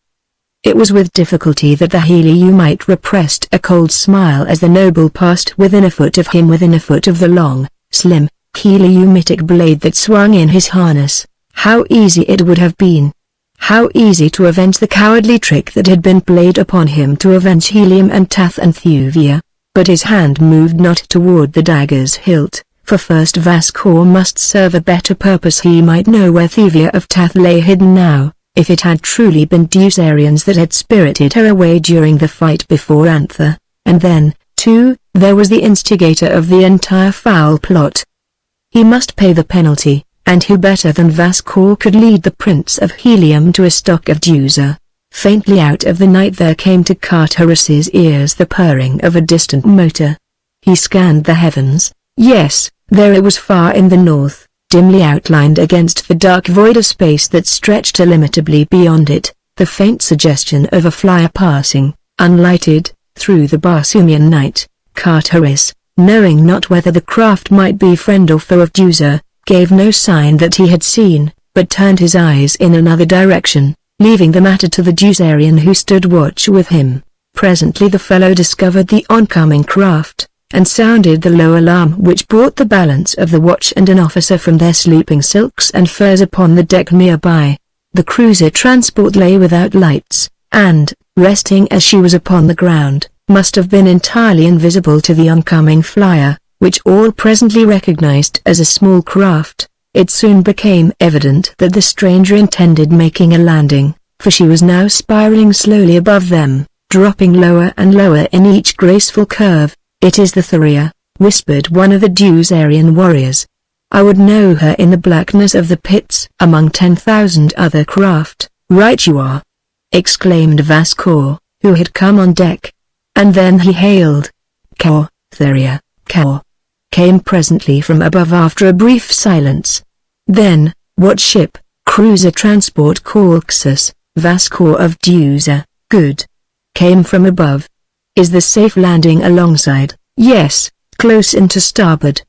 It was with difficulty that the Heliumite repressed a cold smile as the noble passed within a foot of him, within a foot of the long, slim, Heliumitic blade that swung in his harness. How easy it would have been. How easy to avenge the cowardly trick that had been played upon him, to avenge Helium and Tath and Thuvia. But his hand moved not toward the dagger's hilt, for first Vascour must serve a better purpose. He might know where Thuvia of Tath lay hidden now, if it had truly been Dusarians that had spirited her away during the fight before Anther, and then, too, there was the instigator of the entire foul plot. He must pay the penalty, and who better than Vascour could lead the Prince of Helium to a stock of Dusa? Faintly out of the night there came to Carteris's ears the purring of a distant motor. He scanned the heavens. Yes, there it was far in the north, dimly outlined against the dark void of space that stretched illimitably beyond it, the faint suggestion of a flyer passing, unlighted, through the Barsoomian night. Carteris, knowing not whether the craft might be friend or foe of Dusa, gave no sign that he had seen, but turned his eyes in another direction, leaving the matter to the Dusarian who stood watch with him. Presently the fellow discovered the oncoming craft, and sounded the low alarm which brought the balance of the watch and an officer from their sleeping silks and furs upon the deck nearby. The cruiser transport lay without lights, and, resting as she was upon the ground, must have been entirely invisible to the oncoming flyer, which all presently recognized as a small craft. It soon became evident that the stranger intended making a landing, for she was now spiraling slowly above them, dropping lower and lower in each graceful curve. "It is the Thuvia," whispered one of the Dusarian warriors. "I would know her in the blackness of the pits among 10,000 other craft." "Right you are!" exclaimed Vascour, who had come on deck. And then he hailed. "Caw, Thuvia, caw," came presently from above after a brief silence. Then, "What ship?" "Cruiser transport Caucasus, Vascour of Dusa." "Good," came from above. "Is the safe landing alongside?" "Yes, close in to starboard."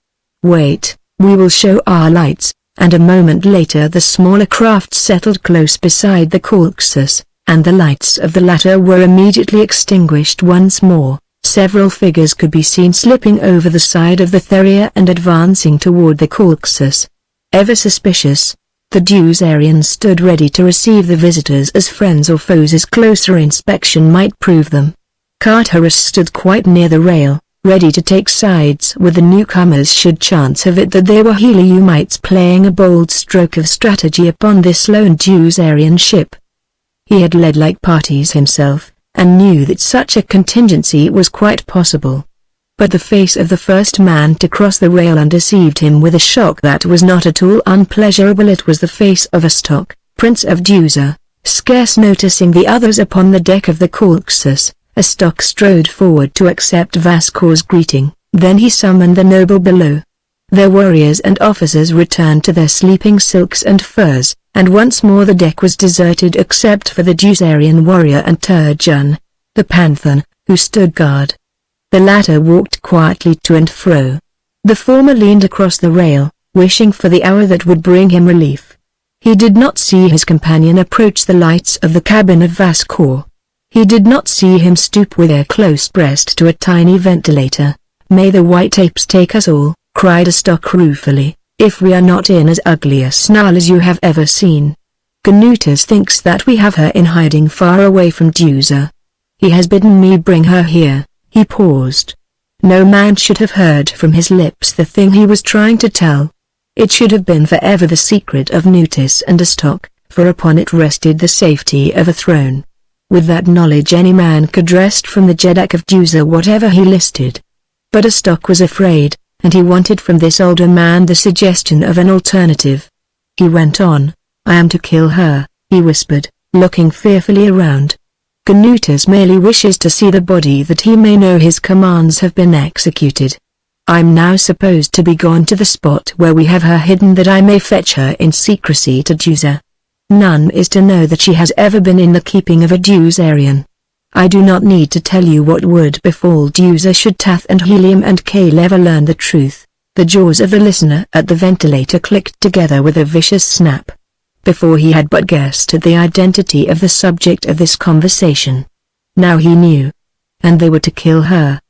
"Wait, we will show our lights," and a moment later the smaller craft settled close beside the Caucasus, and the lights of the latter were immediately extinguished once more. Several figures could be seen slipping over the side of the Thuvia and advancing toward the Caucasus. Ever suspicious, the Dusarians stood ready to receive the visitors as friends or foes as closer inspection might prove them. Carteris stood quite near the rail, ready to take sides with the newcomers should chance have it that they were Heliumites playing a bold stroke of strategy upon this lone Dusarian ship. He had led like parties himself, and knew that such a contingency was quite possible. But the face of the first man to cross the rail undeceived him with a shock that was not at all unpleasurable. It was the face of Astok, Prince of Deuza. Scarce noticing the others upon the deck of the Caucasus, Astok strode forward to accept Vascor's greeting. Then he summoned the noble below. Their warriors and officers returned to their sleeping silks and furs, and once more the deck was deserted except for the Dusarian warrior and Turjan, the Pantheon, who stood guard. The latter walked quietly to and fro. The former leaned across the rail, wishing for the hour that would bring him relief. He did not see his companion approach the lights of the cabin of Vascor. He did not see him stoop with a close breast to a tiny ventilator. "May the white apes take us all," cried Astok ruefully, "if we are not in as ugly a snarl as you have ever seen. Gnutas thinks that we have her in hiding far away from Deuza. He has bidden me bring her here." He paused. No man should have heard from his lips the thing he was trying to tell. It should have been forever the secret of Gnutas and Astok, for upon it rested the safety of a throne. With that knowledge any man could wrest from the Jeddak of Deuza whatever he listed. But Astok was afraid, and he wanted from this older man the suggestion of an alternative. He went on. "I am to kill her," he whispered, looking fearfully around. "Gnutas merely wishes to see the body that he may know his commands have been executed. I'm now supposed to be gone to the spot where we have her hidden that I may fetch her in secrecy to Deuza. None is to know that she has ever been in the keeping of a Dusarian. I do not need to tell you what would befall Deuza should Tath and Helium and Kale ever learn the truth." The jaws of the listener at the ventilator clicked together with a vicious snap. Before he had but guessed at the identity of the subject of this conversation. Now he knew. And they were to kill her.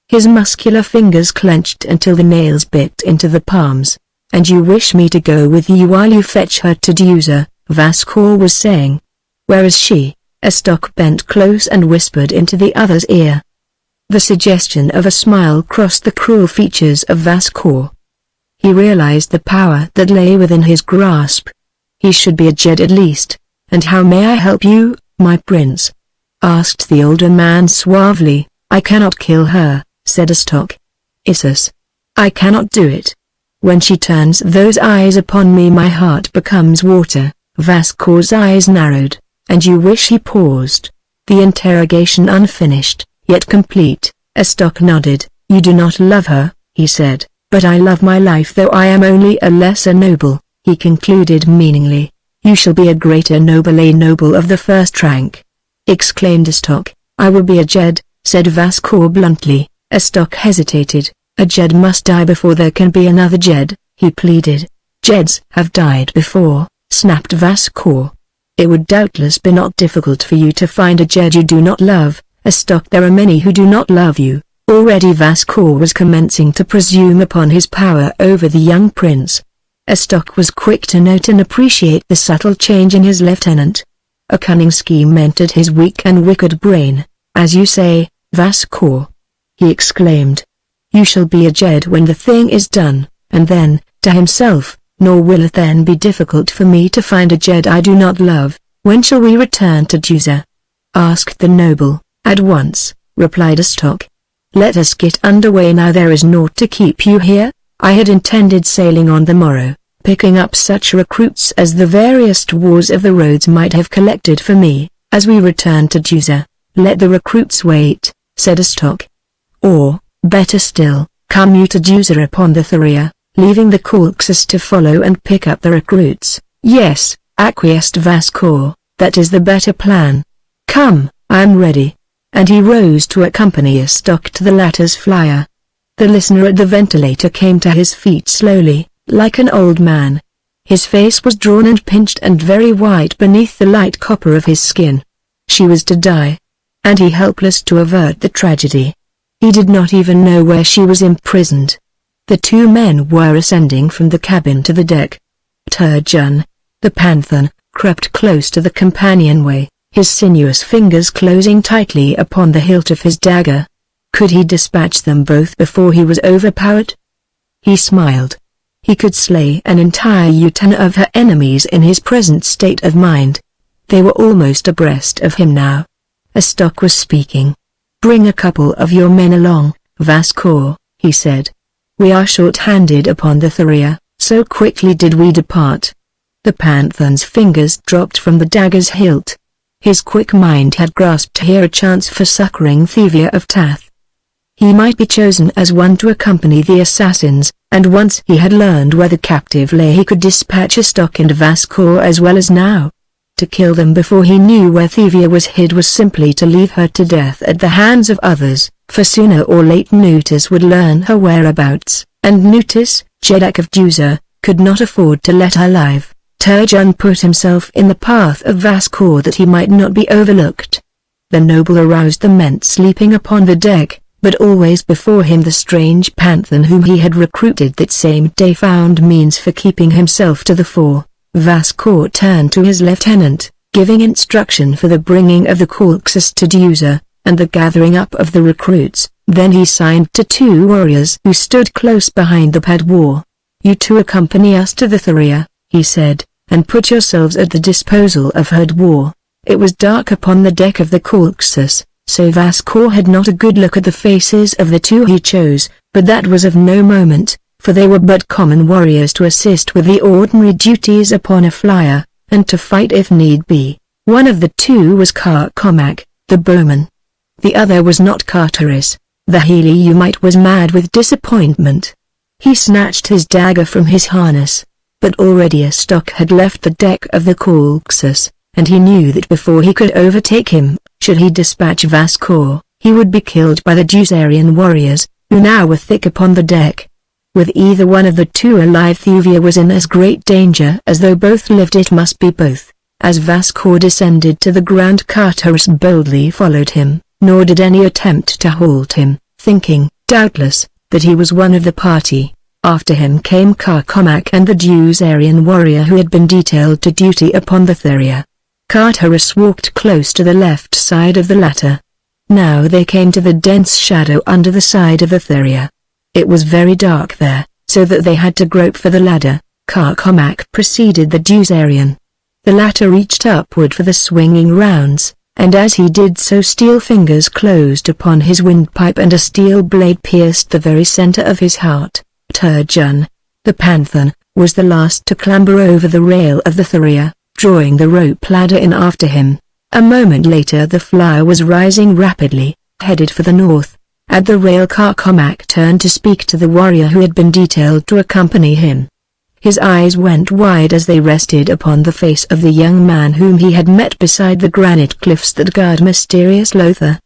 His muscular fingers clenched until the nails bit into the palms. "And you wish me to go with you while you fetch her to Deuza," Vascor was saying. "Where is she?" Astok bent close and whispered into the other's ear. The suggestion of a smile crossed the cruel features of Vascor. He realized the power that lay within his grasp. He should be a Jed at least. "And how may I help you, my prince?" asked the older man suavely. "I cannot kill her," said Astok. "Issus. I cannot do it. When she turns those eyes upon me my heart becomes water." Vascor's eyes narrowed, "And you wish?" He paused, the interrogation unfinished, yet complete. Astok nodded. "You do not love her," he said, "but I love my life though I am only a lesser noble," he concluded meaningly. "You shall be a greater noble, a noble of the first rank," exclaimed Astok. "I will be a Jed," said Vascor bluntly. Astok hesitated. "A Jed must die before there can be another Jed," he pleaded. "Jeds have died before," snapped Vascor. "It would doubtless be not difficult for you to find a Jed you do not love, Astok. There are many who do not love you." Already Vascor was commencing to presume upon his power over the young prince. Astok was quick to note and appreciate the subtle change in his lieutenant. A cunning scheme entered his weak and wicked brain. "As you say, Vascor," he exclaimed. "You shall be a Jed when the thing is done," and then, to himself, "Nor will it then be difficult for me to find a Jed I do not love." "When shall we return to Deuza?" asked the noble. "At once," replied Astok. "Let us get underway now. There is naught to keep you here." "I had intended sailing on the morrow, picking up such recruits as the various wars of the roads might have collected for me, as we return to Deuza." "Let the recruits wait," said Astok. "Or, better still, come you to Deuza upon the Thuvia, leaving the Caucasus to follow and pick up the recruits." "Yes," acquiesced Vascor, "that is the better plan. Come, I am ready." And he rose to accompany Astok to the latter's flyer. The listener at the ventilator came to his feet slowly, like an old man. His face was drawn and pinched and very white beneath the light copper of his skin. She was to die. And he helpless to avert the tragedy. He did not even know where she was imprisoned. The two men were ascending from the cabin to the deck. Turjan, the Pantheon, crept close to the companionway, his sinuous fingers closing tightly upon the hilt of his dagger. Could he dispatch them both before he was overpowered? He smiled. He could slay an entire utana of her enemies in his present state of mind. They were almost abreast of him now. Astok was speaking. "Bring a couple of your men along," "Vascour," he said. "We are short-handed upon the Thuvia, so quickly did we depart." The Pantheon's fingers dropped from the dagger's hilt. His quick mind had grasped here a chance for succoring Thuvia of Tath. He might be chosen as one to accompany the assassins, and once he had learned where the captive lay he could dispatch a stock into Vascour as well as now. To kill them before he knew where Thuvia was hid was simply to leave her to death at the hands of others, for sooner or later Nutis would learn her whereabouts, and Nutis, Jeddak of Duzur, could not afford to let her live. Turjan put himself in the path of Vascour that he might not be overlooked. The noble aroused the men sleeping upon the deck, but always before him the strange Pantheon whom he had recruited that same day found means for keeping himself to the fore. Vascour turned to his lieutenant, giving instruction for the bringing of the corpses to Duzur, and the gathering up of the recruits. Then he signed to two warriors who stood close behind the padwar. "You two accompany us to the Thuvia," he said, "and put yourselves at the disposal of Hadwar." It was dark upon the deck of the corpses, so Vascour had not a good look at the faces of the two he chose, but that was of no moment, for they were but common warriors to assist with the ordinary duties upon a flyer, and to fight if need be. One of the two was Carcomac, the bowman. The other was not Carteris. The Heliumite was mad with disappointment. He snatched his dagger from his harness, but already a stock had left the deck of the corpses, and he knew that before he could overtake him, should he dispatch Vascour, he would be killed by the Duzarian warriors, who now were thick upon the deck. With either one of the two alive Thuvia was in as great danger as though both lived. It must be both. As Vascour descended to the ground Carteris boldly followed him, nor did any attempt to halt him, thinking, doubtless, that he was one of the party. After him came Carcomac and the Duzarian warrior who had been detailed to duty upon the Thuvia. Carteris walked close to the left side of the latter. Now they came to the dense shadow under the side of the Thuvia. It was very dark there, so that they had to grope for the ladder. Carcomac preceded the Duzarian. The latter reached upward for the swinging rounds, and as he did so steel fingers closed upon his windpipe and a steel blade pierced the very center of his heart. Turjan, the Pantheon, was the last to clamber over the rail of the Thuvia, drawing the rope ladder in after him. A moment later the flyer was rising rapidly, headed for the north. At the rail Carcomac turned to speak to the warrior who had been detailed to accompany him. His eyes went wide as they rested upon the face of the young man whom he had met beside the granite cliffs that guard mysterious Lothar.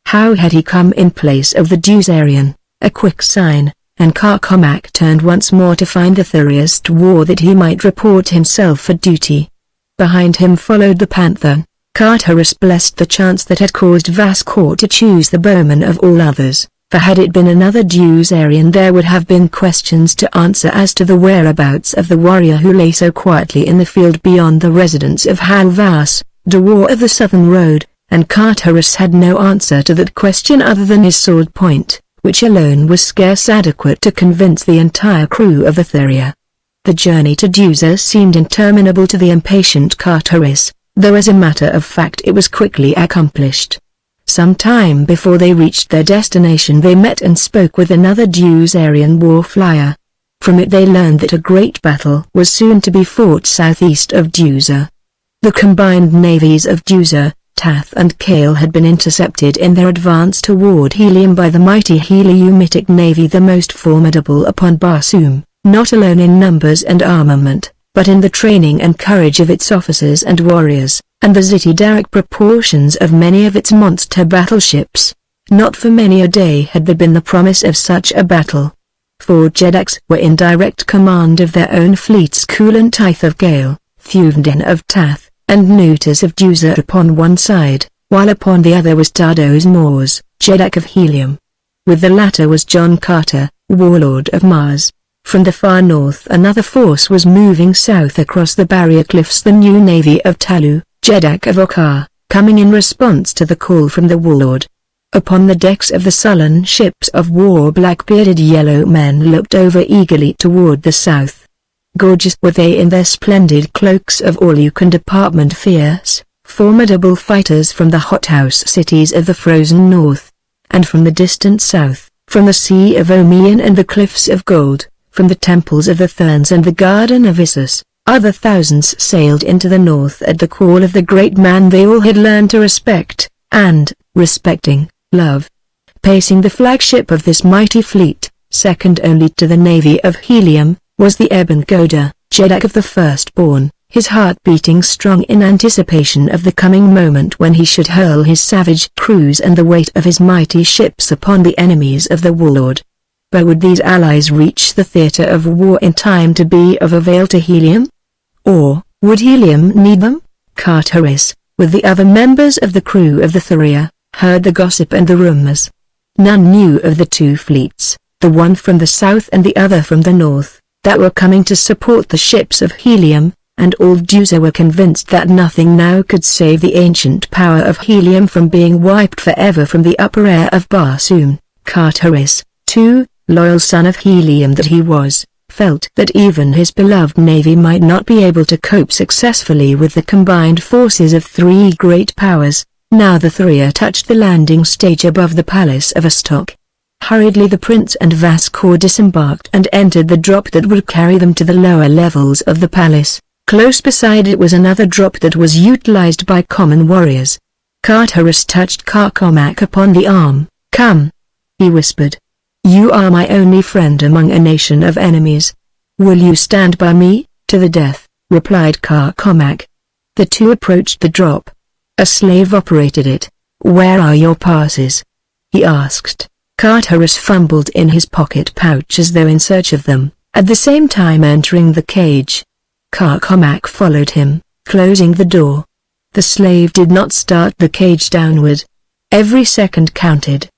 How had he come in place of the Duzarian? A quick sign, and Carcomac turned once more to find the Thuvia's war that he might report himself for duty. Behind him followed the Pantheon. Carteris blessed the chance that had caused Vascour to choose the bowman of all others, for had it been another Duzarian there would have been questions to answer as to the whereabouts of the warrior who lay so quietly in the field beyond the residence of Halvas, Dewar of the Southern Road, and Carteris had no answer to that question other than his sword point, which alone was scarce adequate to convince the entire crew of the Thuvia. The journey to Duzur seemed interminable to the impatient Carteris, though as a matter of fact it was quickly accomplished. Some time before they reached their destination they met and spoke with another Duzarian war flyer. From it they learned that a great battle was soon to be fought southeast of Duzur. The combined navies of Duzur, Tath and Kale had been intercepted in their advance toward Helium by the mighty Heliumitic navy, the most formidable upon Barsoom, not alone in numbers and armament, but in the training and courage of its officers and warriors, and the zitidaric proportions of many of its monster battleships. Not for many a day had there been the promise of such a battle. 4 Jeddaks were in direct command of their own fleets: Kulan Tith of Gale, Thuvden of Tath, and Nutis of Duzur upon one side, while upon the other was Tardos Mors, Jeddak of Helium. With the latter was John Carter, warlord of Mars. From the far north another force was moving south across the barrier cliffs, the new navy of Talu, Jeddak of Okar, coming in response to the call from the warlord. Upon the decks of the sullen ships of war black-bearded yellow men looked over eagerly toward the south. Gorgeous were they in their splendid cloaks of all-you-can department, fierce, formidable fighters from the hothouse cities of the frozen north, and from the distant south, From the Sea of Omion and the Cliffs of Gold, from the temples of the Therns and the Garden of Issus, other thousands sailed into the north at the call of the great man they all had learned to respect, and, respecting, love. Pacing the flagship of this mighty fleet, second only to the navy of Helium, was the Ebon Goda, Jeddak of the Firstborn, his heart beating strong in anticipation of the coming moment when he should hurl his savage crews and the weight of his mighty ships upon the enemies of the warlord. But would these allies reach the theater of war in time to be of avail to Helium? Or, would Helium need them? Carteris, with the other members of the crew of the Thuvia, heard the gossip and the rumors. None knew of the two fleets, the one from the south and the other from the north, that were coming to support the ships of Helium, and all Juza were convinced that nothing now could save the ancient power of Helium from being wiped forever from the upper air of Barsoom. Carteris, too, loyal son of Helium that he was, felt that even his beloved navy might not be able to cope successfully with the combined forces of three great powers. Now the Thuvia touched the landing stage above the palace of Astok. Hurriedly the prince and Vascour disembarked and entered the drop that would carry them to the lower levels of the palace. Close beside it was another drop that was utilized by common warriors. Carteris touched Carcomac upon the arm. "Come," he whispered. "You are my only friend among a nation of enemies. Will you stand by me, to the death?" replied Carcomac. The two approached the drop. A slave operated it. "Where are your passes?" he asked. Carteris fumbled in his pocket pouch as though in search of them, at the same time entering the cage. Carcomac followed him, closing the door. The slave did not start the cage downward. Every second counted.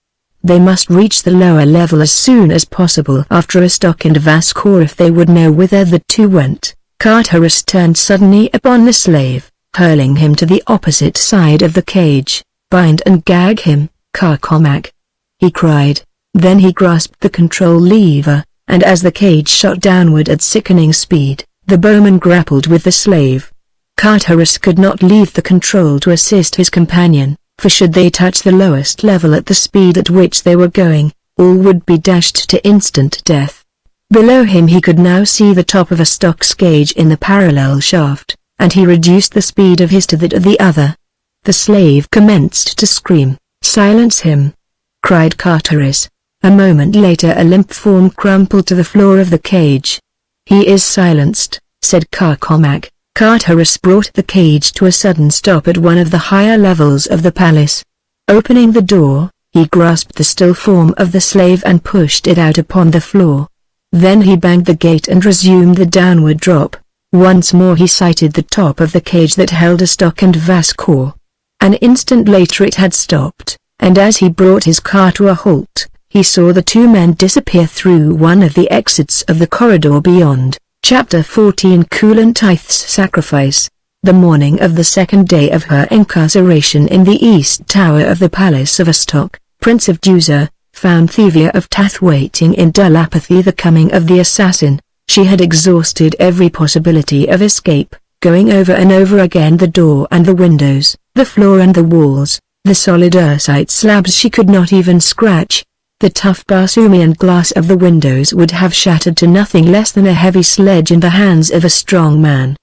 They must reach the lower level as soon as possible after Astok and Vascour if they would know whither the two went. Carteris turned suddenly upon the slave, hurling him to the opposite side of the cage. "Bind and gag him, Carcomac," he cried. Then he grasped the control lever, and as the cage shot downward at sickening speed, the bowman grappled with the slave. Carteris could not leave the control to assist his companion, for should they touch the lowest level at the speed at which they were going, all would be dashed to instant death. Below him he could now see the top of Astok's cage in the parallel shaft, and he reduced the speed of his to that of the other. The slave commenced to scream. "Silence him!" cried Carteris. A moment later a limp form crumpled to the floor of the cage. "He is silenced," said Carcomac. Carteris brought the cage to a sudden stop at one of the higher levels of the palace. Opening the door, he grasped the still form of the slave and pushed it out upon the floor. Then he banged the gate and resumed the downward drop. Once more he sighted the top of the cage that held Astok and Vascour. An instant later it had stopped, and as he brought his car to a halt, he saw the two men disappear through one of the exits of the corridor beyond. Chapter 14 Kulantith's Sacrifice. The morning of the second day of her incarceration in the east tower of the palace of Astok, Prince of Juza, found Thuvia of Tath waiting in dull apathy the coming of the assassin. She had exhausted every possibility of escape, going over and over again the door and the windows, the floor and the walls, the solid earthite slabs she could not even scratch. The tough Barsoomian glass of the windows would have shattered to nothing less than a heavy sledge in the hands of a strong man.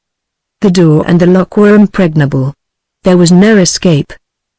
The door and the lock were impregnable. There was no escape.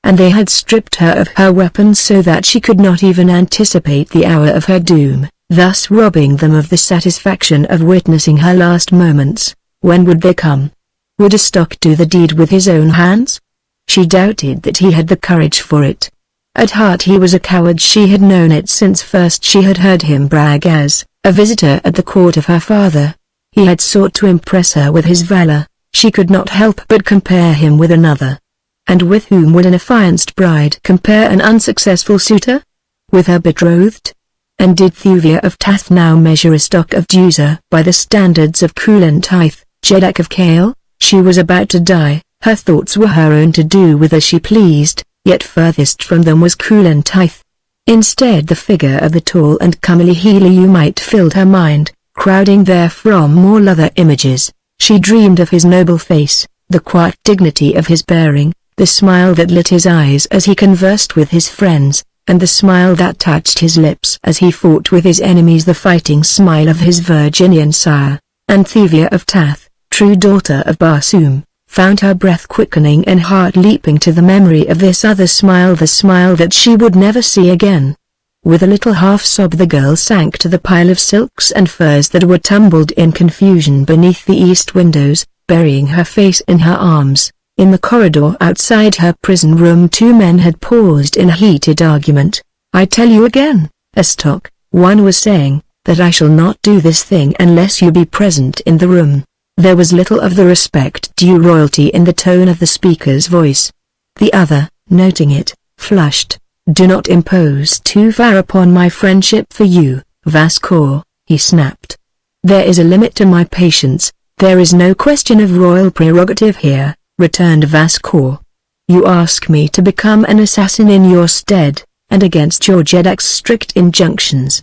And they had stripped her of her weapons so that she could not even anticipate the hour of her doom, thus robbing them of the satisfaction of witnessing her last moments. When would they come? Would Astok do the deed with his own hands? She doubted that he had the courage for it. At heart he was a coward. She had known it since first she had heard him brag as a visitor at the court of her father. He had sought to impress her with his valor. She could not help but compare him with another. And with whom would an affianced bride compare an unsuccessful suitor? With her betrothed? And did Thuvia of Tath now measure Astok of Juza by the standards of Kulantith, Jeddak of Kale? She was about to die. Her thoughts were her own to do with as she pleased, yet furthest from them was Kulantith. Instead the figure of the tall and comely Heliumite filled her mind, crowding therefrom all other images. She dreamed of his noble face, the quiet dignity of his bearing, the smile that lit his eyes as he conversed with his friends, and the smile that touched his lips as he fought with his enemies, the fighting smile of his Virginian sire. And Thuvia of Tath, true daughter of Barsoom, found her breath quickening and heart leaping to the memory of this other smile, the smile that she would never see again. With a little half-sob the girl sank to the pile of silks and furs that were tumbled in confusion beneath the east windows, burying her face in her arms. In the corridor outside her prison room 2 men had paused in heated argument. "I tell you again, Estok," one was saying, "that I shall not do this thing unless you be present in the room." There was little of the respect due royalty in the tone of the speaker's voice. The other, noting it, flushed. "Do not impose too far upon my friendship for you, Vascour," he snapped. "There is a limit to my patience." "There is no question of royal prerogative here," returned Vascour. "You ask me to become an assassin in your stead, and against your Jedak's strict injunctions.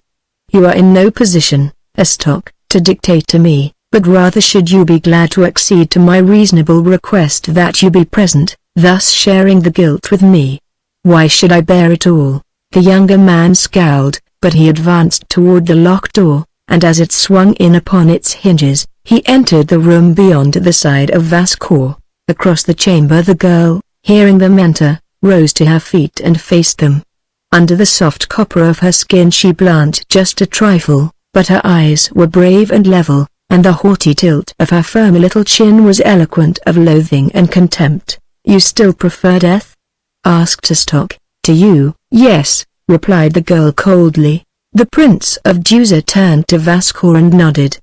You are in no position, Estok, to dictate to me, but rather should you be glad to accede to my reasonable request that you be present, thus sharing the guilt with me." "Why should I bear it all?" The younger man scowled, but he advanced toward the locked door, and as it swung in upon its hinges, he entered the room beyond the side of Vascour. Across the chamber the girl, hearing them enter, rose to her feet and faced them. Under the soft copper of her skin she blanched just a trifle, but her eyes were brave and level, and the haughty tilt of her firm little chin was eloquent of loathing and contempt. "You still prefer death?" asked Estok. "To you, yes," replied the girl coldly. The Prince of Deuza turned to Vascour and nodded.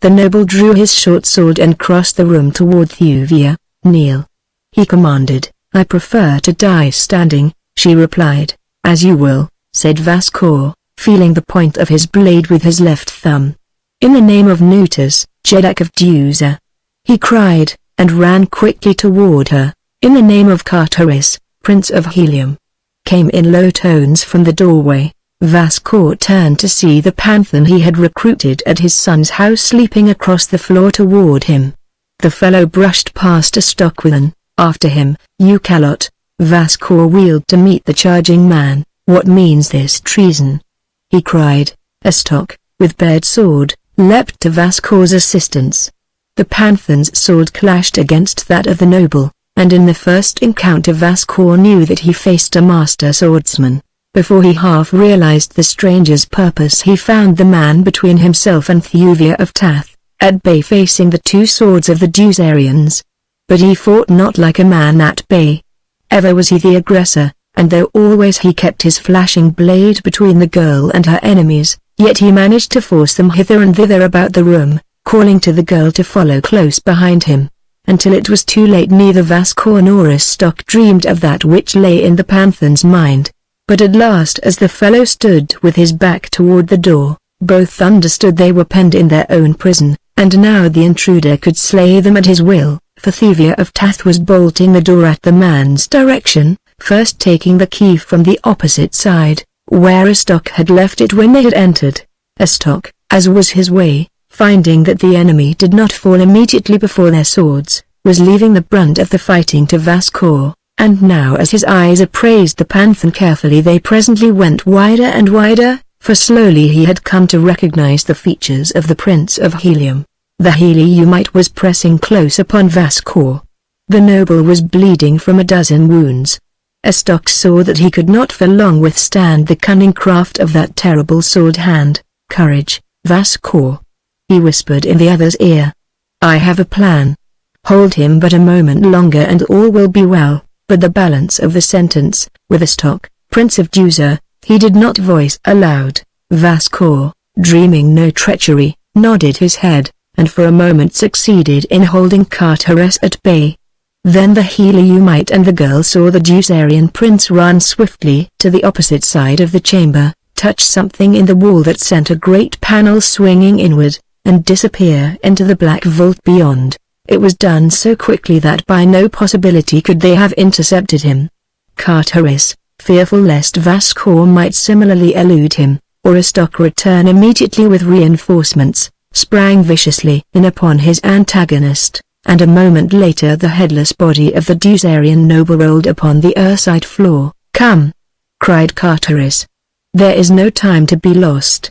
The noble drew his short sword and crossed the room toward Thuvia. "Kneel," he commanded. "I prefer to die standing," she replied. "As you will," said Vascour, feeling the point of his blade with his left thumb. "In the name of Nutus, Jedak of Deuza," he cried, and ran quickly toward her. "In the name of Cartaris, Prince of Helium," came in low tones from the doorway. Vascour turned to see the panthan he had recruited at his son's house sleeping across the floor toward him. The fellow brushed past Estok with an, "After him, you cannot." Vascour wheeled to meet the charging man. "What means this treason?" he cried. Estok, with bared sword, leapt to Vascour's assistance. The panthan's sword clashed against that of the noble, and in the first encounter Vascour knew that he faced a master swordsman. Before he half realized the stranger's purpose he found the man between himself and Thuvia of Tath, at bay facing the 2 swords of the Duzarians. But he fought not like a man at bay. Ever was he the aggressor, and though always he kept his flashing blade between the girl and her enemies, yet he managed to force them hither and thither about the room, calling to the girl to follow close behind him. Until it was too late neither Vascour nor Estok dreamed of that which lay in the panthan's mind. But at last as the fellow stood with his back toward the door, both understood they were penned in their own prison, and now the intruder could slay them at his will, for Thuvia of Tath was bolting the door at the man's direction, first taking the key from the opposite side, where Estok had left it when they had entered. Estok, as was his way, finding that the enemy did not fall immediately before their swords, was leaving the brunt of the fighting to Vascour. And now as his eyes appraised the panthan carefully they presently went wider and wider, for slowly he had come to recognize the features of the Prince of Helium. The Heliumite was pressing close upon Vascour. The noble was bleeding from a dozen wounds. Estok saw that he could not for long withstand the cunning craft of that terrible sword hand. "Courage, Vascour," he whispered in the other's ear. "I have a plan. Hold him but a moment longer and all will be well." But the balance of the sentence, with Estok, Prince of Deuza, he did not voice aloud. Vascour, dreaming no treachery, nodded his head, and for a moment succeeded in holding Cartares at bay. Then the Heliumite and the girl saw the Duzarian prince run swiftly to the opposite side of the chamber, touch something in the wall that sent a great panel swinging inward, and disappear into the black vault beyond. It was done so quickly that by no possibility could they have intercepted him. Cartares, fearful lest Vascour might similarly elude him, or Estok return immediately with reinforcements, sprang viciously in upon his antagonist, and a moment later the headless body of the Duzarian noble rolled upon the earthside floor. "Come!" cried Carteris. "There is no time to be lost.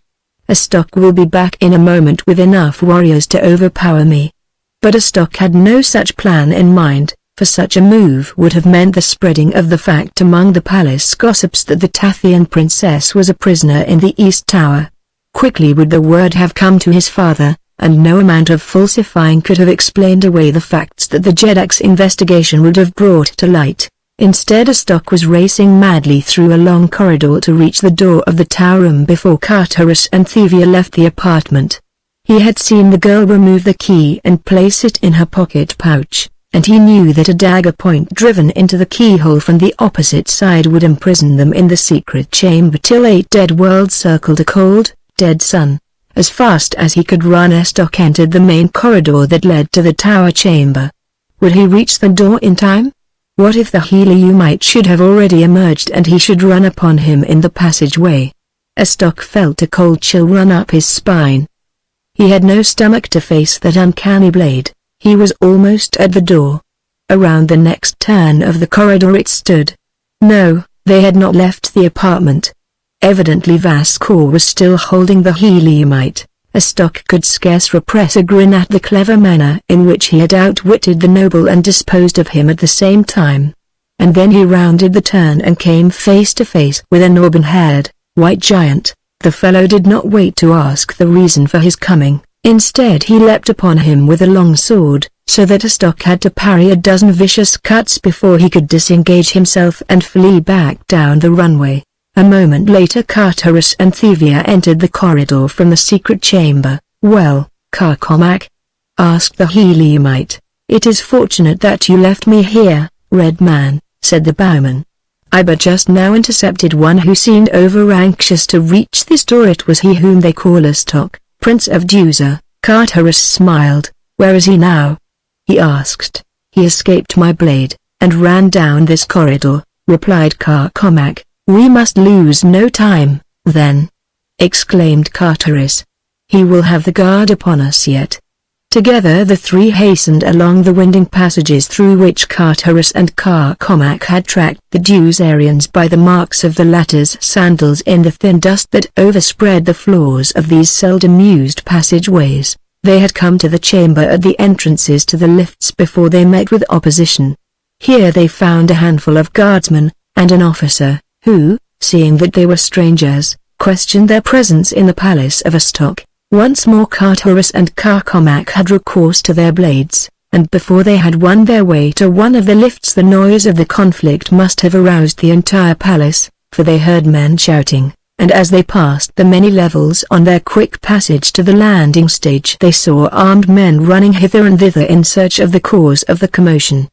Astok will be back in a moment with enough warriors to overpower me." But Astok had no such plan in mind, for such a move would have meant the spreading of the fact among the palace gossips that the Tathian princess was a prisoner in the East Tower. Quickly would the word have come to his father, and no amount of falsifying could have explained away the facts that the Jedak's investigation would have brought to light. Instead Astok was racing madly through a long corridor to reach the door of the tower room before Carteris and Thuvia left the apartment. He had seen the girl remove the key and place it in her pocket pouch, and he knew that a dagger point driven into the keyhole from the opposite side would imprison them in the secret chamber till 8 dead worlds circled a cold, dead sun. As fast as he could run Astok entered the main corridor that led to the tower chamber. Would he reach the door in time? What if the Heliumite should have already emerged and he should run upon him in the passageway? Astok felt a cold chill run up his spine. He had no stomach to face that uncanny blade. He was almost at the door. Around the next turn of the corridor it stood. No, they had not left the apartment. Evidently Vascor was still holding the Heliumite. Astok could scarce repress a grin at the clever manner in which he had outwitted the noble and disposed of him at the same time. And then he rounded the turn and came face to face with an auburn-haired, white giant. The fellow did not wait to ask the reason for his coming. Instead he leapt upon him with a long sword, so that Astok had to parry a dozen vicious cuts before he could disengage himself and flee back down the runway. A moment later Carteris and Thuvia entered the corridor from the secret chamber. "Well, Carcomac?" asked the Heliumite. "It is fortunate that you left me here, Red Man," said the bowman. "I but just now intercepted one who seemed over-anxious to reach this door. It was he whom they call Astok, Prince of Deuza." Carteris smiled. "Where is he now?" he asked. "He escaped my blade, and ran down this corridor," replied Carcomac. "We must lose no time, then," exclaimed Carteris. "He will have the guard upon us yet." Together the three hastened along the winding passages through which Carteris and Carcomac had tracked the Dusarians by the marks of the latter's sandals in the thin dust that overspread the floors of these seldom used passageways. They had come to the chamber at the entrances to the lifts before they met with opposition. Here they found a handful of guardsmen, and an officer, who, seeing that they were strangers, questioned their presence in the palace of Astok. Once more Carteris and Carcomac had recourse to their blades, and before they had won their way to one of the lifts the noise of the conflict must have aroused the entire palace, for they heard men shouting, and as they passed the many levels on their quick passage to the landing stage they saw armed men running hither and thither in search of the cause of the commotion.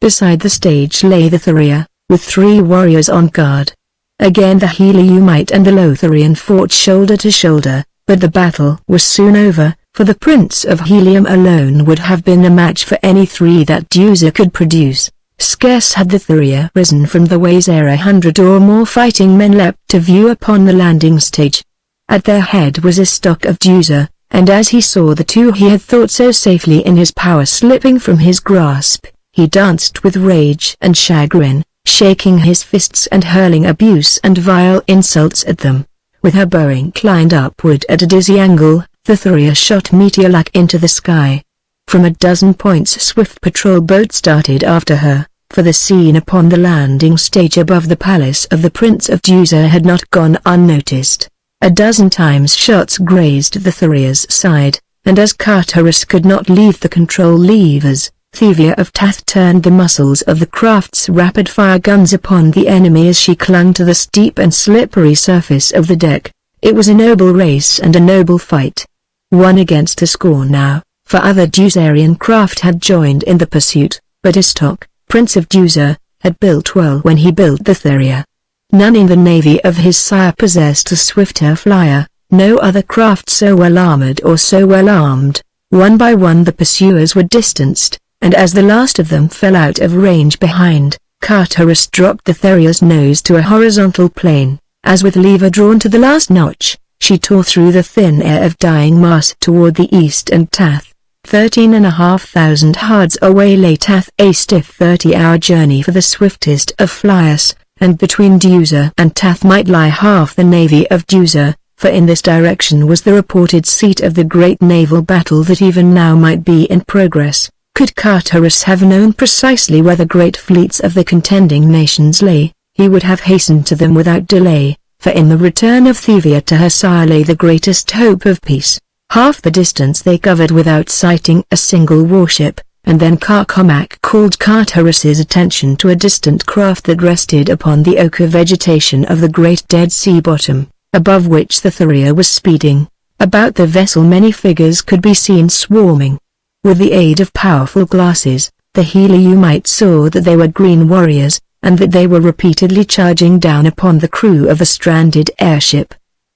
Beside the stage lay the Thuvia, with 3 warriors on guard. Again the Heliumite and the Lotharian fought shoulder to shoulder, but the battle was soon over, for the Prince of Helium alone would have been a match for any 3 that Deuza could produce. Scarce had the Thuvia risen from the ways ere 100 or more fighting men leapt to view upon the landing stage. At their head was Astok of Deuza, and as he saw the 2 he had thought so safely in his power slipping from his grasp, he danced with rage and chagrin, shaking his fists and hurling abuse and vile insults at them. With her bow inclined upward at a dizzy angle, the Thuvia shot meteor-like into the sky. From a dozen points swift patrol boats darted after her, for the scene upon the landing stage above the palace of the Prince of Deuza had not gone unnoticed. A dozen times shots grazed the Thuvia's side, and as Carteris could not leave the control levers, Thuvia of Tath turned the muzzles of the craft's rapid-fire guns upon the enemy as she clung to the steep and slippery surface of the deck. It was a noble race and a noble fight. 1 against a score now, for other Dusarian craft had joined in the pursuit, but Astok, Prince of Deuza, had built well when he built the Thuvia. None in the navy of his sire possessed a swifter flyer, no other craft so well armored or so well armed. One by one the pursuers were distanced, and as the last of them fell out of range behind, Carteris dropped the Thuvia's nose to a horizontal plane. As with lever drawn to the last notch, she tore through the thin air of dying mass toward the east and Tath. 13,500 hards away lay Tath, a stiff 30-hour journey for the swiftest of flyers, and between Deuza and Tath might lie half the navy of Deuza, for in this direction was the reported seat of the great naval battle that even now might be in progress. Could Cartaris have known precisely where the great fleets of the contending nations lay, he would have hastened to them without delay, for in the return of Thuvia to her sire lay the greatest hope of peace. Half the distance they covered without sighting a single warship, and then Carcomac called Cartaris's attention to a distant craft that rested upon the ochre vegetation of the great Dead Sea bottom, above which the Thuvia was speeding. About the vessel many figures could be seen swarming. With the aid of powerful glasses, the Heliumite saw that they were green warriors, and that they were repeatedly charging down upon the crew of a stranded airship.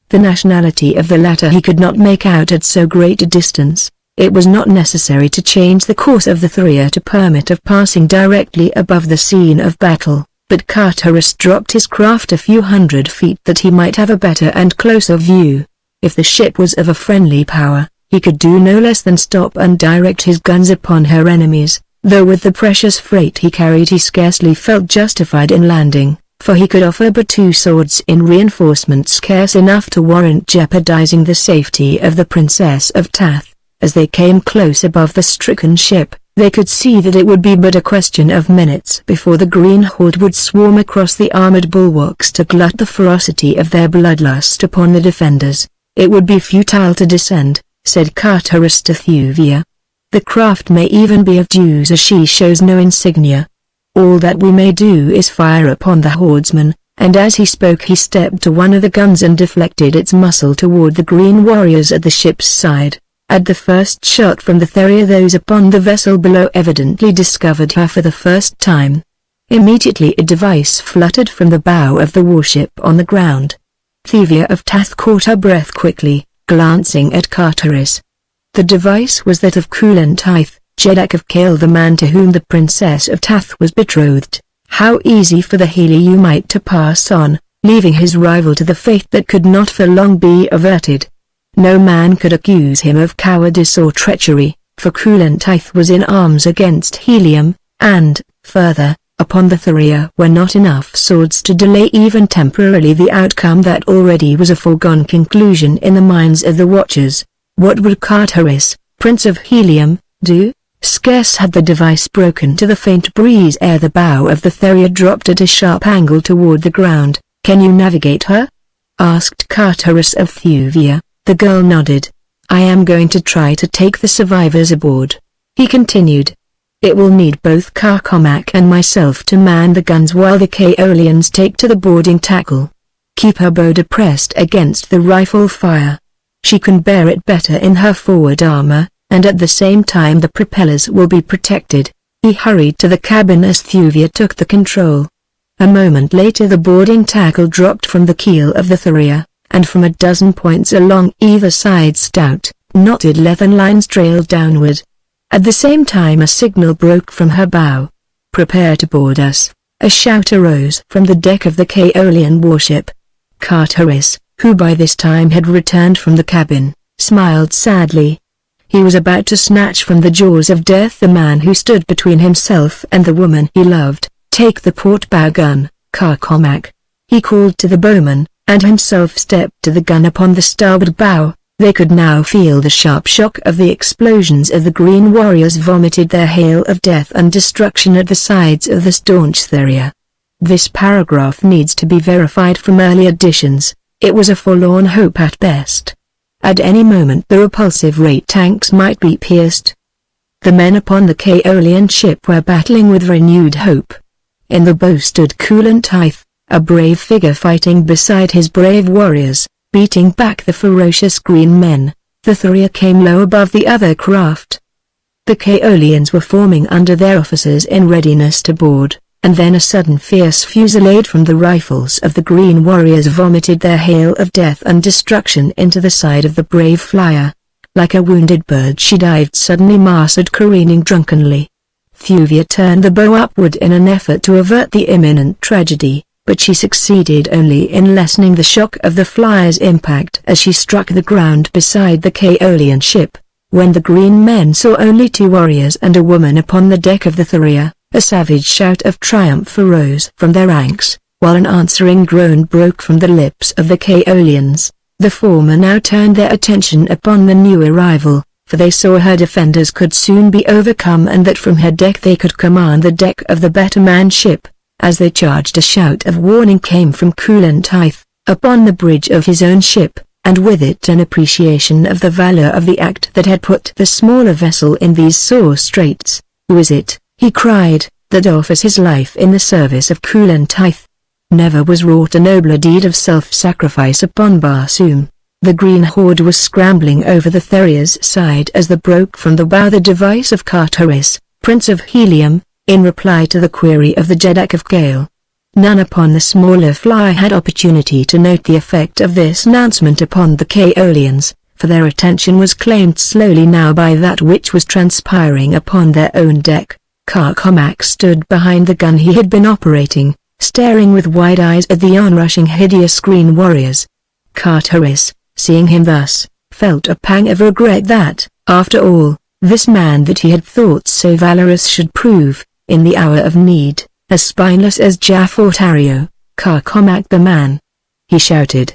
The nationality of the latter he could not make out at so great a distance. It was not necessary to change the course of the Thuvia to permit of passing directly above the scene of battle, but Cartaris dropped his craft a few hundred feet that he might have a better and closer view. If the ship was of a friendly power, he could do no less than stop and direct his guns upon her enemies, though with the precious freight he carried he scarcely felt justified in landing, for he could offer but 2 swords in reinforcement scarce enough to warrant jeopardizing the safety of the Princess of Tath. As they came close above the stricken ship, they could see that it would be but a question of minutes before the green horde would swarm across the armored bulwarks to glut the ferocity of their bloodlust upon the defenders. It would be futile to descend, said Cartaris to Thuvia. The craft may even be of Jews as she shows no insignia. All that we may do is fire upon the hordemen, and as he spoke he stepped to one of the guns and deflected its muzzle toward the green warriors at the ship's side. At the first shot from the Thuvia those upon the vessel below evidently discovered her for the first time. Immediately a device fluttered from the bow of the warship on the ground. Thuvia of Tath caught her breath quickly, glancing at Cartaris. The device was that of Kulantith, Jeddak of Kale, the man to whom the Princess of Tath was betrothed. How easy for the Heliumite to pass on, leaving his rival to the fate that could not for long be averted. No man could accuse him of cowardice or treachery, for Kulantith was in arms against Helium, and, further, upon the Thuvia were not enough swords to delay even temporarily the outcome that already was a foregone conclusion in the minds of the watchers. What would Cartaris, Prince of Helium, do? Scarce had the device broken to the faint breeze ere the bow of the Thuvia dropped at a sharp angle toward the ground. "Can you navigate her?" asked Cartaris of Thuvia. The girl nodded. "I am going to try to take the survivors aboard," he continued. "It will need both Carcomac and myself to man the guns while the Kaolians take to the boarding tackle. Keep her bow depressed against the rifle fire. She can bear it better in her forward armor, and at the same time the propellers will be protected." He hurried to the cabin as Thuvia took the control. A moment later the boarding tackle dropped from the keel of the Thuvia, and from a dozen points along either side stout, knotted leathern lines trailed downward. At the same time a signal broke from her bow. "Prepare to board us." A shout arose from the deck of the Kaolian warship. Cartaris, who by this time had returned from the cabin, smiled sadly. He was about to snatch from the jaws of death the man who stood between himself and the woman he loved. "Take the port bow gun, Carcomac," he called to the bowman, and himself stepped to the gun upon the starboard bow. They could now feel the sharp shock of the explosions as the green warriors vomited their hail of death and destruction at the sides of the staunch Thuvia. This paragraph needs to be verified from early editions. It was a forlorn hope at best. At any moment the repulsive raid tanks might be pierced. The men upon the Kaolian ship were battling with renewed hope. In the bow stood Kulantith, a brave figure fighting beside his brave warriors, beating back the ferocious green men. The Thuvia came low above the other craft. The Kaolians were forming under their officers in readiness to board, and then a sudden fierce fusillade from the rifles of the green warriors vomited their hail of death and destruction into the side of the brave flyer. Like a wounded bird she dived suddenly mastered careening drunkenly. Thuvia turned the bow upward in an effort to avert the imminent tragedy, but she succeeded only in lessening the shock of the flyer's impact as she struck the ground beside the Kaolian ship. When the green men saw only 2 warriors and a woman upon the deck of the Thuvia, a savage shout of triumph arose from their ranks. while an answering groan broke from the lips of the Kaolians. The former now turned their attention upon the new arrival, for they saw her defenders could soon be overcome and that from her deck they could command the deck of the better manned ship. As they charged, a shout of warning came from Kulantith, upon the bridge of his own ship, and with it an appreciation of the valor of the act that had put the smaller vessel in these sore straits. "Who is it," he cried, "that offers his life in the service of Kulantith? Never was wrought a nobler deed of self-sacrifice upon Barsoom." The Green Horde was scrambling over the Theria's side as there broke from the bow the device of Carteris, Prince of Helium, in reply to the query of the Jeddak of Gale. None upon the smaller fly had opportunity to note the effect of this announcement upon the Kaolians, for their attention was claimed slowly now by that which was transpiring upon their own deck. Carcomac stood behind the gun he had been operating, staring with wide eyes at the onrushing hideous green warriors. Carteris, seeing him thus, felt a pang of regret that, after all, this man that he had thought so valorous should prove, in the hour of need, as spineless as Jaffortario. "Carcomac the man!" he shouted.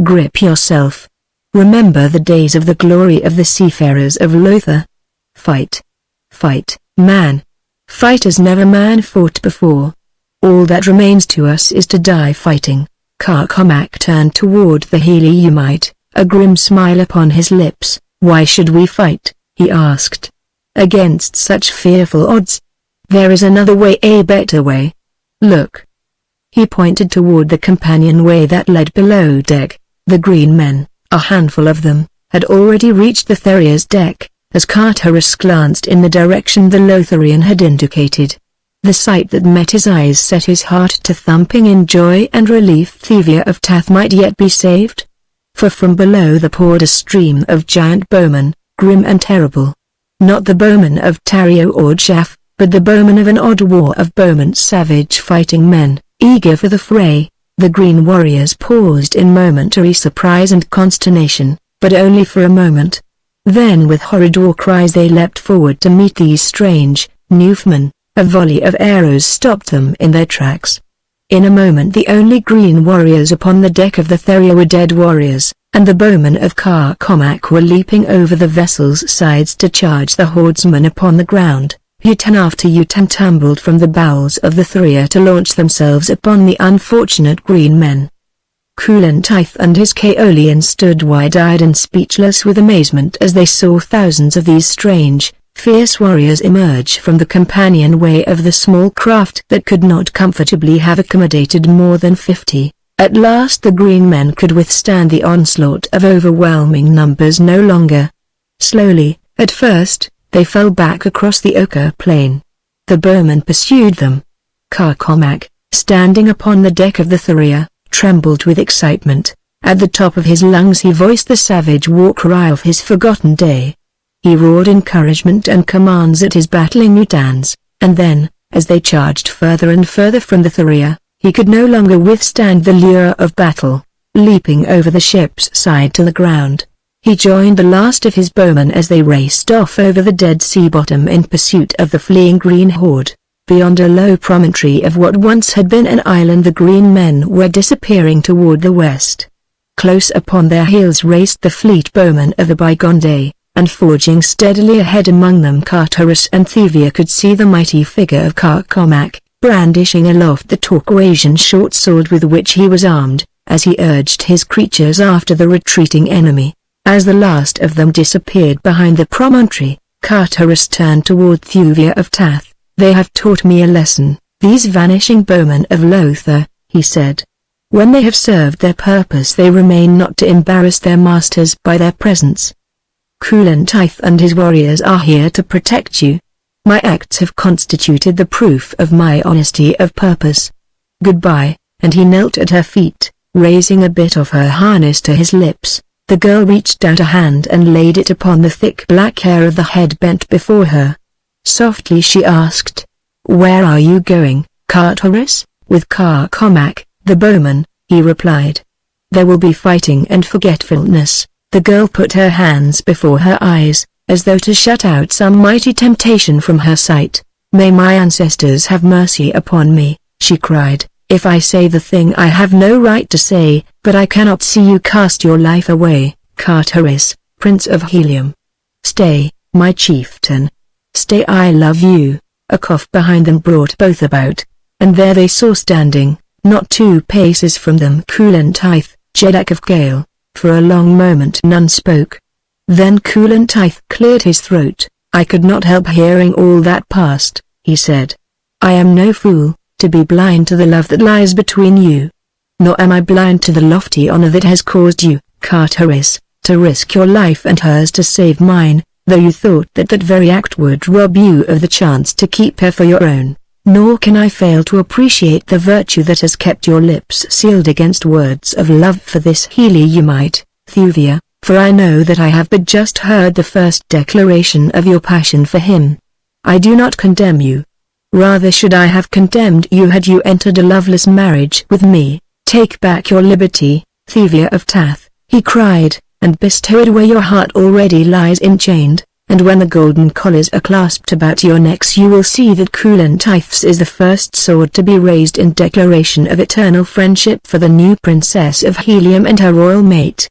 "Grip yourself. Remember the days of the glory of the seafarers of Lothar. Fight. Fight, man. Fight as never man fought before. All that remains to us is to die fighting." Carcomac turned toward the Heliumite, a grim smile upon his lips. "Why should we fight?" he asked. "Against such fearful odds? There is another way, a better way. Look." He pointed toward the companionway that led below deck. The green men, a handful of them, had already reached the Theria's deck, as Carteris glanced in the direction the Lotharian had indicated. The sight that met his eyes set his heart to thumping in joy and relief. Thuvia of Tath might yet be saved? For from below there poured a stream of giant bowmen, grim and terrible. Not the bowmen of Tario or Jaff, but the bowmen of an odd war of bowmen, savage fighting men, eager for the fray. The green warriors paused in momentary surprise and consternation, but only for a moment. Then with horrid war cries they leapt forward to meet these strange, new foemen. A volley of arrows stopped them in their tracks. In a moment the only green warriors upon the deck of the Theria were dead warriors, and the bowmen of Carcomac were leaping over the vessel's sides to charge the hordemen upon the ground. Utan after Utan tumbled from the bowels of the Theria to launch themselves upon the unfortunate green men. Kulantith and his Kaolians stood wide-eyed and speechless with amazement as they saw thousands of these strange, fierce warriors emerge from the companionway of the small craft that could not comfortably have accommodated more than 50. At last the green men could withstand the onslaught of overwhelming numbers no longer. Slowly, at first, they fell back across the ochre plain. The bowmen pursued them. Carcomac, standing upon the deck of the Theria, trembled with excitement. At the top of his lungs he voiced the savage war cry of his forgotten day. He roared encouragement and commands at his battling Utans, and then, as they charged further and further from the Theria, he could no longer withstand the lure of battle. Leaping over the ship's side to the ground, he joined the last of his bowmen as they raced off over the dead sea bottom in pursuit of the fleeing green horde. Beyond a low promontory of what once had been an island the green men were disappearing toward the west. Close upon their heels raced the fleet bowmen of a bygone day, and forging steadily ahead among them Carteris and Thuvia could see the mighty figure of Carcomac, brandishing aloft the Torquasian short sword with which he was armed, as he urged his creatures after the retreating enemy. As the last of them disappeared behind the promontory, Carteris turned toward Thuvia of Tath. "They have taught me a lesson, these vanishing bowmen of Lothar," he said. "When they have served their purpose they remain not to embarrass their masters by their presence. Kulantith and his warriors are here to protect you. My acts have constituted the proof of my honesty of purpose. Goodbye," and he knelt at her feet, raising a bit of her harness to his lips. The girl reached out a hand and laid it upon the thick black hair of the head bent before her. Softly she asked, "Where are you going, Carteris?" "With Carcomac, the bowman," he replied. "There will be fighting and forgetfulness." The girl put her hands before her eyes, as though to shut out some mighty temptation from her sight. "May my ancestors have mercy upon me," she cried, If I say the thing I have no right to say, but I cannot see you cast your life away, Carteris, Prince of Helium. Stay, my chieftain. Stay, I love you. A cough behind them brought both about, and there they saw standing, not 2 paces from them, Coolantith, Jeddak of Gale. For a long moment none spoke. Then Coolantith cleared his throat. I could not help hearing all that passed, he said. I am no fool, to be blind to the love that lies between you. Nor am I blind to the lofty honor that has caused you, Carteris, to risk your life and hers to save mine, though you thought that that very act would rob you of the chance to keep her for your own. Nor can I fail to appreciate the virtue that has kept your lips sealed against words of love for this Heliumite, Thuvia, for I know that I have but just heard the first declaration of your passion for him. I do not condemn you. Rather should I have condemned you had you entered a loveless marriage with me. Take back your liberty, Thuvia of Tath, he cried, and bestow it where your heart already lies enchained, and when the golden collars are clasped about your necks you will see that Coolantith's is the first sword to be raised in declaration of eternal friendship for the new princess of Helium and her royal mate.